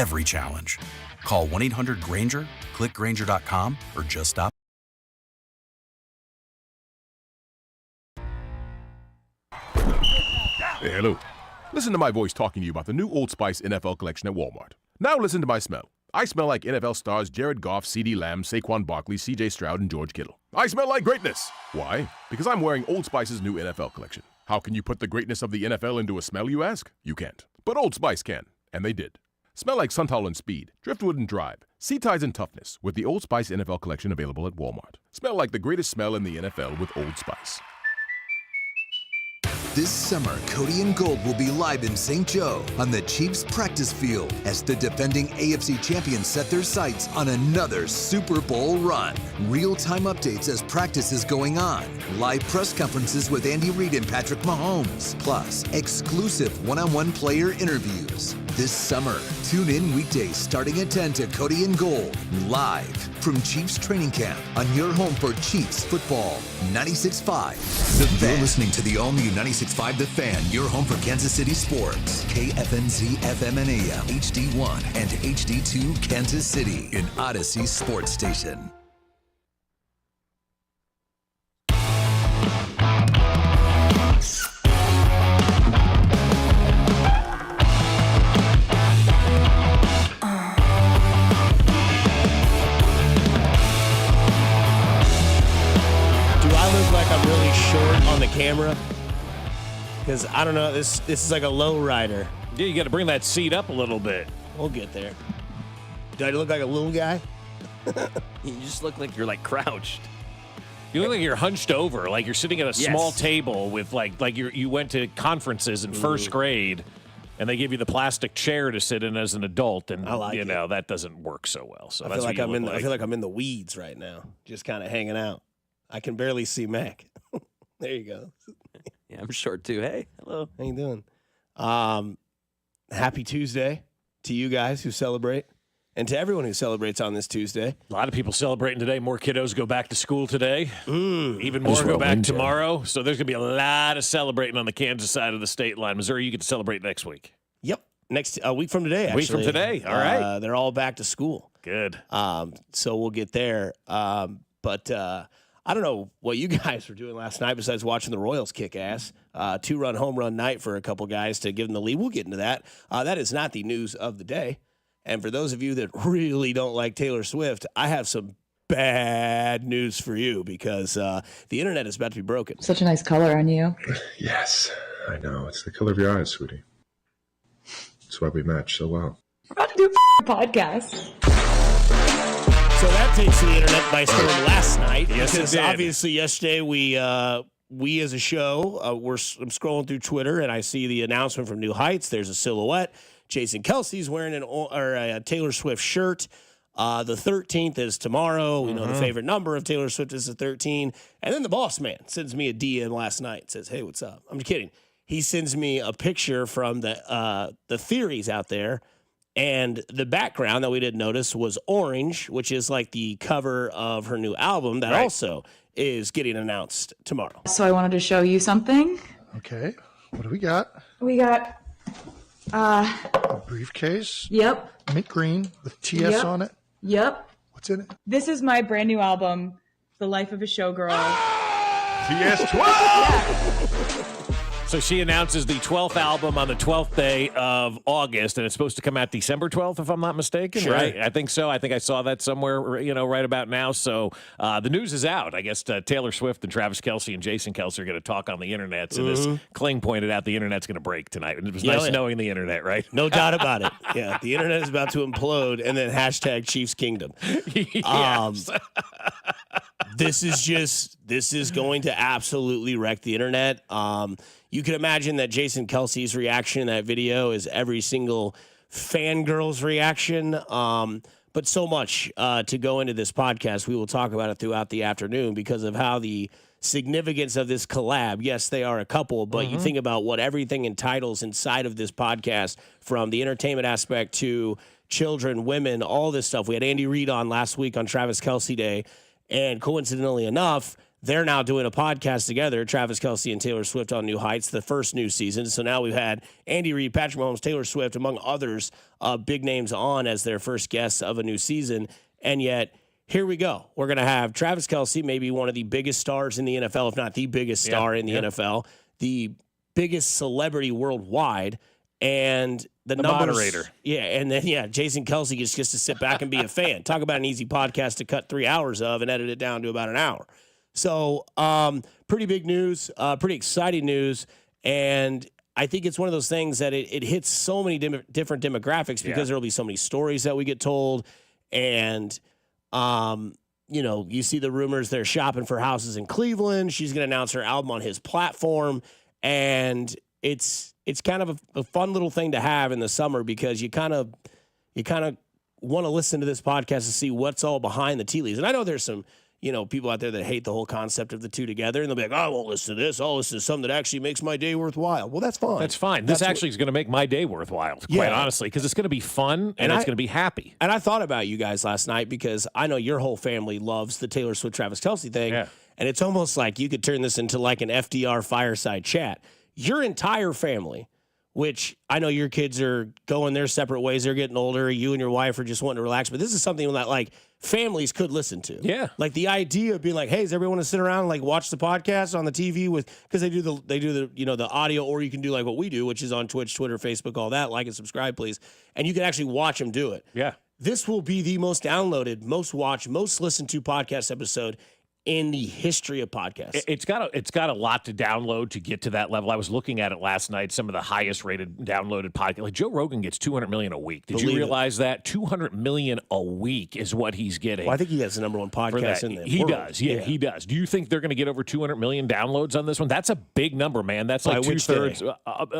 every challenge. Call 1-800-GRANGER, click Grainger.com, or just stop. Hey, hello. Listen to my voice talking to you about the new Old Spice NFL collection at Walmart. Now listen to my smell. I smell like NFL stars Jared Goff, CeeDee Lamb, Saquon Barkley, C.J. Stroud, and George Kittle. I smell like greatness. Why? Because I'm wearing Old Spice's new NFL collection. How can you put the greatness of the NFL into a smell, you ask? You can't. But Old Spice can. And they did. Smell like Suntal and Speed, Driftwood and Drive, Sea Tides and Toughness with the Old Spice NFL collection available at Walmart. Smell like the greatest smell in the NFL with Old Spice. This summer, Cody and Gold will be live in St. Joe on the Chiefs practice field as the defending AFC champions set their sights on another Super Bowl run. Real-time updates as practice is going on. Live press conferences with Andy Reid and Patrick Mahomes. Plus, exclusive one-on-one player interviews. This summer, tune in weekdays starting at 10 to Cody and Gold, live from Chiefs training camp on your home for Chiefs football. 96.5 The Fan. You're listening to the all-new 96.5 The Fan, your home for Kansas City sports. KFNZ FM and AM, HD1 and HD2 Kansas City, an Odyssey sports station. I'm really short on the camera because I don't know. This is like a low rider. Yeah, you got to bring that seat up a little bit. We'll get there. Do I look like a little guy? You just look like you're like crouched. You look like you're hunched over, like you're sitting at a small table with like you went to conferences in first grade, and they give you the plastic chair to sit in as an adult, and that doesn't work so well. So I feel like I feel like I'm in the weeds right now, just kind of hanging out. I can barely see Mac. There you go. Yeah, I'm short too. Hey, hello. How you doing? Happy Tuesday to you guys who celebrate and to everyone who celebrates on this Tuesday. A lot of people celebrating today. More kiddos go back to school today. Even more go back tomorrow. So there's going to be a lot of celebrating on the Kansas side of the state line. Missouri, you get to celebrate next week. Yep. Next a week from today, actually. A week from today. All right. They're all back to school. Good. So we'll get there. But I don't know what you guys were doing last night besides watching the Royals kick ass. 2-run home run night for a couple guys to give them the lead. We'll get into that. That is not the news of the day. And for those of you that really don't like Taylor Swift, I have some bad news for you because the internet is about to be broken. Such a nice color on you. Yes, I know. It's the color of your eyes, sweetie. That's why we match so well. We're about to do a podcast. So that takes the internet by storm last night. Yes, because it did. Obviously yesterday we as a show, I'm scrolling through Twitter and I see the announcement from New Heights. There's a silhouette. Jason Kelce's wearing a Taylor Swift shirt. The 13th is tomorrow. We know the favorite number of Taylor Swift is the 13. And then the boss man sends me a DM last night. Says, hey, what's up? I'm just kidding. He sends me a picture from the theories out there. And the background that we didn't notice was orange, which is like the cover of her new album that also is getting announced tomorrow. So I wanted to show you something. Okay. What do we got? We got A briefcase. Yep. Mint green with TS on it. Yep. What's in it? This is my brand new album, The Life of a Showgirl. TS12! So she announces the 12th album on the 12th day of August, and it's supposed to come out December 12th, if I'm not mistaken, right? I think so. I think I saw that somewhere, right about now. So the news is out. I guess Taylor Swift and Travis Kelce and Jason Kelce are going to talk on the internet. So this Kling pointed out the internet's going to break tonight. And it was nice knowing the internet, right? No doubt about it. Yeah, the internet is about to implode, and then hashtag Chiefs Kingdom. Yes. This is going to absolutely wreck the internet. You can imagine that Jason Kelce's reaction in that video is every single fangirl's reaction. But so much to go into this podcast. We will talk about it throughout the afternoon because of how the significance of this collab. Yes, they are a couple, but you think about what everything entitles inside of this podcast, from the entertainment aspect to children, women, all this stuff. We had Andy Reid on last week on Travis Kelce Day, and coincidentally enough, they're now doing a podcast together, Travis Kelce and Taylor Swift on New Heights, the first new season. So now we've had Andy Reid, Patrick Mahomes, Taylor Swift, among others, big names on as their first guests of a new season. And yet, here we go. We're going to have Travis Kelce, maybe one of the biggest stars in the NFL, if not the biggest star in the NFL, the biggest celebrity worldwide, and the numbers, moderator. Yeah, and then, Jason Kelce gets to sit back and be a fan. Talk about an easy podcast to cut 3 hours of and edit it down to about an hour. So pretty big news, pretty exciting news, and I think it's one of those things that it hits so many different demographics because there will be so many stories that we get told, and you see the rumors they're shopping for houses in Cleveland. She's going to announce her album on his platform, and it's kind of a fun little thing to have in the summer because you kind of want to listen to this podcast to see what's all behind the tea leaves. And I know there's some people out there that hate the whole concept of the two together, and they'll be like, I won't listen to this. I'll listen to something that actually makes my day worthwhile. Well, that's fine. That's fine. This actually is going to make my day worthwhile, quite honestly, because it's going to be fun and it's going to be happy. And I thought about you guys last night because I know your whole family loves the Taylor Swift, Travis Kelce thing. Yeah. And it's almost like you could turn this into like an FDR fireside chat. Your entire family, which I know your kids are going their separate ways. They're getting older. You and your wife are just wanting to relax. But this is something that, like, families could listen to. Yeah. Like the idea of being like, hey, does everyone want to sit around and like watch the podcast on the TV because they do the audio, or you can do like what we do, which is on Twitch, Twitter, Facebook, all that. Like and subscribe, please. And you can actually watch them do it. Yeah. This will be the most downloaded, most watched, most listened to podcast episode in the history of podcasts. It's got a lot to download to get to that level. I was looking at it last night, some of the highest rated downloaded podcasts. Like Joe Rogan gets 200 million a week. Did you realize that? 200 million a week is what he's getting. Well, I think he has the number one podcast in the He world. does. Yeah, he does. Do you think they're going to get over 200 million downloads on this one? That's a big number, man. That's like two-thirds. Well, I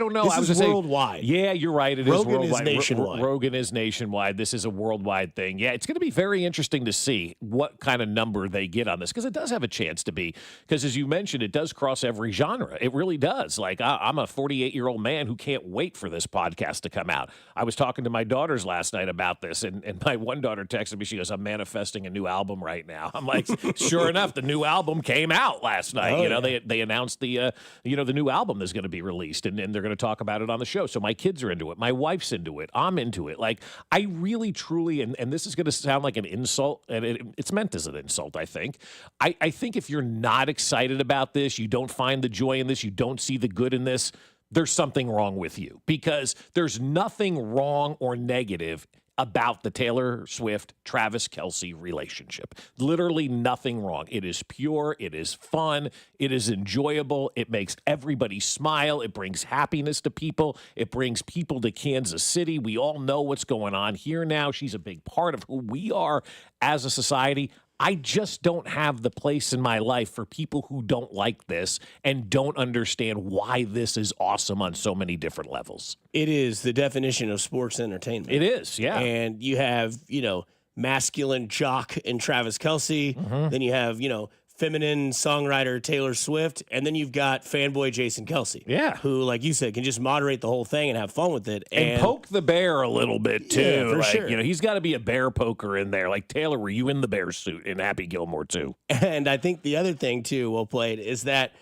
don't know. This is worldwide. Yeah, you're right. It is Rogan worldwide. is nationwide. Rogan is nationwide. This is a worldwide thing. Yeah, it's going to be very interesting to see what kind of number they get on this, because it does have a chance to be, because as you mentioned, it does cross every genre. It really does. Like I'm a 48-year-old man who can't wait for this podcast to come out. I was talking to my daughters last night about this, and my one daughter texted me. She goes, I'm manifesting a new album right now. I'm like, sure enough, the new album came out last night. They announced the new album is going to be released, and they're going to talk about it on the show. So my kids are into it. My wife's into it. I'm into it. Like, I really, truly, and this is going to sound like an insult, and it's meant as an insult, I think. I think if you're not excited about this, you don't find the joy in this, you don't see the good in this, there's something wrong with you, because there's nothing wrong or negative about the Taylor Swift-Travis Kelce relationship. Literally nothing wrong. It is pure. It is fun. It is enjoyable. It makes everybody smile. It brings happiness to people. It brings people to Kansas City. We all know what's going on here now. She's a big part of who we are as a society. I just don't have the place in my life for people who don't like this and don't understand why this is awesome on so many different levels. It is the definition of sports entertainment. It is, yeah. And you have, masculine jock in Travis Kelce. Mm-hmm. Then you have, feminine songwriter Taylor Swift, and then you've got fanboy Jason Kelce. Yeah. Who, like you said, can just moderate the whole thing and have fun with it. And poke the bear a little bit, too. Yeah, for sure. He's got to be a bear poker in there. Like, Taylor, were you in the bear suit in Happy Gilmore, too? And I think the other thing, too, well played, is that,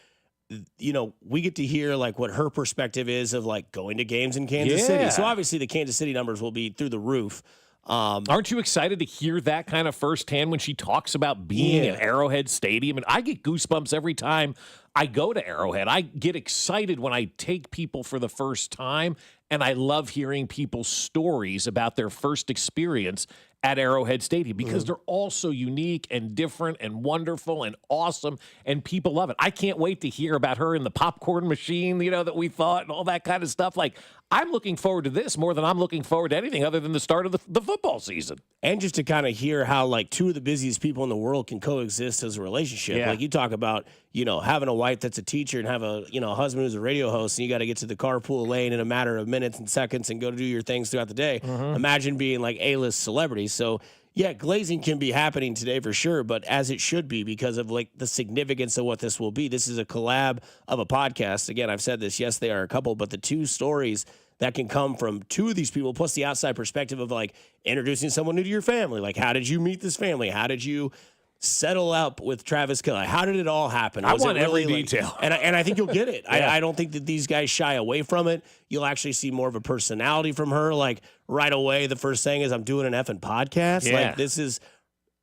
we get to hear, like, what her perspective is of, like, going to games in Kansas City. So, obviously, the Kansas City numbers will be through the roof. Aren't you excited to hear that kind of firsthand when she talks about being at Arrowhead Stadium? And I get goosebumps every time I go to Arrowhead. I get excited when I take people for the first time, and I love hearing people's stories about their first experience at Arrowhead Stadium, because they're all so unique and different and wonderful and awesome, and people love it. I can't wait to hear about her in the popcorn machine, that we thought, and all that kind of stuff. Like, I'm looking forward to this more than I'm looking forward to anything other than the start of the football season. And just to kind of hear how, like, two of the busiest people in the world can coexist as a relationship. Yeah. Like, you talk about, having a wife that's a teacher and have a husband who's a radio host, and you got to get to the carpool lane in a matter of minutes and seconds and go to do your things throughout the day. Mm-hmm. Imagine being like A-list celebrities. So, yeah, glazing can be happening today for sure, but as it should be, because of, like, the significance of what this will be. This is a collab of a podcast. Again, I've said this. Yes, they are a couple, but the two stories that can come from two of these people, plus the outside perspective of, like, introducing someone new to your family. Like, how did you meet this family? How did you settle up with Travis Kelce. How did it all happen? I Was want it really every detail. And I think you'll get it. Yeah. I don't think that these guys shy away from it. You'll actually see more of a personality from her. Like right away, the first thing is I'm doing an effing podcast. Yeah. Like this is,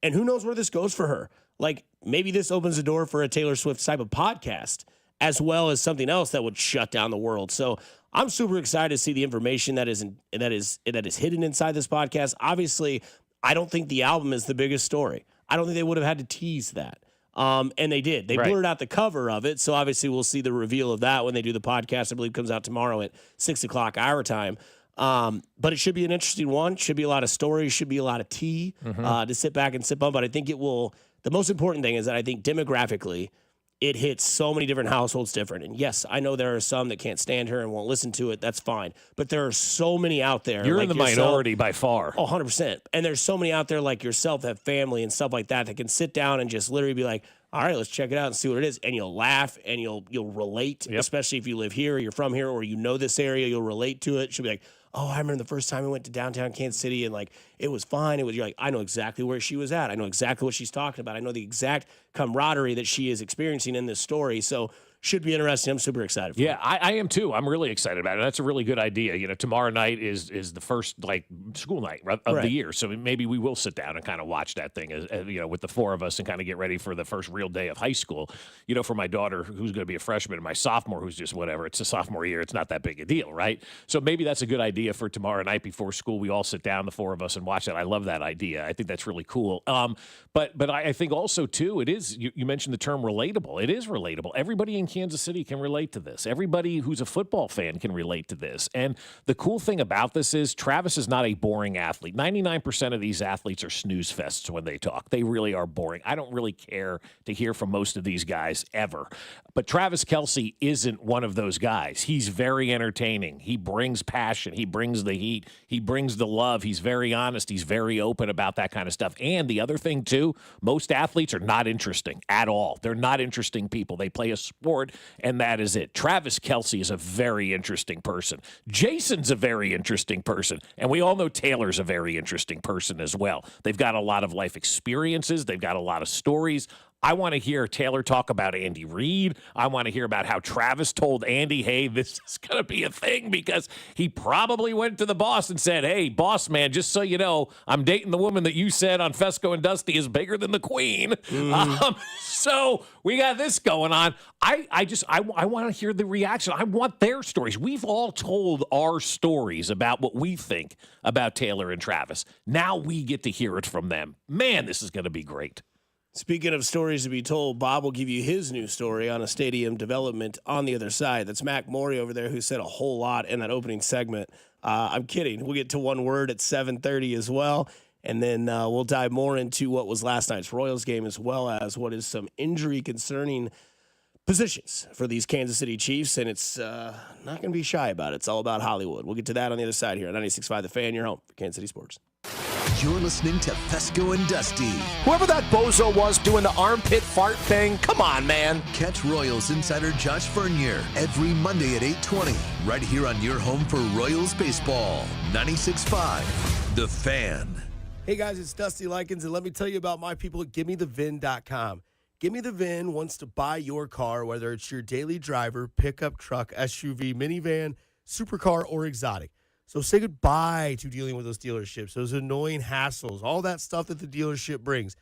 and who knows where this goes for her. Like maybe this opens the door for a Taylor Swift type of podcast as well as something else that would shut down the world. So I'm super excited to see the information that is hidden inside this podcast. Obviously, I don't think the album is the biggest story. I don't think they would have had to tease that. And they did. They blurred out the cover of it. So obviously we'll see the reveal of that when they do the podcast. I believe it comes out tomorrow at 6 o'clock our time. But it should be an interesting one. Should be a lot of stories. Should be a lot of tea to sit back and sip on. But I think it will. The most important thing is that I think demographically, it hits so many different households different. And yes, I know there are some that can't stand her and won't listen to it. That's fine. But there are so many out there. You're like in the yourself, minority by far. Oh, 100%. And there's so many out there like yourself that have family and stuff like that can sit down and just literally be like, all right, let's check it out and see what it is. And you'll laugh and you'll relate, especially if you live here or you're from here or you know this area, you'll relate to it. She'll be like, oh, I remember the first time I went to downtown Kansas City and like it was fine. You're like, I know exactly where she was at. I know exactly what she's talking about. I know the exact camaraderie that she is experiencing in this story. So should be interesting. I'm super excited for it. I am too. I'm really excited about it. That's a really good idea. You know, tomorrow night is the first school night of the year, so maybe we will sit down and kind of watch that thing, with the four of us and kind of get ready for the first real day of high school. You know, for my daughter who's going to be a freshman and my sophomore who's just whatever. It's a sophomore year. It's not that big a deal, right? So maybe that's a good idea for tomorrow night before school. We all sit down, the four of us, and watch that. I love that idea. I think that's really cool. But I think also too, it is. You mentioned the term relatable. It is relatable. Everybody in Kansas City can relate to this. Everybody who's a football fan can relate to this. And the cool thing about this is Travis is not a boring athlete. 99% of these athletes are snooze fests when they talk. They really are boring. I don't really care to hear from most of these guys ever. But Travis Kelce isn't one of those guys. He's very entertaining. He brings passion. He brings the heat. He brings the love. He's very honest. He's very open about that kind of stuff. And the other thing, too, most athletes are not interesting at all. They're not interesting people. They play a sport, and that is it. Travis Kelce is a very interesting person. Jason's a very interesting person. And we all know Taylor's a very interesting person as well. They've got a lot of life experiences. They've got a lot of stories. I want to hear Taylor talk about Andy Reid. I want to hear about how Travis told Andy, hey, this is going to be a thing, because he probably went to the boss and said, hey, boss man, just so you know, I'm dating the woman that you said on Fescoe and Dusty is bigger than the queen. So we got this going on. I want to hear the reaction. I want their stories. We've all told our stories about what we think about Taylor and Travis. Now we get to hear it from them. Man, this is going to be great. Speaking of stories to be told, Bob will give you his new story on a stadium development on the other side. That's Mac Morey over there, who said a whole lot in that opening segment. I'm kidding. We'll get to one word at 7:30 as well. And then we'll dive more into what was last night's Royals game, as well as what is some injury concerning positions for these Kansas City Chiefs. And it's not going to be shy about it. It's all about Hollywood. We'll get to that on the other side here at 96.5 The Fan, your home for Kansas City Sports. You're listening to Fescoe and Dusty. Whoever that bozo was doing the armpit fart thing, come on, man. Catch Royals insider Josh Vernier every Monday at 8:20, right here on your home for Royals baseball. 96.5 The Fan. Hey guys, it's Dusty Likens, and let me tell you about my people at GimmeTheVin.com. Gimme the Vin wants to buy your car, whether it's your daily driver, pickup truck, SUV, minivan, supercar, or exotic. So say goodbye to dealing with those dealerships, those annoying hassles, all that stuff that the dealership brings,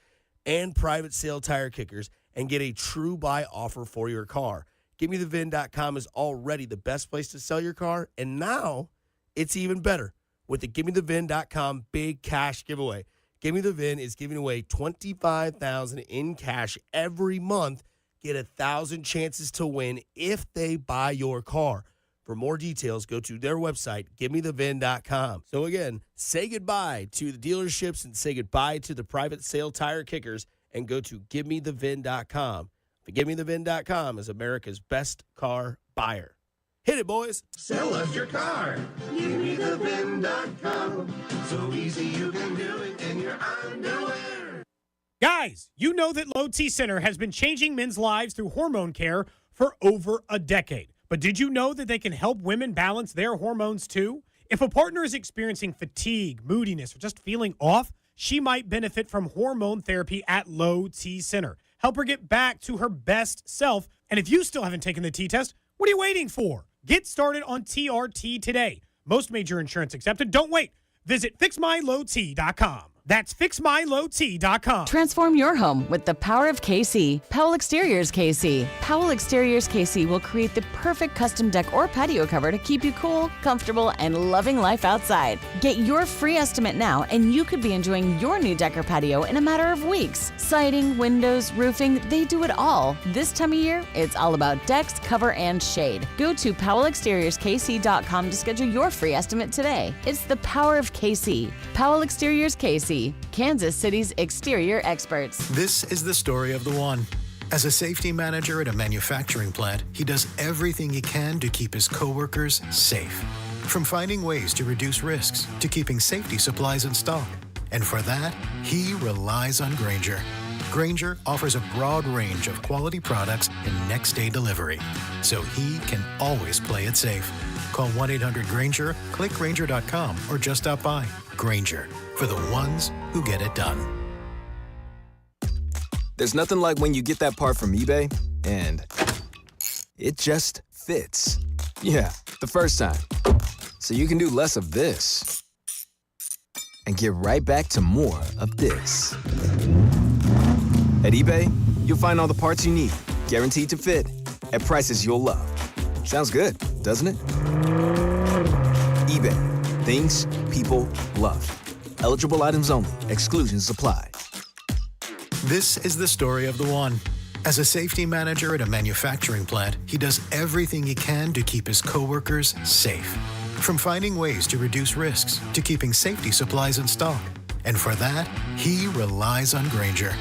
and private sale tire kickers, and get a true buy offer for your car. GimmeTheVin.com is already the best place to sell your car, and now it's even better with the GimmeTheVin.com big cash giveaway. Gimme the Vin is giving away $25,000 in cash every month. Get 1,000 chances to win if they buy your car. For more details, go to their website, GimmeTheVin.com. So again, say goodbye to the dealerships and say goodbye to the private sale tire kickers and go to GimmeTheVin.com. GimmeTheVin.com is America's best car buyer. Hit it, boys. Sell us your car. GimmeTheVin.com. So easy you can do it in your underwear. Guys, you know that Low T Center has been changing men's lives through hormone care for over a decade. But did you know that they can help women balance their hormones too? If a partner is experiencing fatigue, moodiness, or just feeling off, she might benefit from hormone therapy at Low T Center. Help her get back to her best self. And if you still haven't taken the T test, what are you waiting for? Get started on TRT today. Most major insurance accepted. Don't wait. Visit fixmylowt.com. That's fixmylowt.com. Transform your home with the power of KC. Powell Exteriors KC. Powell Exteriors KC will create the perfect custom deck or patio cover to keep you cool, comfortable, and loving life outside. Get your free estimate now, and you could be enjoying your new deck or patio in a matter of weeks. Siding, windows, roofing, they do it all. This time of year, it's all about decks, cover, and shade. Go to PowellExteriorsKC.com to schedule your free estimate today. It's the power of KC. Powell Exteriors KC. Kansas City's exterior experts. This is the story of the one. As a safety manager at a manufacturing plant, he does everything he can to keep his coworkers safe. From finding ways to reduce risks to keeping safety supplies in stock. And for that, he relies on Grainger. Grainger offers a broad range of quality products and next-day delivery, so he can always play it safe. Call 1-800-GRAINGER, click Grainger.com, or just stop by. Grainger, for the ones who get it done. There's nothing like when you get that part from eBay and it just fits. Yeah, the first time. So you can do less of this and get right back to more of this. At eBay, you'll find all the parts you need, guaranteed to fit, at prices you'll love. Sounds good, doesn't it? eBay. Things people love. Eligible items only. Exclusions apply. This is the story of the one. As a safety manager at a manufacturing plant, he does everything he can to keep his coworkers safe. From finding ways to reduce risks to keeping safety supplies in stock. And for that, he relies on Grainger.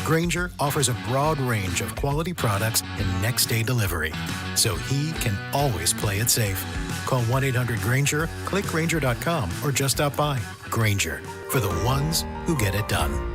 Grainger offers a broad range of quality products and next-day delivery, so he can always play it safe. Call 1-800-GRAINGER, click Grainger.com, or just stop by. Grainger, for the ones who get it done.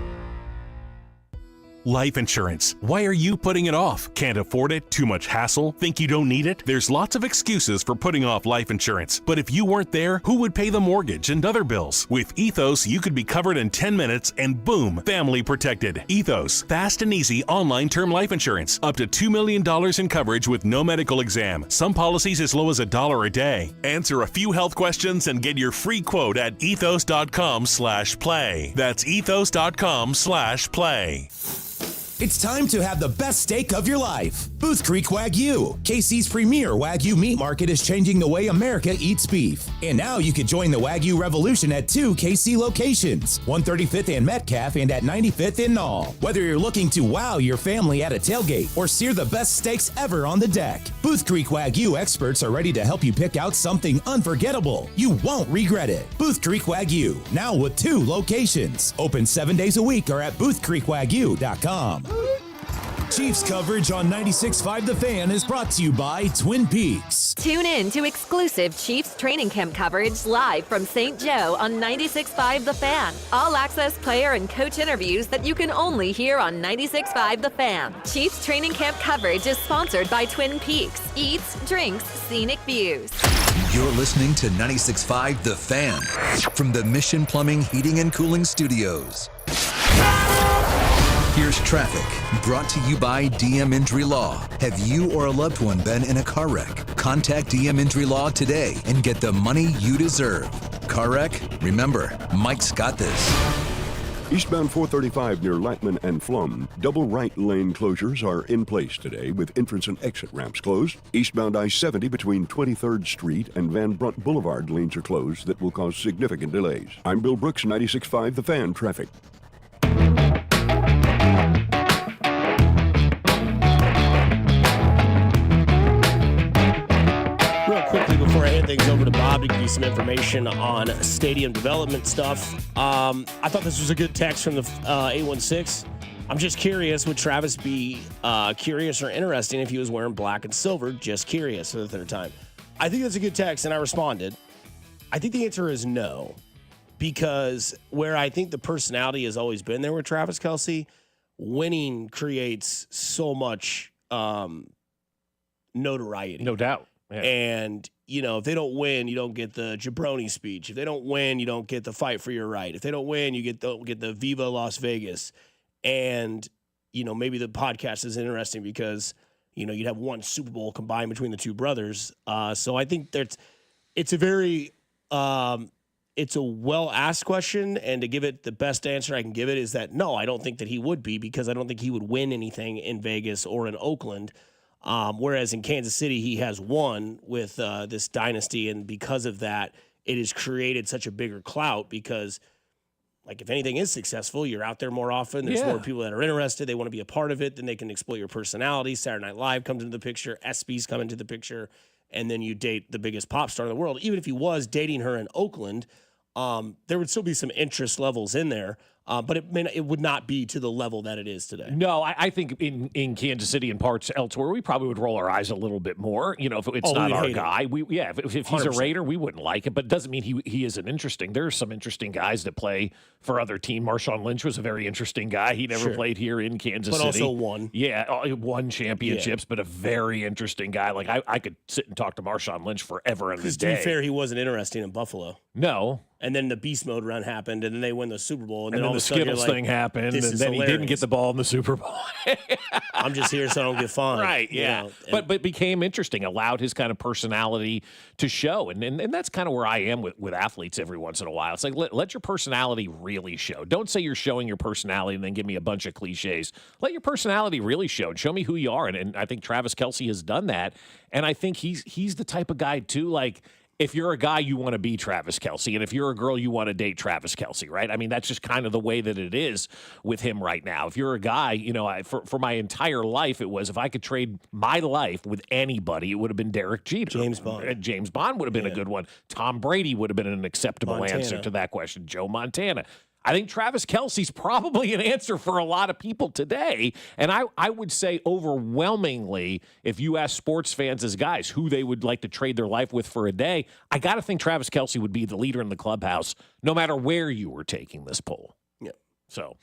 Life insurance. Why are you putting it off? Can't afford it? Too much hassle? Think you don't need it? There's lots of excuses for putting off life insurance. But if you weren't there, who would pay the mortgage and other bills? With Ethos, you could be covered in 10 minutes and boom, family protected. Ethos, fast and easy online term life insurance. Up to $2 million in coverage with no medical exam. Some policies as low as $1 a day. Answer a few health questions and get your free quote at ethos.com/play. That's ethos.com/play. It's time to have the best steak of your life. Booth Creek Wagyu. KC's premier Wagyu meat market is changing the way America eats beef. And now you can join the Wagyu revolution at 2 KC locations, 135th and Metcalf and at 95th in Knoll. Whether you're looking to wow your family at a tailgate or sear the best steaks ever on the deck, Booth Creek Wagyu experts are ready to help you pick out something unforgettable. You won't regret it. Booth Creek Wagyu, now with 2 locations. Open 7 days a week or at boothcreekwagyu.com. Chiefs coverage on 96.5 The Fan is brought to you by Twin Peaks. Tune in to exclusive Chiefs training camp coverage live from St. Joe on 96.5 The Fan. All access player and coach interviews that you can only hear on 96.5 The Fan. Chiefs training camp coverage is sponsored by Twin Peaks. Eats, drinks, scenic views. You're listening to 96.5 The Fan from the Mission Plumbing, Heating, and Cooling Studios. Here's traffic, brought to you by DM Injury Law. Have you or a loved one been in a car wreck? Contact DM Injury Law today and get the money you deserve. Car wreck? Remember, Mike's got this. Eastbound 435 near Lackman and Flum. Double right lane closures are in place today with entrance and exit ramps closed. Eastbound I-70 between 23rd Street and Van Brunt Boulevard lanes are closed that will cause significant delays. I'm Bill Brooks, 96.5 The Fan Traffic. Real quickly before I hand things over to Bob to give you some information on stadium development stuff, I thought this was a good text from the 816. I'm just curious, would Travis be curious or interesting if he was wearing black and silver? Just curious for the third time. I think that's a good text, and I responded. I think the answer is no, because where I think the personality has always been there with Travis Kelce, winning creates so much notoriety. No doubt. Yeah. And, if they don't win, you don't get the jabroni speech. If they don't win, you don't get the fight for your right. If they don't win, you don't get the Viva Las Vegas. And, maybe the podcast is interesting because, you'd have one Super Bowl combined between the two brothers. So I think it's a very it's a well-asked question, and to give it the best answer I can give it is that no, I don't think that he would be, because I don't think he would win anything in Vegas or in Oakland. Whereas in Kansas City, he has won with this dynasty, and because of that, it has created such a bigger clout because, like, if anything is successful, you're out there more often. There's more people that are interested. They want to be a part of it. Then they can exploit your personality. Saturday Night Live comes into the picture. ESPYs come into the picture. And then you date the biggest pop star in the world. Even if he was dating her in Oakland, there would still be some interest levels in there. But it would not be to the level that it is today. No, I think in Kansas City and parts elsewhere, we probably would roll our eyes a little bit more. If it's not our guy, if he's a Raider, we wouldn't like it. But it doesn't mean he isn't interesting. There are some interesting guys that play for other team. Marshawn Lynch was a very interesting guy. He never played here in Kansas City. But also won. Yeah, won championships, but a very interesting guy. Like, I could sit and talk to Marshawn Lynch forever in the day. To be fair, he wasn't interesting in Buffalo. No. And then the beast mode run happened, and then they win the Super Bowl. And then all the of a sudden Skittles you're like, thing happened, and then hilarious. he didn't get the ball in the Super Bowl. I'm just here so I don't get fined. Right, yeah. But became interesting, allowed his kind of personality to show. And that's kind of where I am with athletes every once in a while. It's like, let your personality really show. Don't say you're showing your personality and then give me a bunch of cliches. Let your personality really show. Show me who you are. And I think Travis Kelce has done that. And I think he's the type of guy, too, like, if you're a guy, you want to be Travis Kelce. And if you're a girl, you want to date Travis Kelce, right? I mean, that's just kind of the way that it is with him right now. If you're a guy, for my entire life, it was if I could trade my life with anybody, it would have been Derek Jeter. James Bond. James Bond would have been a good one. Tom Brady would have been an acceptable answer to that question. Joe Montana. I think Travis Kelce's probably an answer for a lot of people today. And I would say overwhelmingly, if you ask sports fans as guys who they would like to trade their life with for a day, I got to think Travis Kelce would be the leader in the clubhouse, no matter where you were taking this poll. So,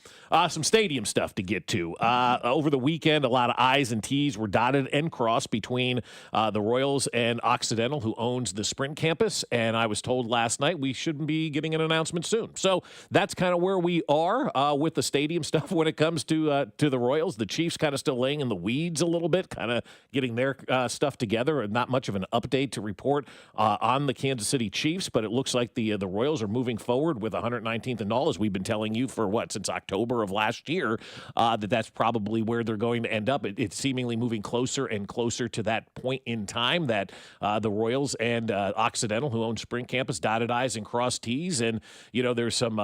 some stadium stuff to get to. Over the weekend, a lot of I's and T's were dotted and crossed between the Royals and Occidental, who owns the Sprint campus. And I was told last night we shouldn't be getting an announcement soon. So that's kind of where we are with the stadium stuff when it comes to the Royals. The Chiefs kind of still laying in the weeds a little bit, kind of getting their stuff together, and not much of an update to report on the Kansas City Chiefs. But it looks like the Royals are moving forward with 119th and all, as we've been telling you for since October of last year, that's probably where they're going to end up. It's seemingly moving closer and closer to that point in time that the Royals and Occidental, who own Sprint Campus, dotted I's and crossed T's. And, there's some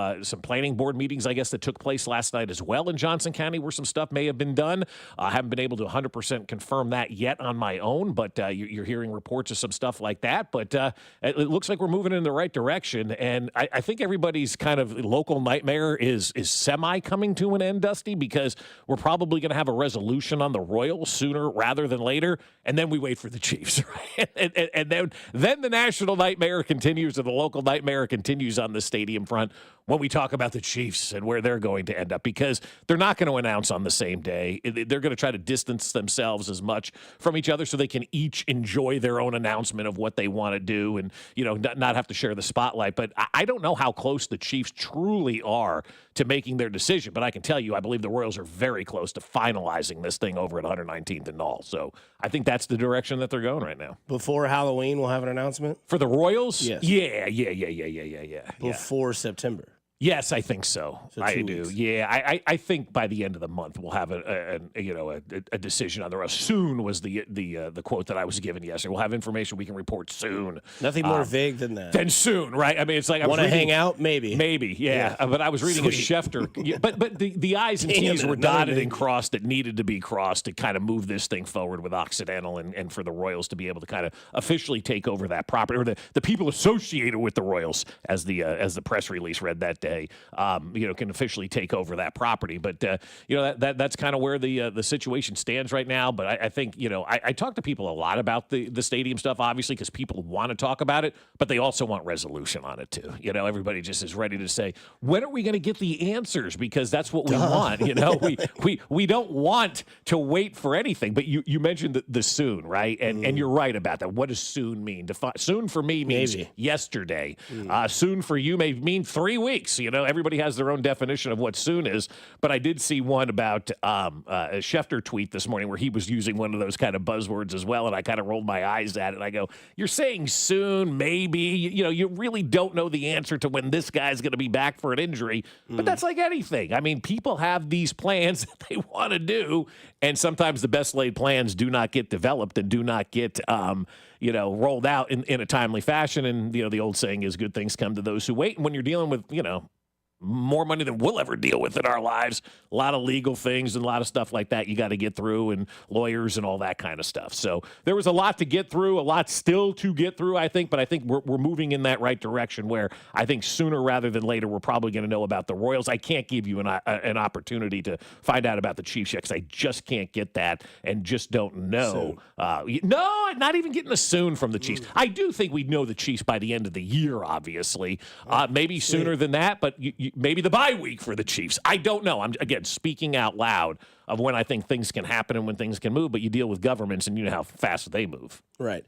planning board meetings, I guess, that took place last night as well in Johnson County where some stuff may have been done. I haven't been able to 100% confirm that yet on my own, but you're hearing reports of some stuff like that. But it looks like we're moving in the right direction. And I think everybody's kind of local nightmare is semi coming to an end, Dusty, because we're probably going to have a resolution on the Royals sooner rather than later, and then we wait for the Chiefs, right? and then the national nightmare continues, and the local nightmare continues on the stadium front when we talk about the Chiefs and where they're going to end up, because they're not going to announce on the same day. They're going to try to distance themselves as much from each other so they can each enjoy their own announcement of what they want to do and, not have to share the spotlight. But I don't know how close the Chiefs truly are to making their decision, but I can tell you, I believe the Royals are very close to finalizing this thing over at 119th and all. So I think that's the direction that they're going right now. Before Halloween, we'll have an announcement? For the Royals? Yes. Yeah. Before September. Yes, I think so. I do. Weeks. Yeah, I think by the end of the month we'll have a decision on the Royals. Soon was the quote that I was given yesterday. We'll have information we can report soon. Nothing more vague than that. Than soon, right? I mean, it's like I want to hang out, maybe. Yeah. But I was reading a Schefter. But the I's and T's were dotted and crossed that needed to be crossed to kind of move this thing forward with Occidental and for the Royals to be able to kind of officially take over that property, or the people associated with the Royals, as the press release read that day. Tuesday, can officially take over that property. But that's kind of where the situation stands right now. But I think I talk to people a lot about the stadium stuff, obviously, because people want to talk about it, but they also want resolution on it too. Everybody just is ready to say, when are we going to get the answers? Because that's what we want. We don't want to wait for anything. But you mentioned the soon, right? And you're right about that. What does soon mean? Soon for me means yesterday. Soon for you may mean 3 weeks. Everybody has their own definition of what soon is. But I did see one about a Schefter tweet this morning where he was using one of those kind of buzzwords as well, and I kind of rolled my eyes at it. And I go, you're saying soon, maybe. You really don't know the answer to when this guy's going to be back for an injury. But that's like anything. I mean, people have these plans that they want to do, and sometimes the best laid plans do not get developed and do not get rolled out in a timely fashion. And the old saying is, good things come to those who wait. And when you're dealing with more money than we'll ever deal with in our lives, a lot of legal things and a lot of stuff like that you got to get through, and lawyers and all that kind of stuff. So there was a lot to get through, a lot still to get through, I think, but I think we're moving in that right direction where I think sooner rather than later we're probably going to know about the Royals. I can't give you an opportunity to find out about the Chiefs yet because I just can't get that and just don't know. No, not even getting a soon from the Chiefs. I do think we'd know the Chiefs by the end of the year, obviously. Maybe sooner than that, but maybe the bye week for the Chiefs. I don't know. I'm, again, speaking out loud of when I think things can happen and when things can move, but you deal with governments and you know how fast they move. Right.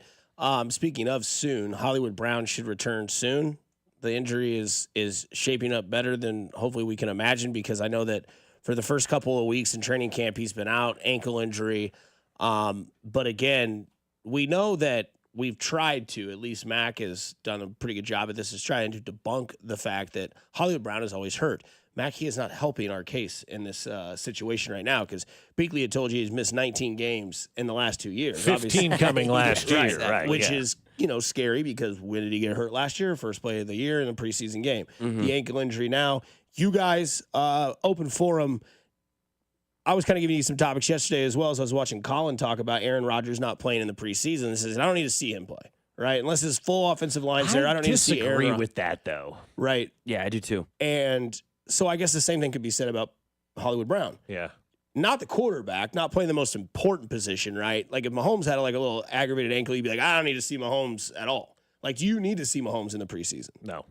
Speaking of soon, Hollywood Brown should return soon. The injury is shaping up better than hopefully we can imagine, because I know that for the first couple of weeks in training camp, he's been out, ankle injury. But again, we know that we've tried to, at least Mac has done a pretty good job at this, is trying to debunk the fact that Hollywood Brown is always hurt. Mac, he is not helping our case in this situation right now, because Beakley had told you he's missed 19 games in the last 2 years. 15 coming last year, right? Which is, scary, because when did he get hurt last year? First play of the year in the preseason game. The ankle injury now. You guys, open forum, I was kind of giving you some topics yesterday as well as I was watching Colin talk about Aaron Rodgers not playing in the preseason. This is, I don't need to see him play, right? Unless his full offensive line's there, I don't need to see Aaron. I disagree with that, though. Right. Yeah, I do too. And so I guess the same thing could be said about Hollywood Brown. Yeah. Not the quarterback, not playing the most important position, right? Like if Mahomes had a little aggravated ankle, you'd be like, I don't need to see Mahomes at all. Like, do you need to see Mahomes in the preseason? No.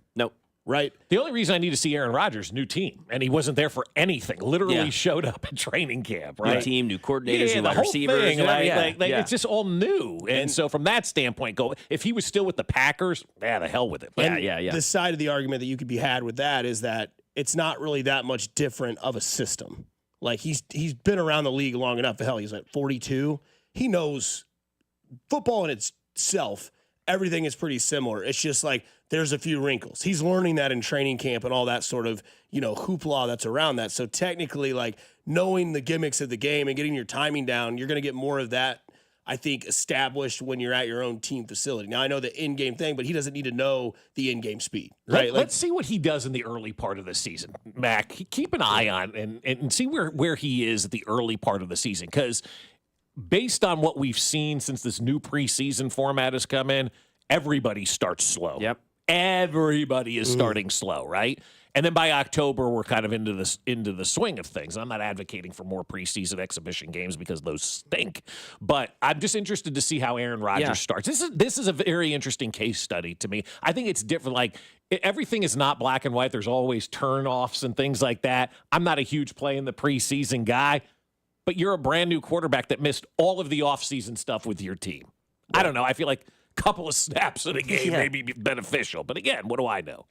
Right? The only reason I need to see Aaron Rodgers, new team, and he wasn't there for anything. Literally showed up at training camp, right? New team, new coordinators, new the wide whole receivers. Thing, it's just all new. And so from that standpoint, if he was still with the Packers, the hell with it. Yeah. The side of the argument that you could be had with that is that it's not really that much different of a system. Like he's been around the league long enough. Hell, he's 42. He knows football in itself. Everything is pretty similar. It's just there's a few wrinkles. He's learning that in training camp and all that sort of, hoopla that's around that. So technically, knowing the gimmicks of the game and getting your timing down, you're going to get more of that, I think, established when you're at your own team facility. Now, I know the in-game thing, but he doesn't need to know the in-game speed, right? Let's see what he does in the early part of the season, Mac. Keep an eye on and see where he is at the early part of the season, because based on what we've seen since this new preseason format has come in, everybody starts slow. Yep. Everybody is starting slow, right? And then by October, we're kind of into the swing of things. I'm not advocating for more preseason exhibition games because those stink, but I'm just interested to see how Aaron Rodgers starts. This is a very interesting case study to me. I think it's different. Everything is not black and white. There's always turnoffs and things like that. I'm not a huge play in the preseason guy, but you're a brand new quarterback that missed all of the offseason stuff with your team. I don't know. I feel like a couple of snaps in a game may be beneficial, but again, what do I know?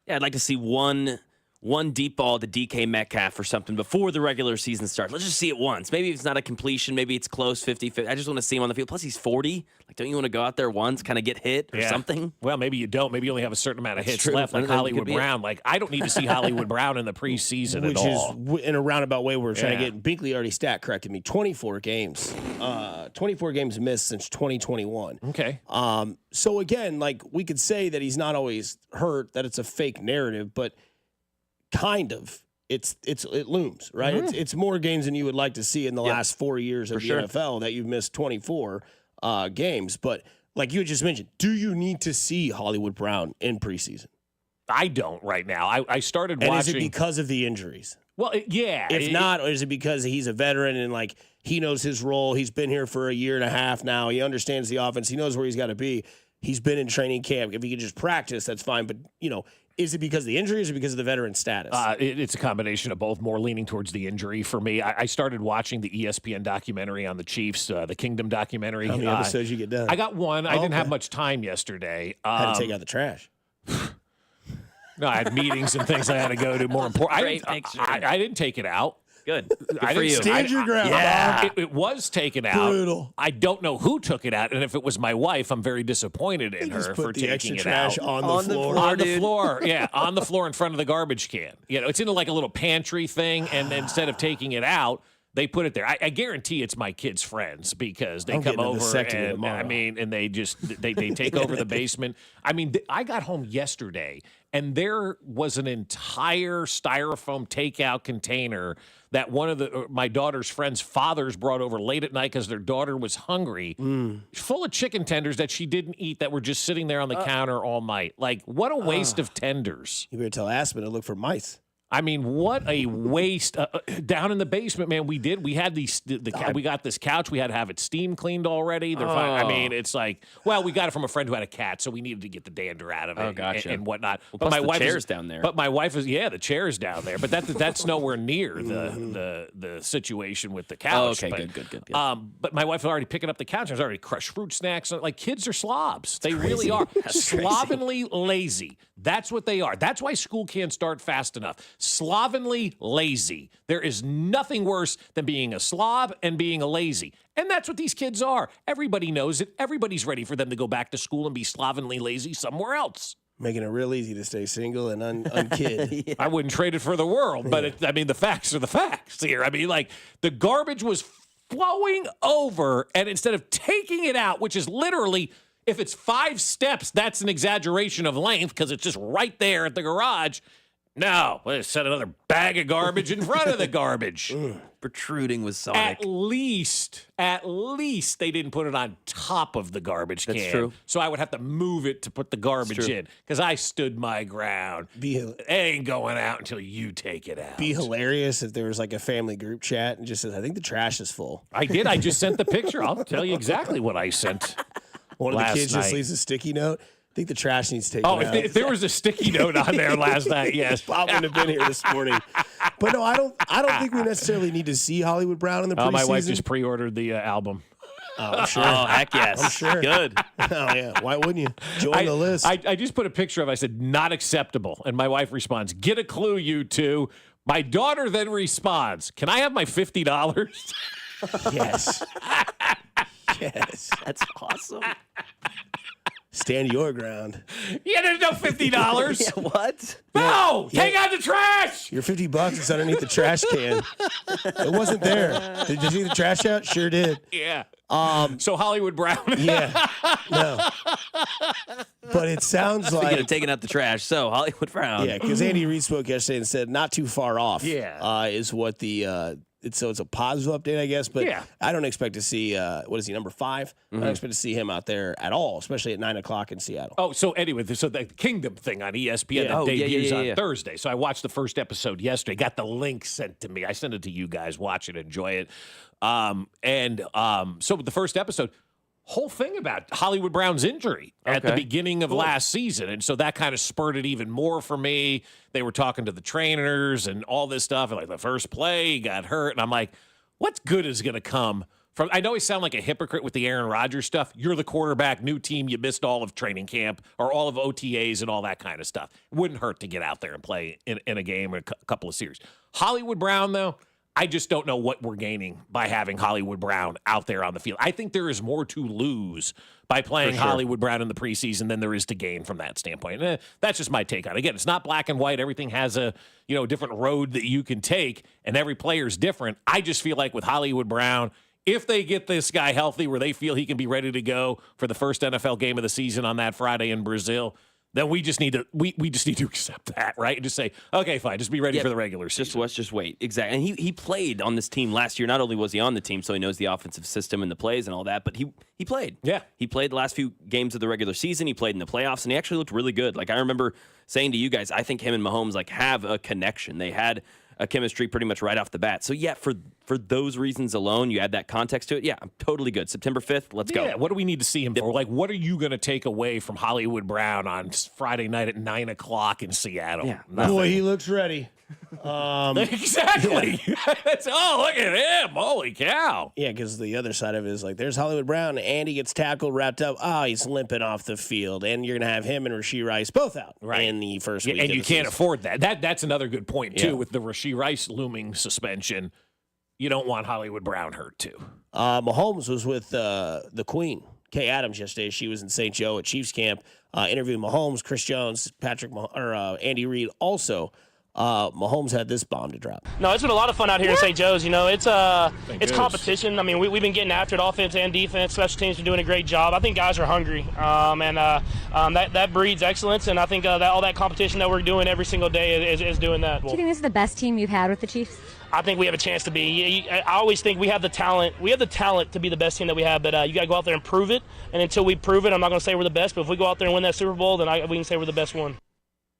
Yeah, I'd like to see one deep ball to DK Metcalf or something before the regular season starts. Let's just see it once. Maybe it's not a completion. Maybe it's close, 50-50. I just want to see him on the field. Plus, he's 40. Don't you want to go out there once, kind of get hit or something? Well, maybe you don't. Maybe you only have a certain amount of hits left, like Hollywood Brown. I don't need to see Hollywood Brown in the preseason at all. Which is, in a roundabout way, we're trying to get. Binkley already stat corrected me. 24 games. 24 games missed since 2021. Okay. So, again, we could say that he's not always hurt, that it's a fake narrative, but kind of. It looms, right? Mm-hmm. It's more games than you would like to see in the last 4 years of the NFL that you've missed 24 games. But like you just mentioned, do you need to see Hollywood Brown in preseason? I don't right now. I started and watching. Is it because of the injuries? Well, yeah. If not, or is it because he's a veteran and like he knows his role? He's been here for a year and a half now. He understands the offense. He knows where he's got to be. He's been in training camp. If he can just practice, that's fine. But is it because of the injury or is it because of the veteran status? It's a combination of both, more leaning towards the injury for me. I started watching the ESPN documentary on the Chiefs, the Kingdom documentary. How many episodes you get done? I got one. I didn't have much time yesterday. Had to take out the trash. No, I had meetings and things I had to go to. More important. I didn't take it out. Good. I for you. Stand your ground. Yeah. It was taken out. Brutal. I don't know who took it out, and if it was my wife, I'm very disappointed in her for taking it out. On the floor. On the floor, yeah, on the floor in front of the garbage can. It's in like a little pantry thing, and instead of taking it out, they put it there. I guarantee it's my kids' friends because they come over and they just they take over the basement. I got home yesterday and there was an entire styrofoam takeout container that one of my daughter's friends' fathers brought over late at night because their daughter was hungry, full of chicken tenders that she didn't eat that were just sitting there on the counter all night. Like, what a waste of tenders. You better tell Aspen to look for mice. What a waste! Down in the basement, man, we had we got this couch. We had to have it steam cleaned already. They're fine. It's like, well, we got it from a friend who had a cat, so we needed to get the dander out of it and whatnot. Well, but plus my the wife chair's down there. But my wife is the chair's down there. But that's nowhere near the situation with the couch. Oh, okay, but, good. But my wife was already picking up the couch. There's already crushed fruit snacks. Like, kids are slobs. They really are. Slovenly lazy. That's what they are. That's why school can't start fast enough. Slovenly lazy. There is nothing worse than being a slob and being a lazy. And that's what these kids are. Everybody knows it. Everybody's ready for them to go back to school and be slovenly lazy somewhere else. Making it real easy to stay single and unkid. Yeah. I wouldn't trade it for the world, but the facts are the facts here. The garbage was flowing over, and instead of taking it out, which is literally, if it's 5 steps, that's an exaggeration of length because it's just right there at the garage. No, let's set another bag of garbage in front of the garbage. Protruding with Sonic. At least they didn't put it on top of the garbage can. That's true. So I would have to move it to put the garbage in because I stood my ground. It ain't going out until you take it out. Be hilarious if there was like a family group chat and just says, I think the trash is full. I did. I just sent the picture. I'll tell you exactly what I sent. One of the kids just leaves a sticky note. I think the trash needs taken out. If there was a sticky note on there last night, yes. Bob wouldn't have been here this morning. But no, I don't think we necessarily need to see Hollywood Brown in the preseason. My wife just pre-ordered the album. Oh, I'm sure. Oh, heck yes. I'm sure. Good. Oh, yeah. Why wouldn't you? Join the list. I just put a picture of it. I said, not acceptable. And my wife responds, get a clue, you two. My daughter then responds, can I have my $50? Yes. Yes. That's awesome. Stand your ground. Yeah, there's no $50. Yeah, what? No! Take out the trash! Your $50 is underneath the trash can. It wasn't there. Did you see the trash out? Sure did. Yeah. So Hollywood Brown. Yeah. No. But it sounds like taking out the trash. So Hollywood Brown. Yeah, because Andy Reid spoke yesterday and said not too far off. Yeah. Is what the it's a positive update, I guess. But I don't expect to see what is he, number 5? I don't expect to see him out there at all, especially at 9:00 in Seattle. Oh, so anyway, so the Kingdom thing on ESPN that debuts on Thursday. So I watched the first episode yesterday. Got the link sent to me. I sent it to you guys. Watch it, enjoy it. So the first episode, whole thing about Hollywood Brown's injury at the beginning of last season. And so that kind of spurred it even more for me. They were talking to the trainers and all this stuff. And like the first play, he got hurt. And I'm like, what good is going to come from? I know I sound like a hypocrite with the Aaron Rodgers stuff. You're the quarterback, new team. You missed all of training camp or all of OTAs and all that kind of stuff. It wouldn't hurt to get out there and play in a game or a couple of series. Hollywood Brown, though, I just don't know what we're gaining by having Hollywood Brown out there on the field. I think there is more to lose by playing Hollywood Brown in the preseason than there is to gain from that standpoint. That's just my take on it. Again, it's not black and white. Everything has a different road that you can take, and every player's different. I just feel like with Hollywood Brown, if they get this guy healthy where they feel he can be ready to go for the first NFL game of the season on that Friday in Brazil, then we just need to accept that, right? And just say, okay, fine, just be ready for the regular season. Let's just wait. Exactly. And he played on this team last year. Not only was he on the team, so he knows the offensive system and the plays and all that, but he played. Yeah. He played the last few games of the regular season. He played in the playoffs, and he actually looked really good. Like, I remember saying to you guys, I think him and Mahomes have a connection. They had a chemistry pretty much right off the bat. So, yeah, for those reasons alone, you add that context to it. Yeah, I'm totally good. September 5th, let's go. Yeah, what do we need to see him for? Like, what are you going to take away from Hollywood Brown on Friday night at 9 o'clock in Seattle? Yeah, boy, he looks ready. Exactly. Look at him. Holy cow. Yeah, because the other side of it is like, there's Hollywood Brown, and he gets tackled, wrapped up. He's limping off the field. And you're going to have him and Rashee Rice both out in the first week. And you can't season. afford that. That's another good point, too, Yeah. with the Rashee Rice looming suspension. You don't want Hollywood Brown hurt, too. Mahomes was with the Queen, Kay Adams, yesterday. She was in St. Joe at Chiefs camp, interviewing Mahomes, Chris Jones, Andy Reid also. Mahomes had this bomb to drop. No, it's been a lot of fun out here in St. Joe's. You know, it's competition. I mean, we've been getting after it, offense and defense. Special teams been doing a great job. I think guys are hungry, and that breeds excellence. And I think that all that competition that we're doing every single day is doing that. Do you think this is the best team you've had with the Chiefs? I think we have a chance to be. I always think we have the talent. We have the talent to be the best team that we have, but you got to go out there and prove it. And until we prove it, I'm not going to say we're the best. But if we go out there and win that Super Bowl, then we can say we're the best one.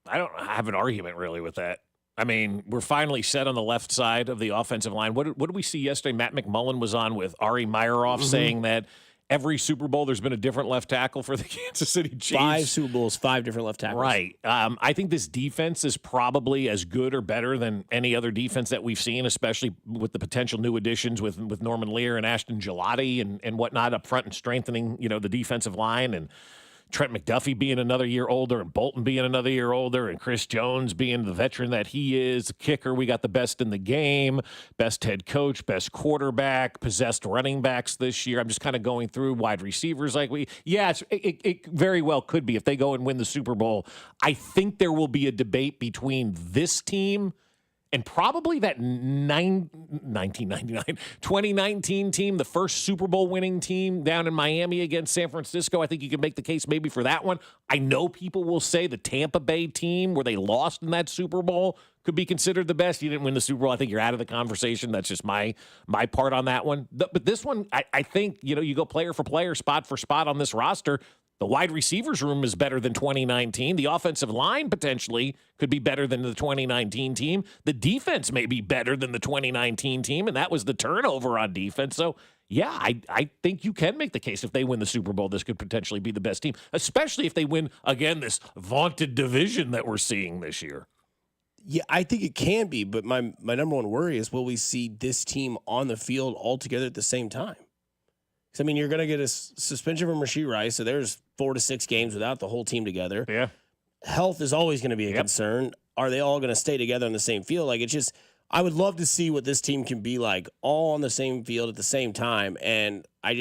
I don't have an argument really with that. I mean, we're finally set on the left side of the offensive line. What did we see yesterday? Matt McMullen was on with Ari Meyerhoff saying that every Super Bowl there's been a different left tackle for the Kansas City Chiefs. 5 Super Bowls, 5 different left tackles. Right. I think this defense is probably as good or better than any other defense that we've seen, especially with the potential new additions with Norman Lear and Ashton Gelati and whatnot up front and strengthening, the defensive line, and Trent McDuffie being another year older and Bolton being another year older and Chris Jones being the veteran that he is. Kicker, we got the best in the game, best head coach, best quarterback, possessed running backs this year. I'm just kind of going through wide receivers it very well could be if they go and win the Super Bowl. I think there will be a debate between this team and probably that 2019 team, the first Super Bowl winning team down in Miami against San Francisco. I think you can make the case maybe for that one. I know people will say the Tampa Bay team where they lost in that Super Bowl could be considered the best. You didn't win the Super Bowl. I think you're out of the conversation. That's just my part on that one. But this one, I think, you go player for player, spot for spot on this roster. The wide receivers room is better than 2019. The offensive line potentially could be better than the 2019 team. The defense may be better than the 2019 team, and that was the turnover on defense. So, yeah, I think you can make the case if they win the Super Bowl, this could potentially be the best team, especially if they win, again, this vaunted division that we're seeing this year. Yeah, I think it can be, but my number one worry is, will we see this team on the field all together at the same time? I mean, you're going to get a suspension from Rashee Rice, so there's 4 to 6 games without the whole team together. Yeah. Health is always going to be a concern. Are they all going to stay together on the same field? I would love to see what this team can be like, all on the same field at the same time. And I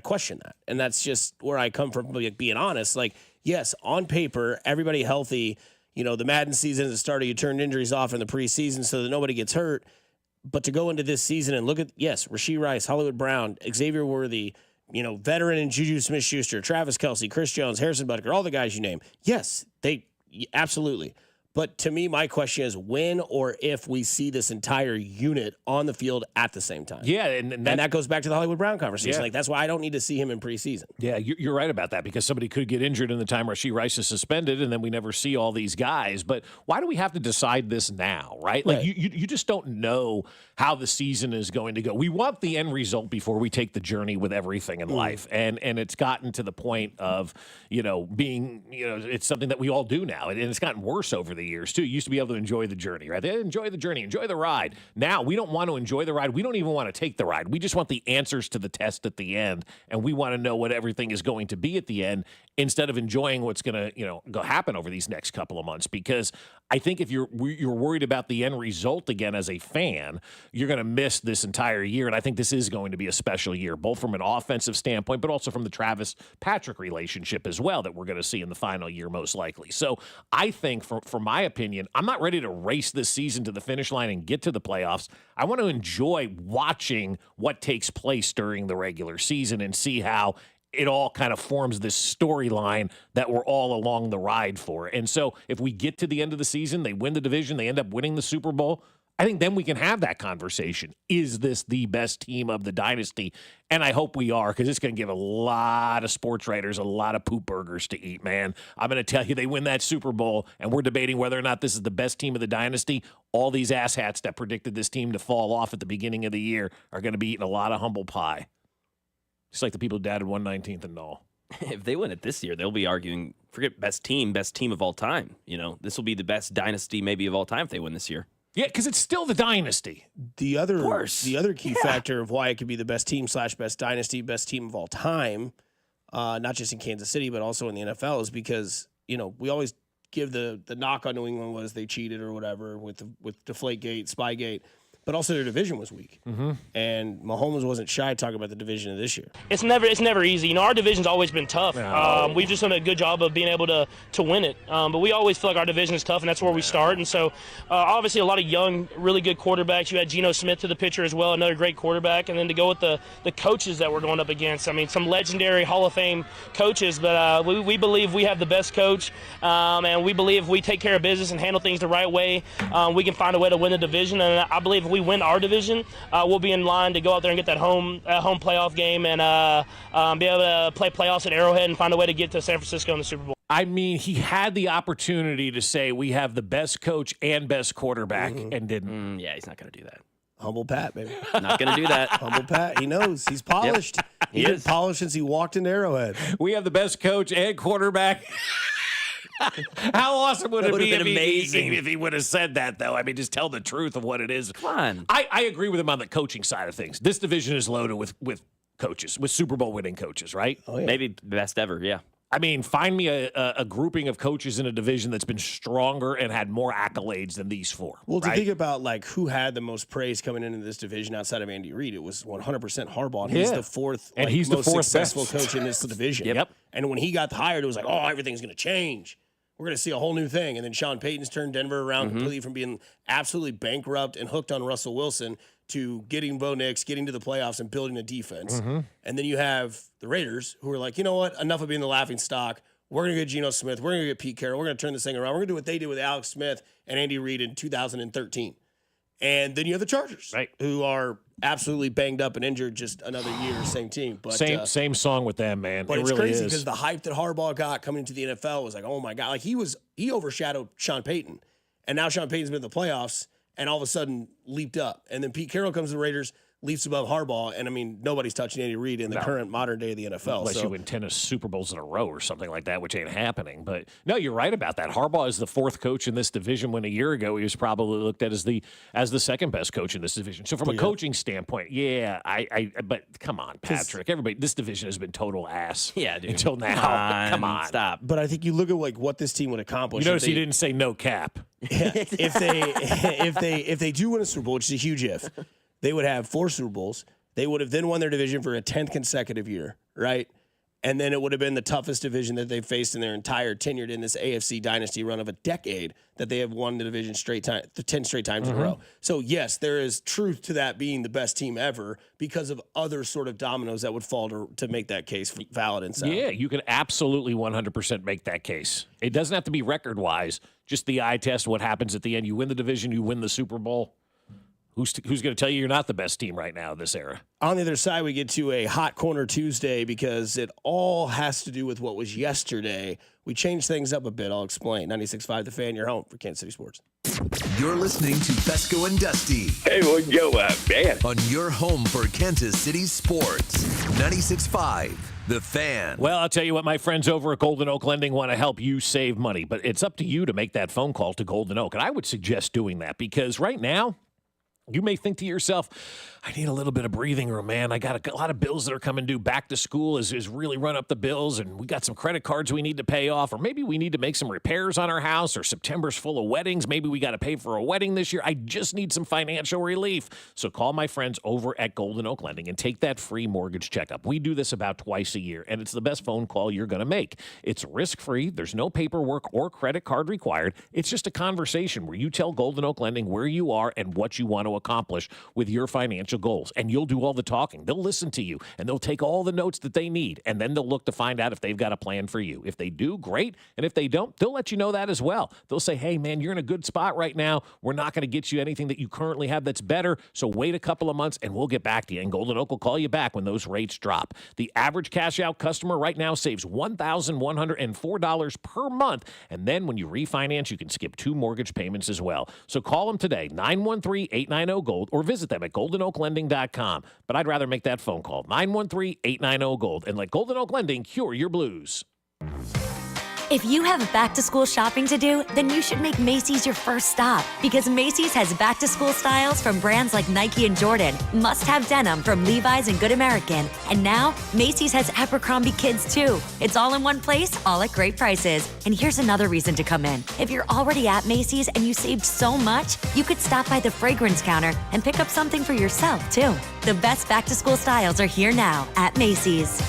question that. And that's just where I come from, being honest. Yes, on paper, everybody healthy. The Madden season at the start, you turned injuries off in the preseason so that nobody gets hurt. But to go into this season and look at, Rashee Rice, Hollywood Brown, Xavier Worthy, veteran and Juju Smith-Schuster, Travis Kelce, Chris Jones, Harrison Butker, all the guys you name. Yes, they absolutely. But to me, my question is when or if we see this entire unit on the field at the same time. Yeah, and that goes back to the Hollywood Brown conversation. Yeah. That's why I don't need to see him in preseason. Yeah, you're right about that, because somebody could get injured in the time Rashee Rice is suspended, and then we never see all these guys. But why do we have to decide this now, right? You just don't know how the season is going to go. We want the end result before we take the journey with everything in life. And it's gotten to the point of, being, it's something that we all do now. And it's gotten worse over the years, too. You used to be able to enjoy the journey, right? Enjoy the journey, enjoy the ride. Now, we don't want to enjoy the ride. We don't even want to take the ride. We just want the answers to the test at the end. And we want to know what everything is going to be at the end instead of enjoying what's going to, go happen over these next couple of months. Because I think if you're worried about the end result again as a fan, you're going to miss this entire year. And I think this is going to be a special year, both from an offensive standpoint, but also from the Travis Patrick relationship as well that we're going to see in the final year most likely. So I think, for my opinion, I'm not ready to race this season to the finish line and get to the playoffs. I want to enjoy watching what takes place during the regular season and see how it all kind of forms this storyline that we're all along the ride for. And so if we get to the end of the season, they win the division, they end up winning the Super Bowl, I think then we can have that conversation. Is this the best team of the dynasty? And I hope we are, because it's going to give a lot of sports writers a lot of poop burgers to eat, man. I'm going to tell you, they win that Super Bowl, and we're debating whether or not this is the best team of the dynasty. All these asshats that predicted this team to fall off at the beginning of the year are going to be eating a lot of humble pie. Just like the people who doubted 119th and all. If they win it this year, they'll be arguing, forget best team of all time. You know, this will be the best dynasty maybe of all time if they win this year. Yeah, because it's still the dynasty. The other key factor of why it could be the best team / best dynasty, best team of all time, not just in Kansas City, but also in the NFL, is because, we always give the knock on New England was they cheated or whatever with Deflategate, Spygate. But also their division was weak. Mm-hmm. And Mahomes wasn't shy talking about the division of this year. It's never easy. Our division's always been tough. We've just done a good job of being able to win it. But we always feel like our division is tough, and that's where we start. And so, obviously, a lot of young, really good quarterbacks. You had Geno Smith to the pitcher as well, another great quarterback. And then to go with the coaches that we're going up against. I mean, some legendary Hall of Fame coaches. But we believe we have the best coach. And we believe if we take care of business and handle things the right way, we can find a way to win the division. And I believe if we win our division, we'll be in line to go out there and get that home playoff game and be able to play playoffs at Arrowhead and find a way to get to San Francisco in the Super Bowl. I mean, he had the opportunity to say we have the best coach and best quarterback and didn't. Yeah, he's not going to do that. Humble Pat, baby. Not going to do that. Humble Pat. He knows. He's polished. Yep. He's been polished since he walked into Arrowhead. We have the best coach and quarterback. How awesome would it be if he would have said that, though? I mean, just tell the truth of what it is. Come on. I agree with him on the coaching side of things. This division is loaded with coaches, with Super Bowl winning coaches, right? Oh, yeah. Maybe best ever, yeah. I mean, find me a grouping of coaches in a division that's been stronger and had more accolades than these four. Well, to think about who had the most praise coming into this division outside of Andy Reid, it was 100% Harbaugh. He's the fourth, and he's most the fourth successful best coach in this division. Yep. And when he got hired, it was like, oh, everything's going to change. We're going to see a whole new thing. And then Sean Payton's turned Denver around completely from being absolutely bankrupt and hooked on Russell Wilson to getting Bo Nix, getting to the playoffs, and building a defense. And then you have the Raiders, who are like, you know what? Enough of being the laughing stock. We're going to get Geno Smith. We're going to get Pete Carroll. We're going to turn this thing around. We're going to do what they did with Alex Smith and Andy Reid in 2013. And then you have the Chargers, who are absolutely banged up and injured, just another year, same team. But same song with them, man. But it it's really crazy is. because the hype that Harbaugh got coming into the NFL was like, oh my God. Like he overshadowed Sean Payton. And now Sean Payton's been in the playoffs and all of a sudden leaped up. And then Pete Carroll comes to the Raiders, leaps above Harbaugh. And I mean, nobody's touching Andy Reid in the current modern day of the NFL. Unless you win 10 Super Bowls in a row or something like that, which ain't happening. But no, you're right about that. Harbaugh is the fourth coach in this division, when a year ago he was probably looked at as the second best coach in this division. So from a coaching standpoint, but come on, Patrick. Everybody, this division has been total ass. Yeah, dude. Until now. Come on. Stop. But I think you look at what this team would accomplish. You notice he didn't say no cap. If they do win a Super Bowl, which is a huge if, they would have 4 Super Bowls. They would have then won their division for a 10th consecutive year, right? And then it would have been the toughest division that they've faced in their entire tenure in this AFC dynasty run of a decade, that they have won the division 10 straight times in a row. So, yes, there is truth to that being the best team ever because of other sort of dominoes that would fall to make that case valid and sound. Yeah, you can absolutely 100% make that case. It doesn't have to be record-wise, just the eye test, what happens at the end. You win the division, you win the Super Bowl. Who's going to tell you you're not the best team right now this era? On the other side, we get to a Hot Corner Tuesday because it all has to do with what was yesterday. We changed things up a bit. I'll explain. 96.5 The Fan, your home for Kansas City Sports. You're listening to Fescoe and Dusty. Hey, what's going on, man? On your home for Kansas City Sports. 96.5 The Fan. Well, I'll tell you what, my friends over at Golden Oak Lending want to help you save money, but it's up to you to make that phone call to Golden Oak. And I would suggest doing that because right now, you may think to yourself, I need a little bit of breathing room, man. I got a lot of bills that are coming due. Back to school is really run up the bills, and we got some credit cards we need to pay off, or maybe we need to make some repairs on our house, or September's full of weddings. Maybe we got to pay for a wedding this year. I just need some financial relief. So call my friends over at Golden Oak Lending and take that free mortgage checkup. We do this about twice a year, and it's the best phone call you're going to make. It's risk-free. There's no paperwork or credit card required. It's just a conversation where you tell Golden Oak Lending where you are and what you want to accomplish with your financial goals. And you'll do all the talking. They'll listen to you, and they'll take all the notes that they need, and then they'll look to find out if they've got a plan for you. If they do, great. And if they don't, they'll let you know that as well. They'll say, hey, man, you're in a good spot right now. We're not going to get you anything that you currently have that's better, so wait a couple of months, and we'll get back to you. And Golden Oak will call you back when those rates drop. The average cash-out customer right now saves $1,104 per month, and then when you refinance, you can skip 2 mortgage payments as well. So call them today, 913-890-GOLD, or visit them at goldenoaklending.com. But I'd rather make that phone call, 913-890-GOLD, and let Golden Oak Lending cure your blues. If you have back-to-school shopping to do, then you should make Macy's your first stop, because Macy's has back-to-school styles from brands like Nike and Jordan, must-have denim from Levi's and Good American, and now Macy's has Abercrombie Kids too. It's all in one place, all at great prices. And here's another reason to come in. If you're already at Macy's and you saved so much, you could stop by the fragrance counter and pick up something for yourself too. The best back-to-school styles are here now at Macy's.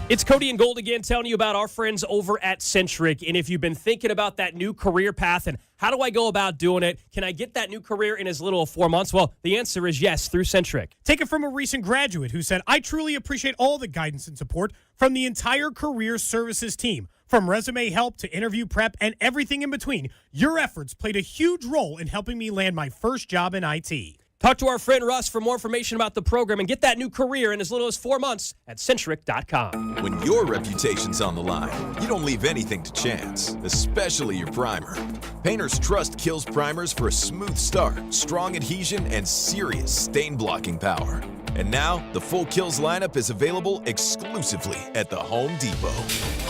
It's Cody and Gold again telling you about our friends over at Centric. And if you've been thinking about that new career path and how do I go about doing it? Can I get that new career in as little as 4 months? Well, the answer is yes, through Centric. Take it from a recent graduate who said, I truly appreciate all the guidance and support from the entire career services team. From resume help to interview prep and everything in between, your efforts played a huge role in helping me land my first job in IT. Talk to our friend Russ for more information about the program and get that new career in as little as 4 months at Centric.com. When your reputation's on the line, you don't leave anything to chance, especially your primer. Painters trust Kills primers for a smooth start, strong adhesion, and serious stain-blocking power. And now, the full Kills lineup is available exclusively at the Home Depot.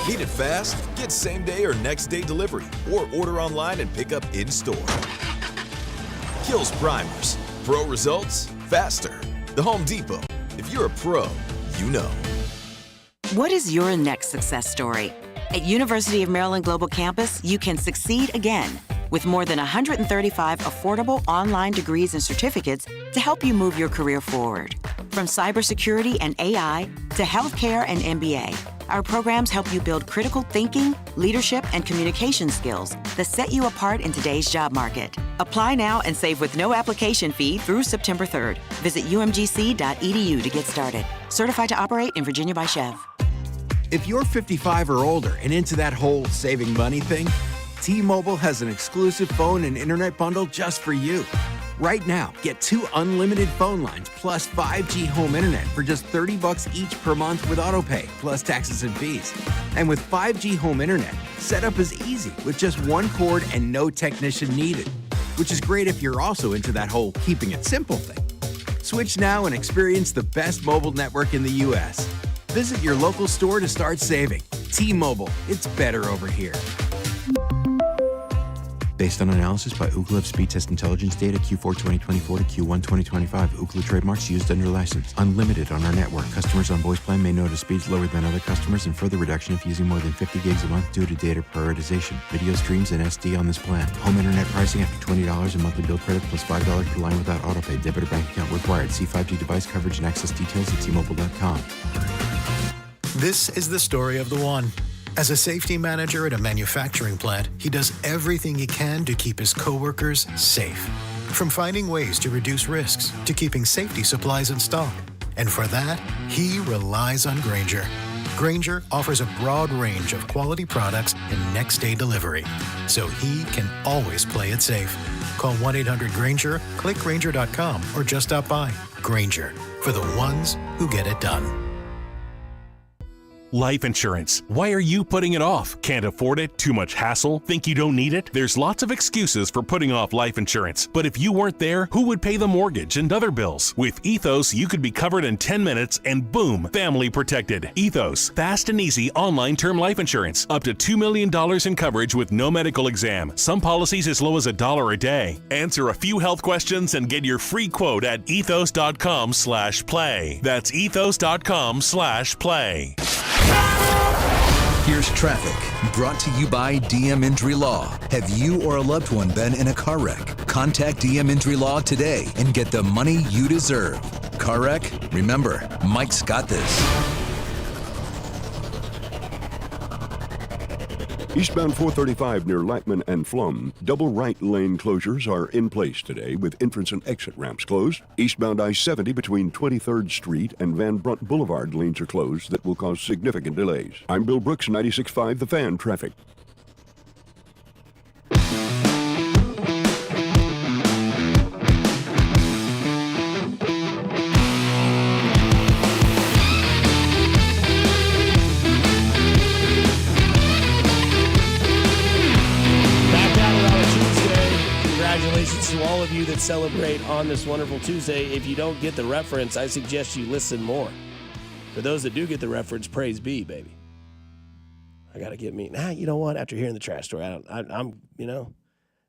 Need it fast? Get same-day or next-day delivery, or order online and pick up in-store. Kills primers. Pro results, faster. The Home Depot. If you're a pro, you know. What is your next success story? At University of Maryland Global Campus, you can succeed again with more than 135 affordable online degrees and certificates to help you move your career forward. From cybersecurity and AI to healthcare and MBA, our programs help you build critical thinking, leadership, and communication skills that set you apart in today's job market. Apply now and save with no application fee through September 3rd. Visit umgc.edu to get started. Certified to operate in Virginia by Chev. If you're 55 or older and into that whole saving money thing, T-Mobile has an exclusive phone and internet bundle just for you. Right now, get 2 unlimited phone lines plus 5G home internet for just $30 each per month with autopay, plus taxes and fees. And with 5G home internet, setup is easy with just 1 cord and no technician needed, which is great if you're also into that whole keeping it simple thing. Switch now and experience the best mobile network in the U.S. Visit your local store to start saving. T-Mobile, it's better over here. Based on analysis by Ookla of speed test intelligence data Q4 2024 to Q1 2025, Ookla trademarks used under license. Unlimited on our network. Customers on voice plan may notice speeds lower than other customers and further reduction if using more than 50 gigs a month due to data prioritization. Video streams and SD on this plan. Home internet pricing after $20 and monthly bill credit plus $5 per line without autopay. Debit or bank account required. See 5G device coverage and access details at T-Mobile.com. This is the story of the one. As a safety manager at a manufacturing plant, he does everything he can to keep his coworkers safe. From finding ways to reduce risks to keeping safety supplies in stock. And for that, he relies on Grainger. Grainger offers a broad range of quality products and next-day delivery, so he can always play it safe. Call 1-800-GRAINGER, click Grainger.com, or just stop by. Grainger, for the ones who get it done. Life insurance. Why are you putting it off? Can't afford it? Too much hassle? Think you don't need it? There's lots of excuses for putting off life insurance. But if you weren't there, who would pay the mortgage and other bills? With Ethos, you could be covered in 10 minutes and boom, family protected. Ethos, fast and easy online term life insurance. Up to $2 million in coverage with no medical exam. Some policies as low as $1 a day. Answer a few health questions and get your free quote at ethos.com/play. That's ethos.com/play. Here's traffic, brought to you by DM Injury Law. Have you or a loved one been in a car wreck? Contact DM Injury Law today and get the money you deserve. Car wreck? Remember, Mike's got this. Eastbound 435 near Lackman and Flum, double right lane closures are in place today with entrance and exit ramps closed. Eastbound I-70 between 23rd Street and Van Brunt Boulevard lanes are closed that will cause significant delays. I'm Bill Brooks, 96.5 The Fan Traffic. Congratulations to all of you that celebrate on this wonderful Tuesday. If you don't get the reference, I suggest you listen more. For those that do get the reference, praise be, baby. I got to get me. You know what? After hearing the trash story, I'm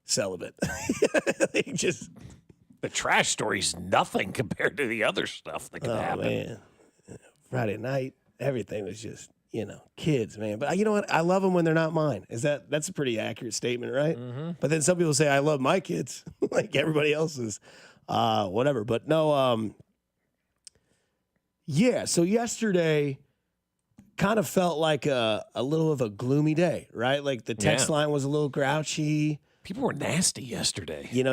celibate. The trash story's nothing compared to the other stuff that could happen. Man. Friday night, everything was just, kids, man. But you know what? I love them when they're not mine. That's a pretty accurate statement, right? Mm-hmm. But then some people say, I love my kids like everybody else's, whatever. But no, so yesterday kind of felt like a little of a gloomy day, right? Like the text line was a little grouchy. People were nasty yesterday. A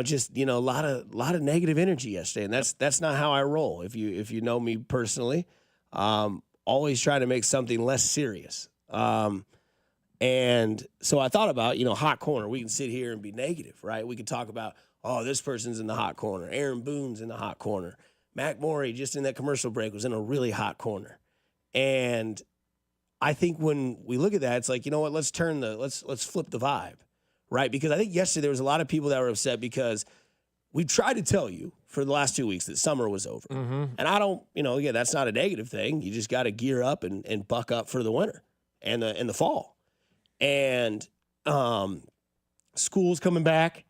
lot of negative energy yesterday. And that's not how I roll. If you know me personally, always try to make something less serious. And so I thought about, hot corner. We can sit here and be negative, right? We can talk about, this person's in the hot corner. Aaron Boone's in the hot corner. Mac Morey, just in that commercial break, was in a really hot corner. And I think when we look at that, it's like, you know what, let's flip the vibe, right? Because I think yesterday there was a lot of people that were upset because we tried to tell you for the last 2 weeks that summer was over. Mm-hmm. And I don't, again, that's not a negative thing. You just got to gear up and buck up for the winter and the fall. And school's coming back.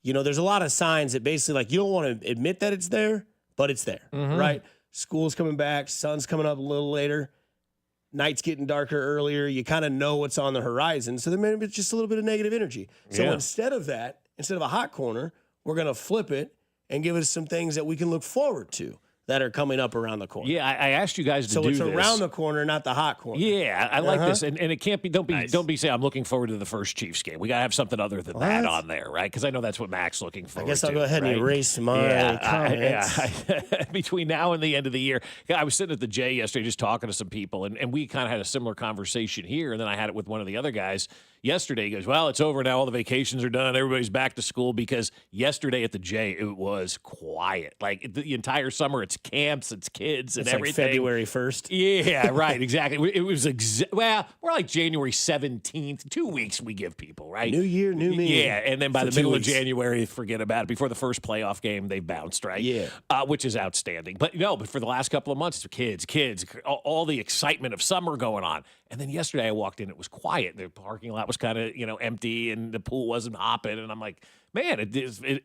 There's a lot of signs that basically, like, you don't want to admit that it's there, but it's there, right? School's coming back. Sun's coming up a little later. Night's getting darker earlier. You kind of know what's on the horizon. So there may be just a little bit of negative energy. So instead of a hot corner, we're going to flip it and give us some things that we can look forward to that are coming up around the corner. Yeah, I asked you guys to do this. So it's around the corner, not the hot corner. Yeah, I like this. And it can't be, don't be saying I'm looking forward to the first Chiefs game. We got to have something other than that on there, right? Because I know that's what Mac's looking forward to. I guess I'll go ahead and erase my comments. Between now and the end of the year. I was sitting at the J yesterday just talking to some people, and we kind of had a similar conversation here, and then I had it with one of the other guys yesterday. He goes, well, it's over now. All the vacations are done. Everybody's back to school, because yesterday at the J, it was quiet. Like the entire summer, it's camps, it's kids, and everything. Like February 1st. Yeah, right, exactly. It was, we're like January 17th. 2 weeks we give people, right? New year, new me. Yeah, and then by the middle of January, forget about it. Before the first playoff game, they bounced, right? Yeah. Which is outstanding. But for the last couple of months, kids, all the excitement of summer going on. And then yesterday I walked in, it was quiet. The parking lot was kind of, empty, and the pool wasn't hopping. And I'm like, man, it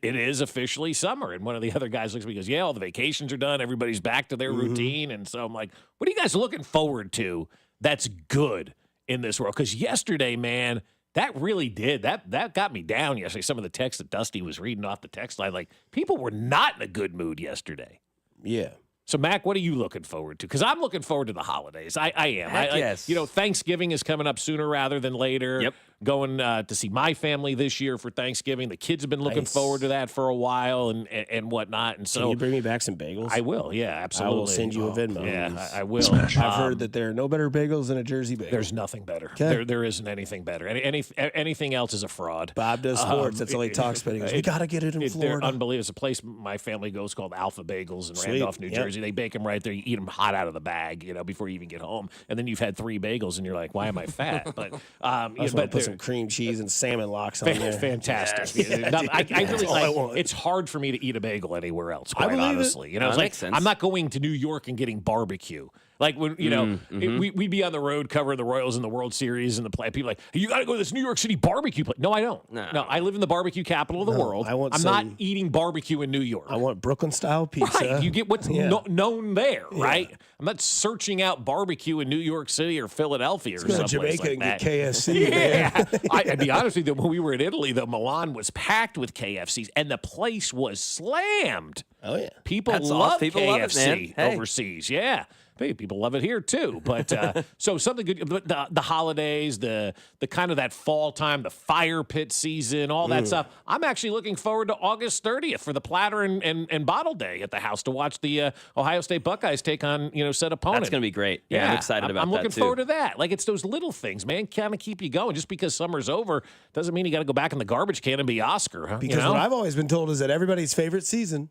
is officially summer. And one of the other guys looks at me and goes, yeah, all the vacations are done. Everybody's back to their routine. And so I'm like, what are you guys looking forward to that's good in this world? Because yesterday, man, that really did. That got me down yesterday. Some of the texts that Dusty was reading off the text line, like, people were not in a good mood yesterday. Yeah. So, Mac, what are you looking forward to? Because I'm looking forward to the holidays. I am. Yes. Thanksgiving is coming up sooner rather than later. Yep. Going to see my family this year for Thanksgiving. The kids have been looking forward to that for a while and whatnot. And so, can you bring me back some bagels? I will. Yeah, absolutely. I will send you a Venmo. Yeah, I will. I've heard that there are no better bagels than a Jersey bagel. There's nothing better. Okay. There isn't anything better. Anything else is a fraud. Bob does sports. That's all he talks about. He goes, we got to get it in Florida. They're unbelievable. It's a place my family goes called Alpha Bagels in Randolph, New Jersey. They bake them right there. You eat them hot out of the bag, before you even get home. And then you've had 3 bagels, and you're like, why am I fat? But put some cream cheese and salmon locks on there. Fantastic. Yes. I really like. It's hard for me to eat a bagel anywhere else. Quite honestly, that makes sense. I'm not going to New York and getting barbecue. Like when we'd be on the road covering the Royals in the World Series and the play. People are like, you got to go to this New York City barbecue place. No, I don't. No, I live in the barbecue capital of the world. I'm not eating barbecue in New York. I want Brooklyn style pizza. Right, you get what's known there, right? I'm not searching out barbecue in New York City or Philadelphia or something. Jamaica like and that. get KFC. Yeah, I'd be honest with you. When we were in Italy, the Milan was packed with KFCs, and the place was slammed. Oh yeah, people That's love awesome. People KFC love it, man. Hey. overseas. Yeah. Hey, people love it here too. But so something good. But the holidays, the kind of that fall time, the fire pit season, all that stuff. I'm actually looking forward to August 30th for the platter and bottle day at the house to watch the Ohio State Buckeyes take on said opponent. That's going to be great. Yeah, I'm excited about that. I'm looking forward to that. Like, it's those little things, man, kind of keep you going. Just because summer's over doesn't mean you got to go back in the garbage can and be Oscar. Huh? Because what I've always been told is that everybody's favorite season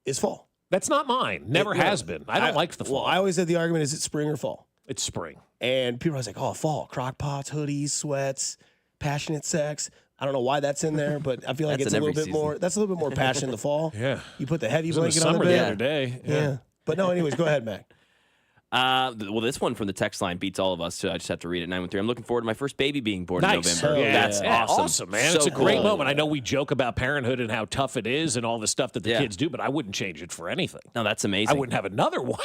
is fall. That's not mine. Never has been. I don't like the fall. Well, I always had the argument, is it spring or fall? It's spring. And people are always like, oh, fall. Crock pots, hoodies, sweats, passionate sex. I don't know why that's in there, but I feel like it's a little bit more. That's a little bit more passion in the fall. Yeah. You put the heavy blanket on the the bed. other day. Yeah. But no, anyways, go ahead, Mac. Well, this one from the text line beats all of us, so I just have to read it. 913. I'm looking forward to my first baby being born in November. Yeah, That's awesome, man. So it's a great cool. moment. I know we joke about parenthood and how tough it is and all the stuff that the kids do, but I wouldn't change it for anything. No, that's amazing. I wouldn't have another one.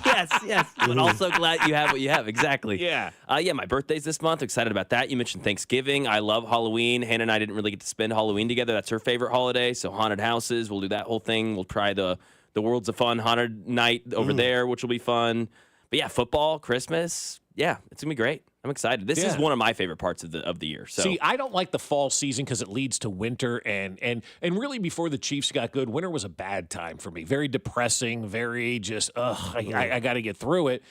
yes. But also glad you have what you have. Exactly. Yeah. My birthday's this month. Excited about that. You mentioned Thanksgiving. I love Halloween. Hannah and I didn't really get to spend Halloween together. That's her favorite holiday. So haunted houses. We'll do that whole thing. We'll try the Worlds of Fun haunted night over there, which will be fun. But yeah, football, Christmas. Yeah, it's going to be great. I'm excited. This is one of my favorite parts of the year. So. See, I don't like the fall season because it leads to winter, and really before the Chiefs got good, winter was a bad time for me. Very depressing, very just, I got to get through it.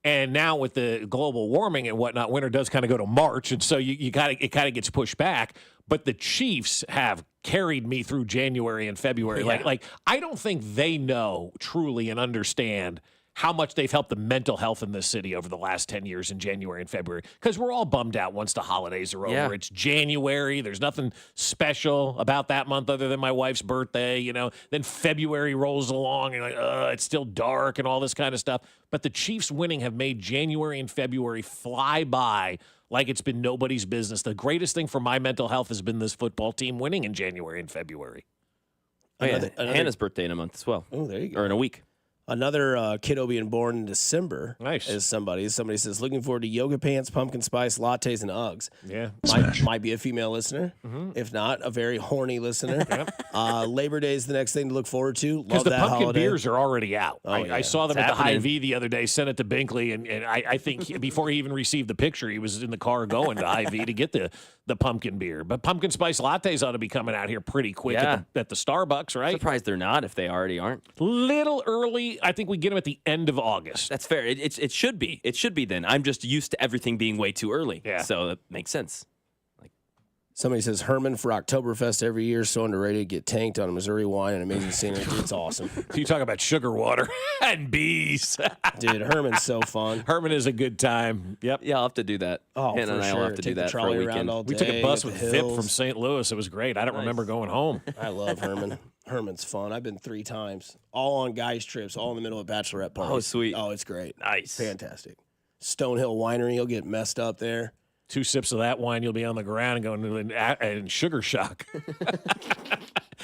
And now with the global warming and whatnot, winter does kind of go to March, and so it kind of gets pushed back. But the Chiefs have carried me through January and February. Yeah. Like I don't think they know truly and understand how much they've helped the mental health in this city over the last 10 years in January and February. Because we're all bummed out once the holidays are over. Yeah. It's January. There's nothing special about that month other than my wife's birthday, Then February rolls along and it's still dark and all this kind of stuff. But the Chiefs winning have made January and February fly by like it's been nobody's business. The greatest thing for my mental health has been this football team winning in January and February. Hannah's birthday in a month as well. Oh, there you go. Or in a week. Another kiddo being born in December. Nice. Is somebody says, looking forward to yoga pants, pumpkin spice, lattes, and Uggs. Yeah. Might be a female listener. If not, a very horny listener. Labor Day is the next thing to look forward to. Because the pumpkin holiday. beers are already out. I saw them It's at the happening. Hy-Vee the other day, sent it to Binkley, and I think before he even received the picture, he was in the car going to Hy-Vee to get the pumpkin beer. But pumpkin spice lattes ought to be coming out here pretty quick at the Starbucks, right? Surprised they're not if they already aren't. Little early. I think we get them at the end of August. That's fair. It should be. It should be then. I'm just used to everything being way too early. Yeah. So that makes sense. Somebody says Herman for Oktoberfest every year, so underrated. Get tanked on Missouri wine and amazing scenery. It's awesome. You talk about sugar water and bees. Dude, Herman's so fun. Herman is a good time. Yep. Yeah, I'll have to do that. Oh, Hannah for and I will sure. have to Take do the that for a trolley around weekend. all We took a day, bus up with the Vip hills. from St. Louis. It was great. I don't remember going home. I love Herman. Herman's fun. I've been 3 times, all on guys' trips, all in the middle of bachelorette parties. Oh, sweet. Oh, it's great. Nice. Fantastic. Stonehill Winery, you'll get messed up there. 2 sips of that wine, you'll be on the ground and going in sugar shock.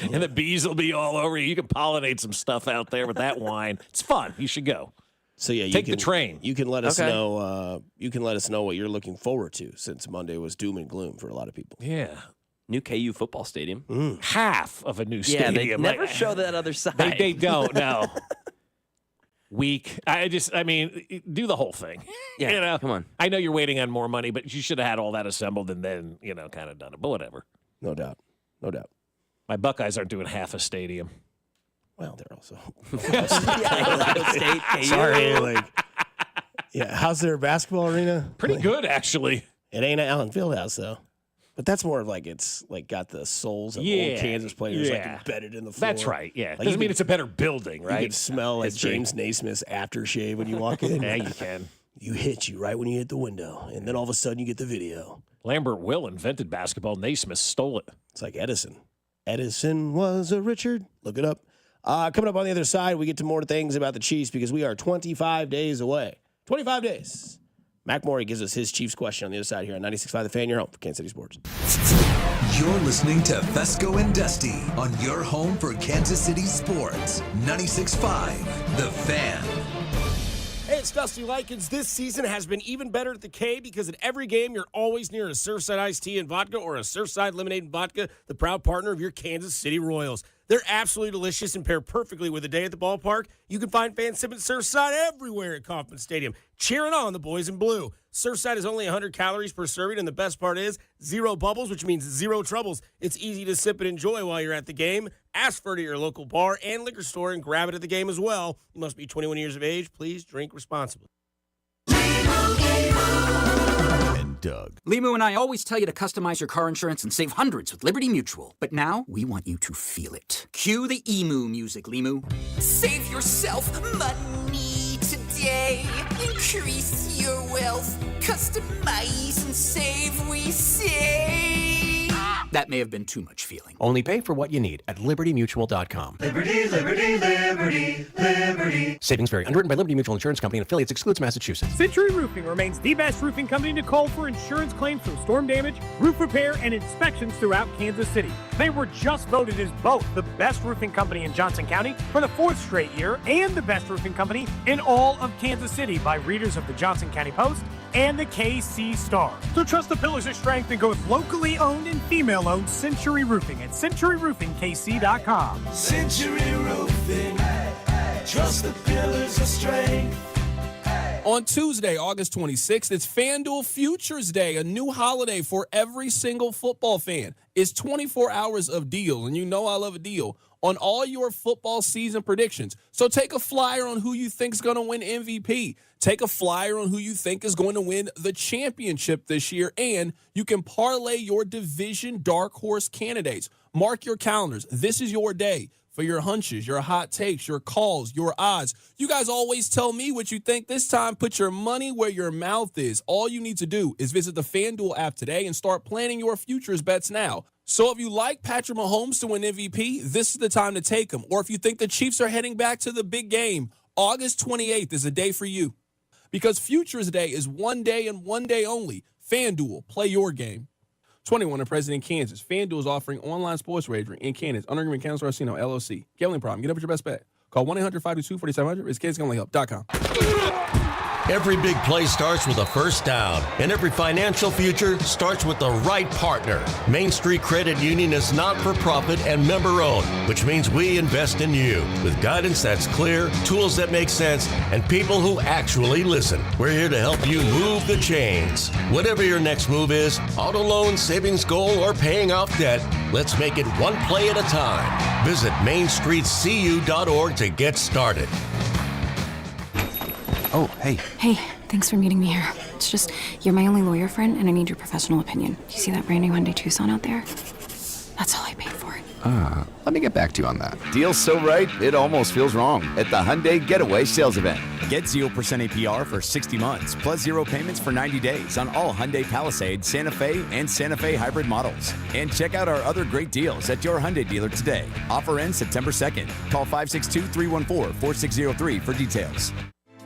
And the bees will be all over you. You can pollinate some stuff out there with that wine. It's fun. You should go. So yeah, Take the train. You can let us know. You can let us know what you're looking forward to, since Monday was doom and gloom for a lot of people. Yeah. New KU football stadium. Half of a new Yeah, stadium. they never show that other side. They don't, no. Weak. I mean, do the whole thing. Yeah, come on. I know you're waiting on more money, but you should have had all that assembled and then, kind of done it. But whatever. No doubt. No doubt. My Buckeyes aren't doing half a stadium. Well, they're also. State, KU. Sorry, yeah. How's their basketball arena? Pretty good, actually. It ain't at Allen Fieldhouse though. But that's more of it's got the souls of old Kansas players embedded in the floor. That's right. Yeah. Like, Doesn't mean it's a better building, right? You can smell James Naismith's aftershave when you walk in. Yeah, you can. You hit you right when you hit the window, and then all of a sudden you get the video. Lambert Will invented basketball. Naismith stole it. It's like Edison. Edison was a Richard. Look it up. Coming up on the other side, we get to more things about the Chiefs because we are 25 days away. 25 days. Mac Morey gives us his Chiefs question on the other side here on 96.5 The Fan, your home for Kansas City Sports. You're listening to Fescoe and Dusty on your home for Kansas City sports. 96.5 The Fan. Hey, it's Dusty Likens. This season has been even better at the K because at every game, you're always near a Surfside iced tea and vodka or a Surfside lemonade and vodka, the proud partner of your Kansas City Royals. They're absolutely delicious and pair perfectly with a day at the ballpark. You can find fans sipping Surfside everywhere at Kauffman Stadium, cheering on the boys in blue. Surfside is only 100 calories per serving, and the best part is zero bubbles, which means zero troubles. It's easy to sip and enjoy while you're at the game. Ask for it at your local bar and liquor store and grab it at the game as well. You must be 21 years of age. Please drink responsibly. And Doug. Limu and I always tell you to customize your car insurance and save hundreds with Liberty Mutual. But now, we want you to feel it. Cue the emu music, Limu. Save yourself money today. Increase your wealth. Customize and save, we say. That may have been too much feeling. Only pay for what you need at libertymutual.com. Liberty, liberty, liberty, liberty. Savings vary. Underwritten by Liberty Mutual Insurance Company and affiliates. Excludes Massachusetts. Century Roofing remains the best roofing company to call for insurance claims from storm damage, roof repair, and inspections throughout Kansas City. They were just voted as both the best roofing company in Johnson County for the 4th straight year and the best roofing company in all of Kansas City by readers of the Johnson County Post and the KC Star. So trust the pillars of strength and go with locally owned and female-owned Century Roofing at centuryroofingkc.com. Century Roofing. Trust the pillars of strength. On Tuesday, August 26th, it's FanDuel Futures Day, a new holiday for every single football fan. It's 24 hours of deals, and you know I love a deal, on all your football season predictions. So take a flyer on who you think is going to win MVP. Take a flyer on who you think is going to win the championship this year, and you can parlay your division dark horse candidates. Mark your calendars. This is your day for your hunches, your hot takes, your calls, your odds. You guys always tell me what you think. This time, put your money where your mouth is. All you need to do is visit the FanDuel app today and start planning your futures bets now. So if you like Patrick Mahomes to win MVP, this is the time to take him. Or if you think the Chiefs are heading back to the big game, August 28th is a day for you. Because Futures Day is one day and one day only. FanDuel, play your game. 21 and present in Kansas. FanDuel is offering online sports wagering in Kansas. Under agreement, Kansas Casino, LLC. Gambling problem. Get up with your best bet. Call 1-800-522-4700. It's kansasgamblinghelp.com. Every big play starts with a first down, and every financial future starts with the right partner. Main Street Credit Union is not-for-profit and member-owned, which means we invest in you with guidance that's clear, tools that make sense, and people who actually listen. We're here to help you move the chains. Whatever your next move is, auto loan, savings goal, or paying off debt, let's make it one play at a time. Visit mainstreetcu.org to get started. Oh, hey. Hey, thanks for meeting me here. It's just, you're my only lawyer friend, and I need your professional opinion. Do you see that brand new Hyundai Tucson out there? That's all I paid for it. Let me get back to you on that. Deal's so right, it almost feels wrong at the Hyundai Getaway Sales Event. Get 0% APR for 60 months, plus 0 payments for 90 days on all Hyundai Palisade, Santa Fe, and Santa Fe hybrid models. And check out our other great deals at your Hyundai dealer today. Offer ends September 2nd. Call 562-314-4603 for details.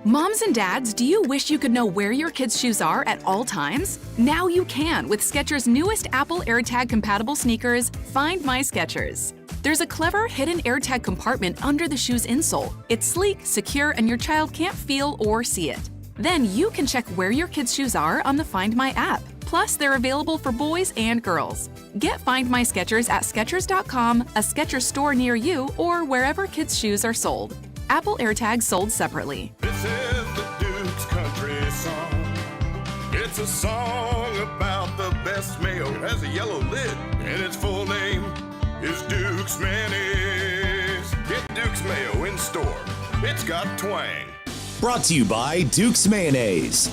Moms and dads, do you wish you could know where your kids' shoes are at all times? Now you can with Skechers' newest Apple AirTag compatible sneakers, Find My Skechers. There's a clever hidden AirTag compartment under the shoe's insole. It's sleek, secure, and your child can't feel or see it. Then you can check where your kids' shoes are on the Find My app. Plus, they're available for boys and girls. Get Find My Skechers at Skechers.com, a Skechers store near you, or wherever kids' shoes are sold. Apple AirTags sold separately. This is the Duke's Country Song. It's a song about the best mayo. It has a yellow lid, and its full name is Duke's Mayonnaise. Get Duke's Mayo in store. It's got twang. Brought to you by Duke's Mayonnaise.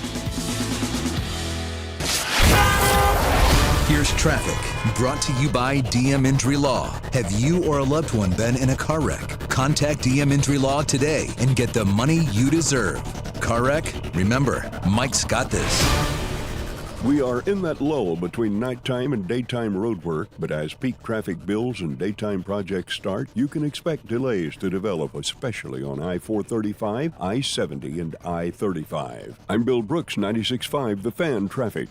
Here's traffic, brought to you by DM Injury Law. Have you or a loved one been in a car wreck? Contact DM Injury Law today and get the money you deserve. Car wreck? Remember, Mike's got this. We are in that lull between nighttime and daytime road work, but as peak traffic builds and daytime projects start, you can expect delays to develop, especially on I-435, I-70, and I-35. I'm Bill Brooks, 96.5 The Fan Traffic.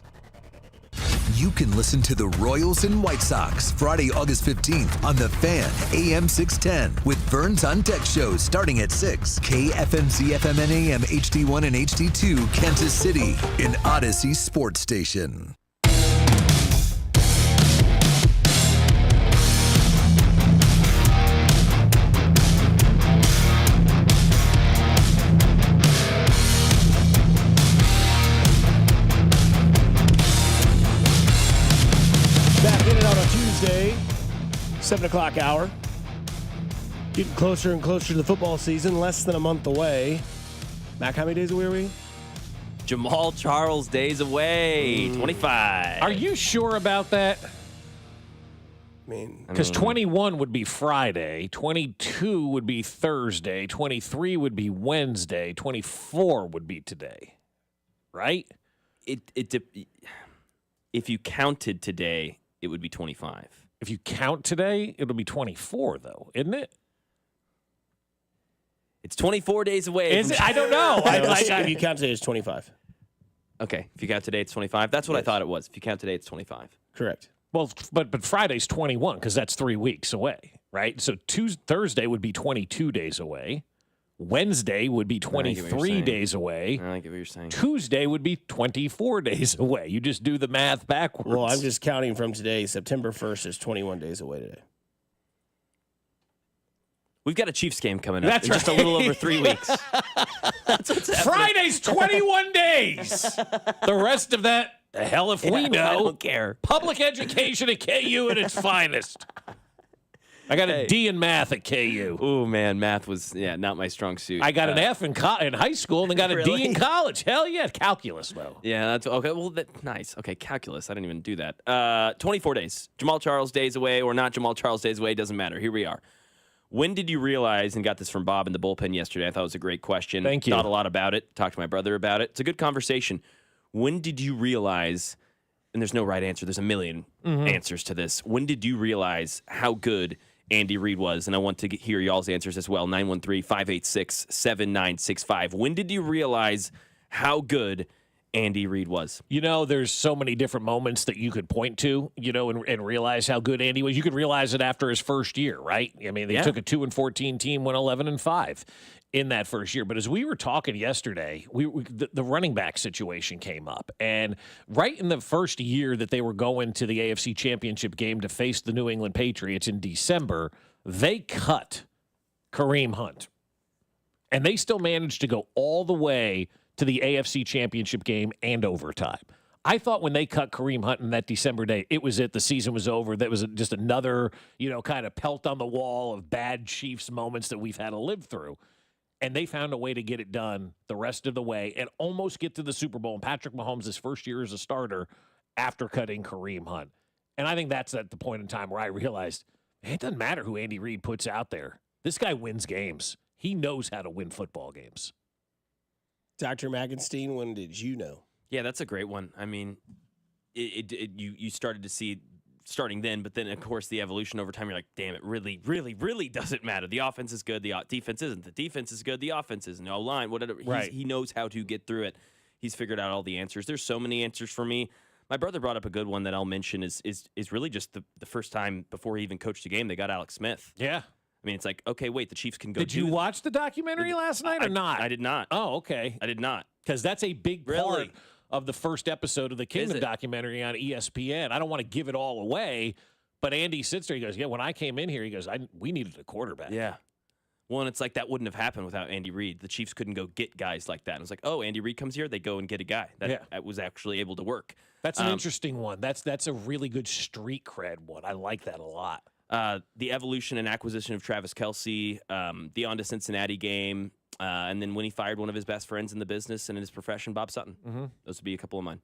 you can listen to the Royals and White Sox Friday, August 15th on The Fan, AM 610, with Vern's On Deck shows starting at 6. KFMZ FM AM HD1 and HD2, Kansas City, an Odyssey sports station. Back in and out on Tuesday, 7 o'clock hour. Getting closer and closer to the football season, less than a month away. Mac, how many days away are we? Jamal Charles days away, 25. Are you sure about that? I mean, because 21 would be Friday, 22 would be Thursday, 23 would be Wednesday, 24 would be today, right? If you counted today, it would be 25. If you count today, it'll be 24, though, isn't it? It's 24 days away. Is it? I don't know. If you count today, it's 25. Okay, if you count today, it's 25. That's what I thought it was. If you count today, it's 25. Correct. Well, but Friday's 21 because that's 3 weeks away, right? So Thursday would be 22 days away. Wednesday would be 23 days away. I get what you're saying. Tuesday would be 24 days away. You just do the math backwards. Well, I'm just counting from today. September 1st is 21 days away today. We've got a Chiefs game coming up That's in just a little over 3 weeks. That's what's happening. Friday's 21 days. The rest of that, the hell if we know. I don't care. Public education at KU at its finest. I got a D in math at KU. Oh, man, math was, not my strong suit. I got an F in high school and then got a D in college. Hell yeah, calculus, though. Yeah, that's okay. Well, nice. Okay, calculus. I didn't even do that. 24 days. Jamal Charles days away or not Jamal Charles days away, doesn't matter. Here we are. When did you realize, and got this from Bob in the bullpen yesterday, I thought it was a great question. Thank you. Thought a lot about it. Talked to my brother about it. It's a good conversation. When did you realize, and there's no right answer, there's a million answers to this. When did you realize how good Andy Reid was? And I want to hear y'all's answers as well. 913-586-7965. When did you realize how good Andy Reid was? You know, there's so many different moments that you could point to, and realize how good Andy was. You could realize it after his first year, right? I mean, they took a 2-14 team, went 11-5 in that first year. But as we were talking yesterday, the running back situation came up. And right in the first year that they were going to the AFC Championship game to face the New England Patriots in December, they cut Kareem Hunt. And they still managed to go all the way to the AFC Championship game and overtime. I thought when they cut Kareem Hunt in that December day, it was it. The season was over. That was just another, kind of pelt on the wall of bad Chiefs moments that we've had to live through. And they found a way to get it done the rest of the way and almost get to the Super Bowl. And Patrick Mahomes, his first year as a starter after cutting Kareem Hunt. And I think that's at the point in time where I realized, it doesn't matter who Andy Reid puts out there. This guy wins games. He knows how to win football games. Dr. Mackenstein, when did you know? Yeah, that's a great one. I mean, you started to see starting then, but then, of course, the evolution over time, you're like, damn, it really, really, really doesn't matter. The offense is good. The defense isn't. The defense is good. The offense isn't. No line, whatever. Right. He knows how to get through it. He's figured out all the answers. There's so many answers for me. My brother brought up a good one that I'll mention is really just the first time before he even coached a game, they got Alex Smith. Yeah. I mean, it's like, okay, wait, the Chiefs can go. Did you watch the documentary last night or not? I did not. Oh, okay. I did not. Because that's a big part of the first episode of the Kingdom documentary on ESPN. I don't want to give it all away, but Andy sits there. He goes, yeah, when I came in here, he goes, we needed a quarterback. Yeah. Well, and it's like that wouldn't have happened without Andy Reid. The Chiefs couldn't go get guys like that. And it's like, oh, Andy Reid comes here, they go and get a guy. That was actually able to work. That's an interesting one. That's a really good street cred one. I like that a lot. The evolution and acquisition of Travis Kelce, the on to Cincinnati game, and then when he fired one of his best friends in the business and in his profession, Bob Sutton. Mm-hmm. Those would be a couple of mine.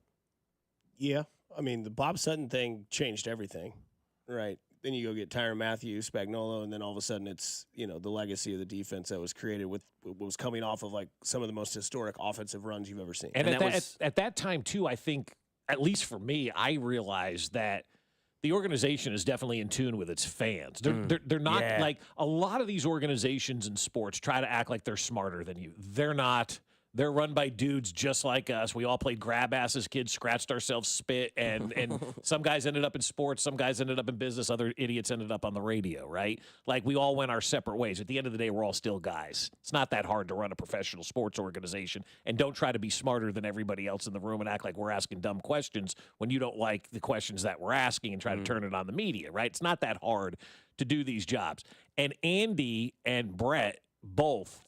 Yeah. I mean, the Bob Sutton thing changed everything, right? Then you go get Tyrann Mathieu, Spagnuolo, and then all of a sudden it's, the legacy of the defense that was created with what was coming off of like some of the most historic offensive runs you've ever seen. And at that time, too, I think, at least for me, I realized that the organization is definitely in tune with its fans. They're not like a lot of these organizations in sports try to act like they're smarter than you. They're not. They're run by dudes just like us. We all played grab ass as kids, scratched ourselves, spit, and some guys ended up in sports, some guys ended up in business, other idiots ended up on the radio, right? Like, we all went our separate ways. At the end of the day, we're all still guys. It's not that hard to run a professional sports organization, and don't try to be smarter than everybody else in the room and act like we're asking dumb questions when you don't like the questions that we're asking and try to turn it on the media, right? It's not that hard to do these jobs. And Andy and Brett both,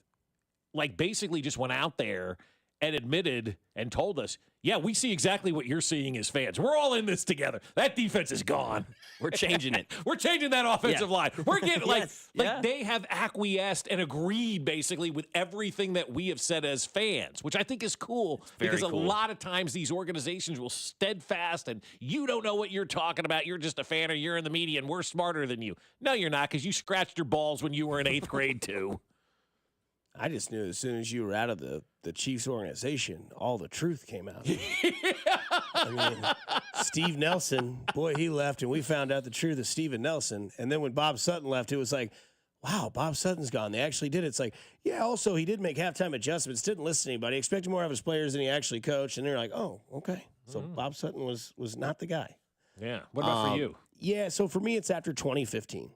like, basically just went out there and admitted and told us, yeah, we see exactly what you're seeing as fans. We're all in this together. That defense is gone. We're changing it. We're changing that offensive line. We're getting Yes. they have acquiesced and agreed basically with everything that we have said as fans, which I think is cool because a lot of times these organizations will steadfast and you don't know what you're talking about. You're just a fan or you're in the media and we're smarter than you. No, you're not, because you scratched your balls when you were in 8th grade too. I just knew as soon as you were out of the Chiefs organization, all the truth came out. I mean, Steve Nelson, boy, he left, and we found out the truth of Steven Nelson. And then when Bob Sutton left, it was like, wow, Bob Sutton's gone. They actually did it. It's like, yeah, also he did make halftime adjustments, didn't listen to anybody, expected more of his players than he actually coached. And they're like, oh, okay. So Bob Sutton was not the guy. Yeah. What about for you? Yeah, so for me, it's after 2015.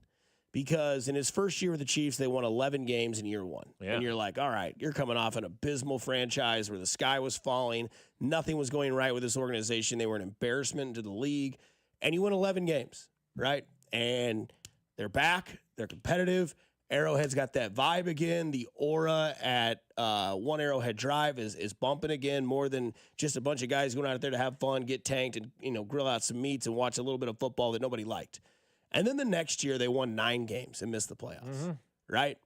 Because in his first year with the Chiefs, they won 11 games in year one. Yeah. And you're like, all right, you're coming off an abysmal franchise where the sky was falling. Nothing was going right with this organization. They were an embarrassment to the league. And you won 11 games, right? And they're back. They're competitive. Arrowhead's got that vibe again. The aura at One Arrowhead Drive is bumping again, more than just a bunch of guys going out there to have fun, get tanked, and grill out some meats and watch a little bit of football that nobody liked. And then the next year, they won 9 games and missed the playoffs, right?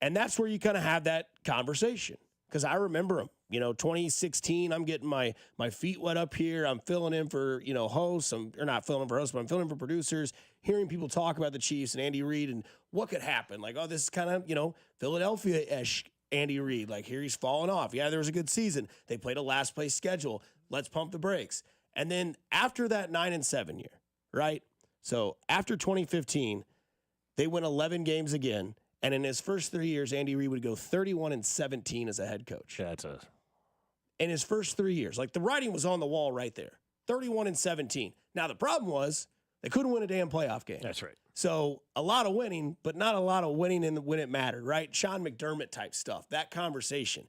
And that's where you kind of have that conversation. Because I remember them, 2016, I'm getting my feet wet up here. I'm filling in for, hosts. Or not filling in for hosts, but I'm filling in for producers, hearing people talk about the Chiefs and Andy Reid and what could happen. Like, oh, this is kind of, Philadelphia-ish Andy Reid. Like, here he's falling off. Yeah, there was a good season. They played a last-place schedule. Let's pump the brakes. And then after that 9-7 year, right? So after 2015, they win 11 games again. And in his first 3 years, Andy Reid would go 31-17 as a head coach. In his first 3 years. Like, the writing was on the wall right there. 31-17. Now, the problem was they couldn't win a damn playoff game. That's right. So a lot of winning, but not a lot of winning when it mattered, right? Sean McDermott type stuff, that conversation.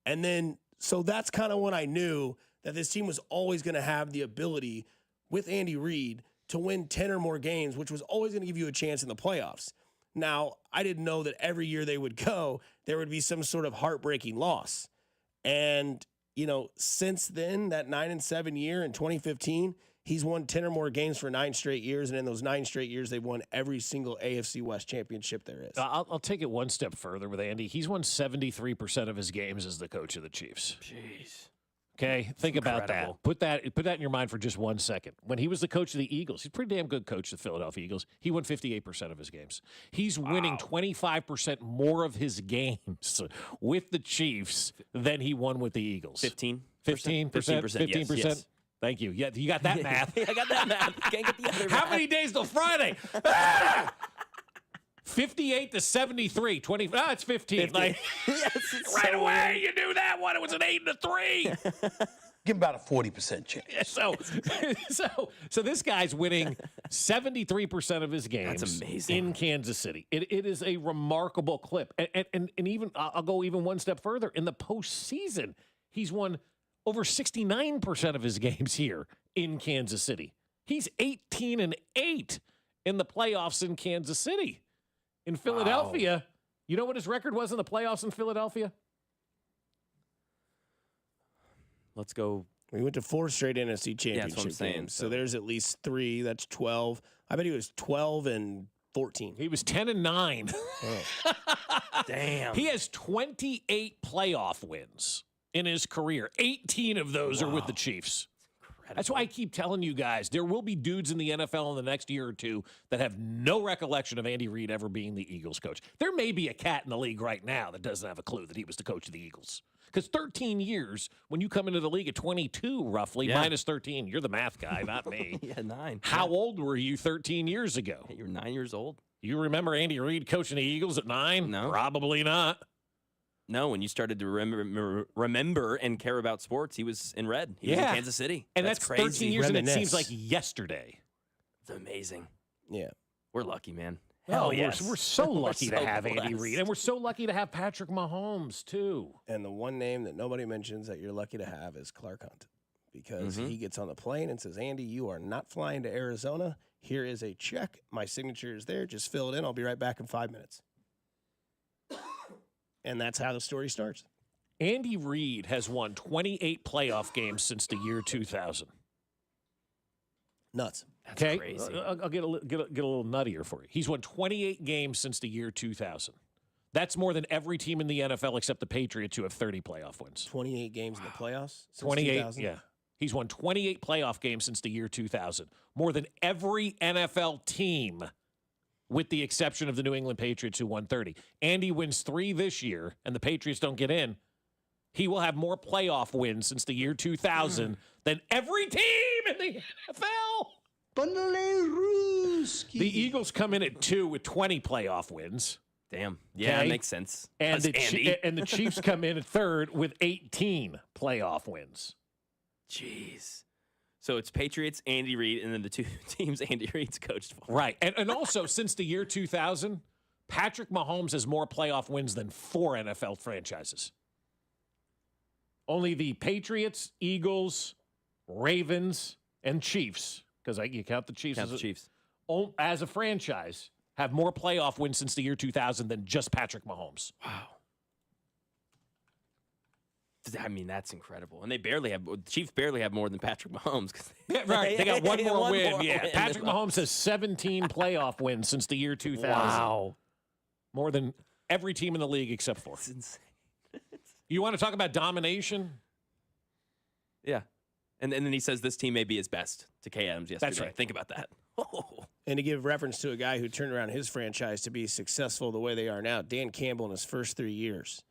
And then, so that's kind of when I knew that this team was always going to have the ability with Andy Reid to win 10 or more games, which was always going to give you a chance in the playoffs. Now, I didn't know that every year they would go, there would be some sort of heartbreaking loss. And, since then, that 9-7 year in 2015, he's won 10 or more games for 9 straight years. And in those 9 straight years, they've won every single AFC West championship there is. I'll take it one step further with Andy. He's won 73% of his games as the coach of the Chiefs. Jeez. Okay, think about that. Put that in your mind for just 1 second. When he was the coach of the Eagles, he's a pretty damn good coach of the Philadelphia Eagles. He won 58% of his games. He's winning 25% more of his games with the Chiefs than he won with the Eagles. 15%? 15%? Yes. Thank you. Yeah, you got that math. I got that math. Can't get the other How many days till Friday? 58-73. 20. It's 15. 50. Like, Yes, it's right so away, weird. you knew that one. It was an 8-3. Give him about a 40% chance. So this guy's winning 73% of his games. That's amazing. In Kansas City. It is a remarkable clip. And even I'll go even one step further. In the postseason, he's won over 69% of his games here in Kansas City. He's 18-8 in the playoffs in Kansas City. In Philadelphia, you know what his record was in the playoffs in Philadelphia? Let's go. We went to 4 straight NFC championship that's what I'm saying, games. So there's at least 3. That's 12. I bet he was 12-14. He was 10-9. Oh. Damn. He has 28 playoff wins in his career. 18 of those are with the Chiefs. That's why I keep telling you guys, there will be dudes in the NFL in the next year or two that have no recollection of Andy Reid ever being the Eagles coach. There may be a cat in the league right now that doesn't have a clue that he was the coach of the Eagles. Because 13 years, when you come into the league at 22, roughly, minus 13, you're the math guy, not me. 9. How old were you 13 years ago? You were 9 years old. You remember Andy Reid coaching the Eagles at 9? No. Probably not. No, when you started to remember and care about sports, he was in red. He was in Kansas City. And that's crazy. 13 years, and it seems like yesterday. It's amazing. Yeah. We're lucky, man. Hell yes. We're so lucky We're to have blessed. Andy Reid, and we're so lucky to have Patrick Mahomes, too. And the one name that nobody mentions that you're lucky to have is Clark Hunt, because he gets on the plane and says, Andy, you are not flying to Arizona. Here is a check. My signature is there. Just fill it in. I'll be right back in 5 minutes. And that's how the story starts. Andy Reid has won 28 playoff games since the year 2000. Nuts. That's crazy. I'll get a little nuttier for you. He's won 28 games since the year 2000. That's more than every team in the NFL except the Patriots, who have 30 playoff wins. 28 games in the playoffs? Since 28, 2000? yeah. He's won 28 playoff games since the year 2000. More than every NFL team, with the exception of the New England Patriots, who won 30. Andy wins 3 this year, and the Patriots don't get in. He will have more playoff wins since the year 2000 than every team in the NFL. The Eagles come in at 2 with 20 playoff wins. Damn. Yeah, that makes sense. And the Chiefs come in at 3rd with 18 playoff wins. Jeez. So it's Patriots, Andy Reid, and then the 2 teams Andy Reid's coached for. Right. And also, since the year 2000, Patrick Mahomes has more playoff wins than 4 NFL franchises. Only the Patriots, Eagles, Ravens, and Chiefs, because you count the Chiefs, as a franchise, have more playoff wins since the year 2000 than just Patrick Mahomes. Wow. I mean, that's incredible. And the Chiefs barely have more than Patrick Mahomes. Right. They got one more win. Patrick Mahomes has 17 playoff wins since the year 2000. Wow. More than every team in the league except 4. That's insane. You want to talk about domination? Yeah. And then he says this team may be his best to Kay Adams yesterday. That's right. Think about that. And to give reference to a guy who turned around his franchise to be successful the way they are now, Dan Campbell in his first 3 years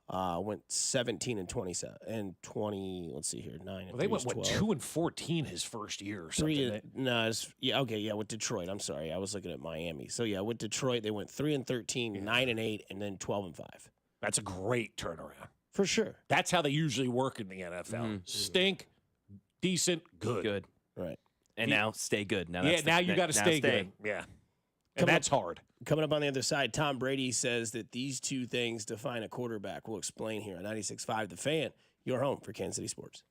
went 17 and 27 and 20. Let's see here, 9. Well, they went 2 and 14 his first year. Or something. With Detroit. I'm sorry, I was looking at Miami. So with Detroit, they went 3 and 13, 9 and 8, and then 12 and 5. That's a great turnaround for sure. That's how they usually work in the NFL. Stink, decent, good. Good. Right. And now stay good. Now you got to stay good. Yeah. And that's hard. Coming up on the other side, Tom Brady says that these 2 things define a quarterback. We'll explain here on 96.5 The Fan, your home for Kansas City sports.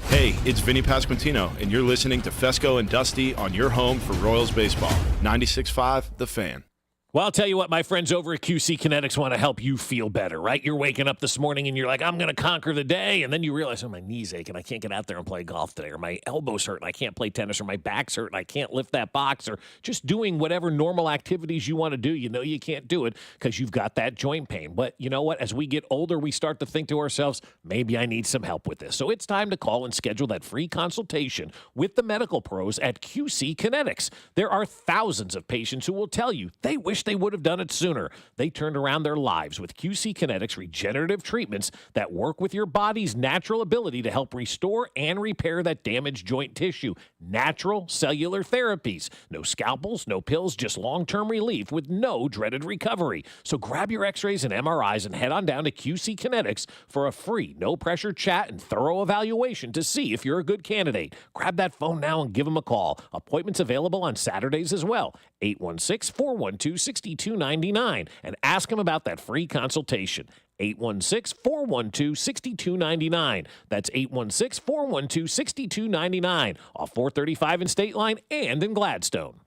Hey, it's Vinny Pasquantino, and you're listening to Fescoe and Dusty on your home for Royals baseball. 96.5 The Fan. Well, I'll tell you what, my friends over at QC Kinetics want to help you feel better, right? You're waking up this morning and you're like, I'm going to conquer the day. And then you realize, my knees ache and I can't get out there and play golf today. Or my elbows hurt and I can't play tennis. Or my back's hurt and I can't lift that box. Or just doing whatever normal activities you want to do. You know you can't do it because you've got that joint pain. But you know what? As we get older, we start to think to ourselves, maybe I need some help with this. So it's time to call and schedule that free consultation with the medical pros at QC Kinetics. There are thousands of patients who will tell you they wish they would have done it sooner. They turned around their lives with QC Kinetics regenerative treatments that work with your body's natural ability to help restore and repair that damaged joint tissue. Natural cellular therapies. No scalpels, no pills, just long-term relief with no dreaded recovery. So grab your x-rays and MRIs and head on down to QC Kinetics for a free, no-pressure chat and thorough evaluation to see if you're a good candidate. Grab that phone now and give them a call. Appointments available on Saturdays as well. 816-412-6299 and ask them about that free consultation. 816-412-6299. That's 816-412-6299. Off 435 in State Line and in Gladstone.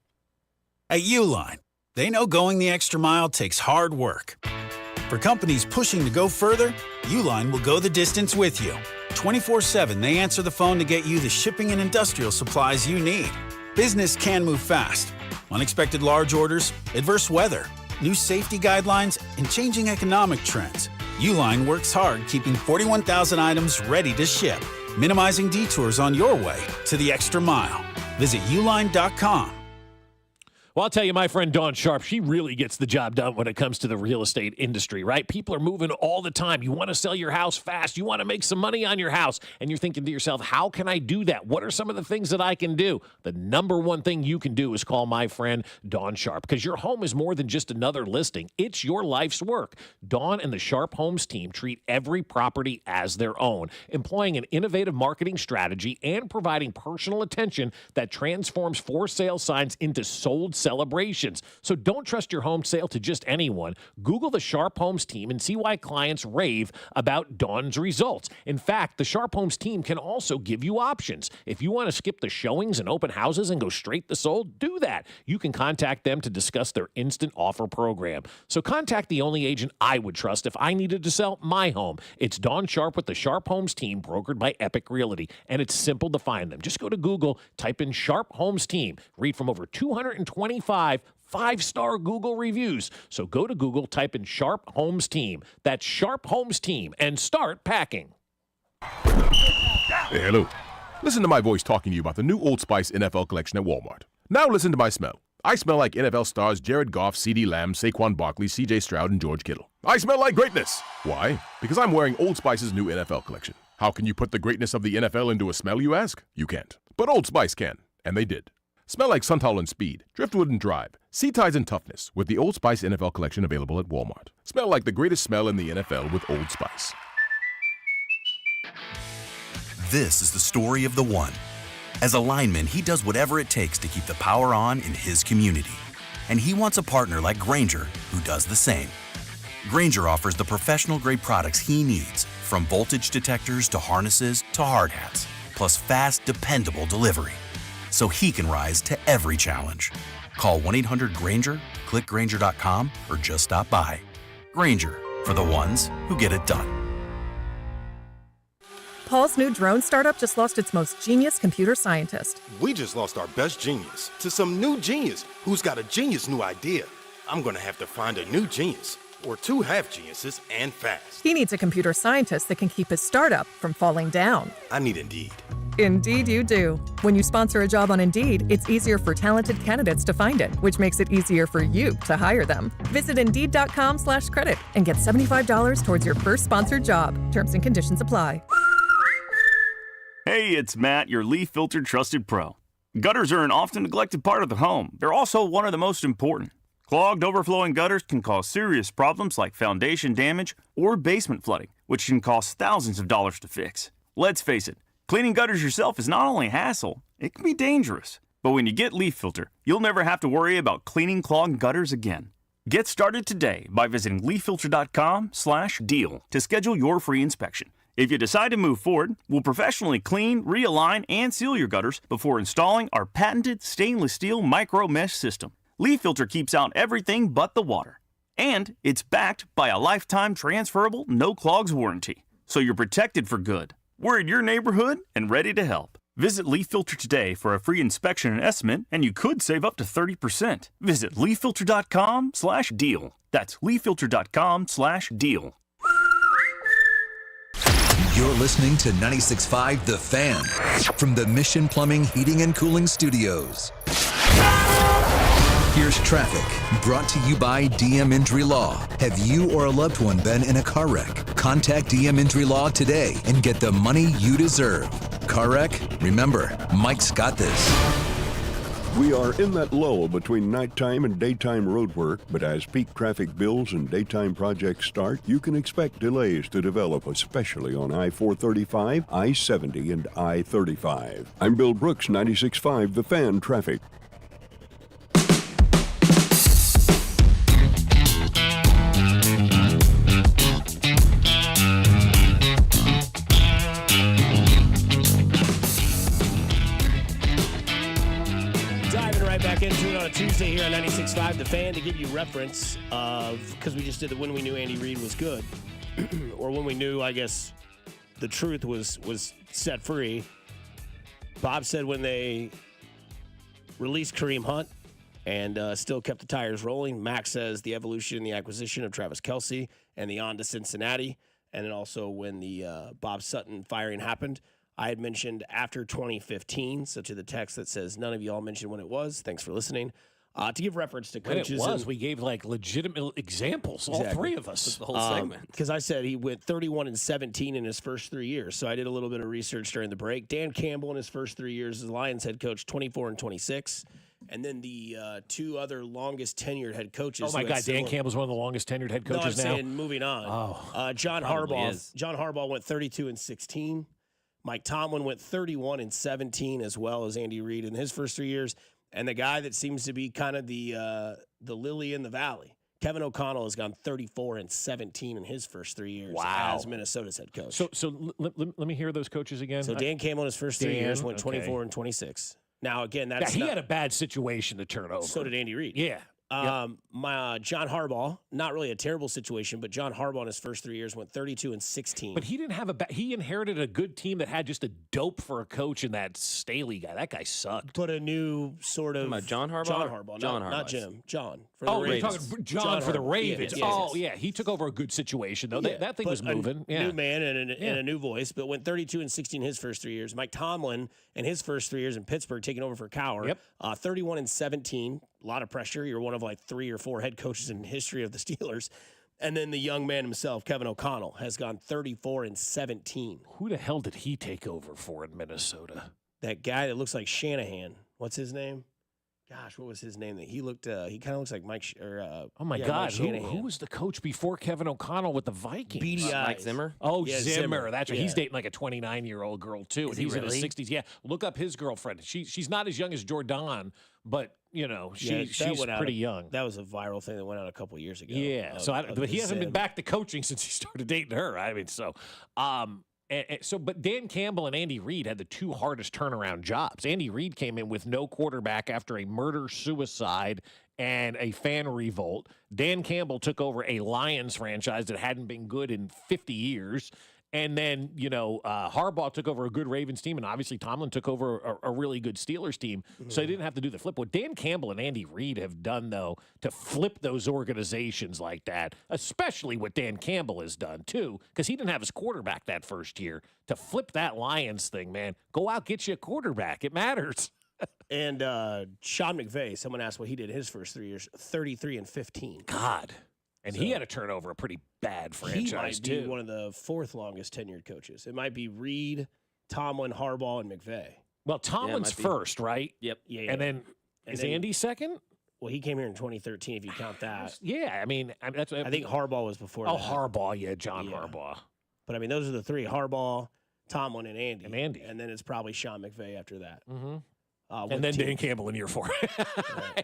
At Uline, they know going the extra mile takes hard work. For companies pushing to go further, Uline will go the distance with you. 24/7, they answer the phone to get you the shipping and industrial supplies you need. Business can move fast. Unexpected large orders, adverse weather, new safety guidelines, and changing economic trends. Uline works hard keeping 41,000 items ready to ship, minimizing detours on your way to the extra mile. Visit uline.com. Well, I'll tell you, my friend Dawn Sharp, she really gets the job done when it comes to the real estate industry, right? People are moving all the time. You want to sell your house fast. You want to make some money on your house. And you're thinking to yourself, how can I do that? What are some of the things that I can do? The number one thing you can do is call my friend Dawn Sharp, because your home is more than just another listing. It's your life's work. Dawn and the Sharp Homes team treat every property as their own, employing an innovative marketing strategy and providing personal attention that transforms for sale signs into sold celebrations. So don't trust your home sale to just anyone. Google the Sharp Homes team and see why clients rave about Dawn's results. In fact, the Sharp Homes team can also give you options. If you want to skip the showings and open houses and go straight to sold, do that. You can contact them to discuss their instant offer program. So contact the only agent I would trust if I needed to sell my home. It's Dawn Sharp with the Sharp Homes team, brokered by Epic Realty. And it's simple to find them. Just go to Google, type in Sharp Homes team. Read from over 225 five-star Google reviews. So go to Google, type in Sharp Homes team. That's Sharp Homes team, and start packing. Hey, hello. Listen to my voice talking to you about the new Old Spice NFL collection at Walmart. Now listen to my smell. I smell like NFL stars Jared Goff, CeeDee Lamb, Saquon Barkley, C.J. Stroud, and George Kittle. I smell like greatness. Why? Because I'm wearing Old Spice's new NFL collection. How can you put the greatness of the NFL into a smell, you ask? You can't. But Old Spice can, and they did. Smell like Suntal and Speed, Driftwood and Drive, Sea Tides and Toughness with the Old Spice NFL collection available at Walmart. Smell like the greatest smell in the NFL with Old Spice. This is the story of the one. As a lineman, he does whatever it takes to keep the power on in his community. And he wants a partner like Grainger who does the same. Grainger offers the professional-grade products he needs, from voltage detectors to harnesses to hard hats, plus fast, dependable delivery, so he can rise to every challenge. Call 1-800-GRAINGER, click Grainger.com, or just stop by. Grainger, for the ones who get it done. Paul's new drone startup just lost its most genius computer scientist. We just lost our best genius to some new genius who's got a genius new idea. I'm going to have to find a new genius, or two half-geniuses, and fast. He needs a computer scientist that can keep his startup from falling down. I need Indeed. Indeed you do. When you sponsor a job on Indeed, it's easier for talented candidates to find it, which makes it easier for you to hire them. Visit Indeed.com/credit and get $75 towards your first sponsored job. Terms and conditions apply. Hey, it's Matt, your leaf filter trusted pro. Gutters are an often neglected part of the home. They're also one of the most important. Clogged, overflowing gutters can cause serious problems like foundation damage or basement flooding, which can cost thousands of dollars to fix. Let's face it, cleaning gutters yourself is not only a hassle, it can be dangerous. But when you get Leaf Filter, you'll never have to worry about cleaning clogged gutters again. Get started today by visiting leaffilter.com/deal to schedule your free inspection. If you decide to move forward, we'll professionally clean, realign, and seal your gutters before installing our patented stainless steel micro mesh system. Leaf Filter keeps out everything but the water. And it's backed by a lifetime transferable no clogs warranty. So you're protected for good. We're in your neighborhood and ready to help. Visit Leaf Filter today for a free inspection and estimate, and you could save up to 30%. Visit leaffilter.com/deal. That's leaffilter.com/deal. You're listening to 96.5 The Fan from the Mission Plumbing, Heating, and Cooling Studios. Here's traffic, brought to you by DM Injury Law. Have you or a loved one been in a car wreck? Contact DM Injury Law today and get the money you deserve. Car wreck? Remember, Mike's got this. We are in that lull between nighttime and daytime road work, but as peak traffic builds and daytime projects start, you can expect delays to develop, especially on I-435, I-70, and I-35. I'm Bill Brooks, 96.5 The Fan Traffic. Into it on a Tuesday here on 96.5 The Fan to give you reference of, because we just did the when we knew Andy Reid was good, or when we knew, I guess, the truth was set free. Bob said when they released Kareem Hunt and still kept the tires rolling. Max says the evolution and the acquisition of Travis Kelce and the on to Cincinnati, and then also when the Bob Sutton firing happened. I had mentioned after 2015, so to the text that says none of y'all mentioned when it was. Thanks for listening. To give reference to When coaches. it was, we gave like legitimate examples, all three of us. The whole segment. Because I said he went 31-17 in his first 3 years. So I did a little bit of research during the break. Dan Campbell in his first 3 years as Lions head coach, 24-26. And then the two other longest tenured head coaches. Oh my God, Dan Campbell's one of the longest tenured head coaches now. now. Saying, moving on. Oh, John probably Harbaugh. is. John Harbaugh went 32-16. Mike Tomlin went 31-17, as well as Andy Reid in his first 3 years. And the guy that seems to be kind of the lily in the valley, Kevin O'Connell, has gone 34-17 in his first 3 years as Minnesota's head coach. So let me hear those coaches again. So Dan Campbell in his first 3 years went 24-26. Now again, that's he had a bad situation to turn over. So did Andy Reid. Yeah. My John Harbaugh, not really a terrible situation, but John Harbaugh in his first 3 years went 32-16. But he didn't have he inherited a good team that had just a dope for a coach in that Staley guy. That guy sucked. Put a new sort of John Harbaugh. John Harbaugh, not Jim. John. For the you're Ravens. talking John for the Harbaugh. Ravens. Yeah, He took over a good situation though. Yeah, That thing but was moving. A new man and a new voice, but went 32-16 his first 3 years. Mike Tomlin in his first 3 years in Pittsburgh, taking over for Cowher. 31-17. A lot of pressure. You're one of like 3 or 4 head coaches in the history of the Steelers. And then the young man himself, Kevin O'Connell, has gone 34-17. Who the hell did he take over for in Minnesota? That guy that looks like Shanahan. What's his name? Gosh, what was his name? That he looked. He kind of looks like Mike. Oh my God, who was the coach before Kevin O'Connell with the Vikings? Beady eyes. Mike Zimmer. Oh, Yeah, Zimmer. That's right. Yeah. He's dating like a 29-year-old girl too, and he he's in really? his 60s. Yeah, look up his girlfriend. She's not as young as Jordan, but she's pretty young. That was a viral thing that went out a couple years ago. Yeah. But he hasn't been back to coaching since he started dating her. I mean, but Dan Campbell and Andy Reid had the two hardest turnaround jobs. Andy Reid came in with no quarterback after a murder-suicide and a fan revolt. Dan Campbell took over a Lions franchise that hadn't been good in 50 years. And then, Harbaugh took over a good Ravens team, and obviously Tomlin took over a really good Steelers team. So they didn't have to do the flip. What Dan Campbell and Andy Reid have done, though, to flip those organizations like that, especially what Dan Campbell has done, too, because he didn't have his quarterback that first year, to flip that Lions thing, man, go out, get you a quarterback. It matters. And Sean McVay, someone asked what he did his first 3 years, 33-15. God. And he had to turn over a pretty bad franchise, he might be one of the 4th longest tenured coaches. It might be Reid, Tomlin, Harbaugh, and McVay. Well, Tomlin's first, right? Yep. Yeah. And then is Andy second? Well, he came here in 2013, if you count that. Yeah, I think Harbaugh was before that. Harbaugh, John Harbaugh. But, I mean, those are the 3, Harbaugh, Tomlin, and Andy. And then it's probably Sean McVay after that. Mm-hmm. And then Dan Campbell in year 4.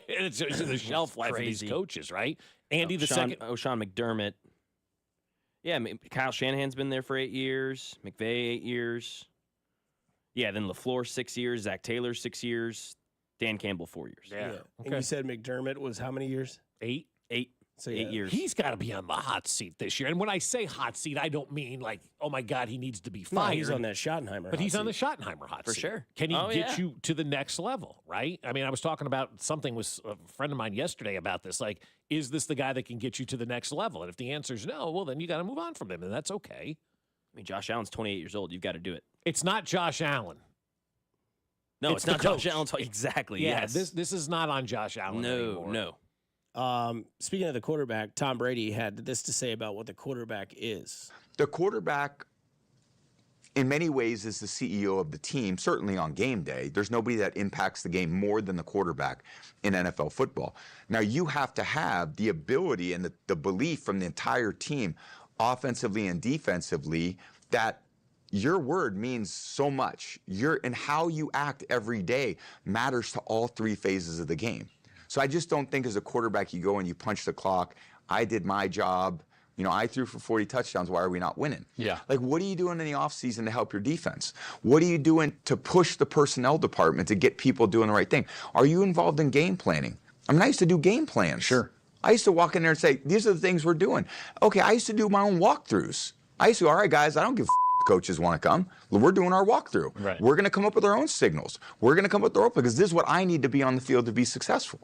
It's the shelf life of these coaches, right? Andy second. Sean McDermott. Yeah, I mean, Kyle Shanahan's been there for 8 years. McVay 8 years. Yeah, then LaFleur 6 years. Zach Taylor 6 years. Dan Campbell 4 years. Yeah. And you said McDermott was how many years? 8. 8. So 8 years. He's got to be on the hot seat this year. And when I say hot seat, I don't mean like, oh my God, he needs to be fired. No, he's on that Schottenheimer. But he's on the Schottenheimer hot seat. For sure. Can he get you to the next level, right? I mean, I was talking about something with a friend of mine yesterday about this. Like, is this the guy that can get you to the next level? And if the answer is no, well, then you got to move on from him, and that's okay. I mean, Josh Allen's 28 years old. You've got to do it. It's not Josh Allen. No, it's not Josh Allen. Exactly, Yeah, yes. this is not on Josh Allen anymore. No. Speaking of the quarterback, Tom Brady had this to say about what the quarterback is. The quarterback, in many ways, is the CEO of the team, certainly on game day. There's nobody that impacts the game more than the quarterback in NFL football. Now, you have to have the ability and the belief from the entire team, offensively and defensively, that your word means so much. And how you act every day matters to all 3 phases of the game. So I just don't think as a quarterback you go and you punch the clock. I did my job. I threw for 40 touchdowns. Why are we not winning? Yeah. Like, what are you doing in the offseason to help your defense? What are you doing to push the personnel department to get people doing the right thing? Are you involved in game planning? I mean, I used to do game plans. Sure. I used to walk in there and say, these are the things we're doing. Okay, I used to do my own walkthroughs. I used to go, all right, guys, I don't give coaches want to come. We're doing our walkthrough. Right. We're going to come up with our own signals. We're going to come up with our own, because this is what I need to be on the field to be successful.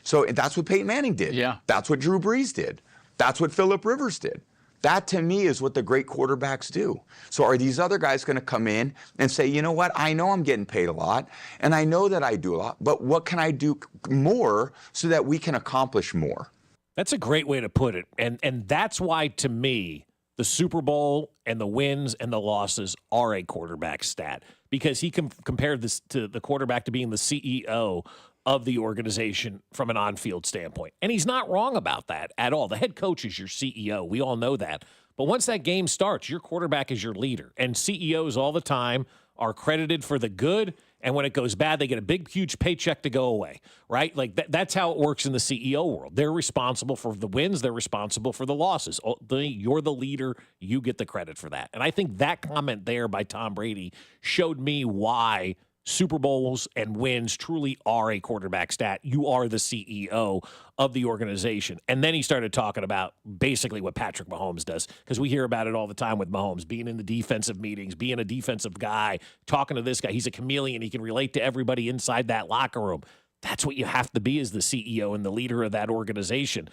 So that's what Peyton Manning did. Yeah. That's what Drew Brees did. That's what Phillip Rivers did. That, to me, is what the great quarterbacks do. So are these other guys going to come in and say, you know what, I know I'm getting paid a lot, and I know that I do a lot, but what can I do more so that we can accomplish more? That's a great way to put it. And that's why, to me, the Super Bowl and the wins and the losses are a quarterback stat, because he compared this to the quarterback to being the CEO of the organization from an on-field standpoint. And he's not wrong about that at all. The head coach is your CEO. We all know that. But once that game starts, your quarterback is your leader. And CEOs all the time are credited for the good, and when it goes bad, they get a big, huge paycheck to go away, right? Like that's how it works in the CEO world. They're responsible for the wins. They're responsible for the losses. You're the leader. You get the credit for that. And I think that comment there by Tom Brady showed me why Super Bowls and wins truly are a quarterback stat. You are the CEO of the organization. And then he started talking about basically what Patrick Mahomes does, because we hear about it all the time with Mahomes, being in the defensive meetings, being a defensive guy, talking to this guy. He's a chameleon. He can relate to everybody inside that locker room. That's what you have to be as the CEO and the leader of that organization.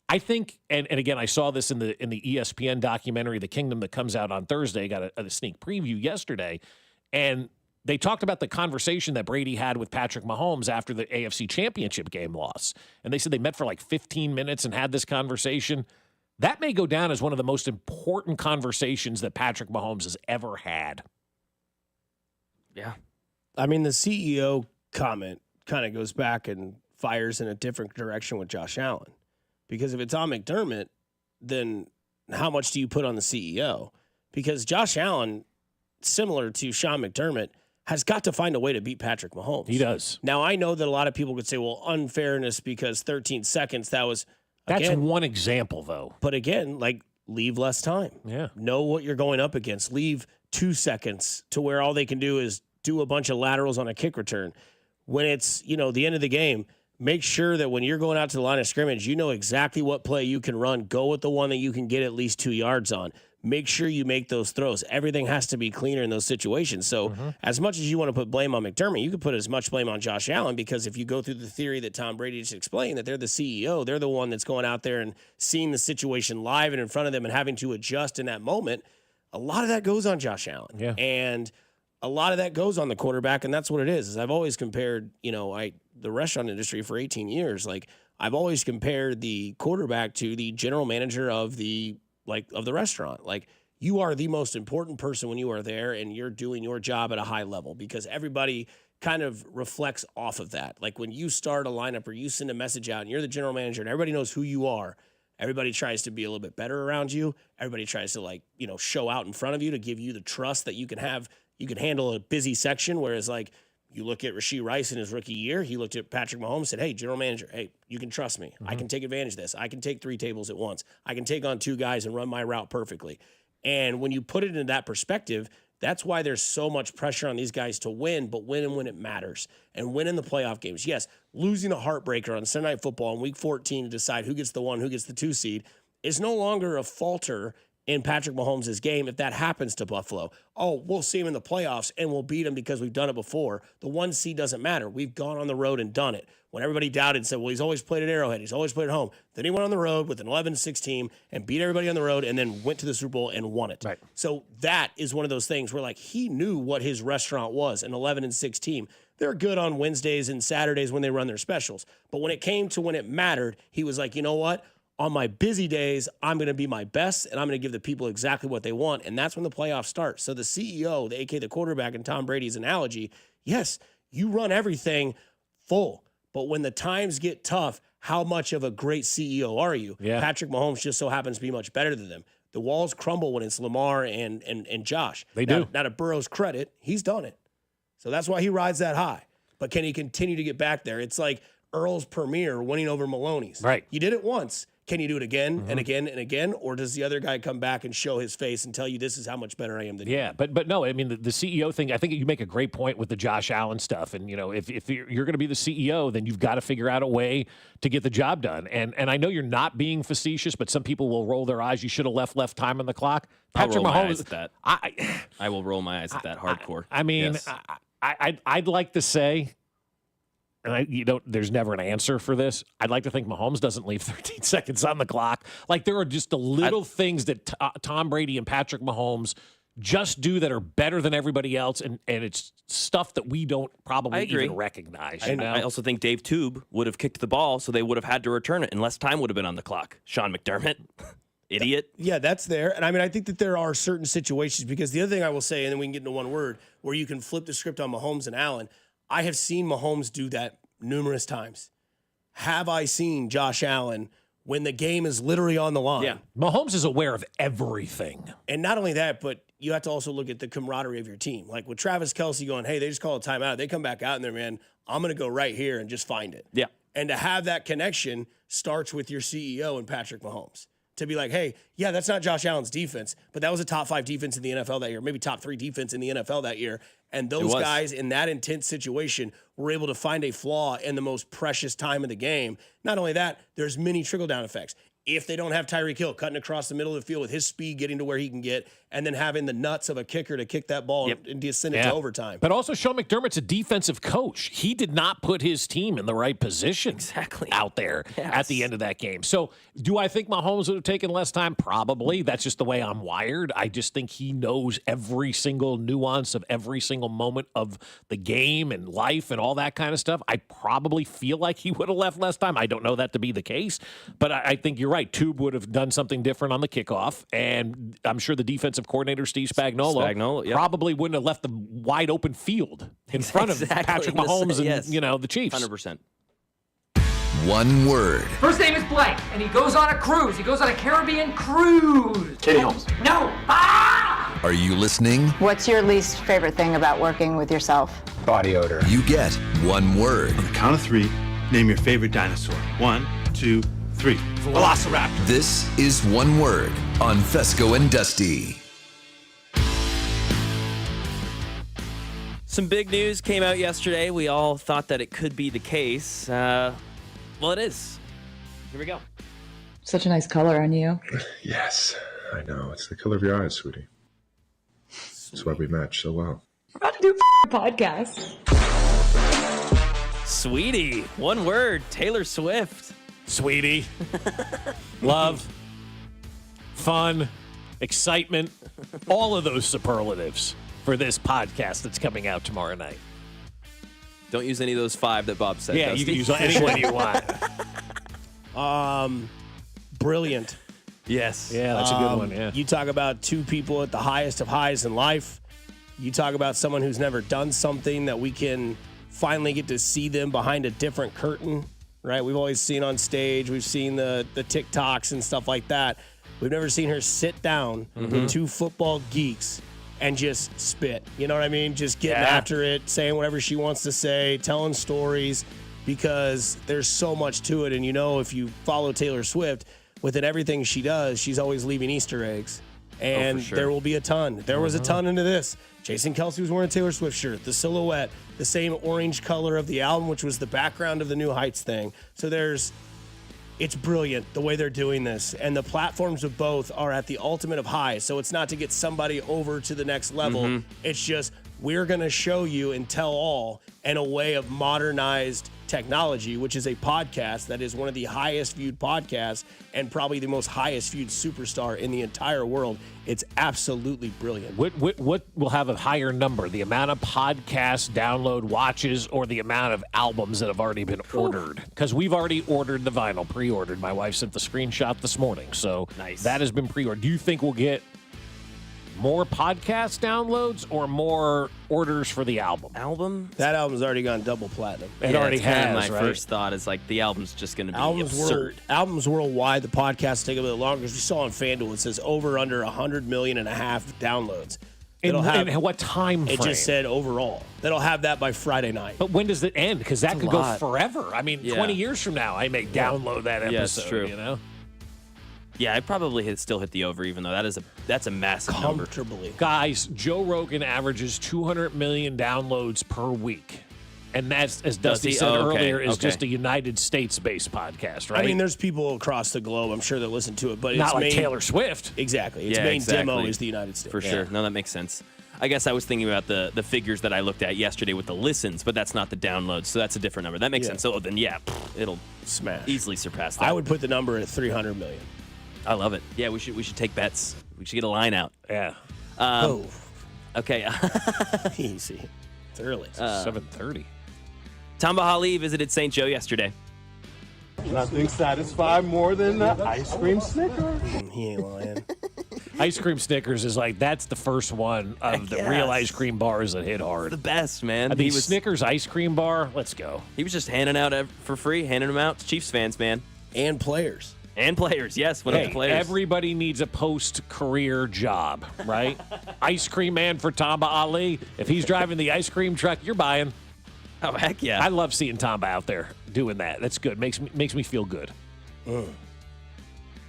I think, and again, I saw this in the ESPN documentary, The Kingdom, that comes out on Thursday. Got a sneak preview yesterday. And they talked about the conversation that Brady had with Patrick Mahomes after the AFC Championship game loss. And they said they met for like 15 minutes and had this conversation. That may go down as one of the most important conversations that Patrick Mahomes has ever had. Yeah. I mean, the CEO comment kind of goes back and fires in a different direction with Josh Allen. Because if it's on McDermott, then how much do you put on the CEO? Because Josh Allen, similar to Sean McDermott, has got to find a way to beat Patrick Mahomes. He does. Now, I know that a lot of people could say, well, unfairness because 13 seconds, that was... That's one example, though. But again, like, leave less time. Yeah. Know what you're going up against. Leave 2 seconds to where all they can do is do a bunch of laterals on a kick return. When it's, the end of the game, make sure that when you're going out to the line of scrimmage, you know exactly what play you can run. Go with the one that you can get at least 2 yards on. Make sure you make those throws. Everything has to be cleaner in those situations. So as much as you want to put blame on McDermott, you could put as much blame on Josh Allen, because if you go through the theory that Tom Brady just explained, that they're the CEO, they're the one that's going out there and seeing the situation live and in front of them and having to adjust in that moment, a lot of that goes on Josh Allen. Yeah. And a lot of that goes on the quarterback, and that's what it is I've always compared, the restaurant industry for 18 years. Like, I've always compared the quarterback to the general manager of the restaurant. Like, you are the most important person when you are there and you're doing your job at a high level, because everybody kind of reflects off of that. Like, when you start a lineup or you send a message out and you're the general manager and everybody knows who you are, everybody tries to be a little bit better around you. Everybody tries to show out in front of you to give you the trust that you can have. You can handle a busy section. Whereas you look at Rashee Rice in his rookie year, he looked at Patrick Mahomes and said, hey, general manager, hey, you can trust me. I can take advantage of this. I can take 3 tables at once. I can take on 2 guys and run my route perfectly. And when you put it in that perspective, that's why there's so much pressure on these guys to win, but win when it matters and win in the playoff games. Yes, losing a heartbreaker on Sunday Night Football in Week 14 to decide who gets the 1, who gets the 2 seed is no longer a falter in Patrick Mahomes' game if that happens to Buffalo. Oh, we'll see him in the playoffs and we'll beat him because we've done it before. The 1 seed doesn't matter. We've gone on the road and done it. When everybody doubted and said, well, he's always played at Arrowhead, he's always played at home. Then he went on the road with an 11-6 team and beat everybody on the road and then went to the Super Bowl and won it. Right. So that is one of those things where he knew what his restaurant was, an 11-6 team. They're good on Wednesdays and Saturdays when they run their specials. But when it came to when it mattered, he was like, you know what? On my busy days, I'm going to be my best, and I'm going to give the people exactly what they want, and that's when the playoffs start. So the CEO, the quarterback in Tom Brady's analogy, yes, you run everything full, but when the times get tough, how much of a great CEO are you? Yeah. Patrick Mahomes just so happens to be much better than them. The walls crumble when it's Lamar and Josh. They do. Now, to Burrow's credit, he's done it. So that's why he rides that high. But can he continue to get back there? It's like Earl's Premier winning over Maloney's. Right. You did it once. Can you do it again and again and again? Or does the other guy come back and show his face and tell you this is how much better I am than you? Yeah, but no, I mean, the CEO thing, I think you make a great point with the Josh Allen stuff. And, if you're going to be the CEO, then you've got to figure out a way to get the job done. And I know you're not being facetious, but some people will roll their eyes. You should have left time on the clock. Patrick I'll roll Mahomes, my eyes at that. I will roll my eyes at that hardcore. I mean, Yes. I'd like to say there's never an answer for this. I'd like to think Mahomes doesn't leave 13 seconds on the clock. Like, there are just the little things that Tom Brady and Patrick Mahomes just do that are better than everybody else, and it's stuff that we don't probably even recognize. And I also think Dave Tube would have kicked the ball, so they would have had to return it, and less time would have been on the clock. Sean McDermott, idiot. Yeah, that's there. And I think that there are certain situations, because the other thing I will say, and then we can get into one word, where you can flip the script on Mahomes and Allen. I have seen Mahomes do that numerous times. Have I seen Josh Allen when the game is literally on the line? Yeah. Mahomes is aware of everything. And not only that, but you have to also look at the camaraderie of your team. Like with Travis Kelce going, hey, they just call a timeout. They come back out and they're, man, I'm going to go right here and just find it. Yeah. And to have that connection starts with your CEO and Patrick Mahomes. To be like, hey, yeah, that's not Josh Allen's defense, but that was a top 5 defense in the NFL that year, maybe top 3 defense in the NFL that year. And those guys in that intense situation were able to find a flaw in the most precious time of the game. Not only that, there's many trickle-down effects. If they don't have Tyreek Hill cutting across the middle of the field with his speed, getting to where he can get, and then having the nuts of a kicker to kick that ball and send it to overtime. But also, Sean McDermott's a defensive coach. He did not put his team in the right position out there at the end of that game. So do I think Mahomes would have taken less time? Probably. That's just the way I'm wired. I just think he knows every single nuance of every single moment of the game and life and all that kind of stuff. I probably feel like he would have left less time. I don't know that to be the case, but I think you're right. Tube would have done something different on the kickoff, and I'm sure the defensive coordinator, Steve Spagnuolo, probably wouldn't have left the wide open field in front of Patrick Mahomes and the Chiefs. 100%. One word. First name is blank, and he goes on a cruise. He goes on a Caribbean cruise. Katie Holmes. No. Ah! Are you listening? What's your least favorite thing about working with yourself? Body odor. You get one word. On the count of 3, name your favorite dinosaur. 1, 2, 3. Velociraptor. This is One Word on Fescoe and Dusty. Some big news came out yesterday. We all thought that it could be the case. Well, it is. Here we go. Such a nice color on you. Yes, I know. It's the color of your eyes, sweetie. That's why we match so well. We're about to do a podcast. Sweetie. One word. Taylor Swift. Sweetie. Love. Fun. Excitement. All of those superlatives for this podcast that's coming out tomorrow night. Don't use any of those 5 that Bob said. Yeah, Dusty. you can use any one you want. Brilliant. Yes. Yeah, that's a good one. Yeah. You talk about 2 people at the highest of highs in life. You talk about someone who's never done something that we can finally get to see them behind a different curtain, right? We've always seen on stage. We've seen the TikToks and stuff like that. We've never seen her sit down with 2 football geeks and just spit. You know what I mean? Just getting after it, saying whatever she wants to say, telling stories, because there's so much to it. And if you follow Taylor Swift, within everything she does, she's always leaving Easter eggs. And there will be a ton. There was a ton into this. Jason Kelce was wearing a Taylor Swift shirt, the silhouette, the same orange color of the album, which was the background of the New Heights thing. So it's brilliant the way they're doing this. And the platforms of both are at the ultimate of high. So it's not to get somebody over to the next level. It's just, we're going to show you and tell all in a way of modernized technology, which is a podcast that is one of the highest viewed podcasts and probably the most highest viewed superstar in the entire world. It's absolutely brilliant. What will have a higher number, the amount of podcast download watches or the amount of albums that have already been ordered? Because we've already ordered the vinyl, pre-ordered. My wife sent the screenshot this morning, so that has been pre-ordered. Do you think we'll get more podcast downloads or more orders for the album? That album's already gone double platinum. It already has, My first thought is like the album's just going to be albums absurd. Albums worldwide, the podcast take a bit longer, because we saw on FanDuel, it says over under 100 million and a half downloads. In what time frame? It just said overall. They'll have that by Friday night. But when does it end? Because that could go forever. I mean, 20 years from now, I may download that episode. Yeah, it's true. Yeah, I probably still hit the over, even though that's a massive number. Comfortably. Guys, Joe Rogan averages 200 million downloads per week. And that's, as Dusty said earlier, is just a United States-based podcast, right? I mean, there's people across the globe, I'm sure, that listen to it, but not it's like Taylor Swift. Exactly. Its main demo is the United States. For sure. No, that makes sense. I guess I was thinking about the figures that I looked at yesterday with the listens, but that's not the downloads, so that's a different number. That makes sense. So then, it'll smash, easily surpass that. I would put the number at 300 million. I love it. Yeah, we should take bets. We should get a line out. Yeah. Okay. Easy. It's early. 7:30. Tom Brady visited St. Joe yesterday. Nothing satisfies more than the ice cream Snicker. He ain't lying. Ice cream Snickers is that's the first one of the real ice cream bars that hit hard. The best, man. Snickers ice cream bar, let's go. He was just handing out for free, handing them out to Chiefs fans, man. And players. And players, yes. What up, the players? Everybody needs a post-career job, right? Ice cream man for Tamba Ali. If he's driving the ice cream truck, you're buying. Oh, heck yeah. I love seeing Tamba out there doing that. That's good. Makes me feel good.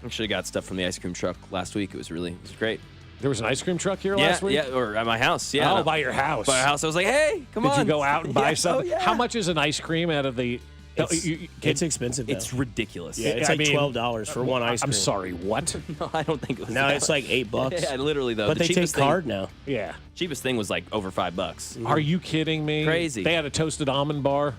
Actually got stuff from the ice cream truck last week. It was great. There was an ice cream truck here last week? Yeah, or at my house. Yeah. Oh, by your house. By our house. I was like, hey, come on. Did you go out and buy something? Oh, yeah. How much is an ice cream out of the... It's expensive, though. It's ridiculous. Yeah, it's $12 for one ice cream. I'm sorry, what? No, I don't think it was Now that. it's like $8. Yeah, literally, though. But the they take card now. Yeah. Cheapest thing was like over $5. Are you kidding me? Crazy. They had a toasted almond bar.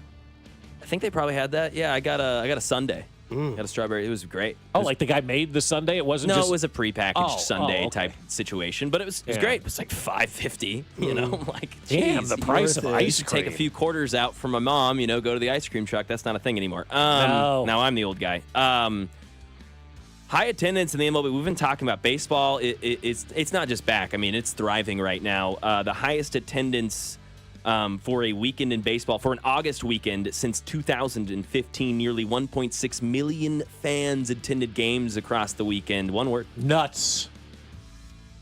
I think they probably had that. Yeah, I got a sundae. Got a strawberry. It was great. Oh, like the guy made the sundae? It wasn't No, just... it was a prepackaged sundae okay. type situation, but it was great. It was like $5.50, you know? Like, damn, geez, the price of ice cream. Take a few quarters out from my mom, go to the ice cream truck. That's not a thing anymore. No. Now I'm the old guy. High attendance in the MLB. We've been talking about baseball. It's not just back. I mean, it's thriving right now. The highest attendance for a weekend in baseball, for an August weekend since 2015. Nearly 1.6 million fans attended games across the weekend. One word. Nuts.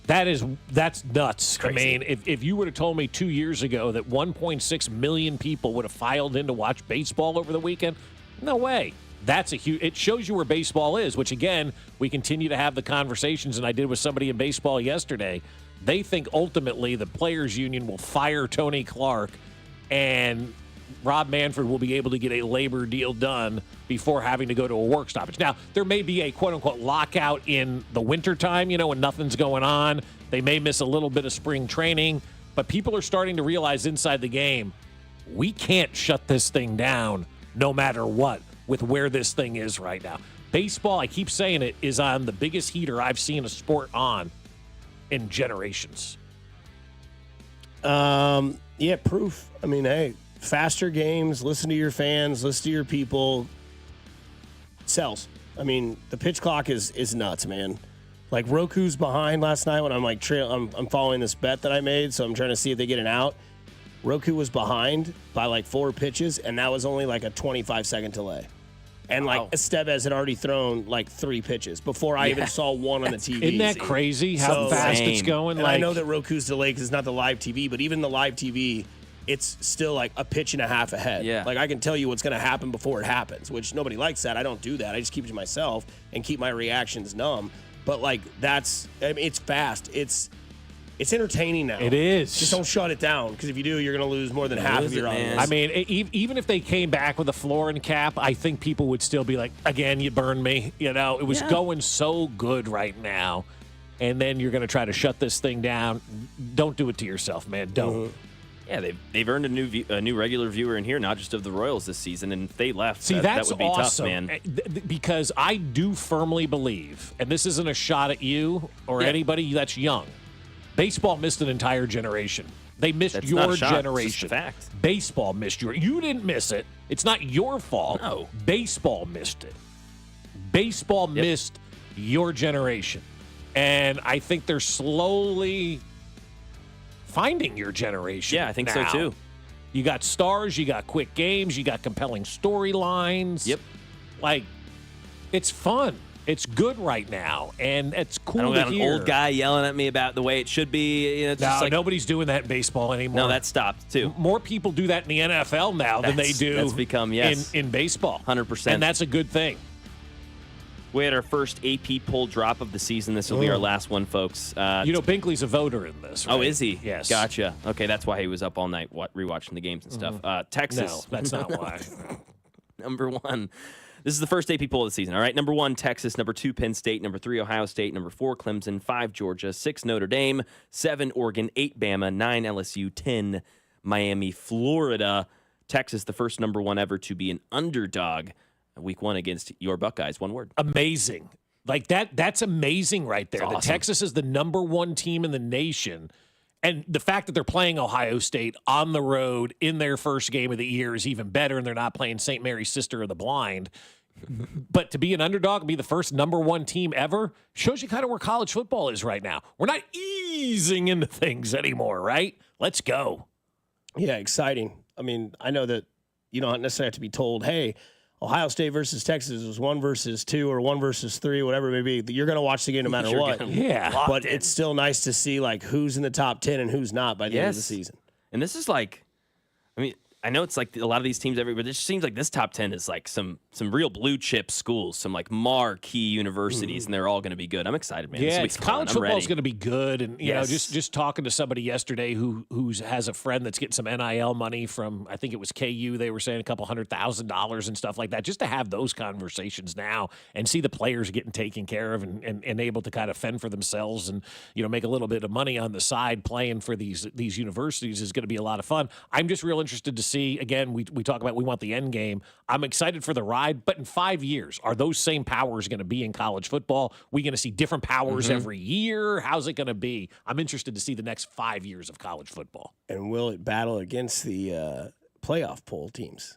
That's nuts. Crazy. I mean, if you would have told me 2 years ago that 1.6 million people would have filed in to watch baseball over the weekend, no way. That's a huge. It shows you where baseball is, which again, we continue to have the conversations, and I did with somebody in baseball yesterday. They think ultimately the players' union will fire Tony Clark, and Rob Manfred will be able to get a labor deal done before having to go to a work stoppage. Now, there may be a quote-unquote lockout in the wintertime, when nothing's going on. They may miss a little bit of spring training, but people are starting to realize inside the game, we can't shut this thing down no matter what with where this thing is right now. Baseball, I keep saying it, is on the biggest heater I've seen a sport on in generations. Yeah, proof. I mean, hey, faster games, listen to your fans, listen to your people. Sells. I mean, the pitch clock is nuts, man. Like Roku's behind last night when I'm like I'm following this bet that I made, so I'm trying to see if they get an out. Roku was behind by like 4 pitches, and that was only like a 25-second delay. And like Estevez had already thrown like 3 pitches before I even saw one on the TV. Isn't that crazy how fast it's going? And I know that Roku's delayed because it's not the live TV, but even the live TV, it's still like a pitch and a half ahead. Yeah. Like I can tell you what's going to happen before it happens, which nobody likes that. I don't do that. I just keep it to myself and keep my reactions numb. But like it's fast. It's entertaining now. It is. Just don't shut it down, because if you do, you're going to lose more than half of your audience. I mean, even if they came back with a floor and cap, I think people would still be like, again, you burned me. It was going so good right now. And then you're going to try to shut this thing down. Don't do it to yourself, man. Don't. Yeah, they've earned a new regular viewer in here, not just of the Royals this season. And if they left, See, that that's would be awesome, tough, man. Because I do firmly believe, and this isn't a shot at you or anybody that's young, baseball missed an entire generation. They missed That's your not a shot. generation. It's just a fact. Baseball missed your. You didn't miss it. It's not your fault. No. Baseball missed it. Baseball missed your generation. And I think they're slowly finding your generation. Yeah, I think now. so too. You got stars, you got quick games, you got compelling storylines. Yep. Like, it's fun. It's good right now, and it's cool I don't to got hear. an old guy yelling at me about the way it should be. It's No, just like, nobody's doing that in baseball anymore. No, that stopped too. More people do that in the NFL now than they do That's become, in baseball. 100%. And that's a good thing. We had our first AP poll drop of the season. This will be our last one, folks. Binkley's a voter in this, right? Oh, is he? Yes. Gotcha. Okay, that's why he was up all night rewatching the games and stuff. Texas. No, that's not why. Number 1. This is the first AP poll of the season, all right? Number 1, Texas. Number 2, Penn State. Number 3, Ohio State. Number 4, Clemson. 5, Georgia. 6, Notre Dame. 7, Oregon. 8, Bama. 9, LSU. 10, Miami, Florida. Texas, the first number 1 ever to be an underdog week 1 against your Buckeyes. One word. Amazing. Like that's amazing right there. Awesome. That Texas is the number 1 team in the nation. And the fact that they're playing Ohio State on the road in their first game of the year is even better, and they're not playing St. Mary's Sister of the Blind. But to be an underdog, be the first number 1 team ever, shows you kind of where college football is right now. We're not easing into things anymore, right? Let's go. Yeah, exciting. I mean, I know that you don't necessarily have to be told, hey, Ohio State versus Texas was 1 versus 2 or 1 versus 3, whatever it may be. You're going to watch the game no matter what. Yeah. But it's still nice to see like who's in the top 10 and who's not by the end of the season. And this is like, I mean, I know it's like a lot of these teams but it just seems like this top 10 is like some real blue chip schools, some like marquee universities, and they're all going to be good. I'm excited, man. Yeah, college football is going to be good, and you know, just talking to somebody yesterday who has a friend that's getting some NIL money from, I think it was KU. They were saying a couple $100,000 and stuff like that. Just to have those conversations now and see the players getting taken care of and able to kind of fend for themselves and make a little bit of money on the side playing for these universities is going to be a lot of fun. I'm just real interested to see. Again, we talk about we want the end game. I'm excited for the ride, but in 5 years, are those same powers going to be in college football? We going to see different powers every year? How's it going to be? I'm interested to see the next 5 years of college football. And will it battle against the playoff poll teams?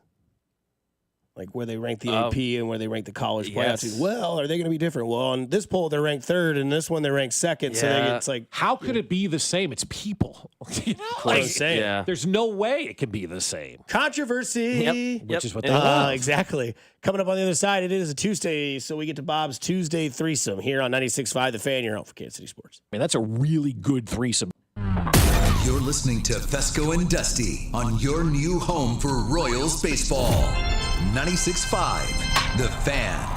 Like where they rank the AP and where they rank the college playoff teams. Well, are they going to be different? Well, on this poll, they're ranked 3rd, and this one, they're ranked 2nd. Yeah. So it's like, how could it be the same? It's people. There's no way it can be the same. Controversy. Which is what they love. Exactly. Coming up on the other side, it is a Tuesday, so we get to Bob's Tuesday threesome here on 96.5 The Fan. You're home for Kansas City Sports. Man, that's a really good threesome. You're listening to Fescoe and Dusty on your new home for Royals baseball. 96.5 The Fan.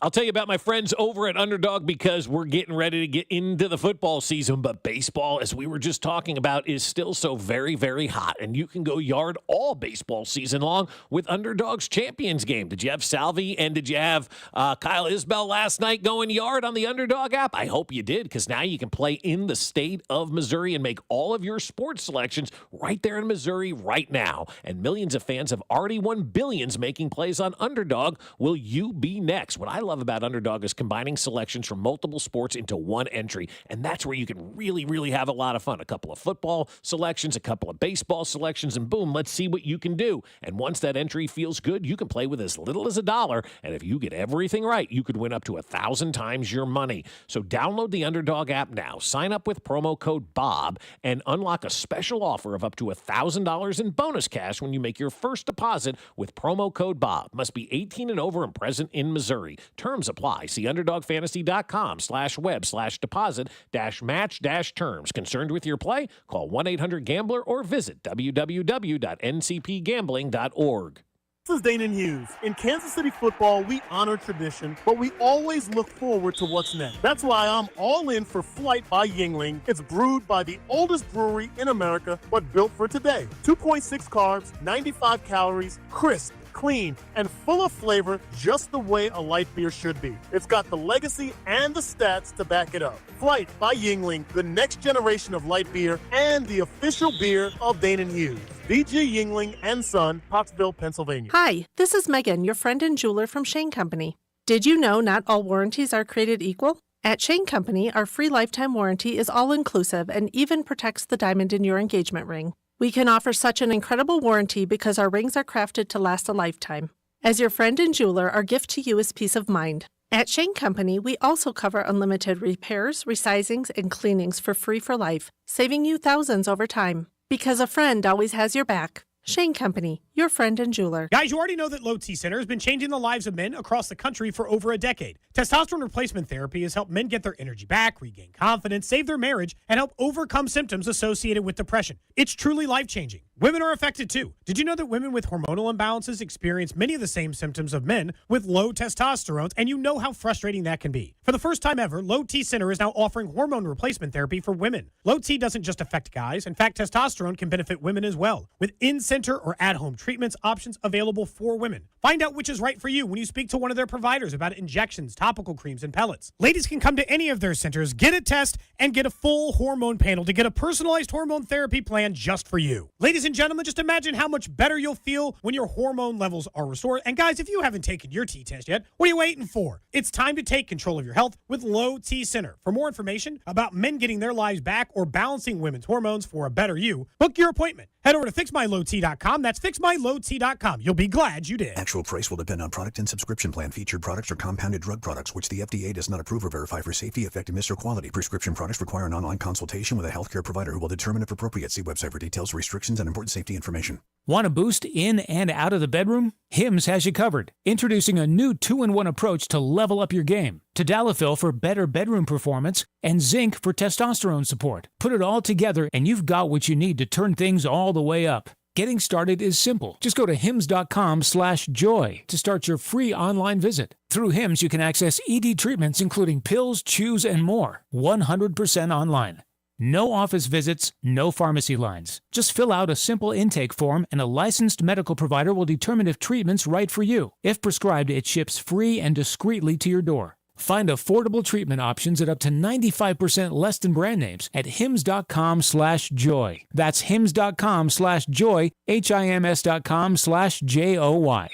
I'll tell you about my friends over at Underdog because we're getting ready to get into the football season, but baseball, as we were just talking about, is still so very, very hot, and you can go yard all baseball season long with Underdog's Champions Game. Did you have Salvi and did you have Kyle Isbell last night going yard on the Underdog app? I hope you did, because now you can play in the state of Missouri and make all of your sports selections right there in Missouri right now. And millions of fans have already won billions making plays on Underdog. Will you be next? What I love about Underdog is combining selections from multiple sports into one entry, and that's where you can really, really have a lot of fun. A couple of football selections, a couple of baseball selections, and boom, let's see what you can do. And once that entry feels good, you can play with as little as $1, and if you get everything right, you could win up to 1,000 times your money. So download the Underdog app now, sign up with promo code BOB, and unlock a special offer of up to $1,000 in bonus cash when you make your first deposit with promo code BOB. Must be 18 and over and present in Missouri. Terms apply. See underdogfantasy.com/web/deposit-match-terms. Concerned with your play? Call 1-800-GAMBLER or visit www.ncpgambling.org. This is Dana Hughes. In Kansas City football, we honor tradition, but we always look forward to what's next. That's why I'm all in for Flight by Yingling. It's brewed by the oldest brewery in America, but built for today. 2.6 carbs, 95 calories, crisp, clean, and full of flavor, just the way a light beer should be. It's got the legacy and the stats to back it up. Flight by Yingling, the next generation of light beer and the official beer of Dana Hughes. D.G. Yingling and Son, Pottsville, Pennsylvania. Hi, this is Megan, your friend and jeweler from Shane Company. Did you know not all warranties are created equal? At Shane Company, our free lifetime warranty is all-inclusive and even protects the diamond in your engagement ring. We can offer such an incredible warranty because our rings are crafted to last a lifetime. As your friend and jeweler, our gift to you is peace of mind. At Shane Company, we also cover unlimited repairs, resizings, and cleanings for free for life, saving you thousands over time. Because a friend always has your back. Shane Company, your friend and jeweler. Guys, you already know that Low T Center has been changing the lives of men across the country for over a decade. Testosterone replacement therapy has helped men get their energy back, regain confidence, save their marriage, and help overcome symptoms associated with depression. It's truly life-changing. Women are affected too. Did you know that women with hormonal imbalances experience many of the same symptoms of men with low testosterone, and you know how frustrating that can be? For the first time ever, Low T Center is now offering hormone replacement therapy for women. Low T doesn't just affect guys. In fact, testosterone can benefit women as well, with in-center or at-home treatments options available for women. Find out which is right for you when you speak to one of their providers about injections, topical creams, and pellets. Ladies can come to any of their centers, get a test, and get a full hormone panel to get a personalized hormone therapy plan just for you. Ladies and gentlemen, just imagine how much better you'll feel when your hormone levels are restored. And guys, if you haven't taken your T test yet, what are you waiting for? It's time to take control of your health with Low T Center. For more information about men getting their lives back or balancing women's hormones for a better you, book your appointment. Head over to fixmylowt.com. That's fixmylowt.com. You'll be glad you did. Actual price will depend on product and subscription plan. Featured products are compounded drug products, which the FDA does not approve or verify for safety, effectiveness, or quality. Prescription products require an online consultation with a healthcare provider who will determine if appropriate. See website for details, restrictions, and important safety information. Want a boost in and out of the bedroom? Hims has you covered. Introducing a new 2-in-1 approach to level up your game. Tadalafil for better bedroom performance and zinc for testosterone support. Put it all together and you've got what you need to turn things all the way up. Getting started is simple. Just go to hims.com/joy to start your free online visit. Through Hims, you can access ED treatments including pills, chews, and more. 100% online. No office visits, no pharmacy lines. Just fill out a simple intake form and a licensed medical provider will determine if treatment's right for you. If prescribed, it ships free and discreetly to your door. Find affordable treatment options at up to 95% less than brand names at hims.com/joy. That's hims.com/joy, hims.com/joy.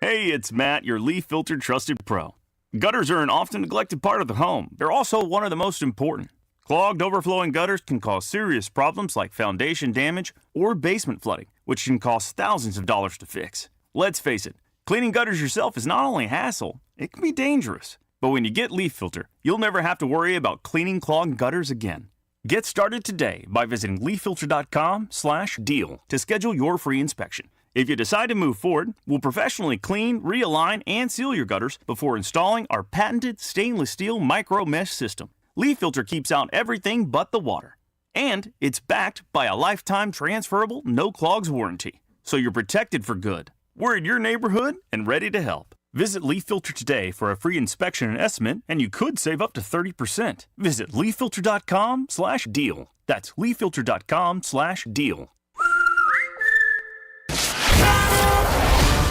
Hey, it's Matt, your leaf filter trusted pro. Gutters are an often neglected part of the home. They're also one of the most important. Clogged, overflowing gutters can cause serious problems like foundation damage or basement flooding, which can cost thousands of dollars to fix. Let's face it, cleaning gutters yourself is not only a hassle, it can be dangerous. But when you get Leaf Filter, you'll never have to worry about cleaning clogged gutters again. Get started today by visiting leaffilter.com/deal to schedule your free inspection. If you decide to move forward, we'll professionally clean, realign, and seal your gutters before installing our patented stainless steel micro mesh system. Leaf Filter keeps out everything but the water. And it's backed by a lifetime transferable no clogs warranty. So you're protected for good. We're in your neighborhood and ready to help. Visit Leaf Filter today for a free inspection and estimate, and you could save up to 30%. Visit leaffilter.com/deal. That's leaffilter.com/deal.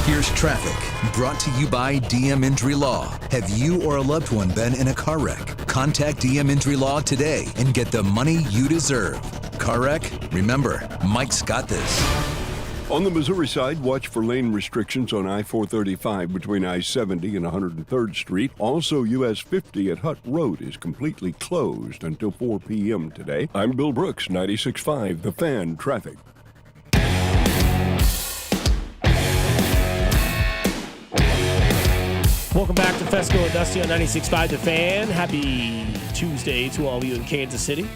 Here's traffic, brought to you by DM Injury Law. Have you or a loved one been in a car wreck? Contact DM Injury Law today and get the money you deserve. Car wreck? Remember, Mike's got this. On the Missouri side, watch for lane restrictions on I-435 between I-70 and 103rd Street. Also, US 50 at Hutt Road is completely closed until 4 p.m. today. I'm Bill Brooks, 96.5 The Fan Traffic. Welcome back to Fescoe and Dusty on 96.5 The Fan. Happy Tuesday to all of you in Kansas City.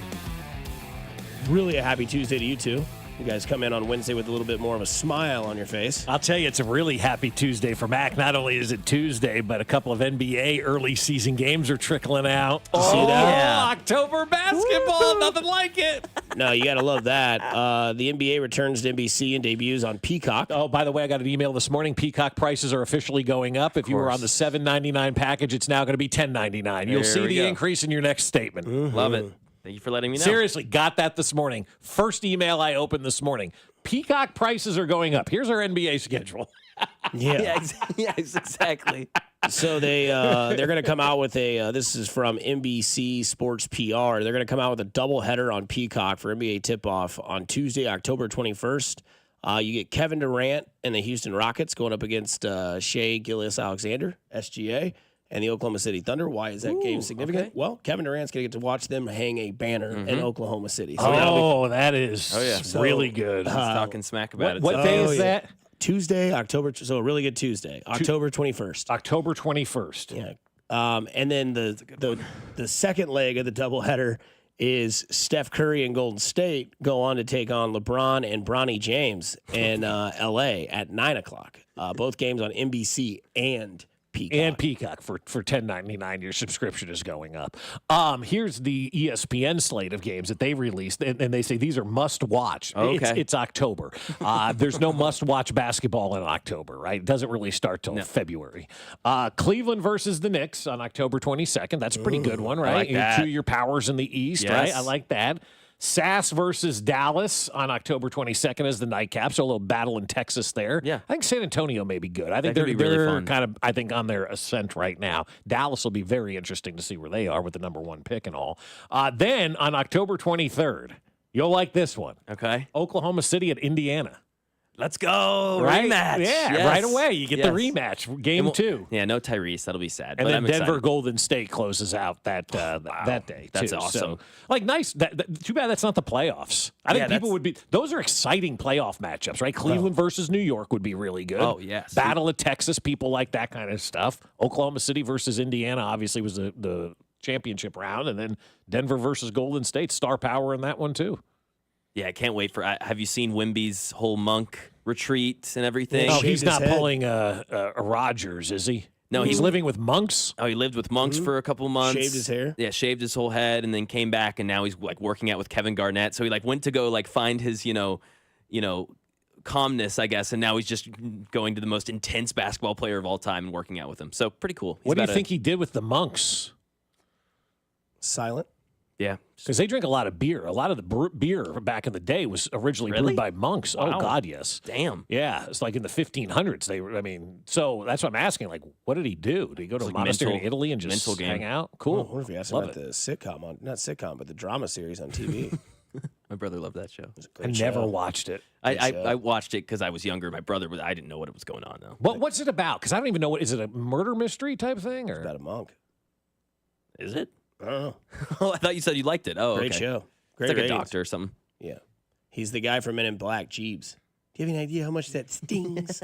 Really a happy Tuesday to you too. You guys come in on Wednesday with a little bit more of a smile on your face. I'll tell you, it's a really happy Tuesday for Mac. Not only is it Tuesday, but a couple of NBA early season games are trickling out. See that? Yeah. October basketball, nothing like it. No, you got to love that. The NBA returns to NBC and debuts on Peacock. Oh, by the way, I got an email this morning. Peacock prices are officially going up. If you were on the $7.99 package, it's now going to be $10.99. You'll see the increase in your next statement. Mm-hmm. Love it. Thank you for letting me know. Seriously, got that this morning. First email I opened this morning. Peacock prices are going up. Here's our NBA schedule. Yes, exactly. So they're going to come out with a this is from NBC Sports PR. They're going to come out with a doubleheader on Peacock for NBA tip-off on Tuesday, October 21st. You get Kevin Durant and the Houston Rockets going up against Shai Gilgeous-Alexander, SGA, and the Oklahoma City Thunder. Why is that game significant? Okay. Well, Kevin Durant's going to get to watch them hang a banner in Oklahoma City. So that is really good. Talking smack about it. What day is that? Tuesday, October. So a really good Tuesday, October 21st. October 21st. Yeah. And then the second leg of the doubleheader is Steph Curry and Golden State go on to take on LeBron and Bronny James in L.A. at 9 o'clock. Both games on NBC and Peacock. And Peacock for $10.99. Your subscription is going up. Here's the ESPN slate of games that they released, and they say these are must-watch. Okay. It's October. There's no must-watch basketball in October, right? It doesn't really start till February. Cleveland versus the Knicks on October 22nd. That's a pretty good one, right? I like that. Two of your powers in the East, right? I like that. Sass versus Dallas on October 22nd as the nightcap, so a little battle in Texas there. Yeah. I think San Antonio may be good. I think That could be really fun. kind of, I think, on their ascent right now. Dallas will be very interesting to see where they are with the number one pick and all. Then on October 23rd, you'll like this one. Okay. Oklahoma City at Indiana. Let's go. Right? Rematch. Yeah, Yes. right away. You get the Yes. rematch, game two. Yeah, no Tyrese. That'll be sad. And but then I'm Denver excited. Golden State closes out that day. That's too. awesome. So, like, nice. Too bad that's not the playoffs. I think people would be. Those are exciting playoff matchups, right? Cleveland versus New York would be really good. Oh, yes. Battle of Texas, people like that kind of stuff. Oklahoma City versus Indiana obviously was the championship round, and then Denver versus Golden State, star power in that one too. Yeah, I can't wait for. Have you seen Wimby's whole monk retreat and everything? Oh, he's not pulling a Rodgers, is he? No, he's living with monks. Oh, he lived with monks for a couple months. Shaved his hair? Yeah, shaved his whole head, and then came back, and now he's like working out with Kevin Garnett. So he like went to go like find his calmness, I guess, and now he's just going to the most intense basketball player of all time and working out with him. So pretty cool. What do you think he did with the monks? Silent. Yeah. Because they drink a lot of beer. A lot of the beer back in the day was originally brewed by monks. Wow. Oh, God, yes. Damn. Yeah, it's like in the 1500s. So that's what I'm asking. Like, what did he do? Did he go to a monastery in Italy and just hang out? Cool. I wonder if you asked Love about it. the sitcom not sitcom, but the drama series on TV. My brother loved that show. I never watched it. I watched it because I was younger. My brother was. I didn't know what was going on though. What's it about? Because I don't even know. Is it a murder mystery type thing? Or? It's about a monk. Is it? I don't know. Oh, I thought you said you liked it. Oh, Great okay. show. Great It's like ratings. a doctor or something. Yeah. He's the guy from Men in Black, Jeeves. Do you have any idea how much that stings?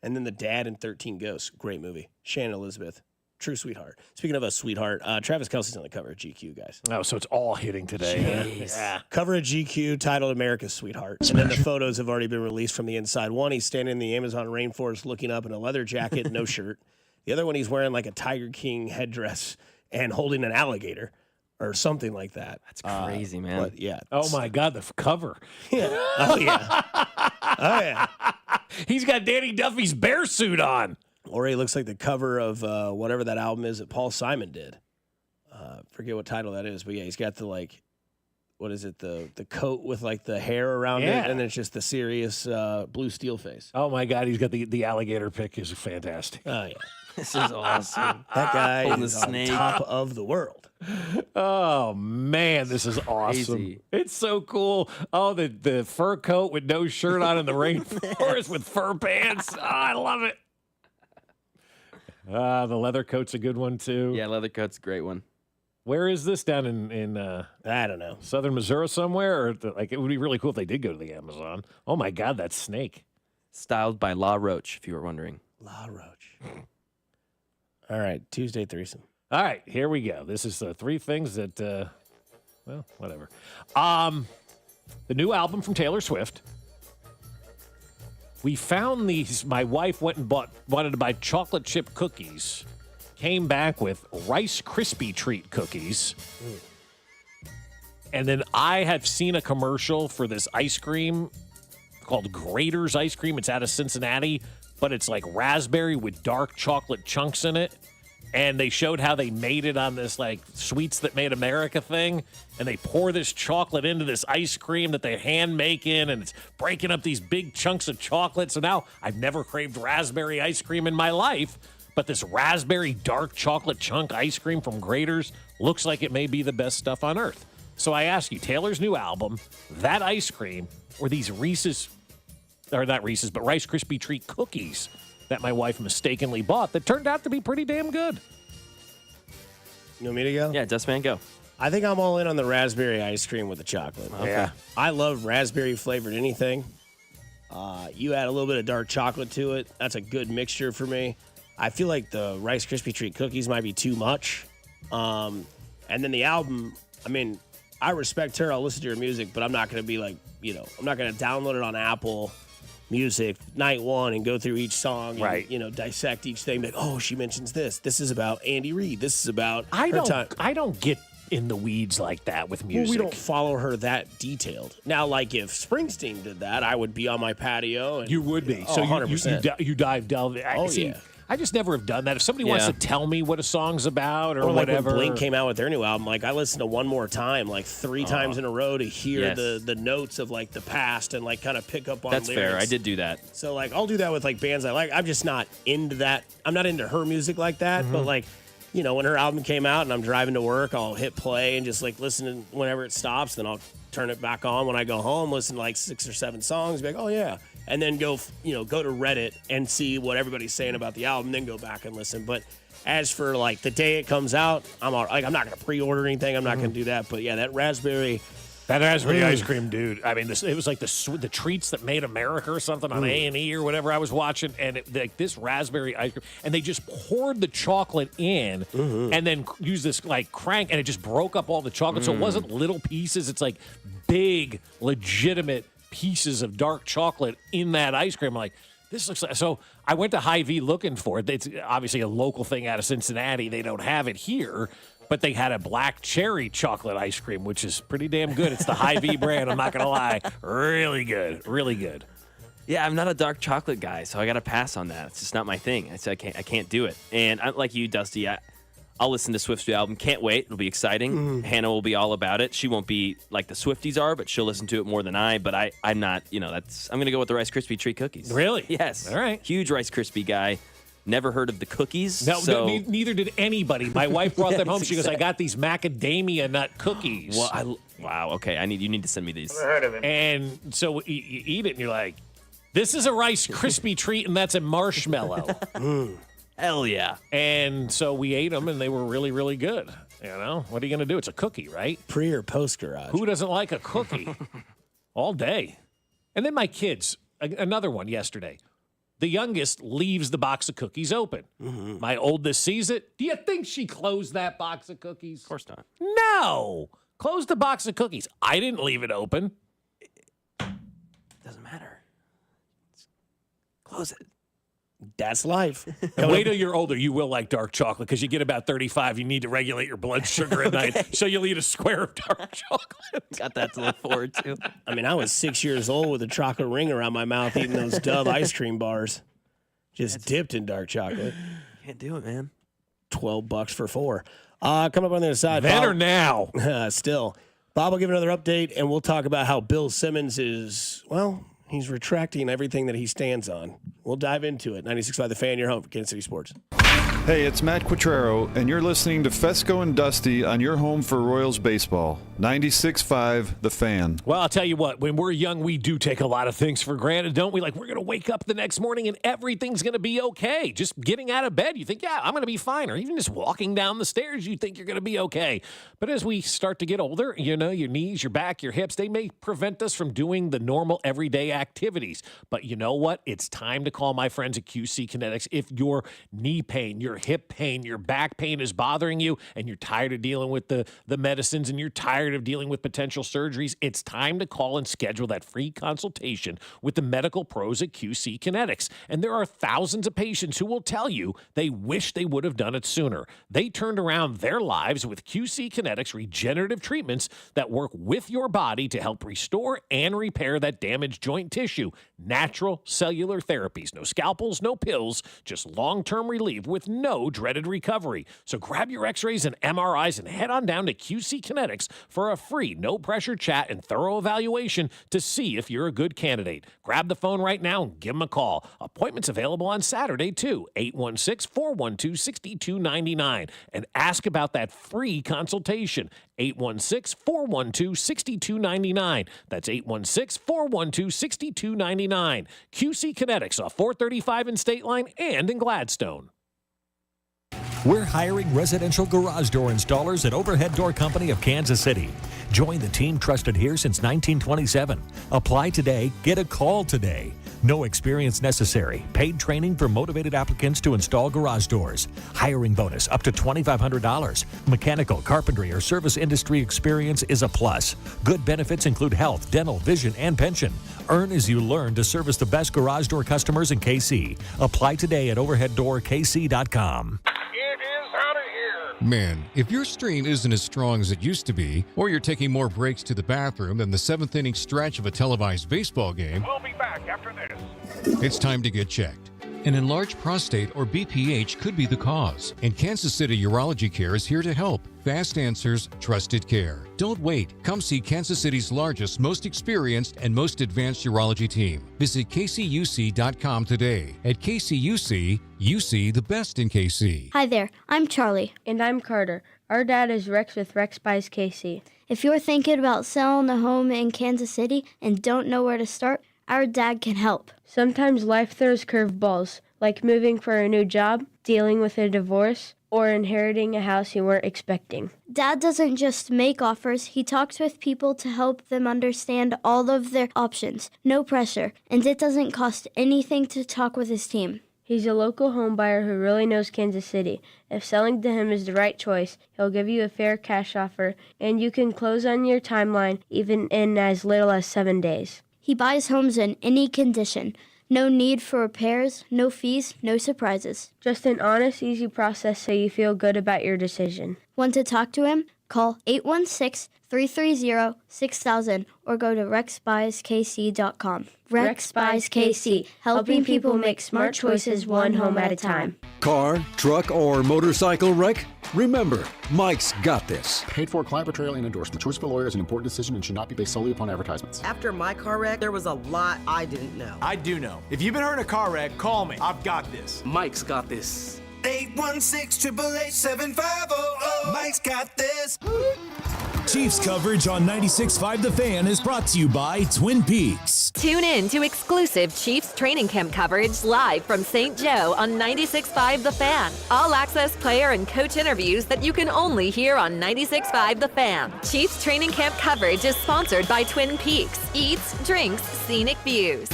And then the dad in 13 Ghosts. Great movie. Shannon Elizabeth. True sweetheart. Speaking of a sweetheart, Travis Kelce's on the cover of GQ, guys. Oh, so it's all hitting today. Jeez. Yeah. Cover of GQ titled America's Sweetheart. And then the photos have already been released from the inside. One, he's standing in the Amazon rainforest looking up in a leather jacket, no shirt. The other one, he's wearing like a Tiger King headdress and holding an alligator or something like that. That's crazy, man. But yeah. Oh, my God, the cover. Yeah. Oh, yeah. Oh, yeah. He's got Danny Duffy's bear suit on. Or he looks like the cover of whatever that album is that Paul Simon did. Forget what title that is, but yeah, he's got the like, what is it? The coat with like the hair around it, and then it's just the serious blue steel face. Oh my God, he's got the alligator pick is fantastic. Oh yeah, this is awesome. That guy Holding is the on snake. top of the world. Oh man, this is awesome. Crazy. It's so cool. Oh, the fur coat with no shirt on in the rainforest with fur pants. Oh, I love it. The leather coat's a good one too. Yeah, leather coat's a great one. Where is this down in I don't know, southern Missouri somewhere? Or it would be really cool if they did go to the Amazon. Oh my God, that snake. Styled by La Roche, if you were wondering. La Roche. All right, Tuesday threesome. All right, here we go. This is three things that, well, whatever. The new album from Taylor Swift. We found these. My wife went and wanted to buy chocolate chip cookies. Came back with Rice Krispie Treat cookies. And then I have seen a commercial for this ice cream called Grater's Ice Cream. It's out of Cincinnati, but it's like raspberry with dark chocolate chunks in it. And they showed how they made it on this like Sweets That Made America thing. And they pour this chocolate into this ice cream that they hand make in, and it's breaking up these big chunks of chocolate. So now I've never craved raspberry ice cream in my life, but this raspberry dark chocolate chunk ice cream from Grater's looks like it may be the best stuff on earth. So I ask you, Taylor's new album, that ice cream, or these Reese's, or not Reese's, but Rice Krispie Treat cookies that my wife mistakenly bought that turned out to be pretty damn good. You want me to go? Yeah, Dustman, go. I think I'm all in on the raspberry ice cream with the chocolate. Okay. Yeah. I love raspberry flavored anything. You add a little bit of dark chocolate to it. That's a good mixture for me. I feel like the Rice Krispie Treat cookies might be too much. And then the album, I mean, I respect her. I'll listen to her music, but I'm not going to be like, I'm not going to download it on Apple music night one and go through each song and, dissect each thing. Like, oh, she mentions this. This is about Andy Reid. This is about her time. I don't get in the weeds like that with music. Well, we don't follow her that detailed. Now, like if Springsteen did that, I would be on my patio. And, you would be. So 100%. you delve. Yeah. I just never have done that. If somebody wants to tell me what a song's about or like whatever. when Blink came out with their new album, like I listened to One More Time like 3 times in a row to hear the notes of like the past and like kind of pick up on That's lyrics. fair. I did do that. So like I'll do that with like bands I like. I'm just not into that. I'm not into her music like that. But like, when her album came out and I'm driving to work, I'll hit play and just like listen whenever it stops. Then I'll turn it back on when I go home, listen to like 6 or 7 songs, be like, oh yeah. And then go to Reddit and see what everybody's saying about the album, then go back and listen. But as for like the day it comes out, I'm not going to pre-order anything. I'm not going to do that. But yeah, that raspberry ice cream, dude. I mean, it was like the treats that made America or something on A&E or whatever I was watching, and this raspberry ice cream, and they just poured the chocolate in, and then used this like crank, and it just broke up all the chocolate. So it wasn't little pieces; it's like big, legitimate pieces of dark chocolate in that ice cream. I'm like, this looks like. So I went to Hy-Vee looking for it. It's obviously a local thing out of Cincinnati. They don't have it here. But they had a black cherry chocolate ice cream, which is pretty damn good. It's the Hy-Vee brand. I'm not going to lie. Really good. Really good. Yeah, I'm not a dark chocolate guy, so I got to pass on that. It's just not my thing. I can't do it. And like you, Dusty, I'll listen to Swift's new album. Can't wait. It'll be exciting. Hannah will be all about it. She won't be like the Swifties are, but she'll listen to it more than I. But I'm not, I'm going to go with the Rice Krispie treat cookies. Really? Yes. All right. Huge Rice Krispie guy. Never heard of the cookies. No, neither did anybody. My wife brought them home. She goes, I got these macadamia nut cookies. Well, wow, okay. You need to send me these. Never heard of it. And so you eat it, and you're like, this is a Rice Krispie treat, and that's a marshmallow. Hell yeah. And so we ate them, and they were really, really good. What are you going to do? It's a cookie, right? Pre or post garage? Who doesn't like a cookie? All day. And then my kids, another one yesterday. The youngest leaves the box of cookies open. My oldest sees it. Do you think she closed that box of cookies? Of course not. No. Close the box of cookies. I didn't leave it open. Doesn't matter. Close it. That's life. And wait till you're older. You will like dark chocolate because you get about 35. You need to regulate your blood sugar at night. So you'll eat a square of dark chocolate. Got that to look forward to. I mean, I was 6 years old with a chocolate ring around my mouth eating those Dove ice cream bars. Just dipped in dark chocolate. Can't do it, man. $12 for 4. Come up on the other side. Then Bob, or now? Still. Bob will give another update, and we'll talk about how Bill Simmons is, he's retracting everything that he stands on. We'll dive into it. 96.5 The Fan, your home for Kansas City Sports. Hey, it's Matt Quattrero, and you're listening to Fescoe and Dusty on your home for Royals baseball. 96.5 The Fan. Well, I'll tell you what, when we're young, we do take a lot of things for granted, don't we? Like, we're going to wake up the next morning and everything's going to be okay. Just getting out of bed, you think, yeah, I'm going to be fine. Or even just walking down the stairs, you think you're going to be okay. But as we start to get older, your knees, your back, your hips, they may prevent us from doing the normal everyday activities. But you know what? It's time to call my friends at QC Kinetics. If your knee pain, your hip pain, your back pain is bothering you, and you're tired of dealing with the medicines, and you're tired of dealing with potential surgeries, it's time to call and schedule that free consultation with the medical pros at QC Kinetics. And there are thousands of patients who will tell you they wish they would have done it sooner. They turned around their lives with QC Kinetics regenerative treatments that work with your body to help restore and repair that damaged joint tissue. Natural cellular therapies. No scalpels, no pills, just long-term relief with no dreaded recovery. So grab your x-rays and MRIs and head on down to QC Kinetics for a free, no-pressure chat and thorough evaluation to see if you're a good candidate. Grab the phone right now and give them a call. Appointments available on Saturday, too. 816-412-6299. And ask about that free consultation. 816-412-6299. That's 816-412-6299. QC Kinetics off 435 in State Line and in Gladstone. We're hiring residential garage door installers at Overhead Door Company of Kansas City. Join the team trusted here since 1927. Apply today, get a call today. No experience necessary. Paid training for motivated applicants to install garage doors. Hiring bonus up to $2,500. Mechanical, carpentry, or service industry experience is a plus. Good benefits include health, dental, vision, and pension. Earn as you learn to service the best garage door customers in KC. Apply today at overheaddoorkc.com. Man, if your stream isn't as strong as it used to be, or you're taking more breaks to the bathroom than the seventh inning stretch of a televised baseball game, we'll be back after this. It's time to get checked. An enlarged prostate or BPH could be the cause, and Kansas City Urology Care is here to help. Fast answers, trusted care. Don't wait. Come see Kansas City's largest, most experienced, and most advanced urology team. Visit kcuc.com today. At KCUC, you see the best in KC. Hi there, I'm Charlie. And I'm Carter. Our dad is Rex with Rex Buys KC. If you're thinking about selling a home in Kansas City and don't know where to start, our dad can help. Sometimes life throws curveballs, like moving for a new job, dealing with a divorce, or inheriting a house you weren't expecting. Dad doesn't just make offers, he talks with people to help them understand all of their options. No pressure, and it doesn't cost anything to talk with his team. He's a local home buyer who really knows Kansas City. If selling to him is the right choice, he'll give you a fair cash offer, and you can close on your timeline even in as little as 7 days. He buys homes in any condition. No need for repairs, no fees, no surprises. Just an honest, easy process so you feel good about your decision. Want to talk to him? Call 816-330-6000 or go to rexbuyskc.com. Rex Buys KC, helping people make smart choices one home at a time. Car, truck, or motorcycle wreck? Remember, Mike's got this. Paid for client portrayal and endorsement. Choice of a lawyer is an important decision and should not be based solely upon advertisements. After my car wreck, there was a lot I didn't know. I do know. If you've been hurt in a car wreck, call me. I've got this. Mike's got this. 816-888-7500. Mike's got this. Chiefs coverage on 96.5 The Fan is brought to you by Twin Peaks. Tune in to exclusive Chiefs training camp coverage live from St. Joe on 96.5 The Fan. All access player and coach interviews that you can only hear on 96.5 The Fan. Chiefs training camp coverage is sponsored by Twin Peaks. Eats, drinks, scenic views.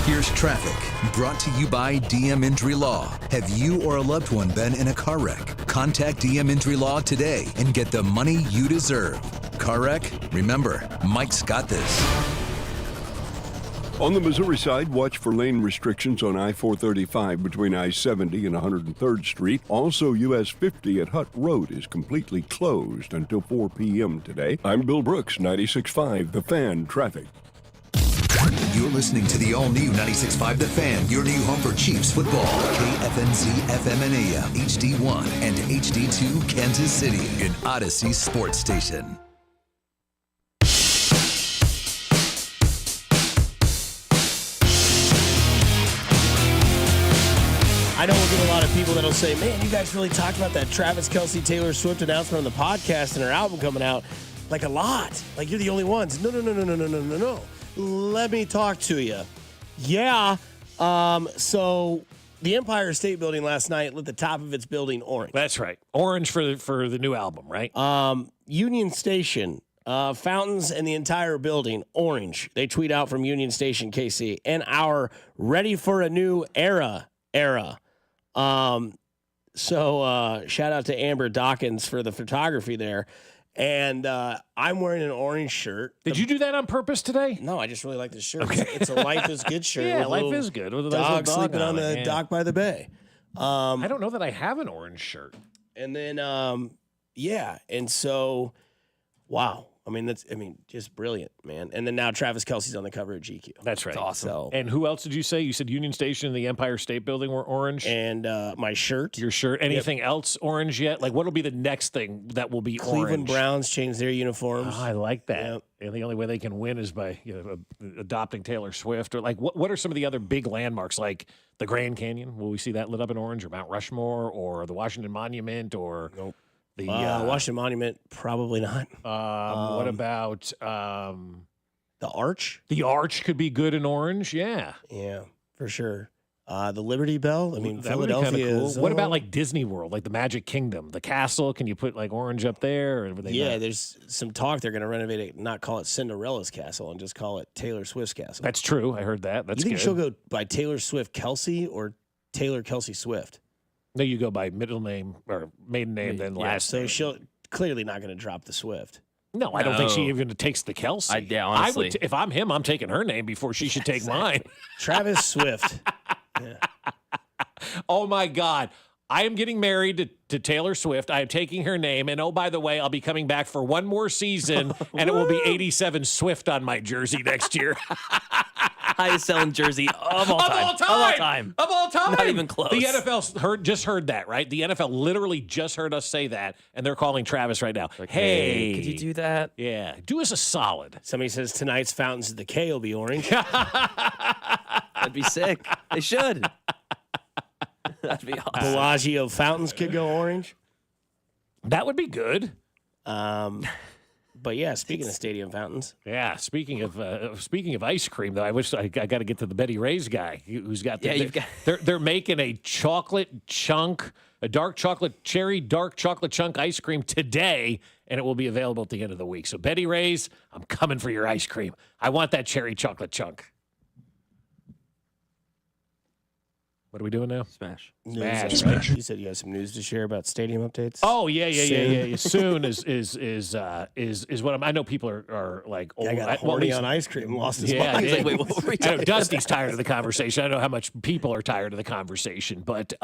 Here's traffic, brought to you by DM Injury Law. Have you or a loved one been in a car wreck? Contact DM Injury Law today and get the money you deserve. Car wreck? Remember, Mike's got this. On the Missouri side, watch for lane restrictions on I-435 between I-70 and 103rd Street. Also, US 50 at Hutt Road is completely closed until 4 p.m. today. I'm Bill Brooks, 96.5 The Fan Traffic. You're listening to the all-new 96.5 The Fan, your new home for Chiefs football. KFNZ FM and AM, HD1 and HD2 Kansas City, an Odyssey sports station. I know we'll get a lot of people that'll say, man, you guys really talked about that Travis Kelce, Taylor Swift announcement on the podcast and her album coming out like a lot. Like you're the only ones. No. Let me talk to you. Yeah. So the Empire State Building last night lit the top of its building orange. That's right. Orange for the new album, right? Union Station, fountains and the entire building, orange. They tweet out from Union Station, KC, and our ready for a new era. So shout out to Amber Dawkins for the photography there. And I'm wearing an orange shirt. Did you do that on purpose today? No, I just really like this shirt. Okay. It's a Life is Good shirt. Yeah, Life is Good. With a dog nice sleeping on the dock by the bay. I don't know that I have an orange shirt. And then, and so, wow. Just brilliant, man. And then now Travis Kelce's on the cover of GQ. That's right. That's awesome. So, and who else did you say? You said Union Station and the Empire State Building were orange? And my shirt. Your shirt. Anything else orange yet? Like, what will be the next thing that will be Cleveland orange? Browns changed their uniforms. Oh, I like that. Yep. And the only way they can win is by adopting Taylor Swift. Or like, what are some of the other big landmarks? Like the Grand Canyon? Will we see that lit up in orange? Or Mount Rushmore? Or the Washington Monument? Or nope. The Washington Monument, probably not. What about the Arch? The Arch could be good in orange, yeah. Yeah, for sure. The Liberty Bell. I mean, That would be Philadelphia kinda cool. is. What about like Disney World, like the Magic Kingdom, the castle? Can you put like orange up there? Or would they Yeah, not? there's some talk they're going to renovate it, not call it Cinderella's Castle, and just call it Taylor Swift's Castle. That's true. I heard that. That's you think good. she'll go by Taylor Swift Kelce or Taylor Kelce Swift? No, you go by middle name or maiden name, then last So name. she'll clearly not going to drop the Swift. No, I don't think she even takes the Kelce. Honestly. If I'm him, I'm taking her name before she should take mine. Travis Swift. Oh, my God. I am getting married to Taylor Swift. I am taking her name. And, oh, by the way, I'll be coming back for one more season, and it will be 87 Swift on my jersey next year. Highest selling jersey of all time. Of all time. Of all time. Not even close. The NFL just heard that, right? The NFL literally just heard us say that, and they're calling Travis right now. Like, hey, could you do that? Yeah. Do us a solid. Somebody says tonight's Fountains of the K will be orange. That'd be sick. They should. That'd be awesome. Bellagio fountains could go orange. That would be good. But yeah, speaking of stadium fountains, Yeah, speaking of ice cream, though, I wish I got to get to the Betty Ray's guy who's got the. Yeah, you've got- They're making a dark chocolate cherry dark chocolate chunk ice cream today, and it will be available at the end of the week. So Betty Ray's, I'm coming for your ice cream. I want that cherry chocolate chunk. What are we doing now? Smash. News, right? You said you had some news to share about stadium updates. Oh yeah. Soon is what I know. People are like, I got horny on ice cream. Lost his Yeah, mind. He's like, wait, what were we I know talking Dusty's tired of the conversation. I know how much people are tired of the conversation. But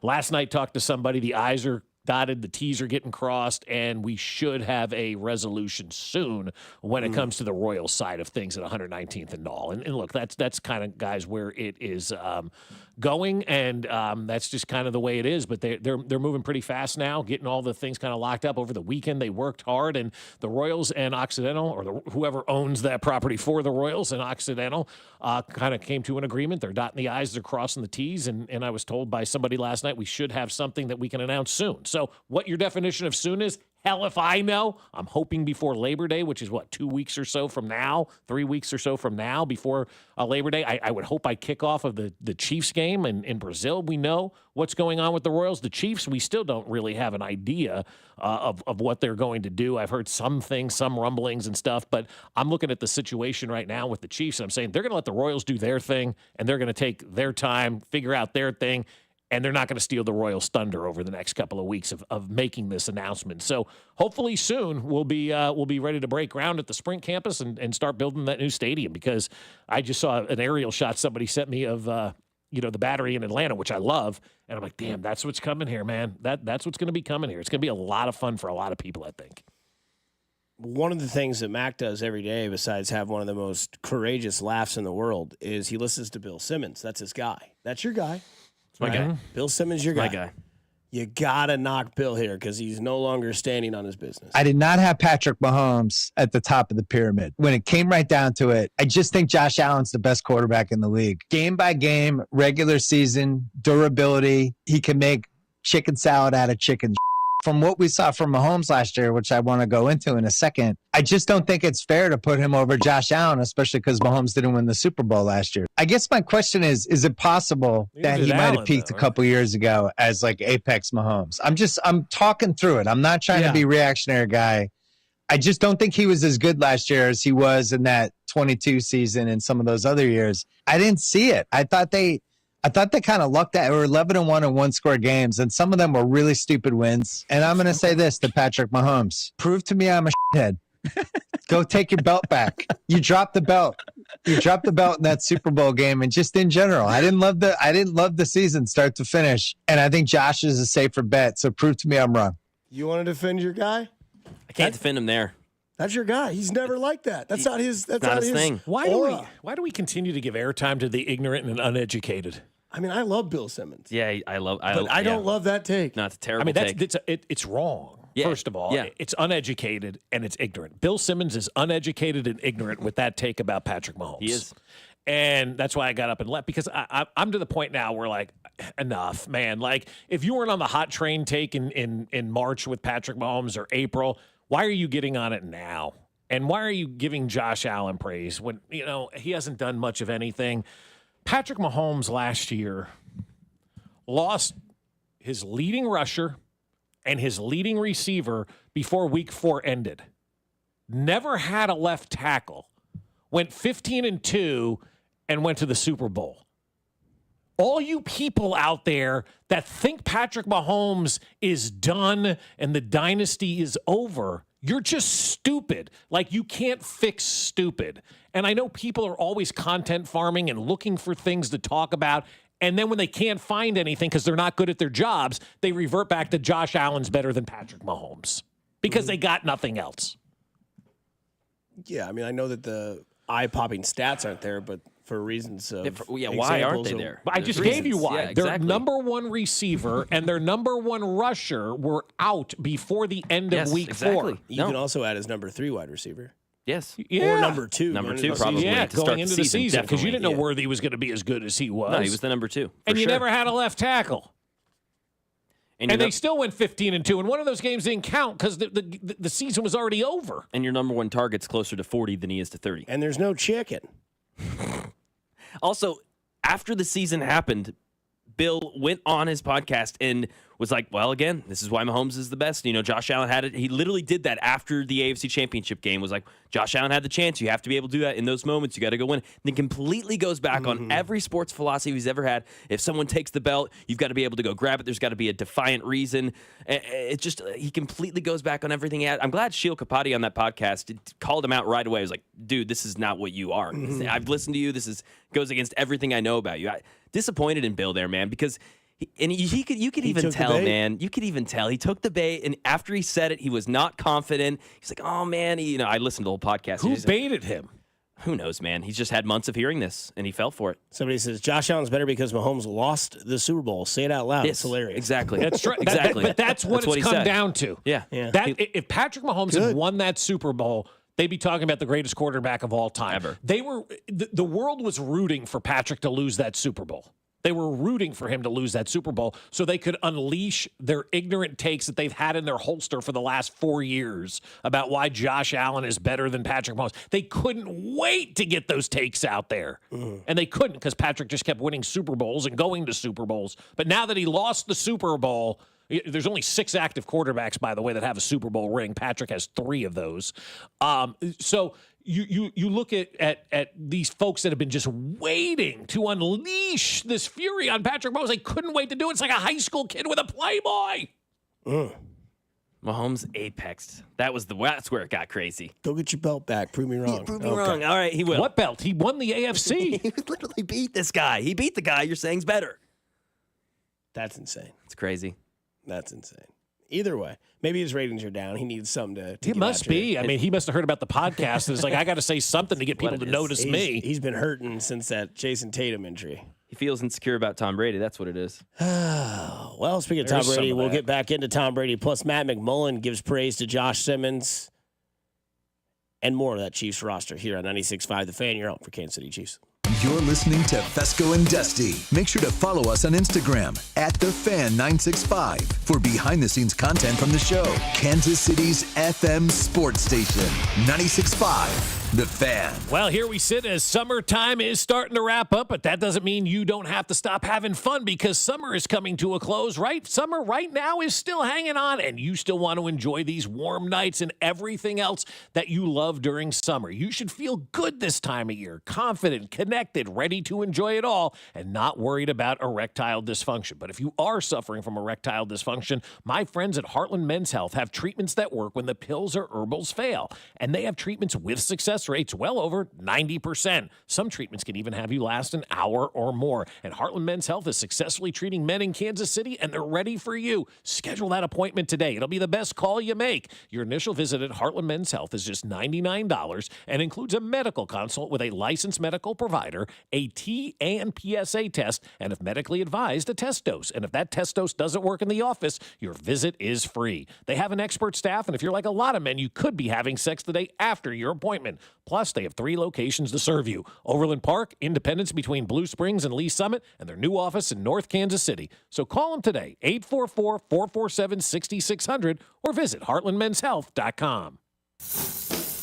last night, talked to somebody. The I's are dotted, the T's are getting crossed, and we should have a resolution soon when it comes to the Royals side of things at 119th and Knoll. And look, that's kind of, guys, where it is going, and that's just kind of the way it is. But they're moving pretty fast now, getting all the things kind of locked up over the weekend. They worked hard, and the Royals and Occidental, or whoever owns that property for the Royals and Occidental, kind of came to an agreement. They're dotting the I's, they're crossing the T's, and I was told by somebody last night we should have something that we can announce soon. So what your definition of soon is, hell if I know. I'm hoping before Labor Day, which is 2 weeks or so from now, 3 weeks or so from now, before Labor Day. I would hope I kick off of the Chiefs game in Brazil. We know what's going on with the Royals. The Chiefs, we still don't really have an idea of what they're going to do. I've heard some things, some rumblings and stuff, but I'm looking at the situation right now with the Chiefs, and I'm saying they're going to let the Royals do their thing, and they're going to take their time, figure out their thing, and they're not going to steal the Royals' thunder over the next couple of weeks of making this announcement. So hopefully soon we'll be ready to break ground at the Sprint campus and start building that new stadium, because I just saw an aerial shot somebody sent me of the Battery in Atlanta, which I love, and I'm like, damn, that's what's coming here, man. That's what's going to be coming here. It's going to be a lot of fun for a lot of people, I think. One of the things that Mac does every day, besides have one of the most courageous laughs in the world, is he listens to Bill Simmons. That's his guy. That's your guy. My guy. Bill Simmons, your guy. My guy. You got to knock Bill here because he's no longer standing on his business. I did not have Patrick Mahomes at the top of the pyramid. When it came right down to it, I just think Josh Allen's the best quarterback in the league. Game by game, regular season, durability. He can make chicken salad out of chicken. From what we saw from Mahomes last year, which I want to go into in a second, I just don't think it's fair to put him over Josh Allen, especially because Mahomes didn't win the Super Bowl last year. I guess my question is it possible that he might have peaked a couple years ago as like Apex Mahomes? I'm talking through it. I'm not trying to be reactionary guy. I just don't think he was as good last year as he was in that 22 season and some of those other years. I didn't see it. I thought they kind of lucked out. They were 11-1 in one-score games, and some of them were really stupid wins. And I'm going to say this to Patrick Mahomes. Prove to me I'm a shithead. Go take your belt back. You dropped the belt. You dropped the belt in that Super Bowl game, and just in general, I didn't love the season start to finish. And I think Josh is a safer bet. So prove to me I'm wrong. You want to defend your guy? I can't defend him there. That's your guy. He's never like that. That's not his. That's not his thing. Why do we continue to give airtime to the ignorant and uneducated? I mean, I love Bill Simmons. Yeah, But I don't love that take. Not a terrible take. It's wrong. Yeah. First of all, it's uneducated and it's ignorant. Bill Simmons is uneducated and ignorant with that take about Patrick Mahomes. He is. And that's why I got up and left, because I'm to the point now where, like, enough, man. Like, if you weren't on the hot train take in March with Patrick Mahomes or April, why are you getting on it now? And why are you giving Josh Allen praise when, he hasn't done much of anything? Patrick Mahomes last year lost his leading rusher and his leading receiver before week 4 ended. Never had a left tackle. Went 15-2 and went to the Super Bowl. All you people out there that think Patrick Mahomes is done and the dynasty is over, you're just stupid. Like, you can't fix stupid. And I know people are always content farming and looking for things to talk about. And then when they can't find anything because they're not good at their jobs, they revert back to Josh Allen's better than Patrick Mahomes because they got nothing else. Yeah, I mean, I know that the eye-popping stats aren't there, but for reasons of why aren't they there? I just gave you why. Yeah, exactly. Their number one receiver and their number one rusher were out before the end of week 4. You can also add his number 3 wide receiver. Yes. Yeah. Or number 2. Number 2 probably. Yeah, to start going into the season because you didn't know definitely. Worthy was going to be as good as he was. No, he was the number 2. And you sure. never had a left tackle. And they still went 15-2. And one of those games didn't count because the season was already over. And your number 1 target's closer to 40 than he is to 30. And there's no chicken. Also, after the season happened, Bill went on his podcast and was like, well, again, this is why Mahomes is the best. You know, Josh Allen had it. He literally did that after the AFC Championship game. Was like, Josh Allen had the chance. You have to be able to do that in those moments. You got to go win. Then completely goes back on every sports philosophy he's ever had. If someone takes the belt, you've got to be able to go grab it. There's got to be a defiant reason. It just, he completely goes back on everything he had. I'm glad Sheil Kapati on that podcast called him out right away. He was like, dude, this is not what you are. I've listened to you. This goes against everything I know about you. Disappointed in Bill there, man, because you could even tell, man. You could even tell he took the bait, and after he said it, he was not confident. He's like, "Oh man," I listened to the whole podcast. Who baited him? Who knows, man? He's just had months of hearing this, and he fell for it. Somebody says Josh Allen's better because Mahomes lost the Super Bowl. Say it out loud. Yes, it's hilarious. Exactly. That's right. Exactly. But that's what it's come down to. Yeah. If Patrick Mahomes had won that Super Bowl, they'd be talking about the greatest quarterback of all time. Ever. The world was rooting for Patrick to lose that Super Bowl. They were rooting for him to lose that Super Bowl so they could unleash their ignorant takes that they've had in their holster for the last 4 years about why Josh Allen is better than Patrick Mahomes. They couldn't wait to get those takes out there. And they couldn't because Patrick just kept winning Super Bowls and going to Super Bowls. But now that he lost the Super Bowl, there's only 6 active quarterbacks, by the way, that have a Super Bowl ring. Patrick has 3 of those. So you look at these folks that have been just waiting to unleash this fury on Patrick Mahomes. They couldn't wait to do it. It's like a high school kid with a Playboy. Mahomes apexed. That's where it got crazy. Go get your belt back. Prove me wrong. Prove me wrong. All right, he will. What belt? He won the AFC. He literally beat this guy. He beat the guy you're saying's better. That's insane. It's crazy. That's insane. Either way, maybe his ratings are down. He needs something to It must be. I mean, he must have heard about the podcast. And it's like, I got to say something to get people to notice me. He's been hurting since that Jason Tatum injury. He feels insecure about Tom Brady. That's what it is. Well, speaking of Tom Brady, we'll get back into Tom Brady. Plus, Matt McMullen gives praise to Josh Simmons and more of that Chiefs roster here on 96.5 The Fan. You're home for Kansas City Chiefs. You're listening to Fescoe and Dusty. Make sure to follow us on Instagram @TheFan965 for behind-the-scenes content from the show. Kansas City's FM sports station, 96.5 The Fan. Well, here we sit as summertime is starting to wrap up, but that doesn't mean you don't have to stop having fun because summer is coming to a close, right? Summer right now is still hanging on, and you still want to enjoy these warm nights and everything else that you love during summer. You should feel good this time of year, confident, connected, ready to enjoy it all, and not worried about erectile dysfunction. But if you are suffering from erectile dysfunction, my friends at Heartland Men's Health have treatments that work when the pills or herbals fail, and they have treatments with success rates well over 90%. Some treatments can even have you last an hour or more. And Heartland Men's Health is successfully treating men in Kansas City, and they're ready for you. Schedule that appointment today. It'll be the best call you make. Your initial visit at Heartland Men's Health is just $99 and includes a medical consult with a licensed medical provider, a T and PSA test, and if medically advised, a test dose. And if that test dose doesn't work in the office, your visit is free. They have an expert staff, and if you're like a lot of men, you could be having sex the day after your appointment. Plus, they have 3 locations to serve you: Overland Park, Independence between Blue Springs and Lee Summit, and their new office in North Kansas City. So call them today, 844-447-6600, or visit heartlandmenshealth.com.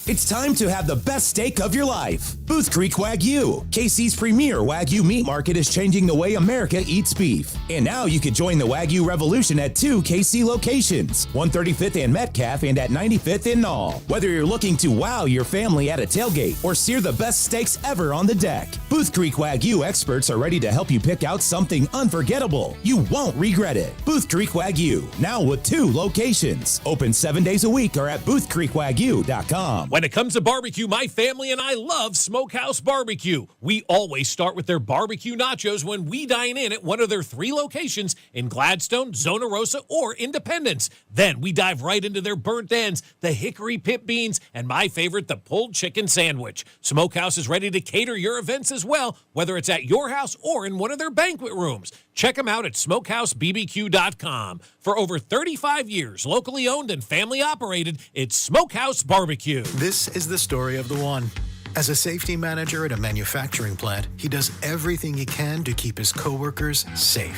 It's time to have the best steak of your life. Booth Creek Wagyu. KC's premier Wagyu meat market is changing the way America eats beef. And now you can join the Wagyu revolution at 2 KC locations, 135th and Metcalf and at 95th and Knoll. Whether you're looking to wow your family at a tailgate or sear the best steaks ever on the deck, Booth Creek Wagyu experts are ready to help you pick out something unforgettable. You won't regret it. Booth Creek Wagyu, now with 2 locations. Open 7 days a week or at boothcreekwagyu.com. When it comes to barbecue, my family and I love Smokehouse Barbecue. We always start with their barbecue nachos when we dine in at one of their 3 locations in Gladstone, Zona Rosa, or Independence. Then we dive right into their burnt ends, the hickory pit beans, and my favorite, the pulled chicken sandwich. Smokehouse is ready to cater your events as well, whether it's at your house or in one of their banquet rooms. Check them out at smokehousebbq.com. For over 35 years, locally owned and family operated, it's Smokehouse Barbecue. This is the story of the one. As a safety manager at a manufacturing plant, he does everything he can to keep his coworkers safe.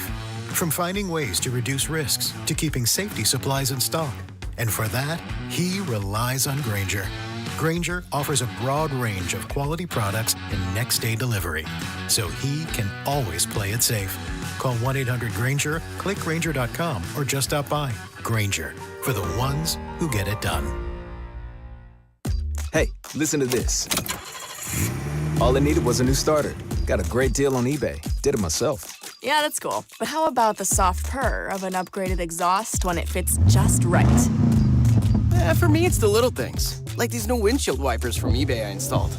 From finding ways to reduce risks to keeping safety supplies in stock. And for that, he relies on Grainger. Grainger offers a broad range of quality products and next-day delivery, so he can always play it safe. Call 1-800-GRAINGER, click Grainger.com, or just stop by. Grainger, for the ones who get it done. Hey, listen to this. All I needed was a new starter. Got a great deal on eBay. Did it myself. Yeah, that's cool. But how about the soft purr of an upgraded exhaust when it fits just right? For me, it's the little things. Like these new windshield wipers from eBay I installed.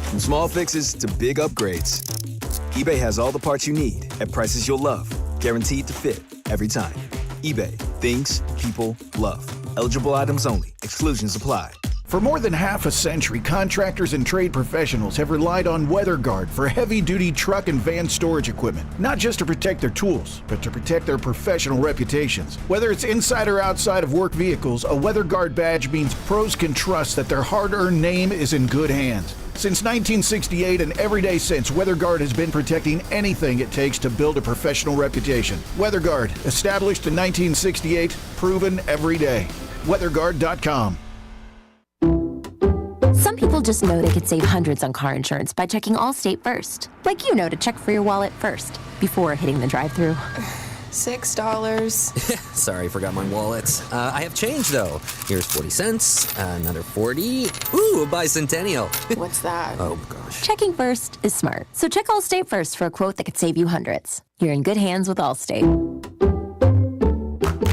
From small fixes to big upgrades, eBay has all the parts you need at prices you'll love. Guaranteed to fit every time. eBay. Things people love. Eligible items only. Exclusions apply. For more than half a century, contractors and trade professionals have relied on WeatherGuard for heavy-duty truck and van storage equipment, not just to protect their tools, but to protect their professional reputations. Whether it's inside or outside of work vehicles, a WeatherGuard badge means pros can trust that their hard-earned name is in good hands. Since 1968 and every day since, WeatherGuard has been protecting anything it takes to build a professional reputation. WeatherGuard, established in 1968, proven every day. WeatherGuard.com. Some people just know they could save hundreds on car insurance by checking Allstate first. Like you know to check for your wallet first, before hitting the drive-thru. $6. Sorry, forgot my wallet. I have change, though. Here's 40 cents, another 40. Ooh, a bicentennial. What's that? Oh, gosh. Checking first is smart. So check Allstate first for a quote that could save you hundreds. You're in good hands with Allstate.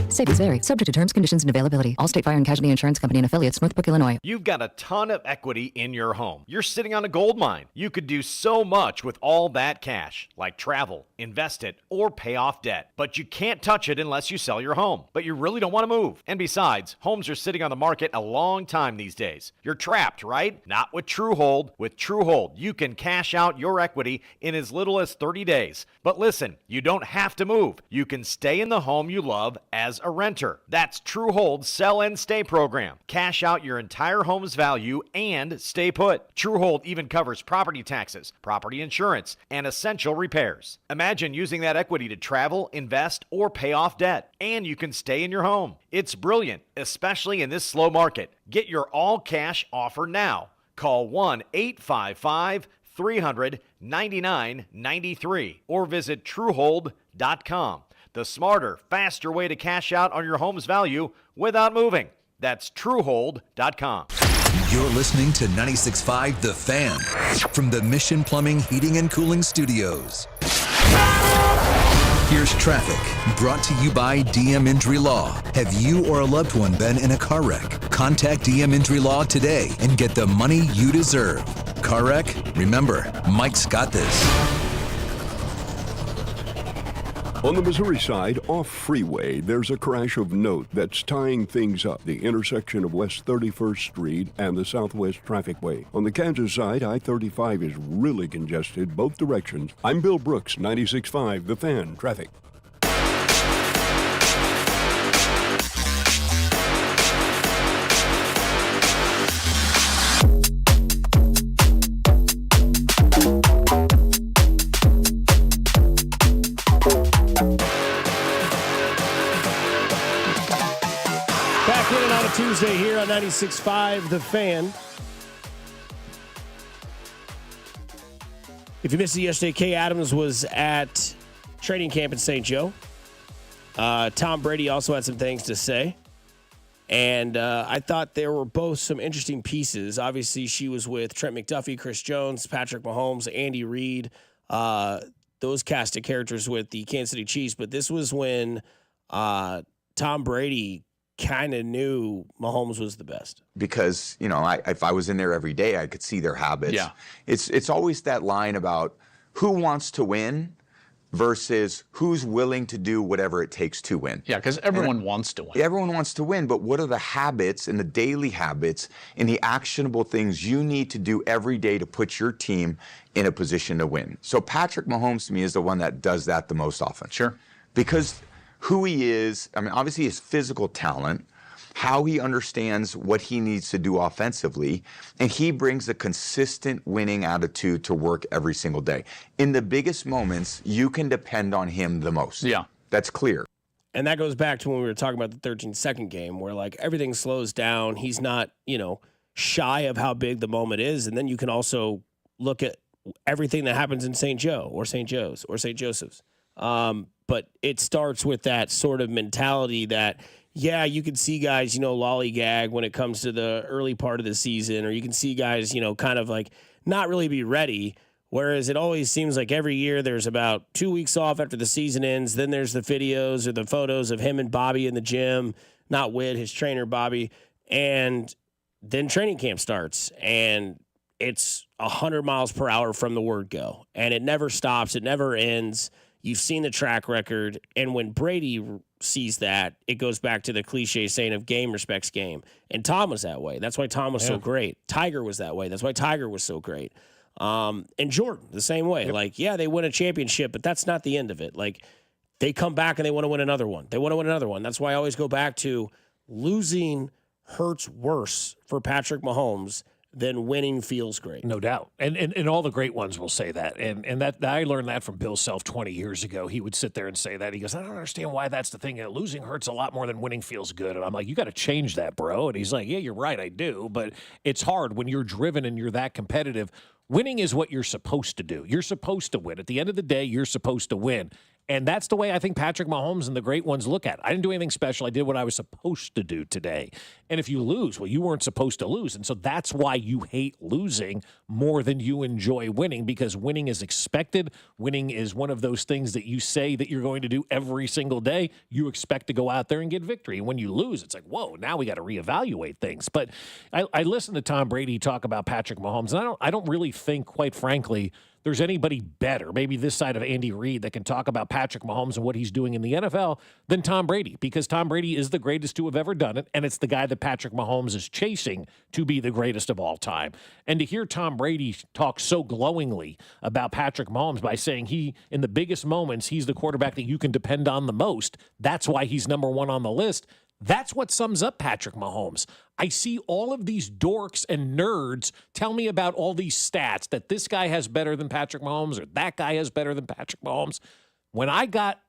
Savings vary. Subject to terms, conditions, and availability. Allstate Fire and Casualty Insurance Company and affiliates, Smoothbrook, Illinois. You've got a ton of equity in your home. You're sitting on a gold mine. You could do so much with all that cash, like travel, invest it, or pay off debt. But you can't touch it unless you sell your home. But you really don't want to move. And besides, homes are sitting on the market a long time these days. You're trapped, right? Not with TrueHold. With TrueHold, you can cash out your equity in as little as 30 days. But listen, you don't have to move. You can stay in the home you love as a renter. That's TrueHold's Sell and Stay program. Cash out your entire home's value and stay put. TrueHold even covers property taxes, property insurance, and essential repairs. Imagine using that equity to travel, invest, or pay off debt. And you can stay in your home. It's brilliant, especially in this slow market. Get your all-cash offer now. Call 1-855-300-9993 or visit TrueHold.com. The smarter, faster way to cash out on your home's value without moving. That's TrueHold.com. You're listening to 96.5 The Fan from the Mission Plumbing, Heating, and Cooling Studios. Here's traffic brought to you by DM Injury Law. Have you or a loved one been in a car wreck? Contact DM Injury Law today and get the money you deserve. Car wreck? Remember, Mike's got this. On the Missouri side, off Freeway, there's a crash of note that's tying things up, the intersection of West 31st Street and the Southwest Trafficway. On the Kansas side, I-35 is really congested both directions. I'm Bill Brooks, 96.5 The Fan, traffic. Throwback Tuesday here on 96.5 The Fan. If you missed it yesterday, Kay Adams was at training camp in St. Joe. Tom Brady also had some things to say. And I thought there were both some interesting pieces. Obviously, she was with Trent McDuffie, Chris Jones, Patrick Mahomes, Andy Reid, those cast of characters with the Kansas City Chiefs. But this was when Tom Brady kind of knew Mahomes was the best. Because, if I was in there every day, I could see their habits. Yeah. It's always that line about who wants to win versus who's willing to do whatever it takes to win. Yeah, because everyone wants to win. Everyone wants to win, but what are the habits and the daily habits and the actionable things you need to do every day to put your team in a position to win? So Patrick Mahomes, to me, is the one that does that the most often. Sure. Because who he is, obviously his physical talent, how he understands what he needs to do offensively, and he brings a consistent winning attitude to work every single day. In the biggest moments, you can depend on him the most. Yeah. That's clear. And that goes back to when we were talking about the 13-second game where, everything slows down. He's not, shy of how big the moment is. And then you can also look at everything that happens in St. Joe or St. Joe's or St. Joseph's. But it starts with that sort of mentality that, yeah, you can see guys, lollygag when it comes to the early part of the season, or you can see guys, kind of not really be ready. Whereas it always seems like every year there's about 2 weeks off after the season ends. Then there's the videos or the photos of him and Bobby in the gym, not Whit, his trainer, Bobby. And then training camp starts, and it's 100 miles per hour from the word go. And it never stops. It never ends. You've seen the track record. And when Brady sees that, it goes back to the cliche saying of game respects game. And Tom was that way. That's why Tom was so great. Tiger was that way. That's why Tiger was so great. And Jordan, the same way. They win a championship, but that's not the end of it. They come back and they want to win another one. They want to win another one. That's why I always go back to losing hurts worse for Patrick Mahomes then winning feels great. No doubt. And all the great ones will say that. And that I learned that from Bill Self 20 years ago. He would sit there and say that. He goes, I don't understand why that's the thing. Losing hurts a lot more than winning feels good. And I'm like, you got to change that, bro. And he's like, yeah, you're right, I do. But it's hard when you're driven and you're that competitive. Winning is what you're supposed to do. You're supposed to win. At the end of the day, you're supposed to win. And that's the way I think Patrick Mahomes and the great ones look at it. I didn't do anything special. I did what I was supposed to do today. And if you lose, well, you weren't supposed to lose. And so that's why you hate losing more than you enjoy winning, because winning is expected. Winning is one of those things that you say that you're going to do every single day. You expect to go out there and get victory. And when you lose, it's like, whoa, now we got to reevaluate things. But I listened to Tom Brady talk about Patrick Mahomes, and I don't really think, quite frankly, there's anybody better, maybe this side of Andy Reid, that can talk about Patrick Mahomes and what he's doing in the NFL than Tom Brady, because Tom Brady is the greatest to have ever done it, and it's the guy that Patrick Mahomes is chasing to be the greatest of all time. And to hear Tom Brady talk so glowingly about Patrick Mahomes by saying in the biggest moments, he's the quarterback that you can depend on the most, that's why he's number one on the list. That's what sums up Patrick Mahomes. I see all of these dorks and nerds tell me about all these stats that this guy has better than Patrick Mahomes or that guy has better than Patrick Mahomes. When I got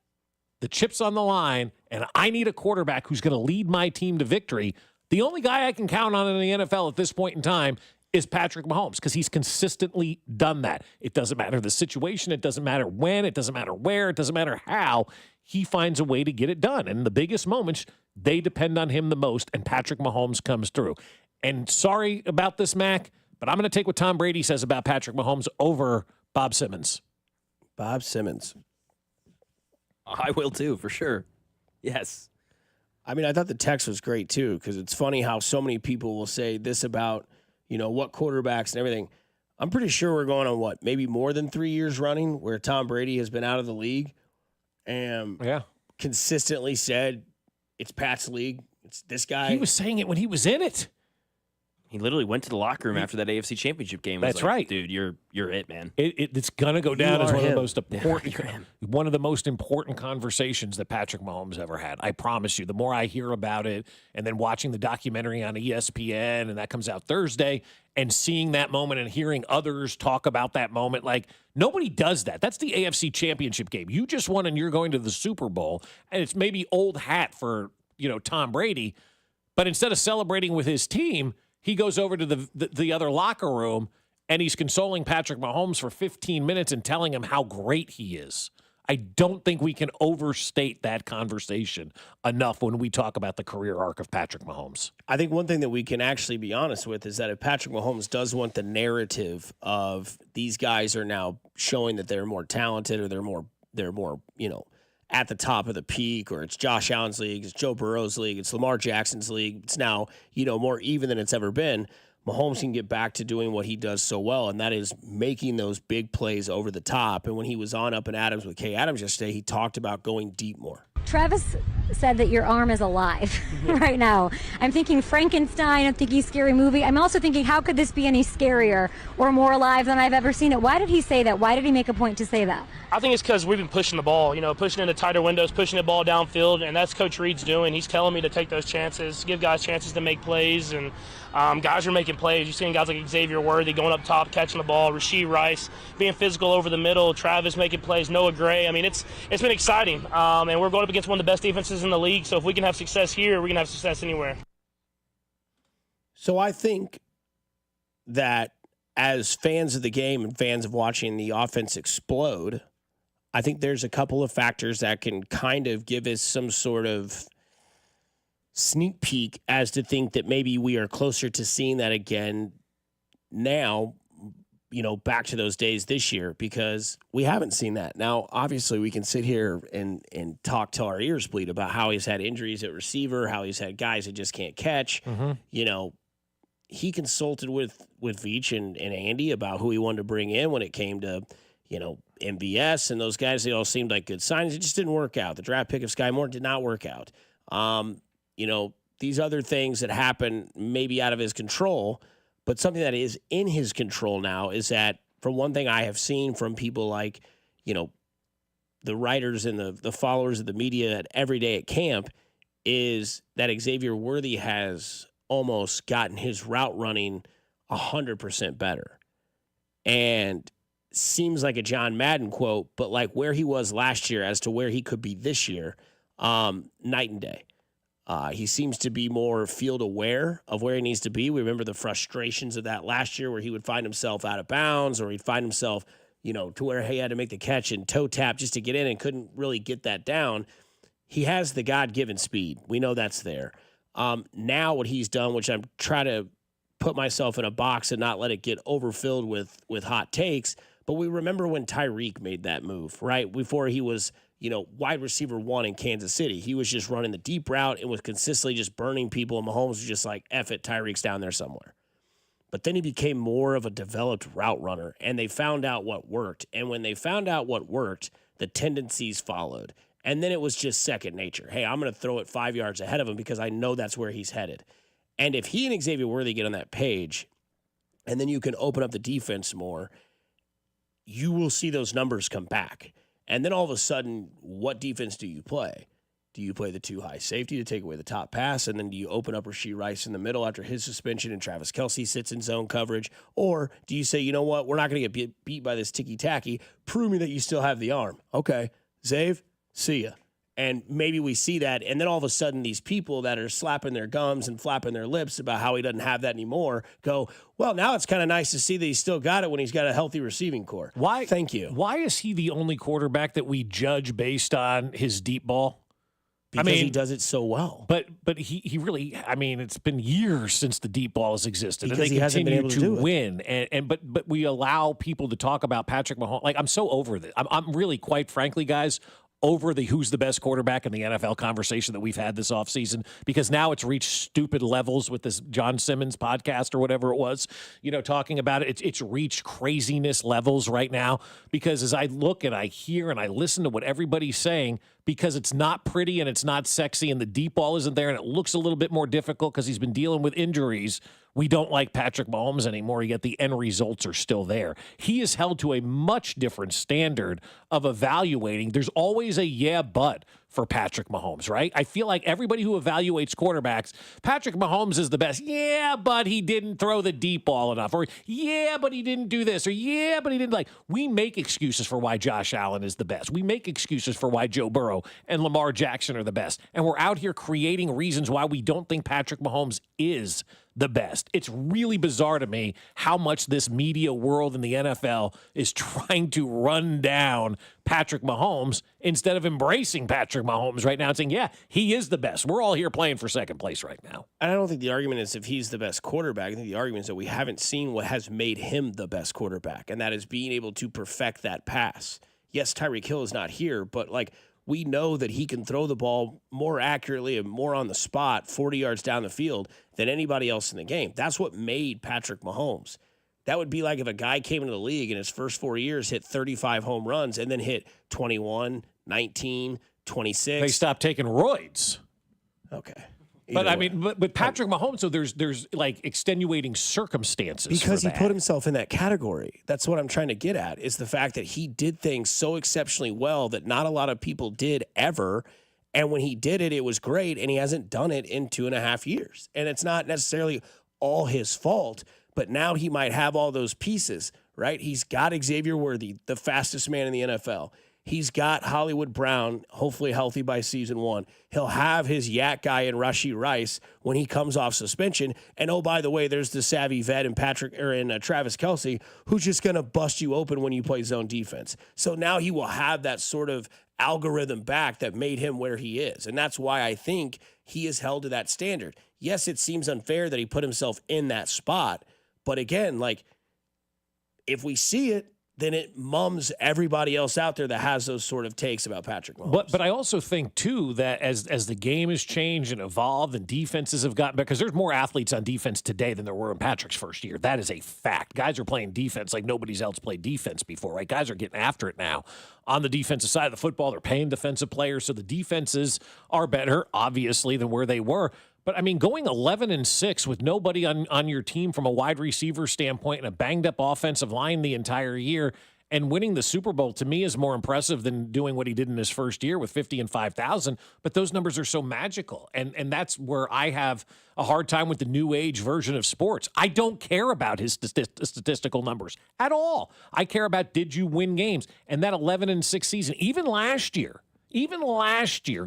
the chips on the line and I need a quarterback who's going to lead my team to victory, the only guy I can count on in the NFL at this point in time is Patrick Mahomes, because he's consistently done that. It doesn't matter the situation. It doesn't matter when. It doesn't matter where. It doesn't matter how. He finds a way to get it done. And in the biggest moments, they depend on him the most, and Patrick Mahomes comes through. And sorry about this, Mac, but I'm going to take what Tom Brady says about Patrick Mahomes over Bob Simmons. Bob Simmons. I will too, for sure. Yes. I mean, I thought the text was great too, because it's funny how so many people will say this about, what quarterbacks and everything. I'm pretty sure we're going on maybe more than 3 years running where Tom Brady has been out of the league and consistently said it's Pat's league. It's this guy. He was saying it when he was in it. He literally went to the locker room after that AFC Championship game. That's right, dude. You're it, man. It's gonna go down as one of the most important, one of the most important conversations that Patrick Mahomes ever had. I promise you. The more I hear about it, and then watching the documentary on ESPN, and that comes out Thursday, and seeing that moment and hearing others talk about that moment, nobody does that. That's the AFC Championship game. You just won, and you're going to the Super Bowl, and it's maybe old hat for Tom Brady. But instead of celebrating with his team, he goes over to the other locker room and he's consoling Patrick Mahomes for 15 minutes and telling him how great he is. I don't think we can overstate that conversation enough when we talk about the career arc of Patrick Mahomes. I think one thing that we can actually be honest with is that if Patrick Mahomes does want the narrative of these guys are now showing that they're more talented or they're more, at the top of the peak, or it's Josh Allen's league, it's Joe Burrow's league, it's Lamar Jackson's league, it's now, more even than it's ever been. Mahomes can get back to doing what he does so well, and that is making those big plays over the top. And when he was on Up and Adams with Kay Adams yesterday, he talked about going deep more. Travis said that your arm is alive right now. I'm thinking Frankenstein, I'm thinking scary movie. I'm also thinking, how could this be any scarier or more alive than I've ever seen it? Why did he say that? Why did he make a point to say that? I think it's because we've been pushing the ball, pushing into tighter windows, pushing the ball downfield, and that's Coach Reid's doing. He's telling me to take those chances, give guys chances to make plays, and guys are making plays. You're seeing guys like Xavier Worthy going up top, catching the ball, Rashee Rice being physical over the middle, Travis making plays, Noah Gray. I mean, it's been exciting, and we're going up against one of the best defenses in the league, so if we can have success here, we can have success anywhere. So I think that as fans of the game and fans of watching the offense explode, I think there's a couple of factors that can kind of give us some sort of sneak peek as to think that maybe we are closer to seeing that again now, back to those days this year, because we haven't seen that. Now, obviously, we can sit here and talk till our ears bleed about how he's had injuries at receiver, how he's had guys that just can't catch. Mm-hmm. He consulted with Veach and Andy about who he wanted to bring in when it came to, MVS and those guys. They all seemed like good signs. It just didn't work out. The draft pick of Sky Moore did not work out. These other things that happen maybe out of his control, but something that is in his control now is that, from one thing I have seen from people like, the writers and the followers of the media at every day at camp, is that Xavier Worthy has almost gotten his route running 100% better. And seems like a John Madden quote, but like where he was last year as to where he could be this year, night and day. He seems to be more field aware of where he needs to be. We remember the frustrations of that last year where he would find himself out of bounds, or he'd find himself, to where he had to make the catch and toe tap just to get in and couldn't really get that down. He has the God-given speed. We know that's there. Now what he's done, which I'm trying to put myself in a box and not let it get overfilled with hot takes, but we remember when Tyreek made that move, right? Before he was, wide receiver 1 in Kansas City. He was just running the deep route and was consistently just burning people, and Mahomes was just like, F it, Tyreek's down there somewhere. But then he became more of a developed route runner, and they found out what worked. And when they found out what worked, the tendencies followed. And then it was just second nature. Hey, I'm going to throw it 5 yards ahead of him because I know that's where he's headed. And if he and Xavier Worthy get on that page, and then you can open up the defense more, you will see those numbers come back. And then all of a sudden, what defense do you play? Do you play the 2 high safety to take away the top pass? And then do you open up Rashee Rice in the middle after his suspension and Travis Kelce sits in zone coverage? Or do you say, you know what, we're not going to get beat by this ticky-tacky. Prove me that you still have the arm. Okay, Zave, see ya. And maybe we see that, and then all of a sudden these people that are slapping their gums and flapping their lips about how he doesn't have that anymore go, well, now it's kind of nice to see that he's still got it when he's got a healthy receiving core. Why? Thank you. Why is he the only quarterback that we judge based on his deep ball? Because he does it so well. But he really, it's been years since the deep ball has existed. Because and they he hasn't been able to do it. win. But we allow people to talk about Patrick Mahomes. Like, I'm so over this. I'm really, quite frankly, guys, over the who's the best quarterback in the NFL conversation that we've had this offseason, because now it's reached stupid levels with this John Simmons podcast or whatever it was, talking about it. It's reached craziness levels right now, because as I look and I hear and I listen to what everybody's saying, because it's not pretty and it's not sexy and the deep ball isn't there and it looks a little bit more difficult because he's been dealing with injuries, we don't like Patrick Mahomes anymore, yet the end results are still there. He is held to a much different standard of evaluating. There's always a but for Patrick Mahomes, right? I feel like everybody who evaluates quarterbacks, Patrick Mahomes is the best. Yeah, but he didn't throw the deep ball enough. Or, yeah, but he didn't do this. Or, yeah, but he didn't we make excuses for why Josh Allen is the best. We make excuses for why Joe Burrow and Lamar Jackson are the best. And we're out here creating reasons why we don't think Patrick Mahomes is the best. It's really bizarre to me how much this media world in the NFL is trying to run down Patrick Mahomes instead of embracing Patrick Mahomes right now and saying, yeah, he is the best. We're all here playing for second place right now. And I don't think the argument is if he's the best quarterback. I think the argument is that we haven't seen what has made him the best quarterback, and that is being able to perfect that pass. Yes, Tyreek Hill is not here, but we know that he can throw the ball more accurately and more on the spot, 40 yards down the field, than anybody else in the game. That's what made Patrick Mahomes. That would be like if a guy came into the league in his first 4 years, hit 35 home runs, and then hit 21, 19, 26. They stopped taking roids. Okay. But I mean, but Patrick Mahomes, so there's extenuating circumstances because for he put himself in that category. That's what I'm trying to get at, is the fact that he did things so exceptionally well that not a lot of people did ever. And when he did it, it was great, and he hasn't done it in 2.5 years. And it's not necessarily all his fault, but now he might have all those pieces, right? He's got Xavier Worthy, the fastest man in the NFL. He's got Hollywood Brown, hopefully healthy by season 1. He'll have his yak guy in Rashee Rice when he comes off suspension. And oh, by the way, there's the savvy vet in Travis Kelce, who's just going to bust you open when you play zone defense. So now he will have that sort of algorithm back that made him where he is. And that's why I think he is held to that standard. Yes, it seems unfair that he put himself in that spot. But again, if we see it, then it mums everybody else out there that has those sort of takes about Patrick Mahomes. But I also think, too, that as the game has changed and evolved and defenses have gotten better, because there's more athletes on defense today than there were in Patrick's first year. That is a fact. Guys are playing defense like nobody's else played defense before, right? Guys are getting after it now. On the defensive side of the football, they're paying defensive players, so the defenses are better, obviously, than where they were. But, I mean, going 11-6 with nobody on your team from a wide receiver standpoint and a banged-up offensive line the entire year and winning the Super Bowl, to me, is more impressive than doing what he did in his first year with 50 and 5,000. But those numbers are so magical, and that's where I have a hard time with the new age version of sports. I don't care about his statistical numbers at all. I care about, did you win games? And that 11-6 season, even last year,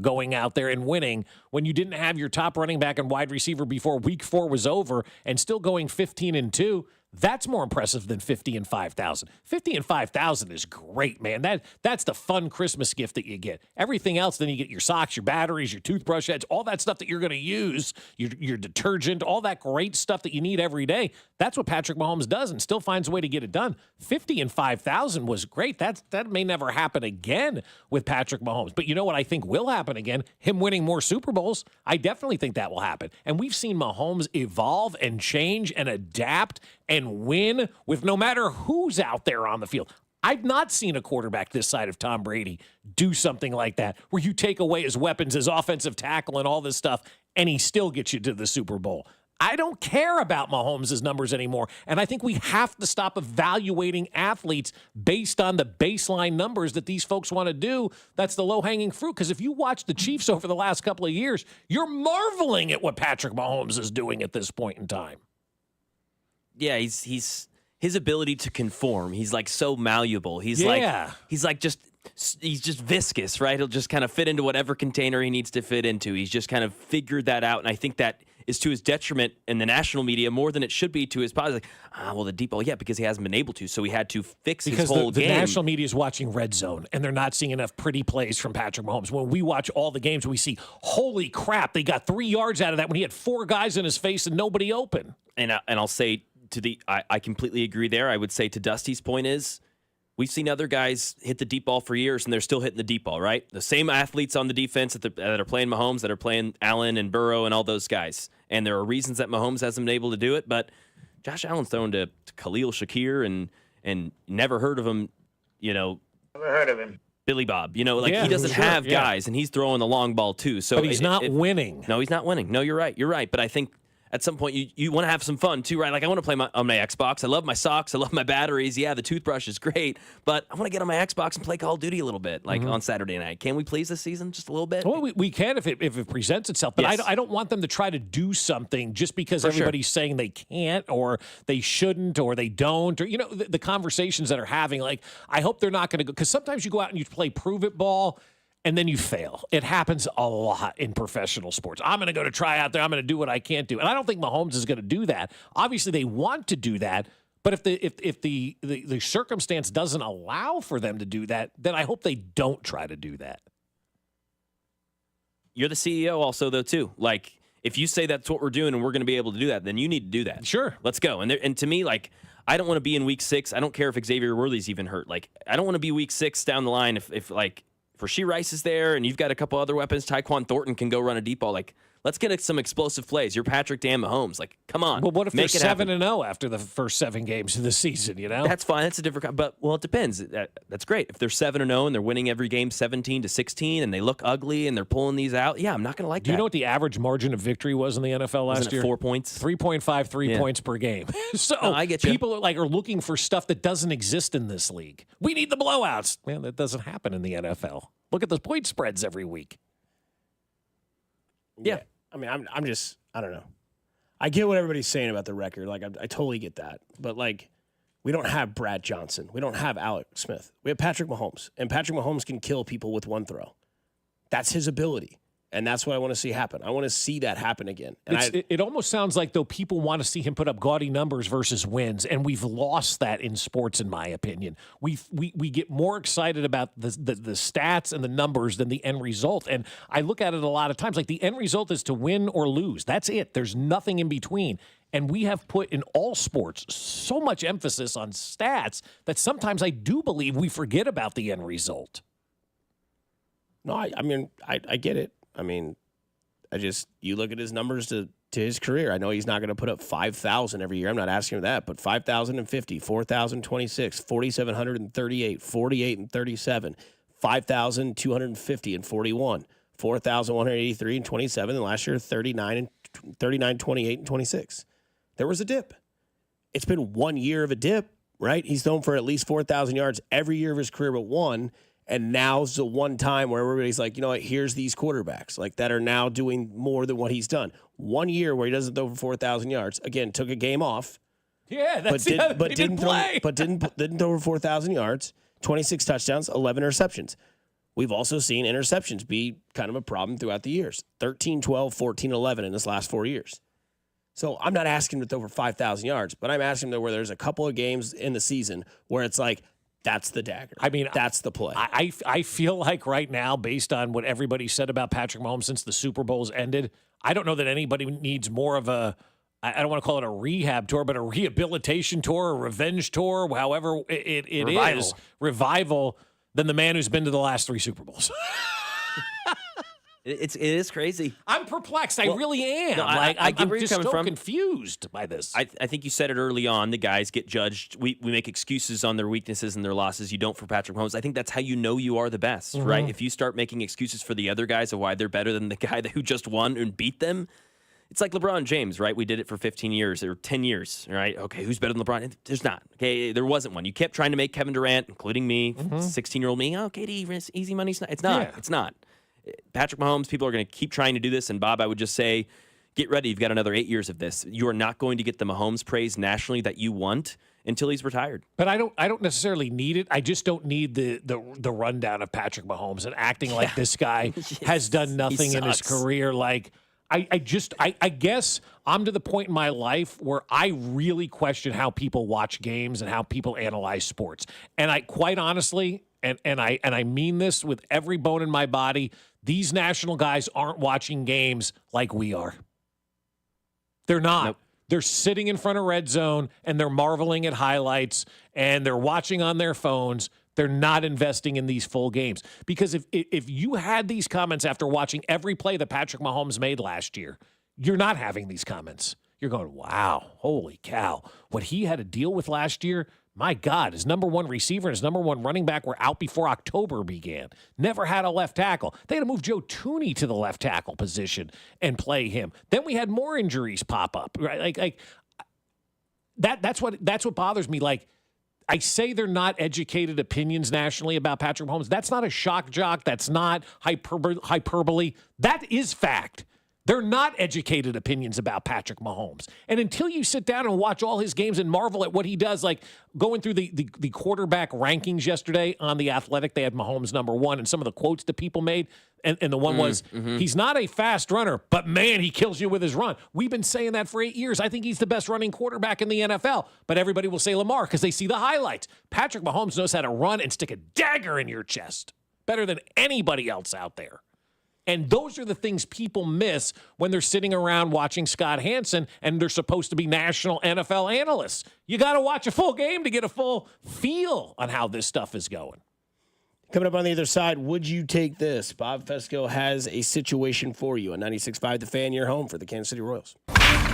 going out there and winning when you didn't have your top running back and wide receiver before week 4 was over and still going 15-2, that's more impressive than 50 and 5,000. 50 and 5,000 is great, man. That's the fun Christmas gift that you get. Everything else, then you get your socks, your batteries, your toothbrush heads, all that stuff that you're going to use, your detergent, all that great stuff that you need every day. That's what Patrick Mahomes does and still finds a way to get it done. 50 and 5,000 was great. That may never happen again with Patrick Mahomes. But you know what I think will happen again? Him winning more Super Bowls. I definitely think that will happen. And we've seen Mahomes evolve and change and adapt and win with no matter who's out there on the field. I've not seen a quarterback this side of Tom Brady do something like that, where you take away his weapons, his offensive tackle, and all this stuff, and he still gets you to the Super Bowl. I don't care about Mahomes' numbers anymore, and I think we have to stop evaluating athletes based on the baseline numbers that these folks want to do. That's the low-hanging fruit, because if you watch the Chiefs over the last couple of years, you're marveling at what Patrick Mahomes is doing at this point in time. Yeah, he's his ability to conform. He's so malleable. He's just viscous, right? He'll just kind of fit into whatever container he needs to fit into. He's just kind of figured that out, and I think that is to his detriment in the national media more than it should be to his positive. Well, the deep ball, because he hasn't been able to, so he had to fix his whole game. Because the national media is watching Red Zone, and they're not seeing enough pretty plays from Patrick Mahomes. When we watch all the games, we see, holy crap, they got 3 yards out of that when he had 4 guys in his face and nobody open. And I'll say, I completely agree there. I would say to Dusty's point is, we've seen other guys hit the deep ball for years, and they're still hitting the deep ball, right? The same athletes on the defense that are playing Mahomes, that are playing Allen and Burrow and all those guys. And there are reasons that Mahomes hasn't been able to do it, but Josh Allen's thrown to Khalil Shakir and never heard of him, Never heard of him. Billy Bob. He doesn't have guys, and he's throwing the long ball too. So but he's not winning. No, he's not winning. No, you're right. But I think at some point you want to have some fun too, right? Like I want to play on my Xbox. I love my socks. I love my batteries. Yeah, the toothbrush is great, but I want to get on my Xbox and play Call of Duty a little bit, like on Saturday night. Can we please this season just a little bit? Well, we can if it presents itself, but Yes. I don't want them to try to do something just because everybody's saying they can't or they shouldn't or they don't, or the conversations that are having. Like I hope they're not going to go, because sometimes you go out and you play prove it ball. And then you fail. It happens a lot in professional sports. I'm going to go to try out there. I'm going to do what I can't do. And I don't think Mahomes is going to do that. Obviously, they want to do that. But if the circumstance doesn't allow for them to do that, then I hope they don't try to do that. You're the CEO also, though, too. Like, if you say that's what we're doing and we're going to be able to do that, then you need to do that. Sure. Let's go. And to me, like, I don't want to be in week 6. I don't care if Xavier Worthy's even hurt. Like, I don't want to be week 6 down the line if Rasheed Rice is there and you've got a couple other weapons. Tyquan Thornton can go run a deep ball. Like, let's get some explosive plays. You're Patrick Dan Mahomes. Like, come on. Well, what if Make they're it happen. 7-0 after the first 7 games of the season, That's fine. That's a different – but, well, it depends. That's great. If they're 7-0 and they're winning every game 17-16 and they look ugly and they're pulling these out, yeah, I'm not going to like that. Do you know what the average margin of victory was in the NFL last year? 4 points? 3.5 3 points per game. So No, I get you. people are looking for stuff that doesn't exist in this league. We need the blowouts. Man, that doesn't happen in the NFL. Look at the point spreads every week. Yeah. I mean, I'm just, I don't know. I get what everybody's saying about the record. Like, I totally get that. But, like, we don't have Brad Johnson. We don't have Alex Smith. We have Patrick Mahomes. And Patrick Mahomes can kill people with one throw. That's his ability. And that's what I want to see happen. I want to see that happen again. And It almost sounds like, though, people want to see him put up gaudy numbers versus wins, and we've lost that in sports, in my opinion. We get more excited about the stats and the numbers than the end result. And I look at it a lot of times, like the end result is to win or lose. That's it. There's nothing in between. And we have put in all sports so much emphasis on stats that sometimes I do believe we forget about the end result. No, I mean, I get it. I mean, you look at his numbers to his career. I know he's not going to put up 5,000 every year. I'm not asking him that, but 5,050, 4,026, 4,738, 48 and 37, 5,250 and 41, 4,183 and 27, and last year 39, 28 and 26. There was a dip. It's been 1 year of a dip, right? He's thrown for at least 4,000 yards every year of his career but one. And now's the one time where everybody's like, you know what, here's these quarterbacks like that are now doing more than what he's done. 1 year where he doesn't throw for 4,000 yards. Again, took a game off. Yeah, that's didn't throw for 4,000 yards, 26 touchdowns, 11 interceptions. We've also seen interceptions be kind of a problem throughout the years. 13, 12, 14, 11 in this last 4 years. So I'm not asking him to throw for 5,000 yards, but I'm asking him where there's a couple of games in the season where it's like, that's the dagger. I mean, that's the play. I feel like right now, based on what everybody said about Patrick Mahomes since the Super Bowl's ended, I don't know that anybody needs more of I don't want to call it a rehab tour, but a rehabilitation tour, a revenge tour, however it is, revival, than the man who's been to the last 3 Super Bowls. It is crazy. I'm perplexed. I really am. No, I get where I'm you're just coming so from. confused by this. I think you said it early on. The guys get judged. We make excuses on their weaknesses and their losses. You don't for Patrick Mahomes. I think that's how you know you are the best, right? If you start making excuses for the other guys of why they're better than the guy who just won and beat them, it's like LeBron James, right? We did it for 15 years or 10 years, right? Okay, who's better than LeBron? There's not. Okay, there wasn't one. You kept trying to make Kevin Durant, including me, 16-year-old me. Oh, KD, easy money. It's not. Yeah. It's not. Patrick Mahomes, people are going to keep trying to do this. And, Bob, I would just say, get ready. You've got another 8 years of this. You are not going to get the Mahomes praise nationally that you want until he's retired. But I don't necessarily need it. I just don't need the rundown of Patrick Mahomes and acting like this guy has done nothing in his career. Like, I guess I'm to the point in my life where I really question how people watch games and how people analyze sports. And I quite honestly, and I mean this with every bone in my body, these national guys aren't watching games like we are. They're not. Nope. They're sitting in front of Red Zone and they're marveling at highlights and they're watching on their phones. They're not investing in these full games. Because if you had these comments after watching every play that Patrick Mahomes made last year, you're not having these comments. You're going, wow, holy cow. What he had to deal with last year, My God, his number one receiver and his number one running back were out before October began. Never had a left tackle. They had to move Joe Thuney to the left tackle position and play him. Then we had more injuries pop up. Right? That's what bothers me. Like, I say they're not educated opinions nationally about Patrick Mahomes. That's not a shock jock. That's not hyperbole. That is fact. They're not educated opinions about Patrick Mahomes. And until you sit down and watch all his games and marvel at what he does, like going through the quarterback rankings yesterday on The Athletic, they had Mahomes number one, and some of the quotes that people made, and the one was, he's not a fast runner, but man, he kills you with his run. We've been saying that for 8 years. I think he's the best running quarterback in the NFL, but everybody will say Lamar because they see the highlights. Patrick Mahomes knows how to run and stick a dagger in your chest better than anybody else out there. And those are the things people miss when they're sitting around watching Scott Hanson and they're supposed to be national NFL analysts. You got to watch a full game to get a full feel on how this stuff is going. Coming up on the other side, would you take this? Bob Fescoe has a situation for you on 96.5 The Fan, your home for the Kansas City Royals.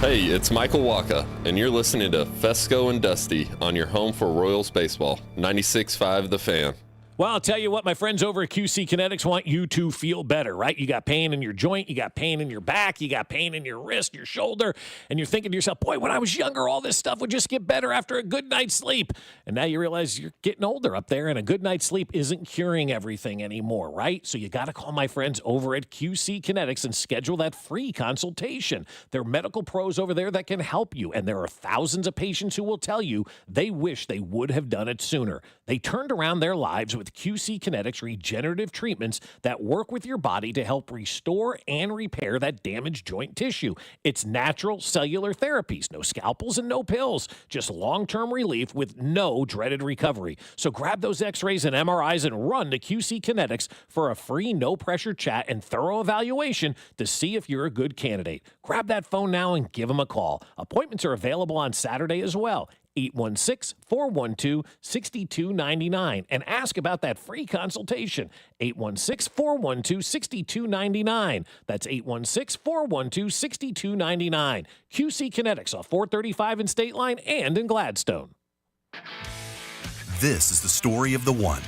Hey, it's Michael Waka, and you're listening to Fescoe and Dusty on your home for Royals baseball, 96.5 The Fan. Well, I'll tell you what, my friends over at QC Kinetics want you to feel better, right? You got pain in your joint, you got pain in your back, you got pain in your wrist, your shoulder, and you're thinking to yourself, boy, when I was younger, all this stuff would just get better after a good night's sleep. And now you realize you're getting older up there, and a good night's sleep isn't curing everything anymore, right? So you got to call my friends over at QC Kinetics and schedule that free consultation. They're medical pros over there that can help you, and there are thousands of patients who will tell you they wish they would have done it sooner. They turned around their lives with QC Kinetics regenerative treatments that work with your body to help restore and repair that damaged joint tissue. It's natural cellular therapies, no scalpels and no pills, just long-term relief with no dreaded recovery. So grab those x-rays and MRIs and run to QC Kinetics for a free no-pressure chat and thorough evaluation to see if you're a good candidate. Grab that phone now and give them a call. Appointments are available on Saturday as well. 816-412-6299 and ask about that free consultation. 816-412-6299. That's 816-412-6299. QC Kinetics off 435 in State Line and in Gladstone. This is the story of the one.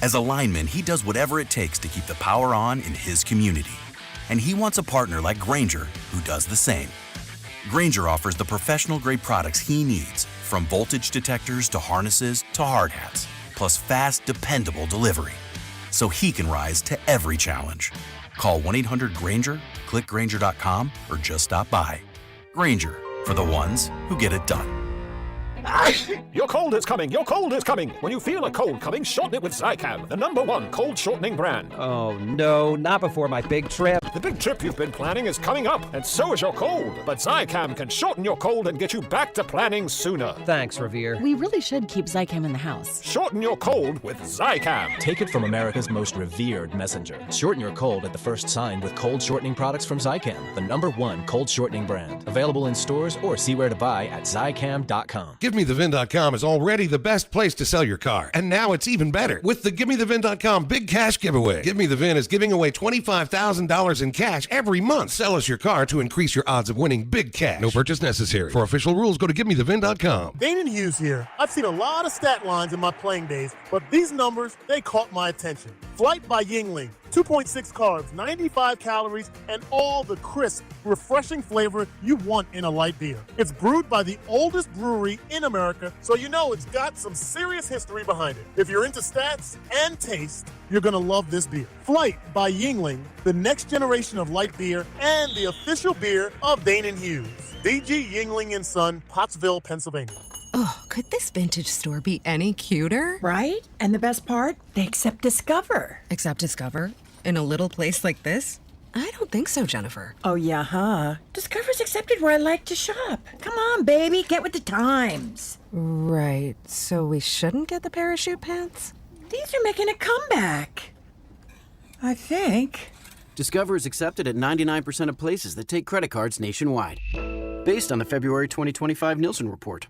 As a lineman, he does whatever it takes to keep the power on in his community. And he wants a partner like Grainger who does the same. Grainger offers the professional-grade products he needs, from voltage detectors to harnesses to hard hats, plus fast, dependable delivery, so he can rise to every challenge. Call 1-800-GRAINGER, click Grainger.com, or just stop by. Grainger, for the ones who get it done. Your cold is coming. Your cold is coming. When you feel a cold coming, shorten it with Zicam, the #1 cold shortening brand. Oh, no, not before my big trip. The big trip you've been planning is coming up, and so is your cold. But Zicam can shorten your cold and get you back to planning sooner. Thanks, Revere. We really should keep Zicam in the house. Shorten your cold with Zicam. Take it from America's most revered messenger. Shorten your cold at the first sign with cold shortening products from Zicam, the #1 cold shortening brand. Available in stores or see where to buy at Zicam.com. GiveMeTheVin.com is already the best place to sell your car. And now it's even better with the GiveMeTheVin.com Big Cash Giveaway. Give Me The Vin is giving away $25,000 in cash every month. Sell us your car to increase your odds of winning big cash. No purchase necessary. For official rules, go to GiveMeTheVin.com. Dane Hughes here. I've seen a lot of stat lines in my playing days, but these numbers, they caught my attention. Flight by Yingling. 2.6 carbs, 95 calories, and all the crisp, refreshing flavor you want in a light beer. It's brewed by the oldest brewery in America, so you know it's got some serious history behind it. If you're into stats and taste, you're going to love this beer. Flight by Yingling, the next generation of light beer and the official beer of Dane Hughes. DG Yingling & Son, Pottsville, Pennsylvania. Oh, could this vintage store be any cuter? Right? And the best part? They accept Discover. Accept Discover? In a little place like this? I don't think so, Jennifer. Oh, yeah, huh? Discover's accepted where I like to shop. Come on, baby, get with the times. Right, so we shouldn't get the parachute pants? These are making a comeback. I think. Discover is accepted at 99% of places that take credit cards nationwide. Based on the February 2025 Nielsen report.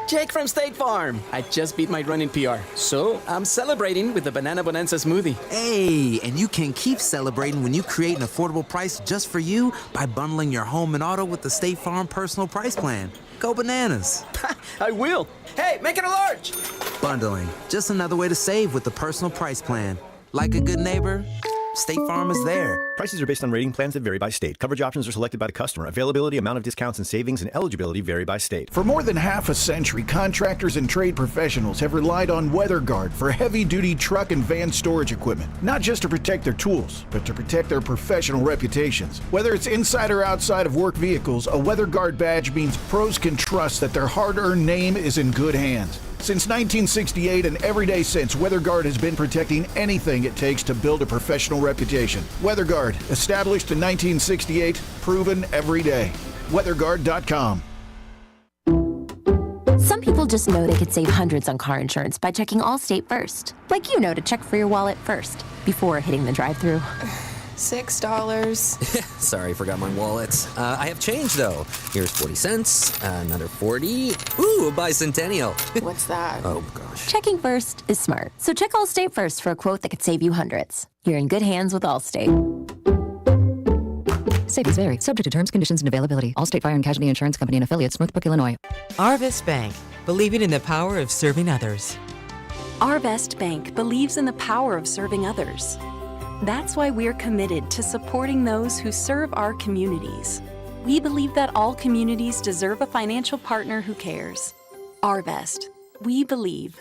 Jake from State Farm. I just beat my running PR, so I'm celebrating with the Banana Bonanza smoothie. Hey, and you can keep celebrating when you create an affordable price just for you by bundling your home and auto with the State Farm Personal Price Plan. Go bananas. I will. Hey, make it a large. Bundling, just another way to save with the Personal Price Plan. Like a good neighbor, State Farm is there. Prices are based on rating plans that vary by state. Coverage options are selected by the customer. Availability, amount of discounts and savings, and eligibility vary by state. For more than half a century, contractors and trade professionals have relied on WeatherGuard for heavy-duty truck and van storage equipment. Not just to protect their tools, but to protect their professional reputations. Whether it's inside or outside of work vehicles, a WeatherGuard badge means pros can trust that their hard-earned name is in good hands. Since 1968 and every day since, WeatherGuard has been protecting anything it takes to build a professional reputation. WeatherGuard, established in 1968, proven every day. WeatherGuard.com. Some people just know they could save hundreds on car insurance by checking Allstate first. Like you know to check for your wallet first, before hitting the drive-thru. $6. Sorry, forgot my wallet. I have change, though. Here's 40 cents, another 40. Ooh, a bicentennial. What's that? Oh, gosh. Checking first is smart. So check Allstate first for a quote that could save you hundreds. You're in good hands with Allstate. Savings vary. Subject to terms, conditions, and availability. Allstate Fire and Casualty Insurance Company and affiliates, Northbrook, Illinois. Arvest Bank, believing in the power of serving others. Arvest Bank believes in the power of serving others. That's why we're committed to supporting those who serve our communities. We believe that all communities deserve a financial partner who cares. Arvest. We believe.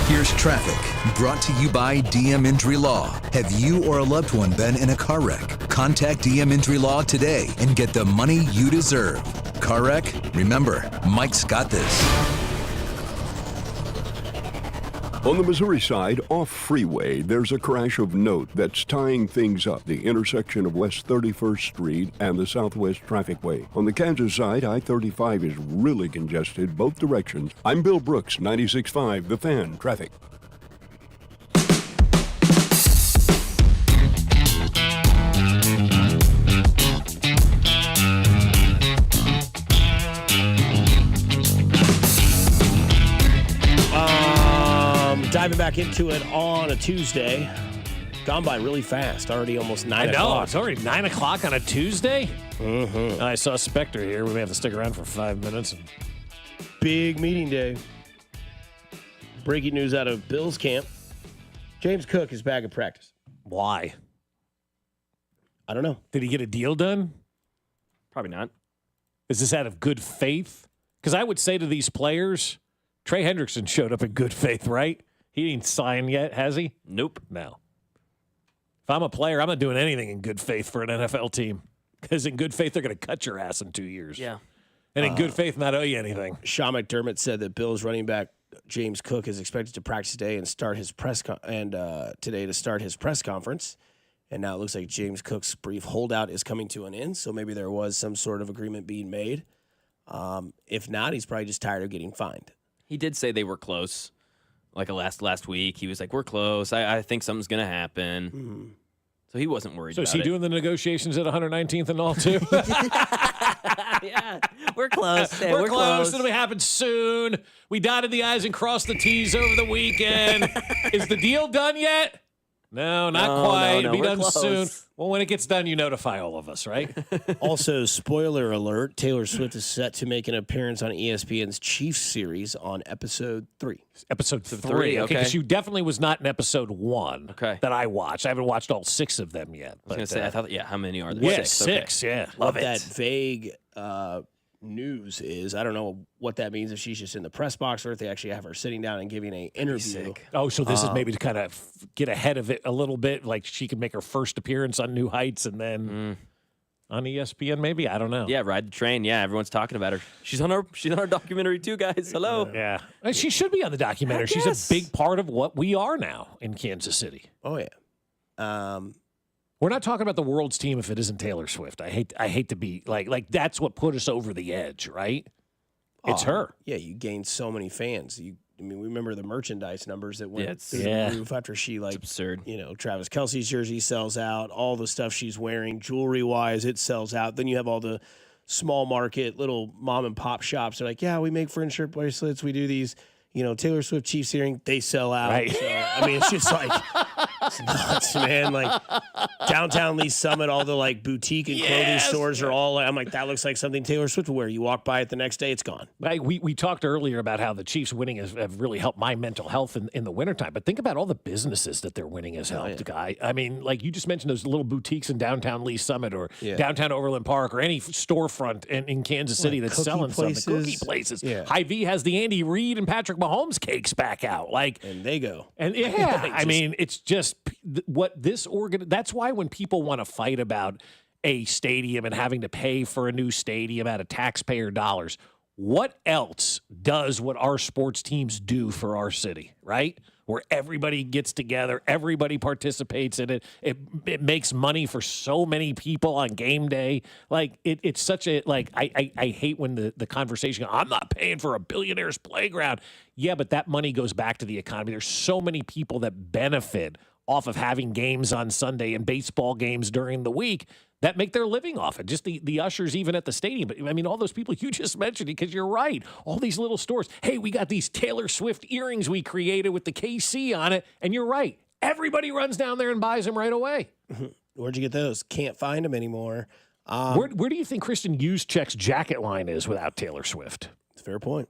Here's traffic, brought to you by DM Injury Law. Have you or a loved one been in a car wreck? Contact DM Injury Law today and get the money you deserve. Car wreck? Remember, Mike's got this. On the Missouri side, off freeway, there's a crash of note that's tying things up, the intersection of West 31st Street and the Southwest Trafficway. On the Kansas side, I-35 is really congested both directions. I'm Bill Brooks, 96.5, The Fan, Traffic. Diving back into it on a Tuesday. Gone by really fast. Already almost 9 o'clock. I know. It's already 9 o'clock on a Tuesday? Mm-hmm. I saw Spectre here. We may have to stick around for 5 minutes. Big meeting day. Breaking news out of Bills camp. James Cook is back at practice. Why? I don't know. Did he get a deal done? Probably not. Is this out of good faith? Because I would say to these players, Trey Hendrickson showed up in good faith, right? He ain't signed yet, has he? Nope. No. If I'm a player, I'm not doing anything in good faith for an NFL team. Because in good faith, they're going to cut your ass in 2 years. Yeah. And in good faith, not owe you anything. Sean McDermott said that Bills running back James Cook is expected to practice today and start his press conference. And now it looks like James Cook's brief holdout is coming to an end. So maybe there was some sort of agreement being made. If not, he's probably just tired of getting fined. He did say they were close. Like last week, he was like, "We're close. I think something's gonna happen." Mm-hmm. So he wasn't worried. So about is he doing the negotiations at 119th and all too? Yeah, we're close. Yeah, we're close. It'll happen soon. We dotted the I's and crossed the T's over the weekend. Is the deal done yet? No, not quite. No, It'll be done close. soon. Well, when it gets done, you notify all of us, right? Also, spoiler alert, Taylor Swift is set to make an appearance on ESPN's Chiefs series on episode 3. Episode 3, okay. Because you definitely was not in episode 1 that I watched. I haven't watched all 6 of them yet. I was going to say, I thought, how many are there? Yeah, 6, yeah. Love that vague news is. I don't know what that means, if she's just in the press box or if they actually have her sitting down and giving an interview. Oh, so this is maybe to kind of get ahead of it a little bit, like she could make her first appearance on New Heights and then on ESPN maybe? I don't know. Yeah, ride the train. Yeah, everyone's talking about her. She's on our documentary too, guys. Hello. Yeah. She should be on the documentary. She's a big part of what we are now in Kansas City. Oh, yeah. We're not talking about the world's team if it isn't Taylor Swift. I hate to be like that's what put us over the edge, right? It's her. Yeah, you gained so many fans. We remember the merchandise numbers that went through the roof after she, it's absurd. Travis Kelce's jersey sells out. All the stuff she's wearing, jewelry-wise, it sells out. Then you have all the small market, little mom and pop shops are like, yeah, we make friend shirt bracelets. We do these, Taylor Swift Chiefs earring. They sell out. Right. So, I mean, it's just like, it's nuts, man. Like downtown Lee Summit, all the like boutique and clothing stores are all, I'm like, that looks like something Taylor Swift would wear. You walk by it the next day, it's gone. Like we talked earlier about how the Chiefs winning have really helped my mental health in the wintertime. But think about all the businesses that they're winning has helped, Guy. I mean, like you just mentioned those little boutiques in downtown Lee Summit or downtown Overland Park or any storefront in Kansas City that's selling places. Something. Cookie places. Yeah. Hy-Vee has the Andy Reid and Patrick Mahomes cakes back out. And they go. And I mean, it's just what this that's why when people want to fight about a stadium and having to pay for a new stadium out of taxpayer dollars, what else does what our sports teams do for our city, right? Where everybody gets together, everybody participates in it. It makes money for so many people on game day. Like it's such a I hate when the conversation, I'm not paying for a billionaire's playground. Yeah, but that money goes back to the economy. There's so many people that benefit off of having games on Sunday and baseball games during the week that make their living off it. Just the ushers even at the stadium. But I mean, all those people you just mentioned, because you're right. All these little stores. Hey, we got these Taylor Swift earrings we created with the KC on it. And you're right. Everybody runs down there and buys them right away. Where'd you get those? Can't find them anymore. Where do you think Kristen Juszczyk's jacket line is without Taylor Swift? It's a fair point.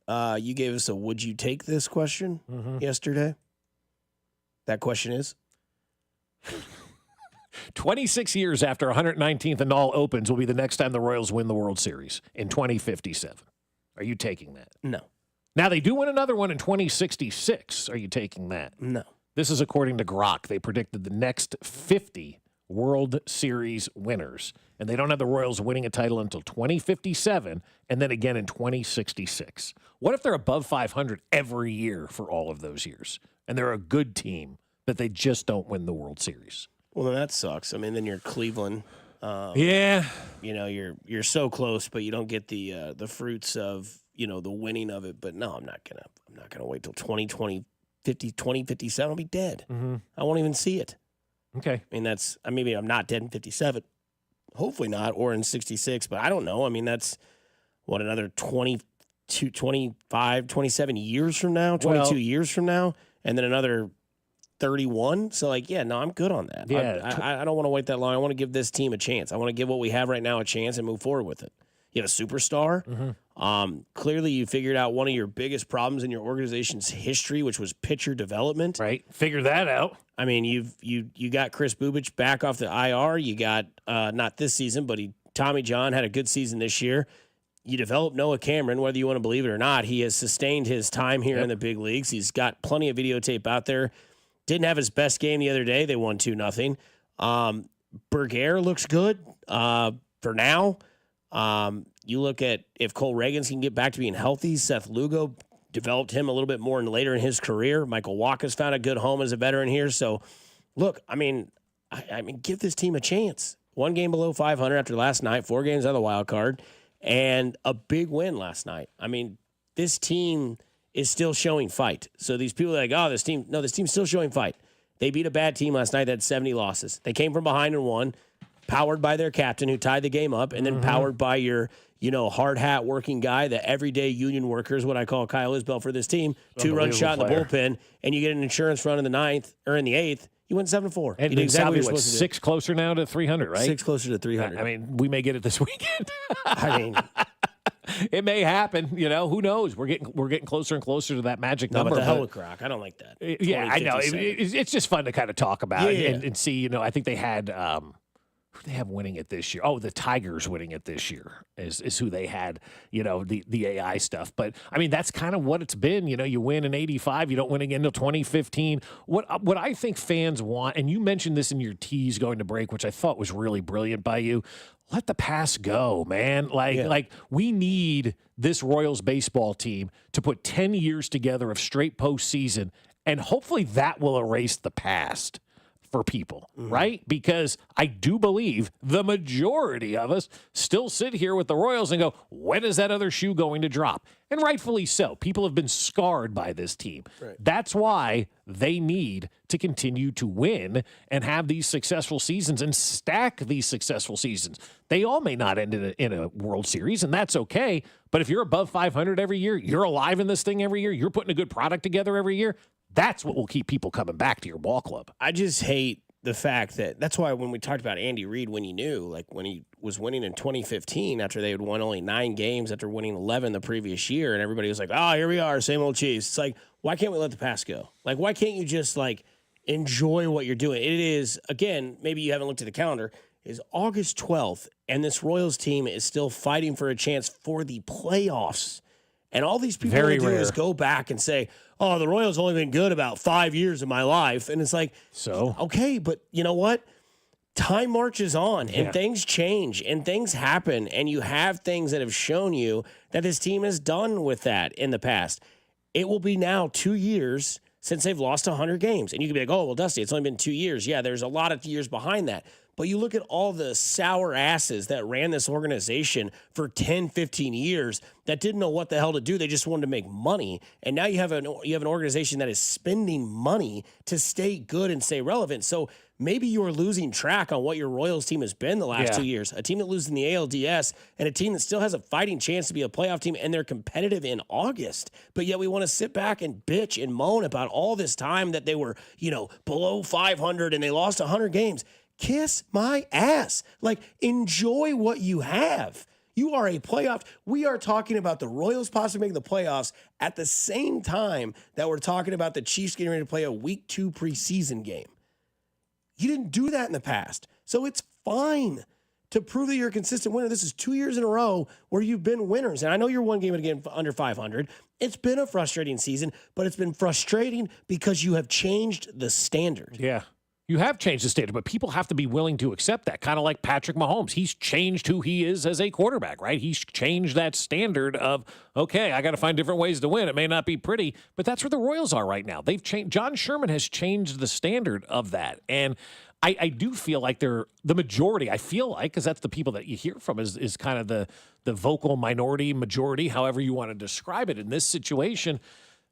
You gave us a would you take this question yesterday. That question is? 26 years after 119th and all opens will be the next time the Royals win the World Series in 2057. Are you taking that? No. Now, they do win another one in 2066. Are you taking that? No. This is according to Grok. They predicted the next 50 World Series winners, and they don't have the Royals winning a title until 2057 and then again in 2066. What if they're above 500 every year for all of those years, and they're a good team, but they just don't win the World Series? Well, then that sucks. I mean, then you're Cleveland. Yeah. You're so close, but you don't get the fruits of, the winning of it. But no, I'm not gonna wait till 2057. I'll be dead. Mm-hmm. I won't even see it. Okay. I mean, maybe I'm not dead in 57. Hopefully not, or in 66, but I don't know. I mean, that's another 22, 25, 27 years from now, 22 years from now, and then another 31. So, I'm good on that. Yeah. I don't want to wait that long. I want to give this team a chance. I want to give what we have right now a chance and move forward with it. You have a superstar. Mm-hmm. Clearly, you figured out one of your biggest problems in your organization's history, which was pitcher development. Right. Figure that out. I mean, you got Chris Bubich back off the IR. You got not this season, but Tommy John had a good season this year. You developed Noah Cameron, whether you want to believe it or not. He has sustained his time here in the big leagues. He's got plenty of videotape out there. Didn't have his best game the other day. They won 2-0. Berger looks good for now. You look at if Cole Reagans can get back to being healthy. Seth Lugo developed him a little bit more later in his career. Michael Wacha's found a good home as a veteran here. So, look, I mean, give this team a chance. 1 game below 500 after last night, 4 games out of the wild card, and a big win last night. I mean, this team is still showing fight. So these people are like, this team's still showing fight. They beat a bad team last night that had 70 losses. They came from behind and won, powered by their captain who tied the game up, and then powered by your, hard hat working guy, the everyday union worker is what I call Kyle Isbell for this team. 2-run shot in the bullpen, and you get an insurance run in the 9th or in the 8th. You went 7-4. And you did exactly what you're supposed to do. 6 closer now to 300, right? 6 closer to 300. I mean, we may get it this weekend. I mean, it may happen. Who knows? We're getting closer and closer to that magic number. But the hell with Croc. I don't like that. Yeah, I know. It's just fun to kind of talk about and see. I think they had who they have winning it this year. Oh, the Tigers winning it this year is who they had. The AI stuff. But I mean, that's kind of what it's been. You win in '85, you don't win again until 2015. What I think fans want, and you mentioned this in your tease going to break, which I thought was really brilliant by you. Let the past go, man. Like we need this Royals baseball team to put 10 years together of straight postseason, and hopefully that will erase the past. for people, right? Because I do believe the majority of us still sit here with the Royals and go, when is that other shoe going to drop? And rightfully so. People have been scarred by this team. Right. That's why they need to continue to win and have these successful seasons and stack these successful seasons. They all may not end in a World Series, and that's okay. But if you're above 500 every year, you're alive in this thing every year, you're putting a good product together every year, that's what will keep people coming back to your ball club. I just hate the fact that's why when we talked about Andy Reid, when he was winning in 2015 after they had won only 9 games after winning 11 the previous year, and everybody was like, oh, here we are, same old Chiefs. It's like, why can't we let the past go? Like, why can't you just, enjoy what you're doing? It is, again, maybe you haven't looked at the calendar, is August 12th, and this Royals team is still fighting for a chance for the playoffs. And all these people do is go back and say, oh, the Royals only been good about 5 years of my life. And it's like, so okay, but you know what? Time marches on and things change and things happen. And you have things that have shown you that this team has done with that in the past. It will be now 2 years since they've lost 100 games. And you can be like, oh, well, Dusty, it's only been 2 years. Yeah, there's a lot of years behind that. But you look at all the sour asses that ran this organization for 10, 15 years that didn't know what the hell to do. They just wanted to make money. And now you have an organization that is spending money to stay good and stay relevant. So maybe you're losing track on what your Royals team has been the last 2 years. A team that loses in the ALDS and a team that still has a fighting chance to be a playoff team, and they're competitive in August. But yet we want to sit back and bitch and moan about all this time that they were, below 500 and they lost 100 games. Kiss my ass. Enjoy what you have. You are a playoff. We are talking about the Royals possibly making the playoffs at the same time that we're talking about the Chiefs getting ready to play a week 2 preseason game. You didn't do that in the past. So it's fine to prove that you're a consistent winner. This is 2 years in a row where you've been winners. And I know you're one game again under 500. It's been a frustrating season, but it's been frustrating because you have changed the standard. Yeah. You have changed the standard, but people have to be willing to accept that. Kind of like Patrick Mahomes. He's changed who he is as a quarterback, right? He's changed that standard of, okay, I got to find different ways to win. It may not be pretty, but that's where the Royals are right now. They've changed. John Sherman has changed the standard of that. And I do feel like they're the majority, I feel like, because that's the people that you hear from is kind of the vocal minority, majority, however you want to describe it in this situation.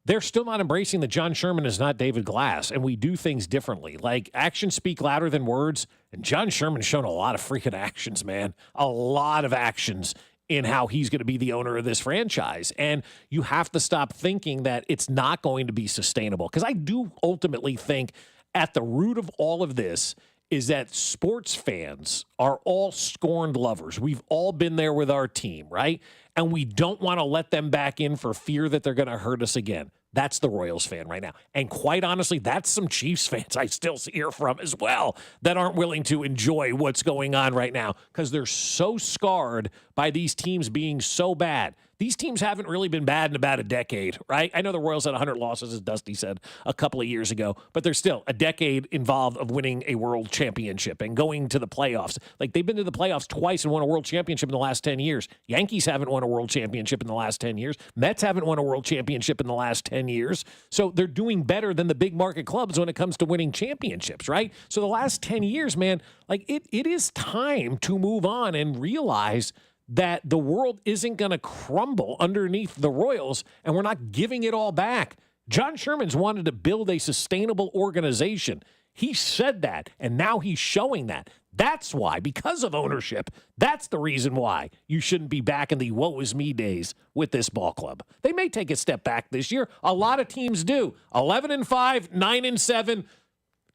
They're still not embracing that John Sherman is not David Glass, and we do things differently. Actions speak louder than words, and John Sherman's shown a lot of freaking actions, man. A lot of actions in how he's going to be the owner of this franchise. And you have to stop thinking that it's not going to be sustainable, because I do ultimately think at the root of all of this is that sports fans are all scorned lovers. We've all been there with our team, right? And we don't want to let them back in for fear that they're going to hurt us again. That's the Royals fan right now. And quite honestly, that's some Chiefs fans I still hear from as well that aren't willing to enjoy what's going on right now because they're so scarred by these teams being so bad. These teams haven't really been bad in about a decade, right? I know the Royals had 100 losses, as Dusty said, a couple of years ago, but there's still a decade involved of winning a world championship and going to the playoffs. They've been to the playoffs twice and won a world championship in the last 10 years. Yankees haven't won a world championship in the last 10 years. Mets haven't won a world championship in the last 10 years. So they're doing better than the big market clubs when it comes to winning championships, right? So the last 10 years, man, it is time to move on and realize that the world isn't going to crumble underneath the Royals, and we're not giving it all back. John Sherman's wanted to build a sustainable organization. He said that, and now he's showing that. That's why, because of ownership, that's the reason why you shouldn't be back in the woe is me days with this ball club. They may take a step back this year. A lot of teams do. 11-5, 9-7,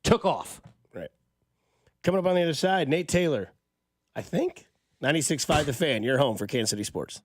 took off. Right. Coming up on the other side, Nate Taylor, I think. 96.5 The Fan, your home for Kansas City sports.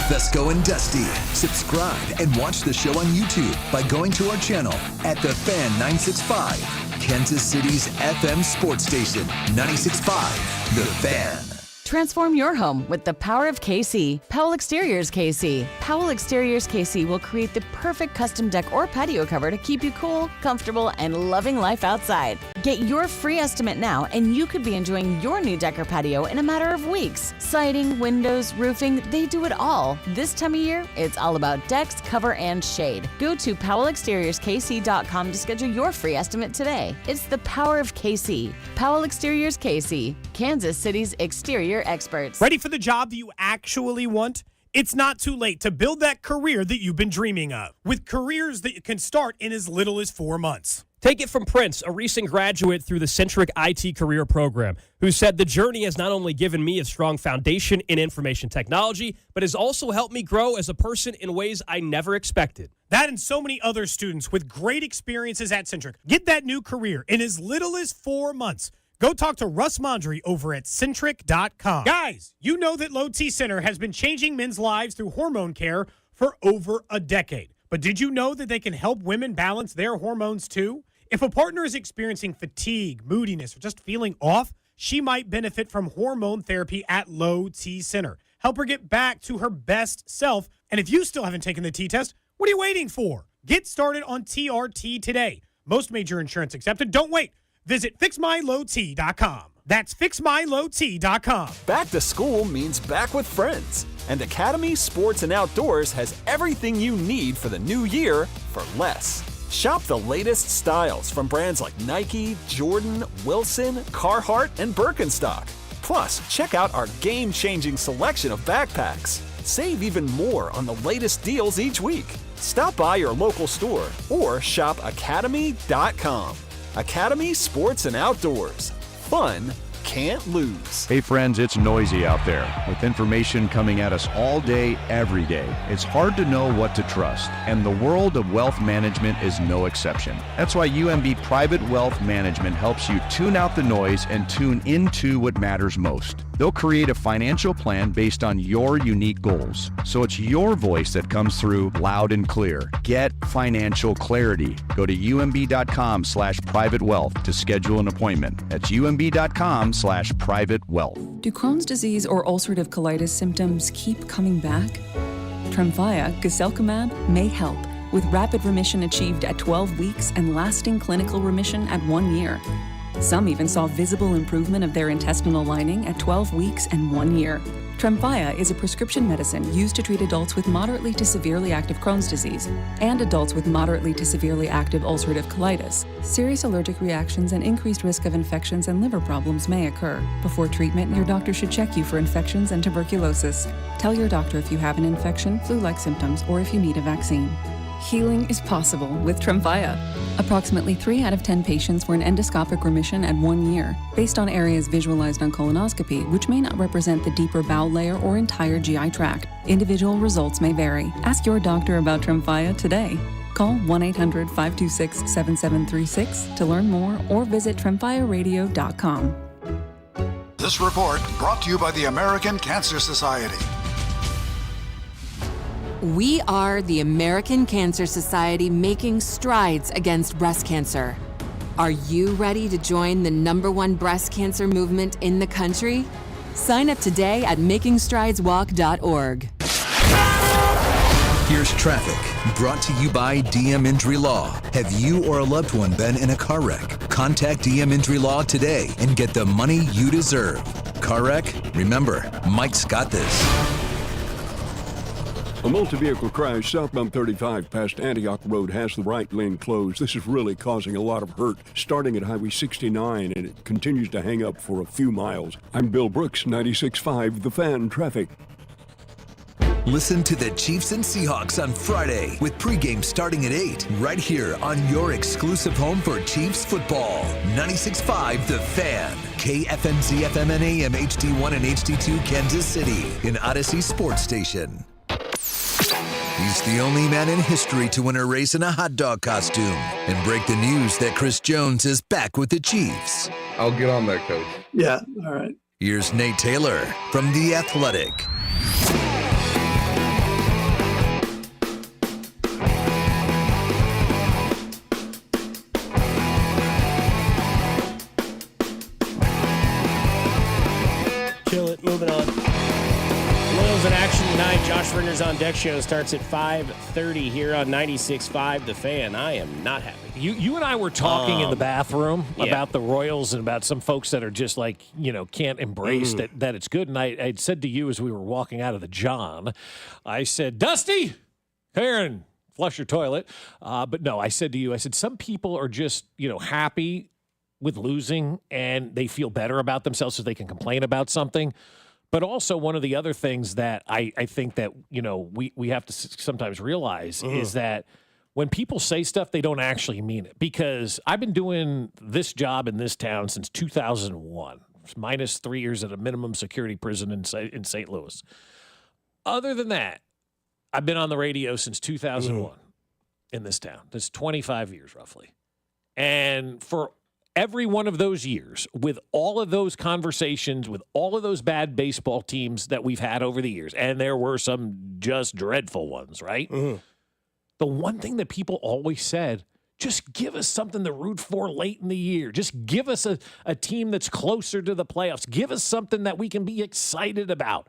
Fescoe and Dusty. Subscribe and watch the show on YouTube by going to our channel at The Fan 965, Kansas City's FM sports station. 96.5 The Fan. Transform your home with the power of KC. Powell Exteriors KC. Powell Exteriors KC will create the perfect custom deck or patio cover to keep you cool, comfortable, and loving life outside. Get Get your free estimate now, and you could be enjoying your new deck or patio in a matter of weeks. Siding, windows, roofing, they do it all. This time of year, it's all about decks, cover, and shade. Go to PowellExteriorsKC.com to schedule your free estimate today. It's the power of KC. Powell Exteriors KC, Kansas City's exterior experts. Ready for the job that you actually want? It's not too late to build that career that you've been dreaming of, with careers that can start in as little as 4 months. Take it from Prince, a recent graduate through the Centric IT Career Program, who said the journey has not only given me a strong foundation in information technology, but has also helped me grow as a person in ways I never expected. That and so many other students with great experiences at Centric. Get that new career in as little as 4 months. Go talk to Russ Mondry over at Centric.com. Guys, you know that Low T Center has been changing men's lives through hormone care for over a decade. But did you know that they can help women balance their hormones too? If a partner is experiencing fatigue, moodiness, or just feeling off, she might benefit from hormone therapy at Low T Center. Help her get back to her best self. And if you still haven't taken the T test, what are you waiting for? Get started on TRT today. Most major insurance accepted. Don't wait. Visit FixMyLowT.com. That's FixMyLowT.com. Back to school means back with friends. And Academy Sports and Outdoors has everything you need for the new year for less. Shop the latest styles from brands like Nike, Jordan, Wilson, Carhartt, and Birkenstock. Plus, check out our game-changing selection of backpacks. Save even more on the latest deals each week. Stop by your local store or shop academy.com. Academy Sports and Outdoors. Fun can't lose. Hey friends, it's noisy out there with information coming at us all day, every day. It's hard to know what to trust, and the world of wealth management is no exception. That's why UMB Private Wealth Management helps you tune out the noise and tune into what matters most. They'll create a financial plan based on your unique goals, so it's your voice that comes through loud and clear. Get financial clarity. Go to umb.com/privatewealth to schedule an appointment. That's umb.com/privatewealth. Do Crohn's disease or ulcerative colitis symptoms keep coming back? Tremfya, guselkumab, may help, with rapid remission achieved at 12 weeks and lasting clinical remission at 1 year. Some even saw visible improvement of their intestinal lining at 12 weeks and 1 year. Tremfya is a prescription medicine used to treat adults with moderately to severely active Crohn's disease and adults with moderately to severely active ulcerative colitis. Serious allergic reactions and increased risk of infections and liver problems may occur. Before treatment, your doctor should check you for infections and tuberculosis. Tell your doctor if you have an infection, flu-like symptoms, or if you need a vaccine. Healing is possible with Tremfya. Approximately 3 out of 10 patients were in endoscopic remission at 1 year, based on areas visualized on colonoscopy, which may not represent the deeper bowel layer or entire GI tract. Individual results may vary. Ask your doctor about Tremfya today. Call 1-800-526-7736 to learn more or visit TremfyaRadio.com. This report brought to you by the American Cancer Society. We are the American Cancer Society, making strides against breast cancer. Are you ready to join the #1 breast cancer movement in the country? Sign up today at makingstrideswalk.org. Here's traffic, brought to you by DM Injury Law. Have you or a loved one been in a car wreck? Contact DM Injury Law today and get the money you deserve. Car wreck? Remember, Mike's got this. A multi-vehicle crash southbound 35 past Antioch Road has the right lane closed. This is really causing a lot of hurt, starting at Highway 69, and it continues to hang up for a few miles. I'm Bill Brooks, 96.5 The Fan Traffic. Listen to the Chiefs and Seahawks on Friday with pregame starting at 8, right here on your exclusive home for Chiefs football. 96.5 The Fan, KFNZ FM and AM HD1 and HD2 Kansas City, an Odyssey sports station. He's the only man in history to win a race in a hot dog costume and break the news that Chris Jones is back with the Chiefs. I'll get on that, Coach. Yeah, all right. Here's Nate Taylor from The Athletic. Kill it, moving on. Loyal Royals in action tonight. Josh Ringer's On Deck show starts at 5:30 here on 96.5 The Fan. I am not happy. You and I were talking in the bathroom about the Royals and about some folks that are just like, can't embrace that it's good. And I said to you as we were walking out of the John, I said, Dusty, here and flush your toilet. But no, I said to you, some people are just, happy with losing and they feel better about themselves so they can complain about something. But also one of the other things that I think that, we have to sometimes realize is that when people say stuff, they don't actually mean it. Because I've been doing this job in this town since 2001, minus 3 years at a minimum security prison in St. Louis. Other than that, I've been on the radio since 2001 in this town. That's 25 years roughly. And for every one of those years, with all of those conversations, with all of those bad baseball teams that we've had over the years, and there were some just dreadful ones, right? The one thing that people always said, just give us something to root for late in the year. Just give us a team that's closer to the playoffs. Give us something that we can be excited about.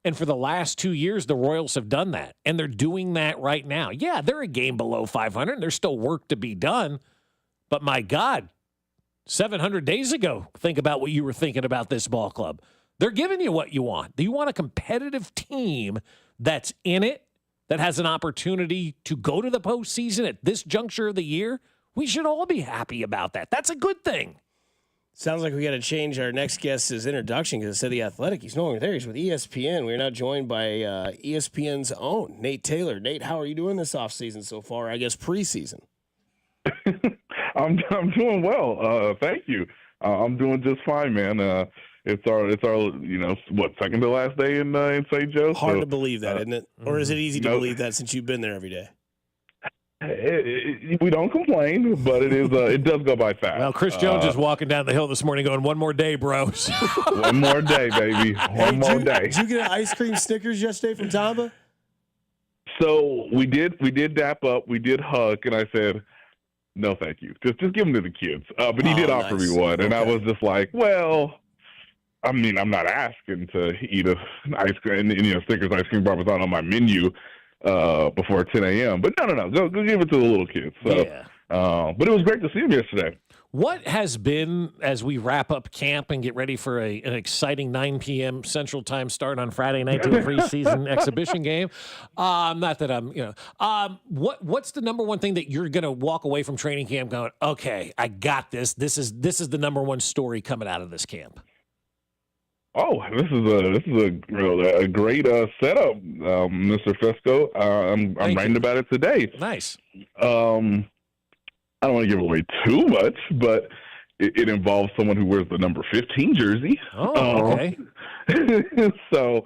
And for the last 2 years, the Royals have done that, and they're doing that right now. Yeah, they're a game below 500, and there's still work to be done. But my God, 700 days ago, think about what you were thinking about this ball club. They're giving you what you want. Do you want a competitive team that's in it, that has an opportunity to go to the postseason at this juncture of the year? We should all be happy about that. That's a good thing. Sounds like we got to change our next guest's introduction because it said The Athletic. He's no longer there. He's with ESPN. We're now joined by ESPN's own Nate Taylor. Nate, how are you doing this offseason so far? I guess preseason. I'm doing well. Thank you. I'm doing just fine, man. It's our second to last day in St. Joe. Hard to believe that, isn't it? Or is it easy to believe that since you've been there every day? We don't complain, but it is. It does go by fast. Well, Chris Jones is walking down the hill this morning going, one more day, bros. One more day, baby. One more day. Did you get an ice cream Snickers yesterday from Tamba? So we did dap up. We did hug, and I said, no, thank you. Just give them to the kids. But he did offer me one, and I was just like, well, I mean, I'm not asking to eat an ice cream, Snickers ice cream bar was not on my menu before 10 a.m. But no, go give it to the little kids. So, but it was great to see him yesterday. What has been, as we wrap up camp and get ready for an exciting 9 p.m. Central Time start on Friday night to a preseason exhibition game? Not that I'm, what's the number one thing that you're going to walk away from training camp going, okay, I got this. This is the number one story coming out of this camp? Oh, this is a great setup, Mr. Fescoe. I'm writing about it today. Nice. I don't want to give away too much, but it involves someone who wears the number 15 jersey. Oh, okay. So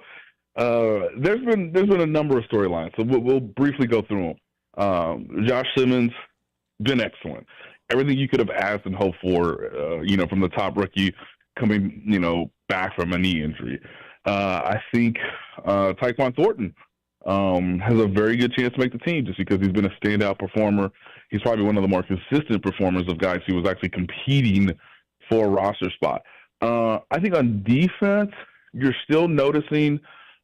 there's been a number of storylines. So we'll briefly go through them. Josh Simmons, been excellent. Everything you could have asked and hoped for, from the top rookie coming, back from a knee injury. I think Tyquan Thornton has a very good chance to make the team just because he's been a standout performer. He's probably one of the more consistent performers of guys who was actually competing for a roster spot. I think on defense, you're still noticing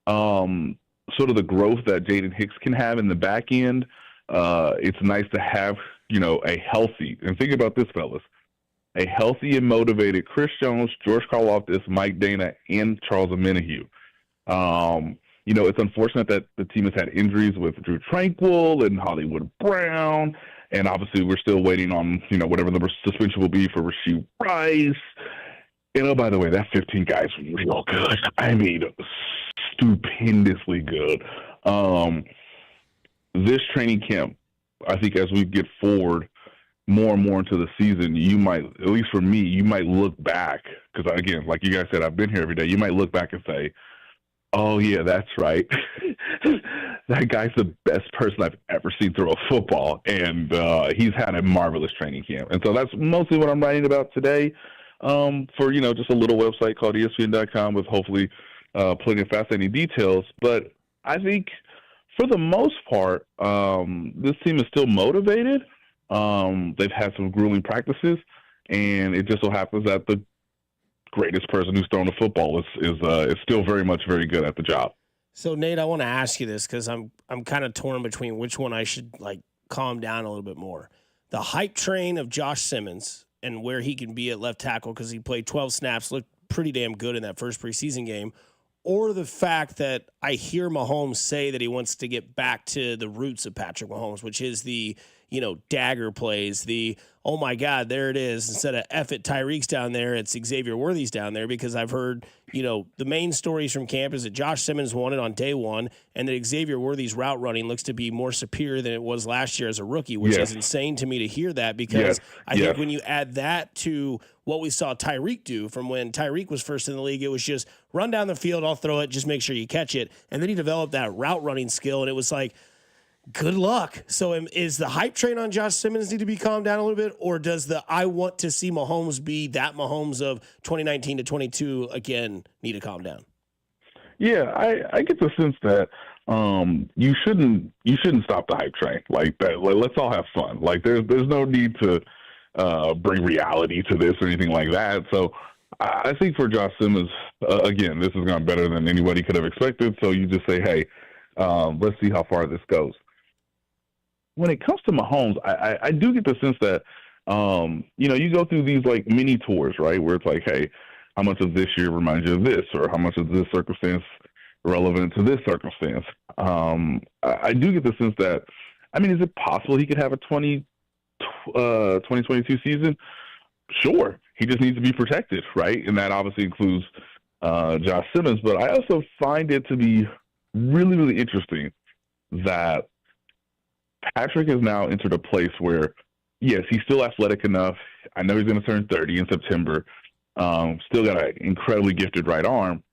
sort of the growth that Jaden Hicks can have in the back end. It's nice to have, a healthy, and think about this, fellas, a healthy and motivated Chris Jones, George Karlaftis, Mike Dana, and Charles Omenihu. It's unfortunate that the team has had injuries with Drew Tranquil and Hollywood Brown, and obviously we're still waiting on, whatever the suspension will be for Rasheed Rice. And, by the way, that 15 guy is real good. I mean, stupendously good. This training camp, I think as we get forward more and more into the season, you might, at least for me, you might look back, because, again, like you guys said, I've been here every day. You might look back and say, oh, yeah, that's right. That guy's the best person I've ever seen throw a football, and he's had a marvelous training camp. And so that's mostly what I'm writing about today for, just a little website called ESPN.com with hopefully plenty of fascinating details. But I think for the most part, this team is still motivated. They've had some grueling practices, and it just so happens that the greatest person who's thrown a football is still very much very good at the job. So Nate, I want to ask you this because I'm kind of torn between which one I should calm down a little bit more. The hype train of Josh Simmons and where he can be at left tackle because he played 12 snaps, looked pretty damn good in that first preseason game, or the fact that I hear Mahomes say that he wants to get back to the roots of Patrick Mahomes, which is the dagger plays, the, oh my God, there it is. Instead of F it, Tyreek's down there, it's Xavier Worthy's down there, because I've heard, the main stories from camp is that Josh Simmons won it on day one and that Xavier Worthy's route running looks to be more superior than it was last year as a rookie, which is insane to me to hear that, because I think when you add that to what we saw Tyreek do from when Tyreek was first in the league, it was just run down the field, I'll throw it, just make sure you catch it. And then he developed that route running skill, and it was like, good luck. So is the hype train on Josh Simmons need to be calmed down a little bit, or does the I want to see Mahomes be that Mahomes of 2019 to 22 again need to calm down? Yeah, I get the sense that you shouldn't stop the hype train like that. Like, let's all have fun. Like there's no need to bring reality to this or anything like that. So I think for Josh Simmons, again, this has gone better than anybody could have expected. So you just say, hey, let's see how far this goes. When it comes to Mahomes, I do get the sense that, you go through these mini tours, right? Where it's like, hey, how much of this year reminds you of this, or how much of this circumstance relevant to this circumstance? I do get the sense that, is it possible he could have a 2022 season? Sure. He just needs to be protected, right? And that obviously includes Josh Simmons. But I also find it to be really, really interesting that Patrick has now entered a place where, yes, he's still athletic enough. I know he's going to turn 30 in September. Still got an incredibly gifted right arm.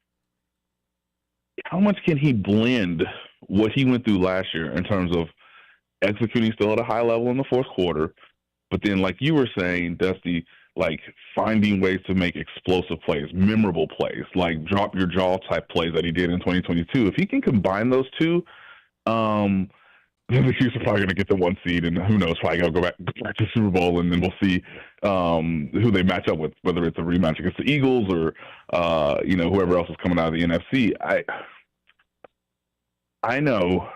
How much can he blend what he went through last year in terms of executing still at a high level in the fourth quarter, but then, like you were saying, Dusty, finding ways to make explosive plays, memorable plays, like drop your jaw type plays that he did in 2022. If he can combine those two, the Chiefs are probably going to get the 1 seed, and who knows, probably going to go back to Super Bowl, and then we'll see who they match up with, whether it's a rematch against the Eagles or whoever else is coming out of the NFC. I know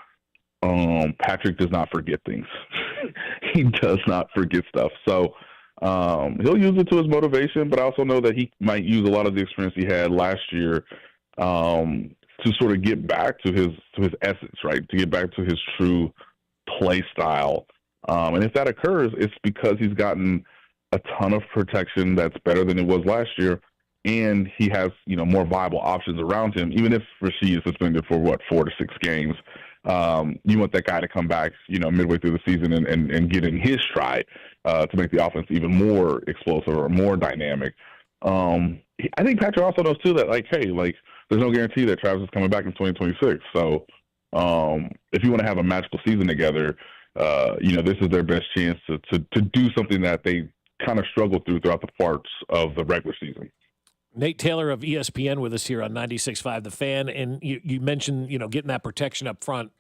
Patrick does not forget things. He does not forget stuff. So he'll use it to his motivation, but I also know that he might use a lot of the experience he had last year to sort of get back to his essence, right? To get back to his true play style. And if that occurs, it's because he's gotten a ton of protection that's better than it was last year, and he has, more viable options around him. Even if Reid is suspended for 4 to 6 games, you want that guy to come back, midway through the season and get in his stride to make the offense even more explosive or more dynamic. I think Patrick also knows too that there's no guarantee that Travis is coming back in 2026. So if you want to have a magical season together, this is their best chance to do something that they kind of struggled throughout the parts of the regular season. Nate Taylor of ESPN with us here on 96.5 The Fan, and you mentioned, getting that protection up front.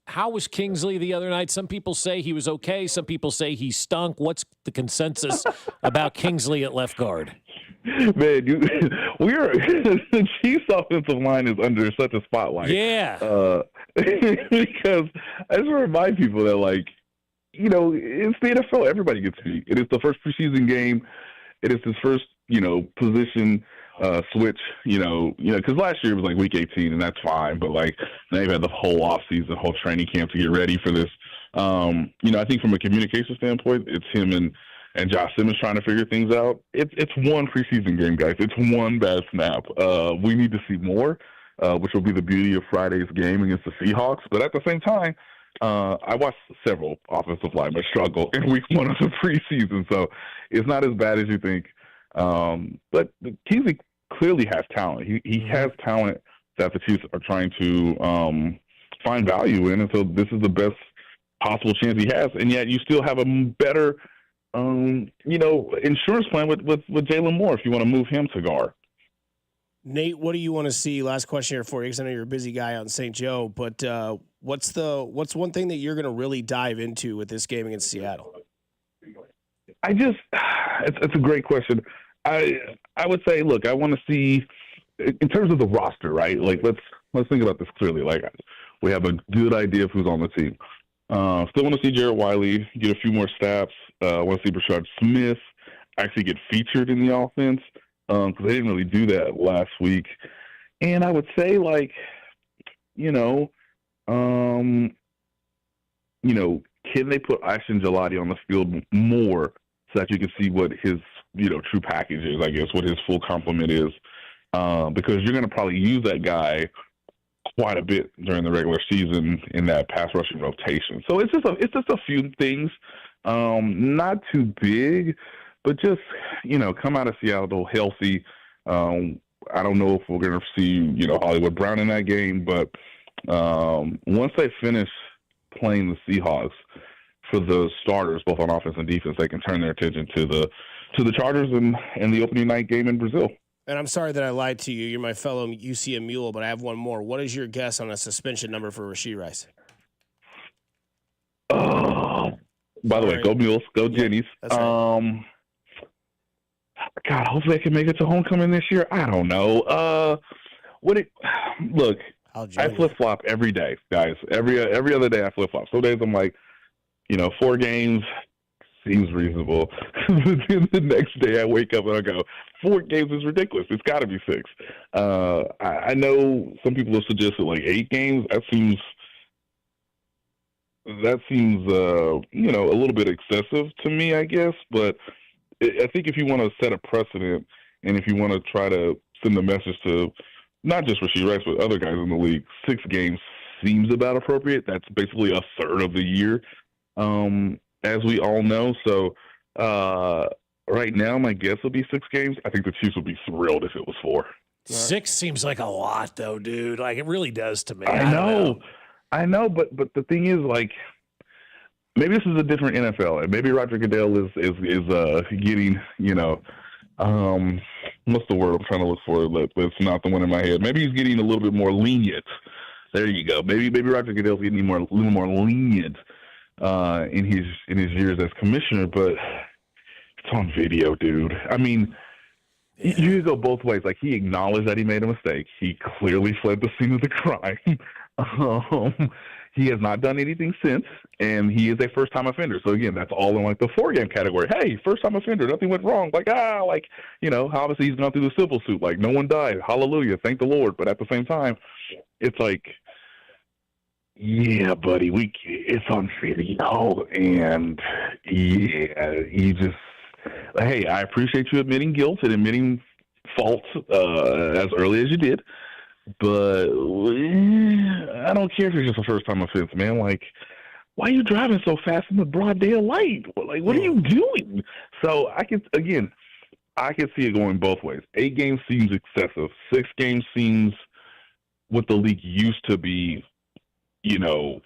How was Kingsley the other night? Some people say he was okay. Some people say he stunk. What's the consensus about Kingsley at left guard? Man, the Chiefs' offensive line is under such a spotlight. Yeah. Because I just want to remind people that, it's the NFL. Everybody gets beat. It is the first preseason game. It is his first, position switch, because last year it was week 18, and that's fine. But now you've had the whole offseason, whole training camp to get ready for this. I think from a communication standpoint, it's him and Josh Simmons trying to figure things out. It's one preseason game, guys. It's one bad snap. We need to see more, which will be the beauty of Friday's game against the Seahawks. But at the same time, I watched several offensive linemen struggle in week 1 of the preseason, so it's not as bad as you think. But Kingsley clearly has talent. He has talent that the Chiefs are trying to find value in, and so this is the best possible chance he has. And yet you still have a better, insurance plan with Jalen Moore if you want to move him to guard. Nate, what do you want to see? Last question here for you, because I know you're a busy guy on St. Joe, but what's one thing that you're going to really dive into with this game against Seattle? It's a great question. I would say, look, I want to see, in terms of the roster, right? Let's let's think about this clearly. Like, we have a good idea of who's on the team. Still want to see Jared Wiley get a few more snaps. Want to see Brashard Smith actually get featured in the offense because they didn't really do that last week. And I would say, like, can they put Ashton Gelati on the field more so that you can see what his, true package is, I guess, what his full complement is? Because you're going to probably use that guy quite a bit during the regular season in that pass rushing rotation. So it's just a few things, not too big, but just, come out of Seattle healthy. I don't know if we're going to see, Hollywood Brown in that game, but once they finish playing the Seahawks for the starters, both on offense and defense, they can turn their attention to the Chargers and the opening night game in Brazil. And I'm sorry that I lied to you. You're my fellow UCM mule, but I have one more. What is your guess on a suspension number for Rashee Rice? By the way, go Mules, go Jennies. That's right. God, hopefully I can make it to homecoming this year. I don't know. Look, I flip-flop every day, guys. Every other day I flip-flop. Some days I'm like, 4 games seems reasonable. Then the next day I wake up and I go, 4 games is ridiculous. It's got to be 6. I know some people have suggested like 8 games. That seems a little bit excessive to me, I guess. But I think if you want to set a precedent and if you want to try to send a message to not just Rashee Rice, but other guys in the league, 6 games seems about appropriate. That's basically a third of the year, as we all know. So right now, my guess would be 6 games. I think the Chiefs would be thrilled if it was 4. 6 seems like a lot, though, dude. Like, it really does to me. I know, but the thing is, like, maybe this is a different NFL, and maybe Roger Goodell is getting, what's the word I'm trying to look for? But it's not the one in my head. Maybe he's getting a little bit more lenient. There you go. Maybe Roger Goodell's getting a little more lenient in his years as commissioner, but it's on video, dude. I mean, you could go both ways. Like, he acknowledged that he made a mistake. He clearly fled the scene of the crime. He has not done anything since, and he is a first-time offender. So, again, that's all in, like, the 4-game category. Hey, first-time offender, nothing went wrong. Like, obviously he's gone through the civil suit. Like, no one died. Hallelujah. Thank the Lord. But at the same time, it's like, yeah, buddy, it's on video. And, yeah, you just, hey, I appreciate you admitting guilt and admitting fault as early as you did. But I don't care if it's just a first-time offense, man. Like, why are you driving so fast in the broad daylight? Like, what are you doing? So I can see it going both ways. 8 games seems excessive. 6 games seems what the league used to be,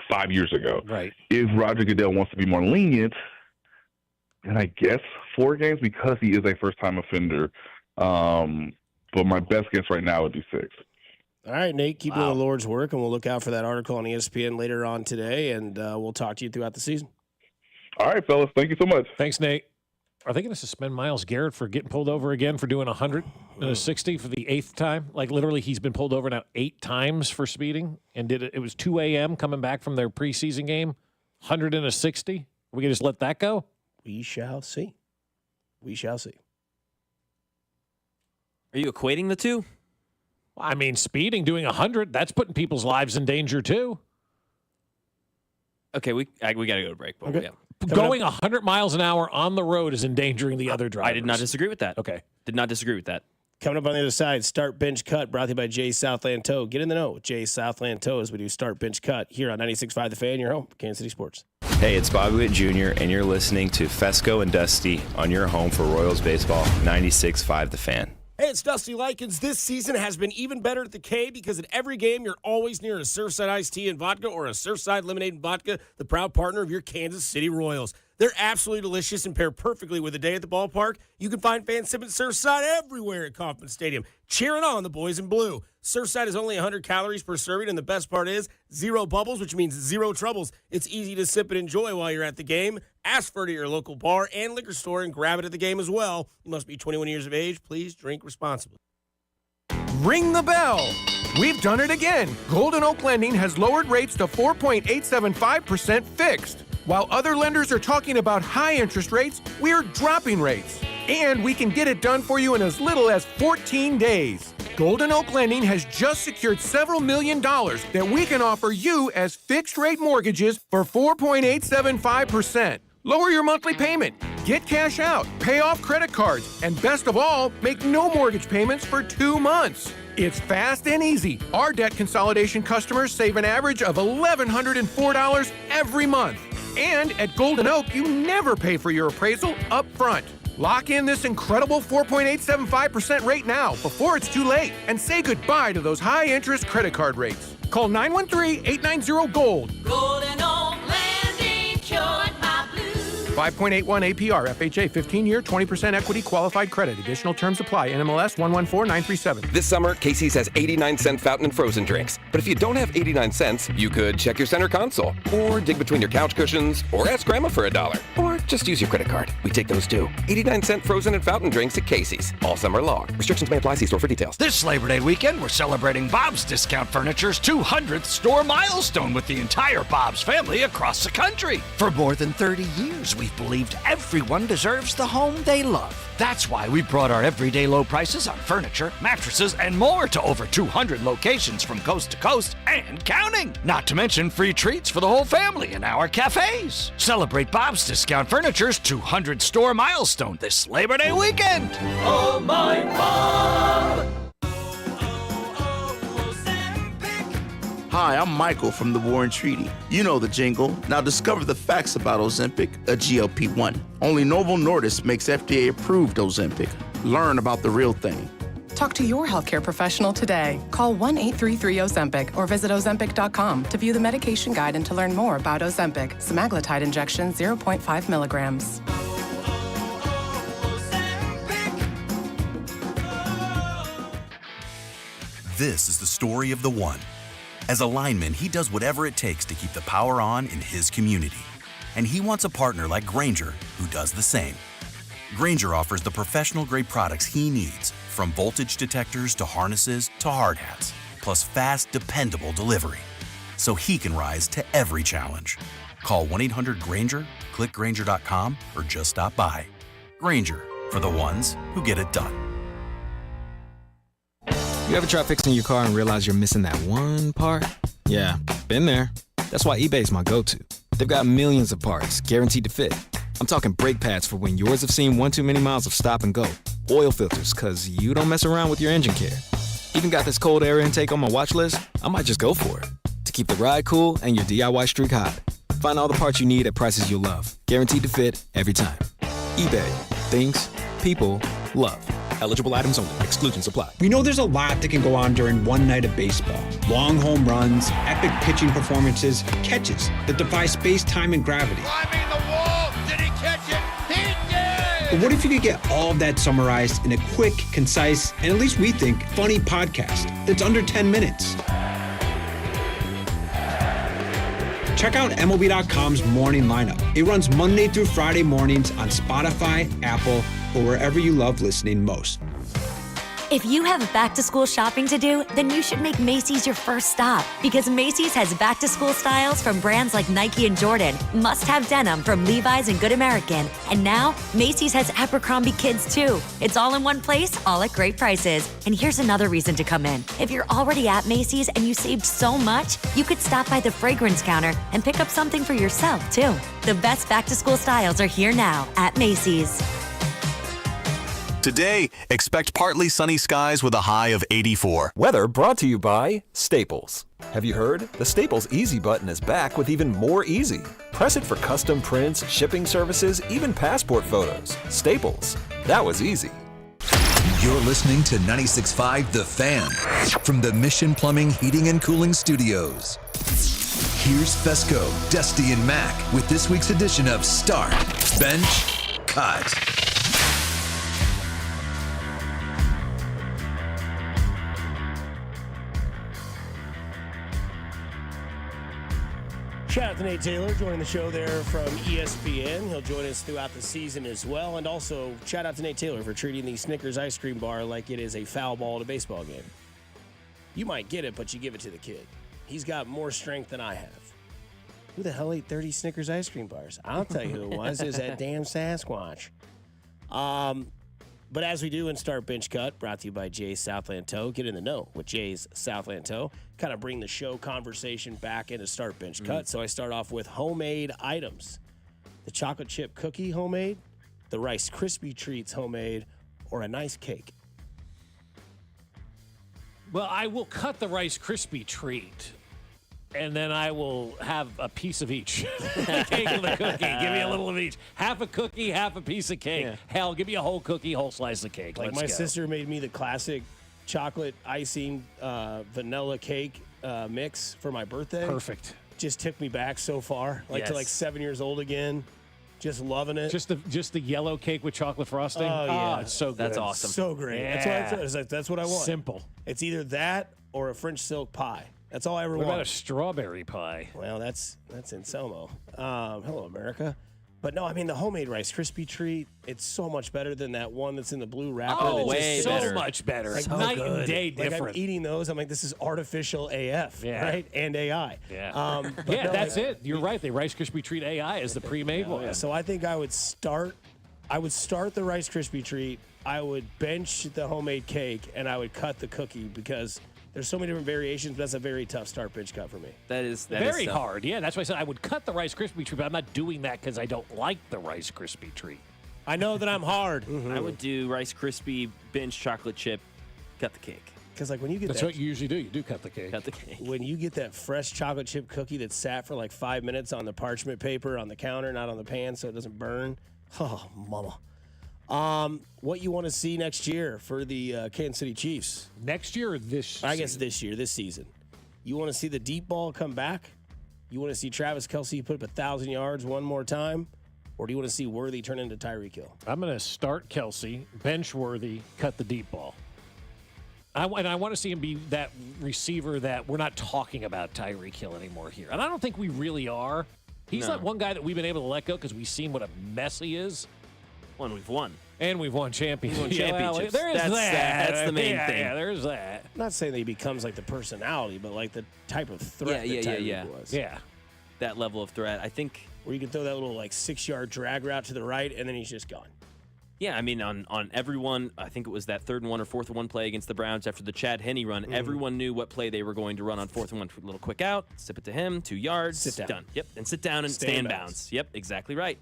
5 years ago. Right. If Roger Goodell wants to be more lenient, then I guess 4 games because he is a first-time offender. But my best guess right now would be 6. All right, Nate, keep doing the Lord's work, and we'll look out for that article on ESPN later on today, and we'll talk to you throughout the season. All right, fellas. Thank you so much. Thanks, Nate. Are they going to suspend Myles Garrett for getting pulled over again for doing 100 and a 60 for the 8th time? Like, literally, he's been pulled over now 8 times for speeding, and it was 2 a.m. coming back from their preseason game, 100 and a 60? Are we going to just let that go? We shall see. We shall see. Are you equating the two? I mean, speeding, doing 100, that's putting people's lives in danger, too. Okay, we got to go to break. But Okay. Yeah. Going 100 miles an hour on the road is endangering the other drivers. I did not disagree with that. Okay. Did not disagree with that. Coming up on the other side, Start Bench Cut, brought to you by Jay Southland Tow. Get in the know with Jay Southland Tow as we do Start Bench Cut here on 96.5 The Fan, your home, Kansas City Sports. Hey, it's Bobby Witt Jr., and you're listening to Fescoe and Dusty on your home for Royals baseball, 96.5 The Fan. Hey, it's Dusty Likens. This season has been even better at the K because at every game you're always near a Surfside iced tea and vodka or a Surfside lemonade and vodka, the proud partner of your Kansas City Royals. They're absolutely delicious and pair perfectly with a day at the ballpark. You can find fans sipping Surfside everywhere at Kauffman Stadium, cheering on the boys in blue. Surfside is only 100 calories per serving, and the best part is 0 bubbles, which means 0 troubles. It's easy to sip and enjoy while you're at the game. Ask for it at your local bar and liquor store and grab it at the game as well. You must be 21 years of age. Please drink responsibly. Ring the bell. We've done it again. Golden Oak Lending has lowered rates to 4.875% fixed. While other lenders are talking about high interest rates, we're dropping rates. And we can get it done for you in as little as 14 days. Golden Oak Lending has just secured several $1 million that we can offer you as fixed-rate mortgages for 4.875%. Lower your monthly payment, get cash out, pay off credit cards, and best of all, make no mortgage payments for 2 months. It's fast and easy. Our debt consolidation customers save an average of $1,104 every month. And at Golden Oak, you never pay for your appraisal up front. Lock in this incredible 4.875% rate now before it's too late and say goodbye to those high-interest credit card rates. Call 913-890-GOLD. Golden Oak Landing cured my blues. 5.81 APR, FHA, 15-year, 20% equity, qualified credit. Additional terms apply. NMLS 114937. This summer, Casey's has 89-cent fountain and frozen drinks. But if you don't have 89 cents, you could check your center console, or dig between your couch cushions, or ask Grandma for $1, or just use your credit card. We take those too. 89-cent frozen and fountain drinks at Casey's, all summer long. Restrictions may apply. See store for details. This Labor Day weekend, we're celebrating Bob's Discount Furniture's 200th store milestone with the entire Bob's family across the country. For more than 30 years, we've believed everyone deserves the home they love. That's why we brought our everyday low prices on furniture, mattresses, and more to over 200 locations from coast to coast and counting. Not to mention free treats for the whole family in our cafes. Celebrate Bob's Discount Furniture's 200 store milestone this Labor Day weekend. Oh, my Bob. Hi, I'm Michael from the War and Treaty. You know the jingle. Now discover the facts about Ozempic, a GLP-1. Only Novo Nordisk makes FDA-approved Ozempic. Learn about the real thing. Talk to your healthcare professional today. Call 1-833-OZEMPIC or visit Ozempic.com to view the medication guide and to learn more about Ozempic, semaglutide injection 0.5 milligrams. This is the story of the one. As a lineman, he does whatever it takes to keep the power on in his community. And he wants a partner like Grainger who does the same. Grainger offers the professional-grade products he needs, from voltage detectors to harnesses to hard hats, plus fast, dependable delivery, so he can rise to every challenge. Call 1-800-GRAINGER, click Grainger.com, or just stop by. Grainger, for the ones who get it done. You ever try fixing your car and realize you're missing that one part? Yeah, been there. That's why eBay's my go-to. They've got millions of parts, guaranteed to fit. I'm talking brake pads for when yours have seen one too many miles of stop and go. Oil filters, cause you don't mess around with your engine care. Even got this cold air intake on my watch list. I might just go for it. To keep the ride cool and your DIY streak hot. Find all the parts you need at prices you'll love. Guaranteed to fit every time. eBay. Things people love. Eligible items only. Exclusions apply. We know there's a lot that can go on during one night of baseball. Long home runs, epic pitching performances, catches that defy space, time, and gravity. Climbing the wall. Did he catch it? He did! But what if you could get all of that summarized in a quick, concise, and at least we think, funny podcast that's under 10 minutes? Check out MLB.com's morning lineup. It runs Monday through Friday mornings on Spotify, Apple, or wherever you love listening most. If you have back-to-school shopping to do, then you should make Macy's your first stop, because Macy's has back-to-school styles from brands like Nike and Jordan, must-have denim from Levi's and Good American, and now Macy's has Abercrombie Kids too. It's all in one place, all at great prices. And here's another reason to come in. If you're already at Macy's and you saved so much, you could stop by the fragrance counter and pick up something for yourself too. The best back-to-school styles are here now at Macy's. Today, expect partly sunny skies with a high of 84. Weather brought to you by Staples. Have you heard? The Staples Easy button is back with even more easy. Press it for custom prints, shipping services, even passport photos. Staples. That was easy. You're listening to 96.5 The Fan from the Mission Plumbing, Heating, and Cooling Studios. Here's Fescoe, Dusty, and Mac with this week's edition of Start, Bench, Cut. Shout out to Nate Taylor joining the show there from ESPN. He'll join us throughout the season as well. And also, shout out to Nate Taylor for treating the Snickers ice cream bar like it is a foul ball at a baseball game. You might get it, but you give it to the kid. He's got more strength than I have. Who the hell ate 30 Snickers ice cream bars? I'll tell you who it was. It was that damn Sasquatch. But as we do in Start Bench Cut, brought to you by Jay's Southland Tow. Get in the know with Jay's Southland Tow. Kind of bring the show conversation back into Start Bench Cut. So I start off with homemade items. The chocolate chip cookie homemade, the Rice Krispie Treats homemade, or a nice cake. Well, I will cut the Rice Krispie treat, and then I will have a piece of each. The cake and the cookie. Give me a little of each. Half a cookie, half a piece of cake. Yeah. Hell, give me a whole cookie, whole slice of cake. Like my sister made me the classic chocolate icing vanilla cake mix for my birthday. Perfect. Just took me back so far, to like 7 years old again. Just loving it. Just the yellow cake with chocolate frosting. Oh, yeah. It's so good. That's awesome. So great. Yeah. That's what I want. Simple. It's either that or a French silk pie. That's all I ever want. What about a strawberry pie? Well, that's in Selmo. Hello, America. But no, I mean, the homemade Rice Krispie treat, it's so much better than that one that's in the blue wrapper. Oh, way so better. much better. Like, Night good. and day Like, different. I'm eating those. I'm like, this is artificial AF, right? And AI. Yeah. That's it. You're right. The Rice Krispie treat AI is the pre-made one. Yeah. So I think I would start the Rice Krispie treat. I would bench the homemade cake, and I would cut the cookie because there's so many different variations. But that's a very tough start bench cut for me. That is very hard. Yeah, that's why I said I would cut the Rice Krispie treat, but I'm not doing that because I don't like the Rice Krispie treat. I know that I'm hard. I would do Rice Krispie bench chocolate chip, cut the cake. Because like when you get that's what you usually do. You do cut the cake. Cut the cake. When you get that fresh chocolate chip cookie that sat for like 5 minutes on the parchment paper on the counter, not on the pan, so it doesn't burn. Oh, mama. What you want to see next year for the Kansas City Chiefs? Next year or this I guess this year, this season. You want to see the deep ball come back? You want to see Travis Kelce put up 1,000 yards one more time? Or do you want to see Worthy turn into Tyreek Hill? I'm going to start Kelce, bench Worthy, cut the deep ball. I want to see him be that receiver that we're not talking about Tyreek Hill anymore here. And I don't think we really are. He's not one guy that we've been able to let go because we've seen what a mess he is. We've won. And we've won championships. Championships. There is That's the main thing. Yeah, there's that. I'm not saying that he becomes like the personality, but like the type of threat that Tyreek was. Yeah. That level of threat. I think where you can throw that little like 6-yard drag route to the right and then he's just gone. Yeah, I mean, on everyone, I think it was that 3rd and 1 or 4th and 1 play against the Browns after the Chad Henne run. Everyone knew what play they were going to run on 4th and 1. A little quick out, sip it to him, 2 yards, sit down. Done. Yep, and sit down and stay in bounds. Yep, exactly right.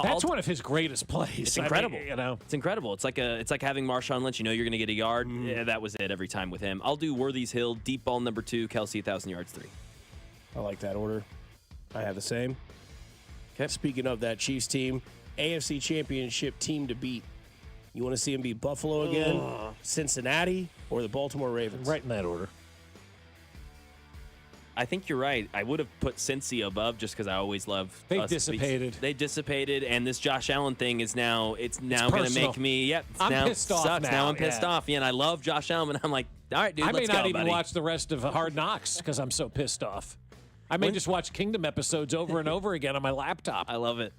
That's one of his greatest plays. It's incredible. I mean, it's incredible. It's like having Marshawn Lynch. You know you're going to get a yard. Yeah, that was it every time with him. I'll do Worthy's Hill, deep ball number 2, Kelce 1,000 yards 3. I like that order. I have the same. Okay. Speaking of that Chiefs team, AFC Championship team to beat. You want to see him beat Buffalo again, Cincinnati, or the Baltimore Ravens? Right in that order. I think you're right. I would have put Cincy above just because I always love. They dissipated. They dissipated, and this Josh Allen thing is now. It's going to make me. Yep. I'm pissed off now I'm pissed off. Yeah, and I love Josh Allen. I'm like, all right, dude. I may let's not go, even buddy. watch the rest of Hard Knocks because I'm so pissed off. I may just watch Kingdom episodes over and over again on my laptop. I love it.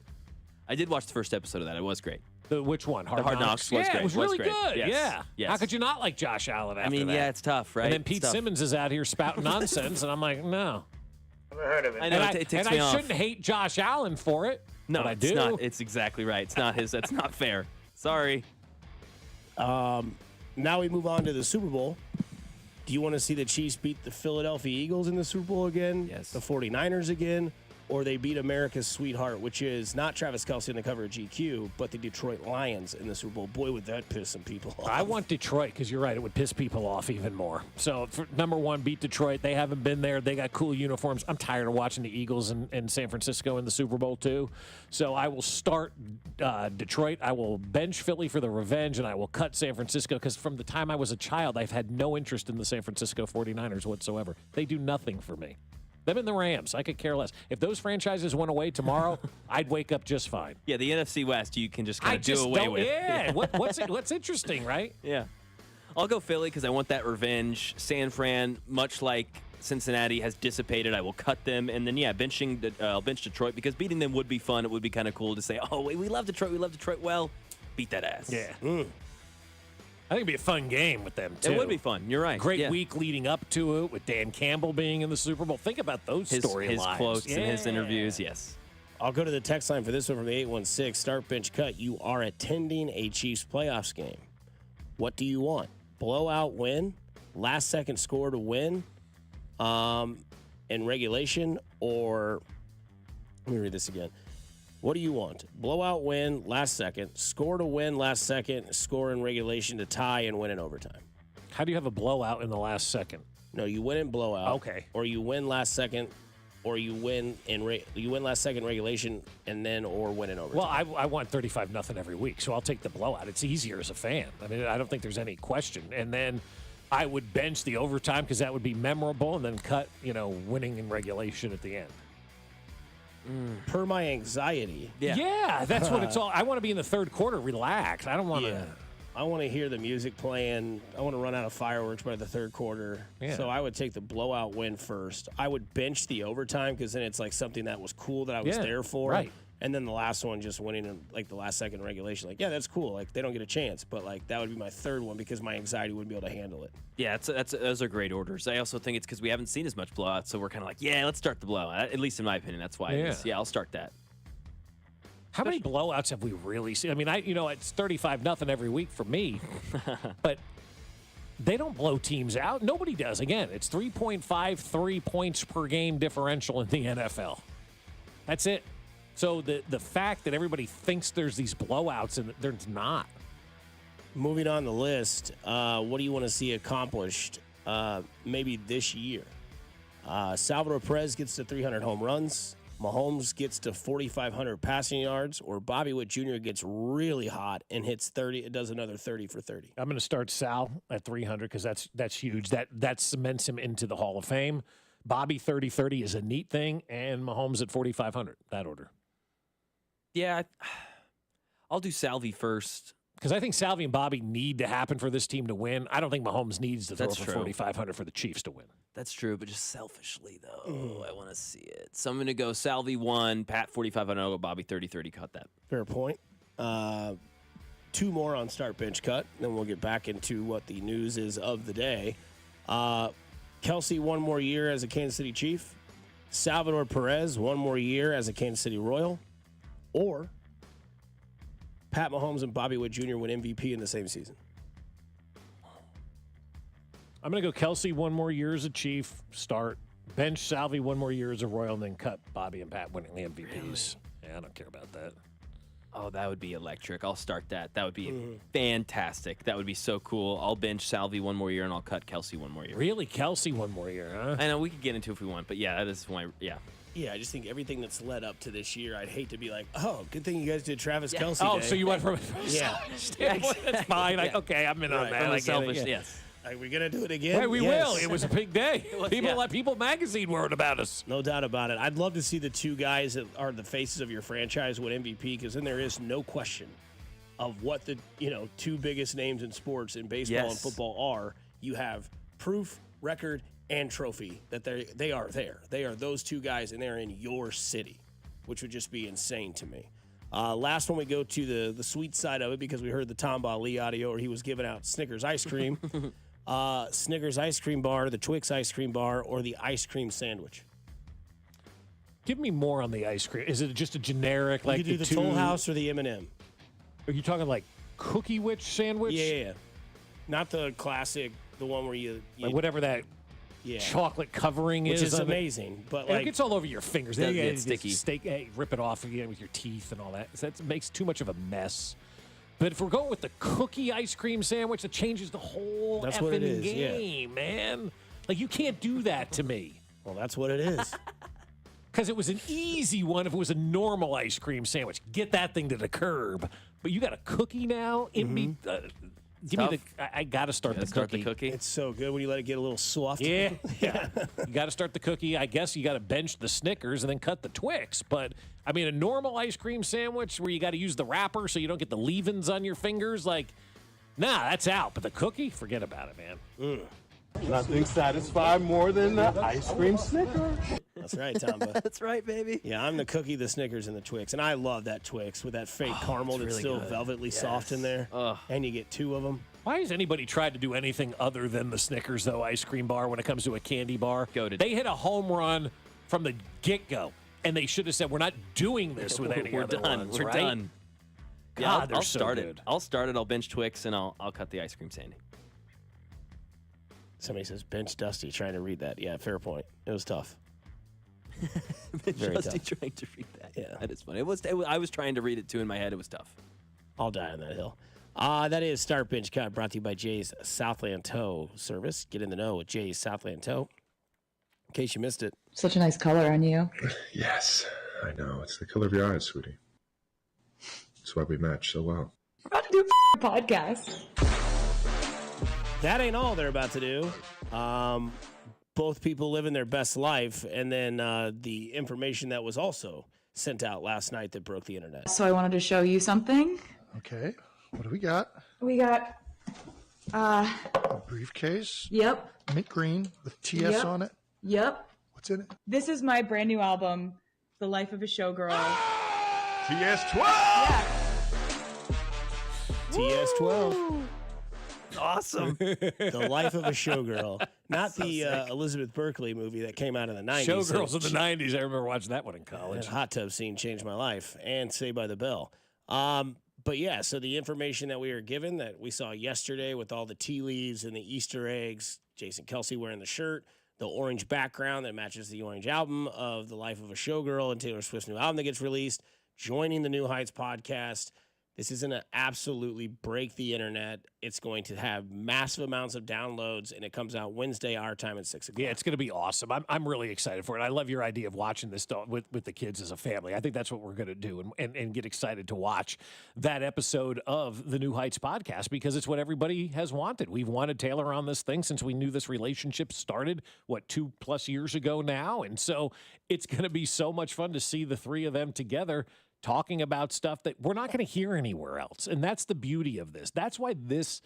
I did watch the first episode of that. It was great. Which one? The Hard Knocks was great. It was really great. good. Yes. Yeah. How could you not like Josh Allen after that? Yeah, it's tough, right? And then Pete Simmons is out here spouting nonsense, and I'm like, no. Never heard of it. I know, and it takes me I off. shouldn't hate Josh Allen for it. No, but I it's do. not. It's exactly right. It's not his. That's not fair. Sorry. Now we move on to the Super Bowl. Do you want to see the Chiefs beat the Philadelphia Eagles in the Super Bowl again? Yes. The 49ers again? Or they beat America's sweetheart, which is not Travis Kelce in the cover of GQ, but the Detroit Lions in the Super Bowl. Boy, would that piss some people off. I want Detroit because you're right. It would piss people off even more. So, number one, beat Detroit. They haven't been there. They got cool uniforms. I'm tired of watching the Eagles in San Francisco in the Super Bowl, too. So, I will start Detroit. I will bench Philly for the revenge, and I will cut San Francisco because from the time I was a child, I've had no interest in the San Francisco 49ers whatsoever. They do nothing for me. Them and the Rams, I could care less. If those franchises went away tomorrow, I'd wake up just fine. Yeah, the NFC West, you can just kind of do away with. Yeah, what's interesting, right? Yeah. I'll go Philly because I want that revenge. San Fran, much like Cincinnati, has dissipated. I will cut them. And then, I'll bench Detroit because beating them would be fun. It would be kind of cool to say, oh, we love Detroit. We love Detroit. Well, beat that ass. Yeah. I think it'd be a fun game with them, too. It would be fun. You're right. Great week leading up to it with Dan Campbell being in the Super Bowl. Think about those storylines. His quotes and his interviews, yes. I'll go to the text line for this one from the 816. Start, bench, cut. You are attending a Chiefs playoffs game. What do you want? Blowout win? Last second score to win in regulation? Or, let me read this again. What do you want? Blowout win, last second, score to win, last second, score in regulation to tie and win in overtime. How do you have a blowout in the last second? No, you win in blowout. Okay. Or you win last second, or you win last second regulation and then or win in overtime. Well, I want 35-0 every week, so I'll take the blowout. It's easier as a fan. I mean, I don't think there's any question. And then I would bench the overtime because that would be memorable, and then cut, winning in regulation at the end. Per my anxiety. Yeah, that's what it's all. I want to be in the third quarter, relax. I don't want to. I want to hear the music playing. I want to run out of fireworks by the third quarter. Yeah. So I would take the blowout win first. I would bench the overtime because then it's like something that was cool that I was there for. Right. And then the last one, just winning in like the last second regulation. Like, yeah, that's cool. Like, they don't get a chance. But like, that would be my third one because my anxiety wouldn't be able to handle it. Yeah, those are great orders. I also think it's because we haven't seen as much blowout, so we're kind of like, yeah, let's start the blowout. At least in my opinion, that's why. Yeah. I'll start that. How many blowouts have we really seen? I mean, it's 35-0 every week for me, but they don't blow teams out. Nobody does. Again, it's 3.53 points per game differential in the NFL. That's it. So the fact that everybody thinks there's these blowouts and there's not. Moving on the list, what do you want to see accomplished maybe this year? Salvador Perez gets to 300 home runs. Mahomes gets to 4,500 passing yards, or Bobby Witt Jr. gets really hot and hits 30. It does another 30 for 30. I'm going to start Sal at 300 because that's huge. That cements him into the Hall of Fame. Bobby 30-30 is a neat thing, and Mahomes at 4,500. That order. Yeah, I'll do Salvi first. Because I think Salvi and Bobby need to happen for this team to win. I don't think Mahomes needs to throw That's for true. 4,500 for the Chiefs to win. That's true, but just selfishly, though, I want to see it. So I'm going to go Salvi 1, Pat 4,500, I'll go Bobby 30-30, cut that. Fair point. Two more on start, bench, cut. Then we'll get back into what the news is of the day. Kelce, one more year as a Kansas City Chief. Salvador Perez, one more year as a Kansas City Royal. Or Pat Mahomes and Bobby Witt Jr. win MVP in the same season. I'm going to go Kelce one more year as a Chief, start. Bench Salvi one more year as a Royal, and then cut Bobby and Pat winning the MVPs. Really? Yeah, I don't care about that. Oh, that would be electric. I'll start that. That would be fantastic. That would be so cool. I'll bench Salvi one more year, and I'll cut Kelce one more year. Really? Kelce one more year, huh? I know, we could get into it if we want, but yeah, that is why, yeah. Yeah, I just think everything that's led up to this year, I'd hate to be like, oh, good thing you guys did Travis Kelce Oh, Day. so you went from standpoint. That's fine. Yeah. Okay, I'm in on that. I Selfish, get it. yes. Are we going to do it again? Right, we will. It was a big day. Was, People magazine word about us. No doubt about it. I'd love to see the two guys that are the faces of your franchise win MVP, because then there is no question of what the two biggest names in sports, in baseball and football are. You have proof, record, and trophy that they are there. They are those two guys, and they're in your city, which would just be insane to me. Last one, we go to the sweet side of it, because we heard the Tom Brady audio where he was giving out Snickers ice cream. Snickers ice cream bar, the Twix ice cream bar, or the ice cream sandwich. Give me more on the ice cream. Is it just a generic, like you could do the Toll House or the M&M? Are you talking like cookie witch sandwich? Yeah. Not the classic, the one where you like whatever that chocolate covering which is. is amazing. But it gets all over your fingers. It gets sticky. Rip it off again with your teeth and all that. That makes too much of a mess. But if we're going with the cookie ice cream sandwich, it changes the whole That's what it is, game, man. Like, you can't do that to me. Well, that's what it is. Because it was an easy one if it was a normal ice cream sandwich. Get that thing to the curb. But you got a cookie now? Give me I got to start the cookie. It's so good when you let it get a little soft. Yeah. You got to start the cookie. I guess you got to bench the Snickers and then cut the Twix. But, I mean, a normal ice cream sandwich where you got to use the wrapper so you don't get the leavings on your fingers, nah, that's out. But the cookie, forget about it, man. Nothing satisfies more than the ice cream Snicker. That's right, Tomba. That's right, baby. Yeah, I'm the cookie, the Snickers, and the Twix. And I love that Twix with that fake caramel that's really still good. velvetly soft in there. And you get two of them. Why has anybody tried to do anything other than the Snickers, though, ice cream bar when it comes to a candy bar? They hit a home run from the get-go, and they should have said, we're not doing this with any other ones, We're right? done. Yeah, God, I'll they're so start good. it. I'll start it. I'll bench Twix, and I'll cut the ice cream sandy. Somebody says bench Dusty, trying to read that. Yeah, fair point. It was tough. Bench Dusty trying to read that. Yeah. That is funny. I was trying to read it, too, in my head. It was tough. I'll die on that hill. That is Start Bench Cut, brought to you by Jay's Southland Tow Service. Get in the know with Jay's Southland Tow. In case you missed it. Such a nice color on you. Yes, I know. It's the color of your eyes, sweetie. That's why we match so well. We're about to do a podcast. That ain't all they're about to do. Both people living their best life, and then the information that was also sent out last night that broke the internet. So I wanted to show you something. Okay, what do we got? We got, A briefcase. Yep. Mint green with TS Yep. on it. Yep. What's in it? This is my brand new album, The Life of a Showgirl. TS12! TS12. Awesome. The Life of a Showgirl. Not the Elizabeth Berkley movie that came out in the 90s. Showgirls in the 90s. I remember watching that one in college. That hot tub scene changed my life. And Saved by the Bell. But yeah, so the information that we were given that we saw yesterday with all the tea leaves and the Easter eggs, Jason Kelce wearing the shirt, the orange background that matches the orange album of The Life of a Showgirl and Taylor Swift's new album that gets released, joining the New Heights podcast. This is going to absolutely break the internet. It's going to have massive amounts of downloads, and it comes out Wednesday, our time at 6 o'clock. Yeah, it's going to be awesome. I'm really excited for it. I love your idea of watching this with the kids as a family. I think that's what we're going to do and get excited to watch that episode of the New Heights podcast because it's what everybody has wanted. We've wanted Taylor on this thing since we knew this relationship started, 2+ years ago now? And so it's going to be so much fun to see the three of them together talking about stuff that we're not going to hear anywhere else. And that's the beauty of this. That's why this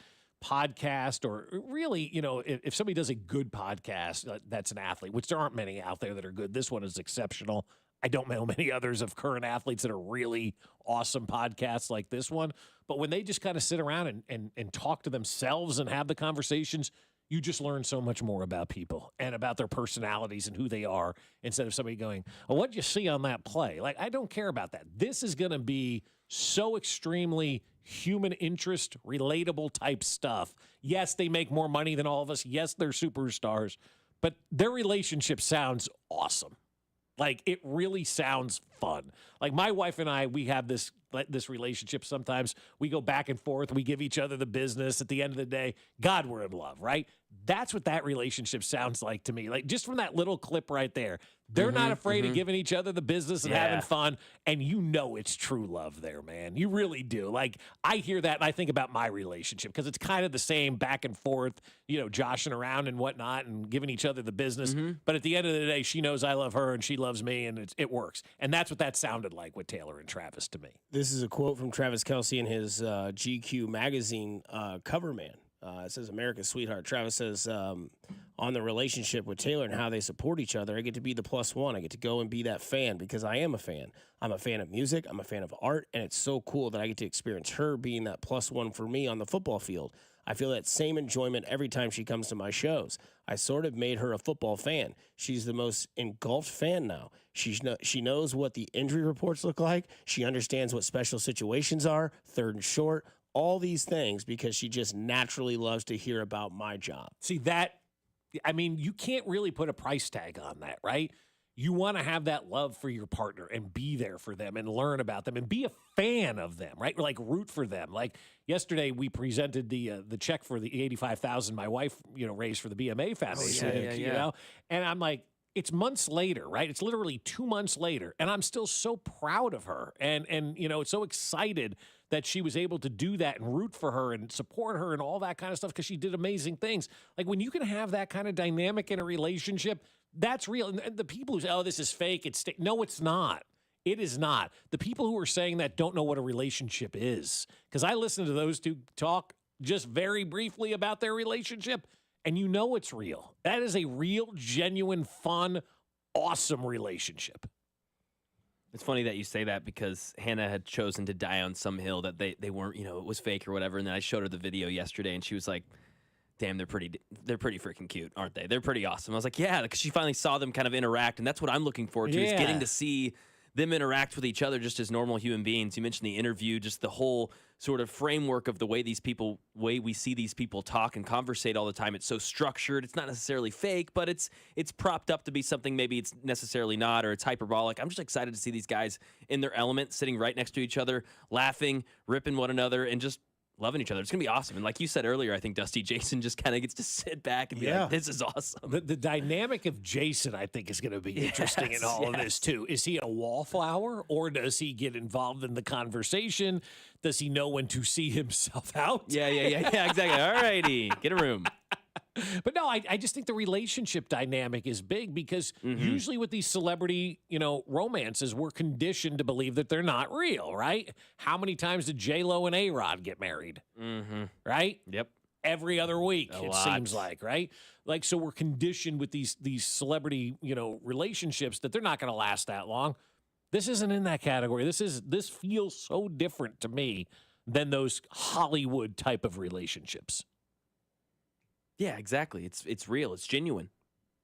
podcast, or really, if somebody does a good podcast, that's an athlete, which there aren't many out there that are good. This one is exceptional. I don't know many others of current athletes that are really awesome podcasts like this one. But when they just kind of sit around and talk to themselves and have the conversations, you just learn so much more about people and about their personalities and who they are instead of somebody going, well, what'd you see on that play? Like, I don't care about that. This is going to be so extremely human interest, relatable type stuff. Yes, they make more money than all of us. Yes, they're superstars, but their relationship sounds awesome. Like, it really sounds fun. Like, my wife and I, we have this relationship sometimes. We go back and forth. We give each other the business. At the end of the day, God, we're in love, right? That's what that relationship sounds like to me. Like, just from that little clip right there, they're not afraid of giving each other the business and having fun, and it's true love there, man. You really do. Like, I hear that, and I think about my relationship, because it's kind of the same back and forth, joshing around and whatnot and giving each other the business. But at the end of the day, she knows I love her, and she loves me, and it works. And that's what that sounded like with Taylor and Travis to me. This is a quote from Travis Kelce in his GQ magazine cover man. It says, America's sweetheart. Travis says, on the relationship with Taylor and how they support each other, I get to be the plus one. I get to go and be that fan because I am a fan. I'm a fan of music. I'm a fan of art. And it's so cool that I get to experience her being that plus one for me on the football field. I feel that same enjoyment every time she comes to my shows. I sort of made her a football fan. She's the most engulfed fan now. She knows what the injury reports look like. She understands what special situations are, third and short, all these things because she just naturally loves to hear about my job. See, you can't really put a price tag on that, right? You want to have that love for your partner and be there for them and learn about them and be a fan of them, right? Like, root for them. Like, yesterday we presented the check for the $85,000 my wife, raised for the BMA Foundation. And I'm like, it's months later, right? It's literally 2 months later, and I'm still so proud of her and so excited that she was able to do that and root for her and support her and all that kind of stuff because she did amazing things. Like, when you can have that kind of dynamic in a relationship, that's real. And the people who say, oh, this is fake, no, it's not. It is not. The people who are saying that don't know what a relationship is, because I listened to those two talk just very briefly about their relationship, and it's real. That is a real, genuine, fun, awesome relationship. It's funny that you say that because Hannah had chosen to die on some hill that they weren't, it was fake or whatever. And then I showed her the video yesterday, and she was like, damn, they're pretty freaking cute, aren't they? They're pretty awesome. I was like, yeah, because she finally saw them kind of interact, and that's what I'm looking forward to, is getting to see them interact with each other just as normal human beings. You mentioned the interview, just the whole sort of framework of the way we see these people talk and conversate all the time. It's so structured. It's not necessarily fake, but it's propped up to be something maybe it's necessarily not, or it's hyperbolic. I'm just excited to see these guys in their element, sitting right next to each other, laughing, ripping one another, and just loving each other. It's going to be awesome. And like you said earlier, I think Dusty, Jason just kind of gets to sit back and be like, this is awesome. The dynamic of Jason, I think, is going to be interesting in all of this, too. Is he a wallflower, or does he get involved in the conversation? Does he know when to see himself out? Yeah, exactly. All righty. Get a room. But no, I just think the relationship dynamic is big because usually with these celebrity, romances, we're conditioned to believe that they're not real, right? How many times did J-Lo and A-Rod get married? Right? Yep. Every other week, A it lot. seems like, right? Like, so we're conditioned with these celebrity, relationships that they're not going to last that long. This isn't in that category. This feels so different to me than those Hollywood type of relationships. Yeah, exactly. It's real. It's genuine.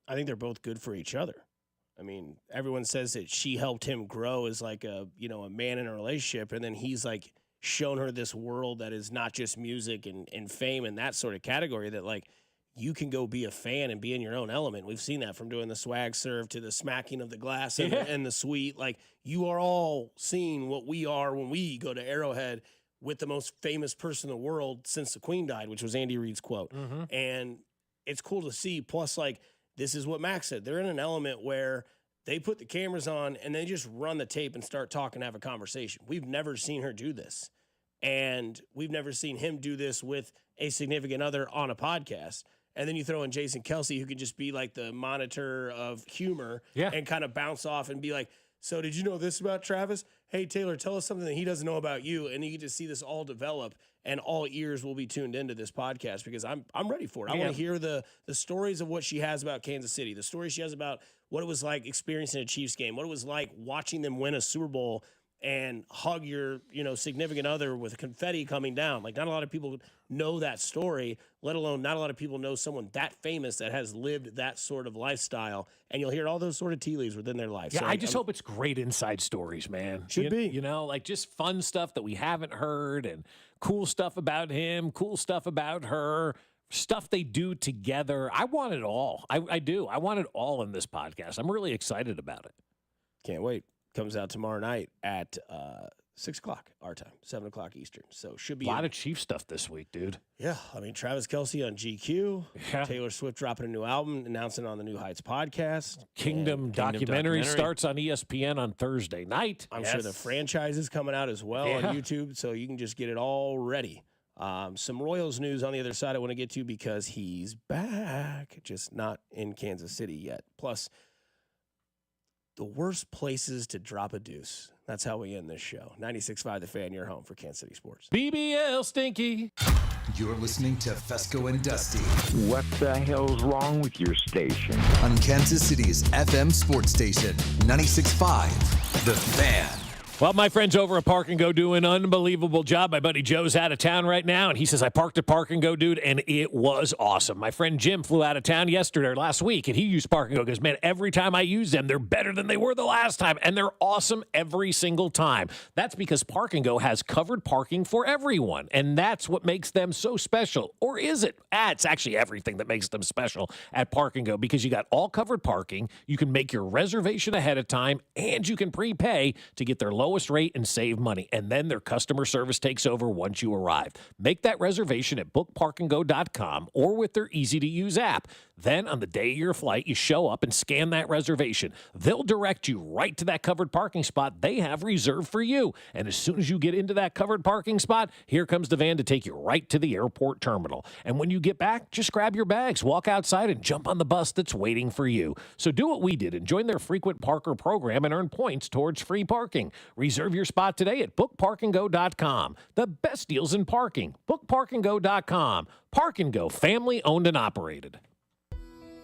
I think they're both good for each other. I mean, everyone says that she helped him grow as like a man in a relationship, and then he's like shown her this world that is not just music and fame and that sort of category, that like you can go be a fan and be in your own element. We've seen that from doing the swag serve to the smacking of the glass and the suite. Like, you are all seeing what we are when we go to Arrowhead with the most famous person in the world since the Queen died, which was Andy Reid's quote. And it's cool to see. Plus, like, this is what Max said. They're in an element where they put the cameras on and they just run the tape and start talking, have a conversation. We've never seen her do this. And we've never seen him do this with a significant other on a podcast. And then you throw in Jason Kelce, who can just be like the monitor of humor and kind of bounce off and be like, so did you know this about Travis? Hey, Taylor, tell us something that he doesn't know about you. And you get to see this all develop, and all ears will be tuned into this podcast because I'm ready for it. I want to hear the stories of what she has about Kansas City, the stories she has about what it was like experiencing a Chiefs game, what it was like watching them win a Super Bowl and hug your, significant other with confetti coming down. Like, not a lot of people know that story, let alone not a lot of people know someone that famous that has lived that sort of lifestyle. And you'll hear all those sort of tea leaves within their life. Yeah, so I just hope it's great inside stories, man. Should be. Like just fun stuff that we haven't heard, and cool stuff about him, cool stuff about her, stuff they do together. I want it all. I do. I want it all in this podcast. I'm really excited about it. Can't wait. Comes out tomorrow night at 6 o'clock our time, 7 o'clock Eastern. So should be a lot of Chief stuff this week, dude. Yeah, I mean, Travis Kelce on GQ, Yeah. Taylor Swift dropping a new album, announcing on the New Heights podcast. Kingdom documentary starts on ESPN on Thursday night. I'm sure the franchise is coming out as well on YouTube, so you can just get it all ready. Some Royals news on the other side I want to get to because he's back, just not in Kansas City yet. Plus, the worst places to drop a deuce. That's how we end this show. 96.5 The Fan, your home for Kansas City sports. BBL Stinky. You're listening to Fescoe and Dusty. What the hell's wrong with your station? On Kansas City's FM sports station, 96.5 The Fan. Well, my friends over at Park and Go do an unbelievable job. My buddy Joe's out of town right now, and he says, I parked at Park and Go, dude, and it was awesome. My friend Jim flew out of town last week, and he used Park and Go because, man, every time I use them, they're better than they were the last time, and they're awesome every single time. That's because Park and Go has covered parking for everyone, and that's what makes them so special. Or is it? It's actually everything that makes them special at Park and Go, because you got all covered parking, you can make your reservation ahead of time, and you can prepay to get their lowest rate and save money. And then their customer service takes over once you arrive. Make that reservation at bookparkandgo.com or with their easy-to-use app. Then on the day of your flight, you show up and scan that reservation. They'll direct you right to that covered parking spot they have reserved for you. And as soon as you get into that covered parking spot, here comes the van to take you right to the airport terminal. And when you get back, just grab your bags, walk outside, and jump on the bus that's waiting for you. So do what we did and join their frequent parker program and earn points towards free parking. Reserve your spot today at bookparkandgo.com. The best deals in parking. Bookparkandgo.com. Park and Go, family owned and operated.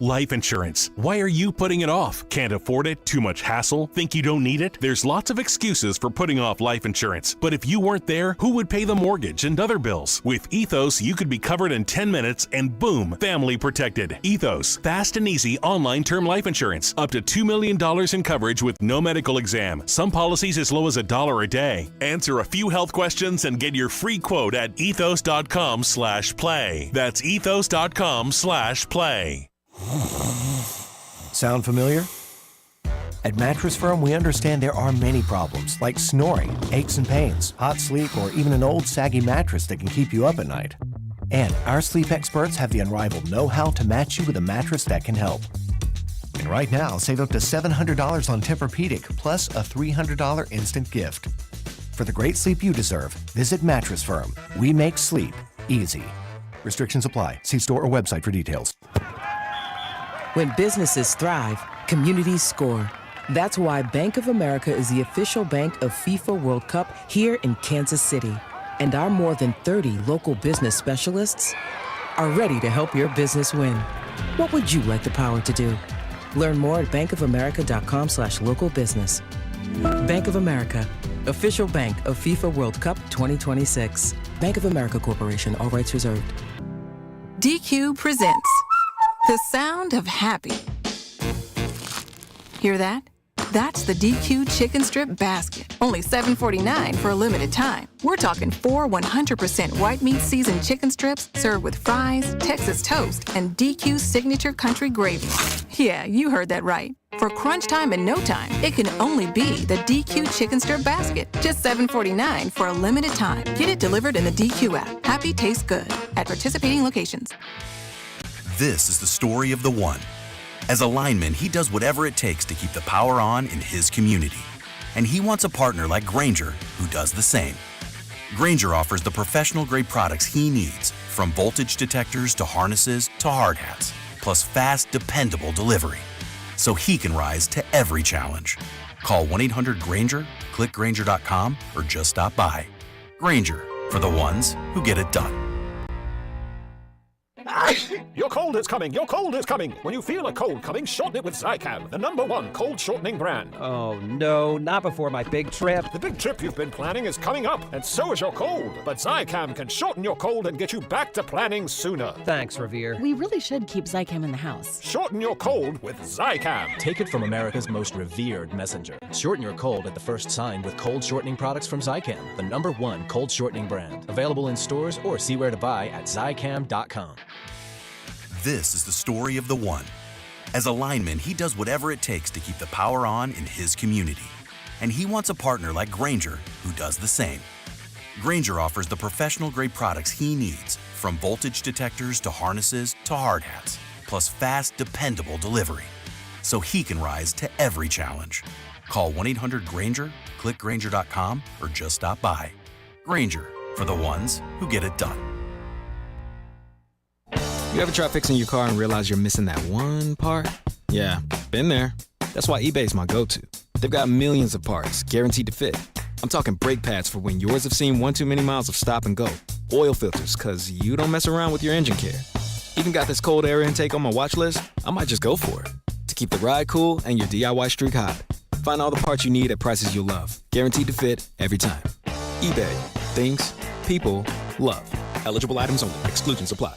Life insurance. Why are you putting it off? Can't afford it? Too much hassle? Think you don't need it? There's lots of excuses for putting off life insurance. But if you weren't there, who would pay the mortgage and other bills? With Ethos, you could be covered in 10 minutes and boom, family protected. Ethos, fast and easy online term life insurance. Up to $2 million in coverage with no medical exam. Some policies as low as $1 a day. Answer a few health questions and get your free quote at ethos.com/play. That's ethos.com/play. Sound familiar? At Mattress Firm, we understand there are many problems like snoring, aches and pains, hot sleep, or even an old saggy mattress that can keep you up at night. And our sleep experts have the unrivaled know-how to match you with a mattress that can help. And right now, save up to $700 on Tempur-Pedic, plus a $300 instant gift. For the great sleep you deserve, visit Mattress Firm. We make sleep easy. Restrictions apply. See store or website for details. When businesses thrive, communities score. That's why Bank of America is the official bank of FIFA World Cup here in Kansas City. And our more than 30 local business specialists are ready to help your business win. What would you like the power to do? Learn more at bankofamerica.com/local business. Bank of America, official bank of FIFA World Cup 2026. Bank of America Corporation, all rights reserved. DQ presents the sound of happy. Hear that? That's the DQ chicken strip basket. Only $7.49 for a limited time. We're talking 4 100% white meat seasoned chicken strips served with fries, Texas toast, and DQ's signature country gravy. Yeah, you heard that right. For crunch time and no time, it can only be the DQ chicken strip basket. Just $7.49 for a limited time. Get it delivered in the DQ app. Happy tastes good at participating locations. This is the story of the one. As a lineman, he does whatever it takes to keep the power on in his community. And he wants a partner like Grainger who does the same. Grainger offers the professional-grade products he needs, from voltage detectors to harnesses to hard hats, plus fast, dependable delivery, so he can rise to every challenge. Call 1-800-GRAINGER, click Grainger.com, or just stop by. Grainger, for the ones who get it done. Your cold is coming. Your cold is coming. When you feel a cold coming, shorten it with Zicam, the #1 cold shortening brand. Oh, no, not before my big trip. The big trip you've been planning is coming up, and so is your cold. But Zicam can shorten your cold and get you back to planning sooner. Thanks, Revere. We really should keep Zicam in the house. Shorten your cold with Zicam. Take it from America's most revered messenger. Shorten your cold at the first sign with cold shortening products from Zicam, the #1 cold shortening brand. Available in stores or see where to buy at Zicam.com. This is the story of the one. As a lineman, he does whatever it takes to keep the power on in his community. And he wants a partner like Grainger who does the same. Grainger offers the professional-grade products he needs, from voltage detectors to harnesses to hard hats, plus fast, dependable delivery, so he can rise to every challenge. Call 1-800-GRAINGER, click Grainger.com, or just stop by. Grainger, for the ones who get it done. You ever try fixing your car and realize you're missing that one part? Yeah, been there. That's why eBay's my go-to. They've got millions of parts, guaranteed to fit. I'm talking brake pads for when yours have seen one too many miles of stop and go. Oil filters, cause you don't mess around with your engine care. Even got this cold air intake on my watch list. I might just go for it. To keep the ride cool and your DIY streak hot. Find all the parts you need at prices you'll love. Guaranteed to fit every time. eBay. Things people love. Eligible items only. Exclusions apply.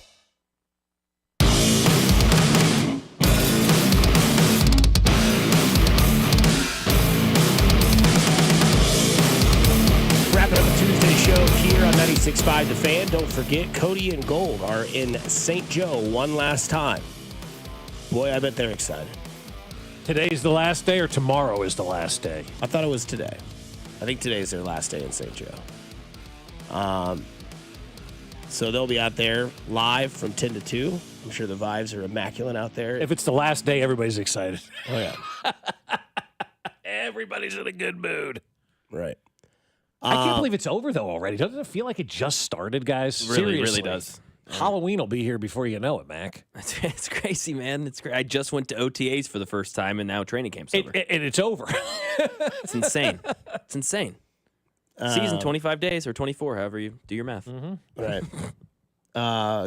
Wrapping up a Tuesday show here on 96.5 The Fan. Don't forget, Cody and Gold are in St. Joe one last time. Boy, I bet they're excited. Today's the last day, or tomorrow is the last day? I thought it was today. I think today's their last day in St. Joe. So they'll be out there live from 10 to 2. I'm sure the vibes are immaculate out there. If it's the last day, everybody's excited. Oh, yeah. Everybody's in a good mood. Right. I can't believe it's over, though, already. Doesn't it feel like it just started, guys? Really, Seriously. really does. Halloween will be here before you know it, Mac. It's crazy, man. It's great. I just went to OTAs for the first time, and now training camp's over. And it's over. It's insane. It's insane. Season 25 days or 24, however you do your math. Right.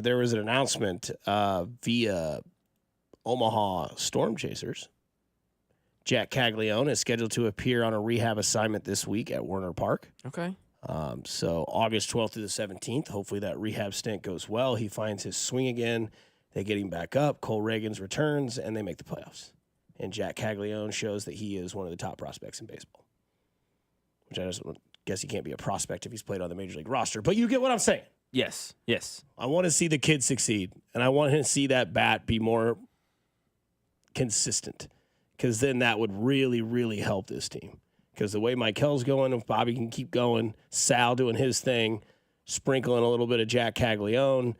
There was an announcement via Omaha Storm Chasers. Jack Caglione is scheduled to appear on a rehab assignment this week at Werner Park. Okay. So August 12th through the 17th, hopefully that rehab stint goes well. He finds his swing again. They get him back up. Cole Reagans returns, and they make the playoffs. And Jack Caglione shows that he is one of the top prospects in baseball. Which I just guess he can't be a prospect if he's played on the Major League roster. But you get what I'm saying. Yes. I want to see the kid succeed, and I want him to see that bat be more consistent, because then that would really, really help this team. Because the way Mikel's going, if Bobby can keep going, Sal doing his thing, sprinkling a little bit of Jack Caglione,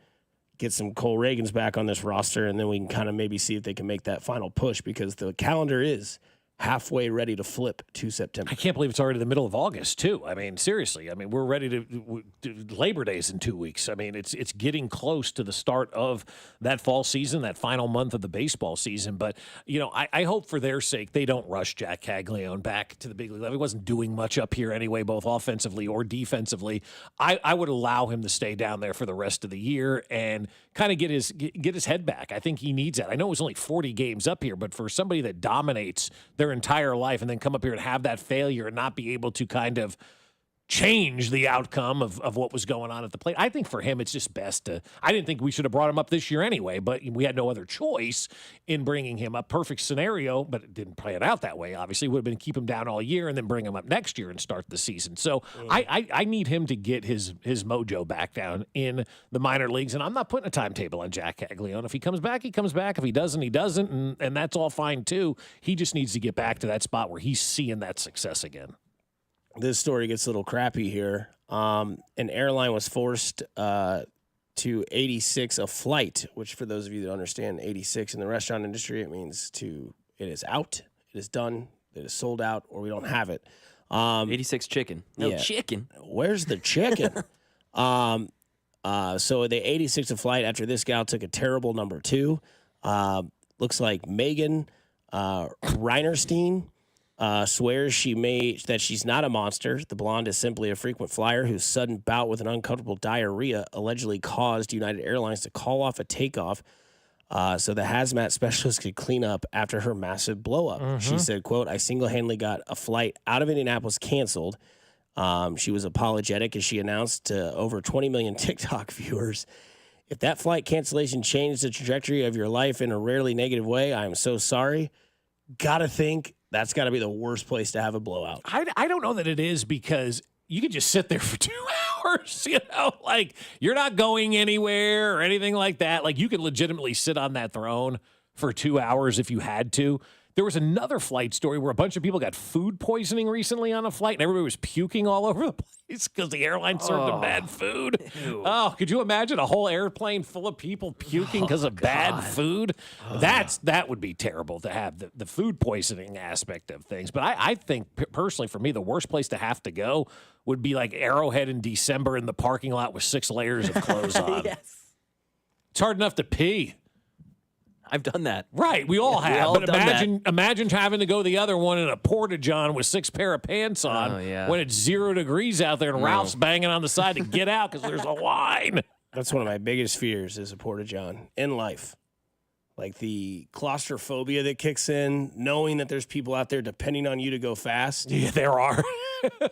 get some Cole Reagans back on this roster, and then we can kind of maybe see if they can make that final push, because the calendar is halfway ready to flip to September. I can't believe it's already the middle of August, too. I mean, seriously. I mean, we're ready to Labor Day's in 2 weeks. I mean, it's getting close to the start of that fall season, that final month of the baseball season. But, you know, I hope for their sake they don't rush Jack Caglione back to the big league level. He wasn't doing much up here anyway, both offensively or defensively. I would allow him to stay down there for the rest of the year and kind of get his head back. I think he needs that. I know it was only 40 games up here, but for somebody that dominates their entire life and then come up here and have that failure and not be able to kind of change the outcome of what was going on at the plate. I think for him, it's just best to, I didn't think we should have brought him up this year anyway, but we had no other choice in bringing him up. Perfect scenario, but it didn't play it out that way. Obviously, would have been keep him down all year and then bring him up next year and start the season. So I need him to get his mojo back down in the minor leagues, and I'm not putting a timetable on Jack Caglione. If he comes back, he comes back. If he doesn't, he doesn't, and that's all fine too. He just needs to get back to that spot where he's seeing that success again. This story gets a little crappy here. An airline was forced to 86 a flight, which for those of you that understand 86 in the restaurant industry, it means it is out, it is done, it is sold out, or we don't have it. 86 chicken. No chicken. Where's the chicken? So they 86 a flight after this gal took a terrible number 2. Looks like Megan Reinerstein swears that she's not a monster. The blonde is simply a frequent flyer whose sudden bout with an uncomfortable diarrhea allegedly caused United Airlines to call off a takeoff so the hazmat specialist could clean up after her massive blow-up. Mm-hmm. She said, quote, "I single-handedly got a flight out of Indianapolis canceled." She was apologetic as she announced to over 20 million TikTok viewers, "If that flight cancellation changed the trajectory of your life in a rarely negative way, I am so sorry." Gotta think that's got to be the worst place to have a blowout. I don't know that it is, because you could just sit there for 2 hours, you know, like you're not going anywhere or anything like that. Like you could legitimately sit on that throne for 2 hours if you had to. There was another flight story where a bunch of people got food poisoning recently on a flight, and everybody was puking all over the place because the airline served them bad food. Ew. Oh, could you imagine a whole airplane full of people puking because of bad food? That would be terrible to have, the food poisoning aspect of things. But I think, personally, for me, the worst place to have to go would be like Arrowhead in December in the parking lot with 6 layers of clothes on. Yes. It's hard enough to pee. I've done that. Right, we all have. We all but imagine having to go the other one in a porta-john with 6 pair of pants on when it's 0 degrees out there and Ralph's banging on the side to get out because there's a line. That's one of my biggest fears is a porta-john in life. Like the claustrophobia that kicks in, knowing that there's people out there depending on you to go fast. Yeah, there are.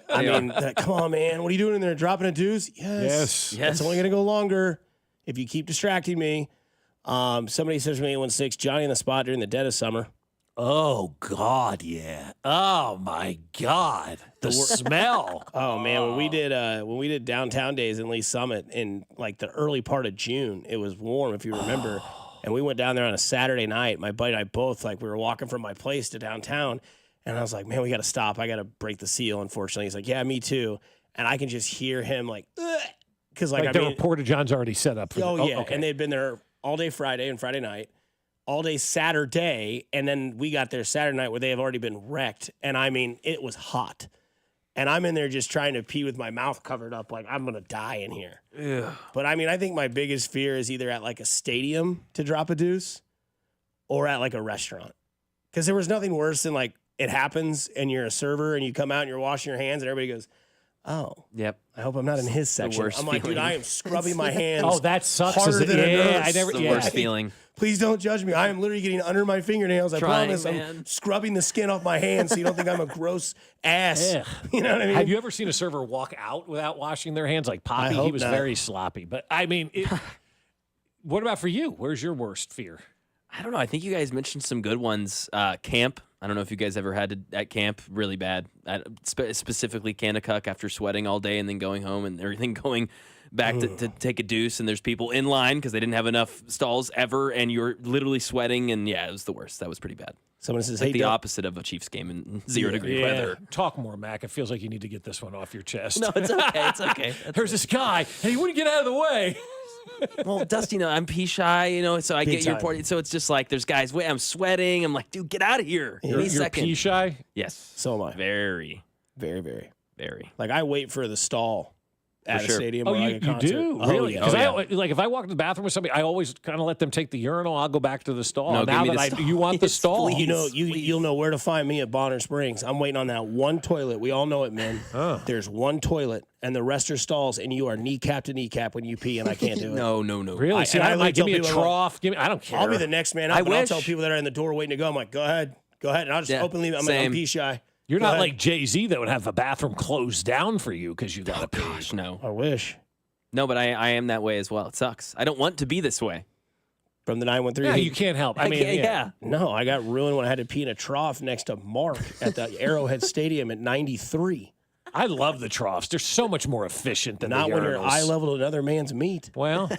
I mean, come on, man. What are you doing in there? Dropping a deuce? Yes. It's only going to go longer if you keep distracting me. Somebody says from 816, Johnny in the spot during the dead of summer. Oh, God, yeah. Oh, my God. The smell. Oh, man. When we did downtown days in Lee Summit in like the early part of June, it was warm, if you remember. And we went down there on a Saturday night. My buddy and I both, like, we were walking from my place to downtown. And I was like, man, we got to stop. I got to break the seal, unfortunately. He's like, yeah, me too. And I can just hear him like, because like, the porta-john's already set up. Yeah. Okay. And they'd been there all day Friday and Friday night, all day Saturday, and then we got there Saturday night where they have already been wrecked. And I mean, it was hot. And I'm in there just trying to pee with my mouth covered up like I'm going to die in here. Ugh. But I mean, I think my biggest fear is either at like a stadium to drop a deuce or at like a restaurant. Because there was nothing worse than like it happens and you're a server and you come out and you're washing your hands and everybody goes, oh, yep. I hope I'm not in his section. I'm like, dude, I am scrubbing my hands. Oh, that sucks. Harder than a nurse. The worst feeling. Please don't judge me. I am literally getting under my fingernails. I promise. man. I'm scrubbing the skin off my hands so you don't think I'm a gross ass. Ugh. You know what I mean? Have you ever seen a server walk out without washing their hands? Like Poppy, he was very sloppy. But, I mean, what about for you? Where's your worst fear? I don't know. I think you guys mentioned some good ones. Camp. I don't know if you guys ever had it at camp. Really bad. Specifically Kanakuk after sweating all day and then going home and everything going back to take a deuce, and there's people in line because they didn't have enough stalls ever, and you're literally sweating, and yeah, it was the worst. That was pretty bad. Someone says, like the opposite of a Chiefs game in 0-degree weather. Talk more, Mac. It feels like you need to get this one off your chest. No, it's okay. It's okay. There's this guy, and he wouldn't get out of the way. Well, Dusty, I'm pee shy, so I get your point. So it's just like there's guys. Wait, I'm sweating. I'm like, dude, get out of here. You're pee shy? Yes. So am I. Very. Very, very. Very. Like I wait for the stall at a stadium. Oh, or like a concert. do? Oh, Really? yeah. Because if I walk to the bathroom with somebody, I always kind of let them take the urinal. I'll go back to the stall. No, now give me that the stall. you want the stall. Please, you'll know where to find me at Bonner Springs. I'm waiting on that one toilet. We all know it, man. There's one toilet, and the rest are stalls, and you are kneecap to kneecap when you pee, and I can't do it. No. Really? I might give me a trough. I don't care. I'll be the next man up, and I'll tell people that are in the door waiting to go. I'm like, go ahead, and I'll just openly. I'm pee shy. You're not like Jay-Z that would have the bathroom closed down for you because you got to pee. Gosh, no. I wish. No, but I am that way as well. It sucks. I don't want to be this way. From the 913. Yeah, you can't help. I mean, yeah. No, I got ruined when I had to pee in a trough next to Mark at the Arrowhead Stadium at 93. I love the troughs. They're so much more efficient than Not the when you're urinals. eye level to another man's meat. Well,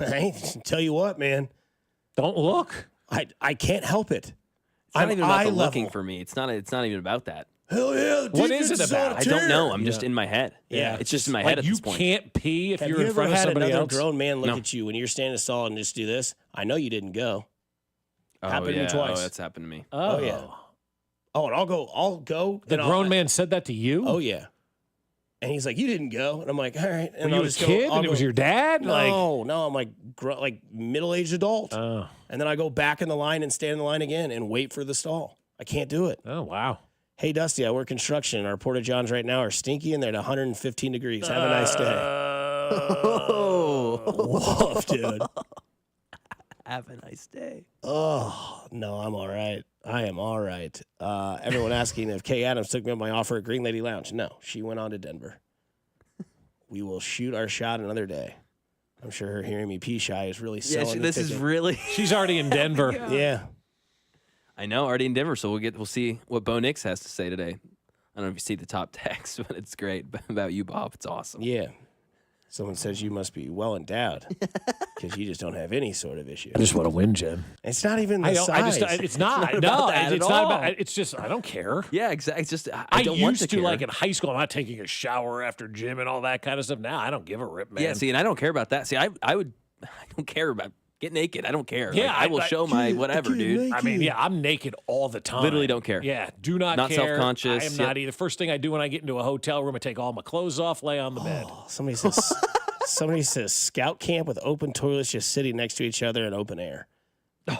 I tell you what, man. Don't look. I can't help it. It's not even about the eye looking level. for me. It's not even about that. Hell yeah. What is it about? I don't know. I'm just in my head. Yeah. It's just in my head at you this point. can't pee if Have you're you in ever front of had somebody another else. grown man look No. at you when you're standing in a stall and just do this? I know you didn't go. Happened to me Oh, twice. that's happened to me. Oh, yeah. Oh, and I'll go. The grown man said that to you? Oh, yeah. And he's like, you didn't go. And I'm like, all right. And Were I'll you a just go, kid I'll and it go- was your dad? No, I'm like middle-aged adult. Oh. And then I go back in the line and stand in the line again and wait for the stall. I can't do it. Oh, wow. Hey, Dusty, I work construction. Our Porta Johns right now are stinky and they're at 115 degrees. Have a nice day. Woof, dude. Have a nice day. Oh, no, I'm all right. I am all right. Everyone asking if Kay Adams took me up my offer at Green Lady Lounge. No, she went on to Denver. We will shoot our shot another day. I'm sure her hearing me pee shy is really selling the this is ticket. really. She's already in Denver. Yeah. I know, already in Denver. So we'll see what Bo Nix has to say today. I don't know if you see the top text, but it's great about you, Bob. It's awesome. Yeah. Someone says you must be well endowed because you just don't have any sort of issue. I just want to win, Jim. It's not even the size. It's not. about No, that it's at not all. about. It's just I don't care. Yeah, exactly. It's just I don't want used to care. like in high school, I'm not taking a shower after gym and all that kind of stuff. Now I don't give a rip, man. Yeah, see, and I don't care about that. See, I don't care about get naked. I don't care. Yeah, Like, I will show my whatever, dude. I mean, yeah, I'm naked all the time. Literally don't care. Yeah, do not Not care. self-conscious. I am not either. First thing I do when I get into a hotel room, I take all my clothes off, lay on the bed. Somebody says scout camp with open toilets just sitting next to each other in open air. I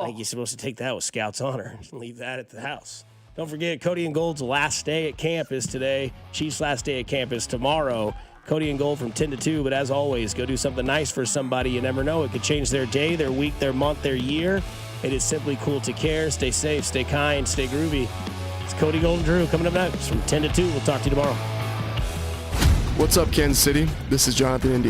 think you're supposed to take that with Scout's honor and leave that at the house. Don't forget, Cody and Gold's last day at camp is today. Chief's last day at camp is tomorrow. Cody and Gold from 10 to 2, but as always, go do something nice for somebody. You never know. It could change their day, their week, their month, their year. It is simply cool to care. Stay safe, stay kind, stay groovy. It's Cody, Gold, and Drew coming up next from 10 to 2. We'll talk to you tomorrow. What's up, Kansas City? This is Jonathan India.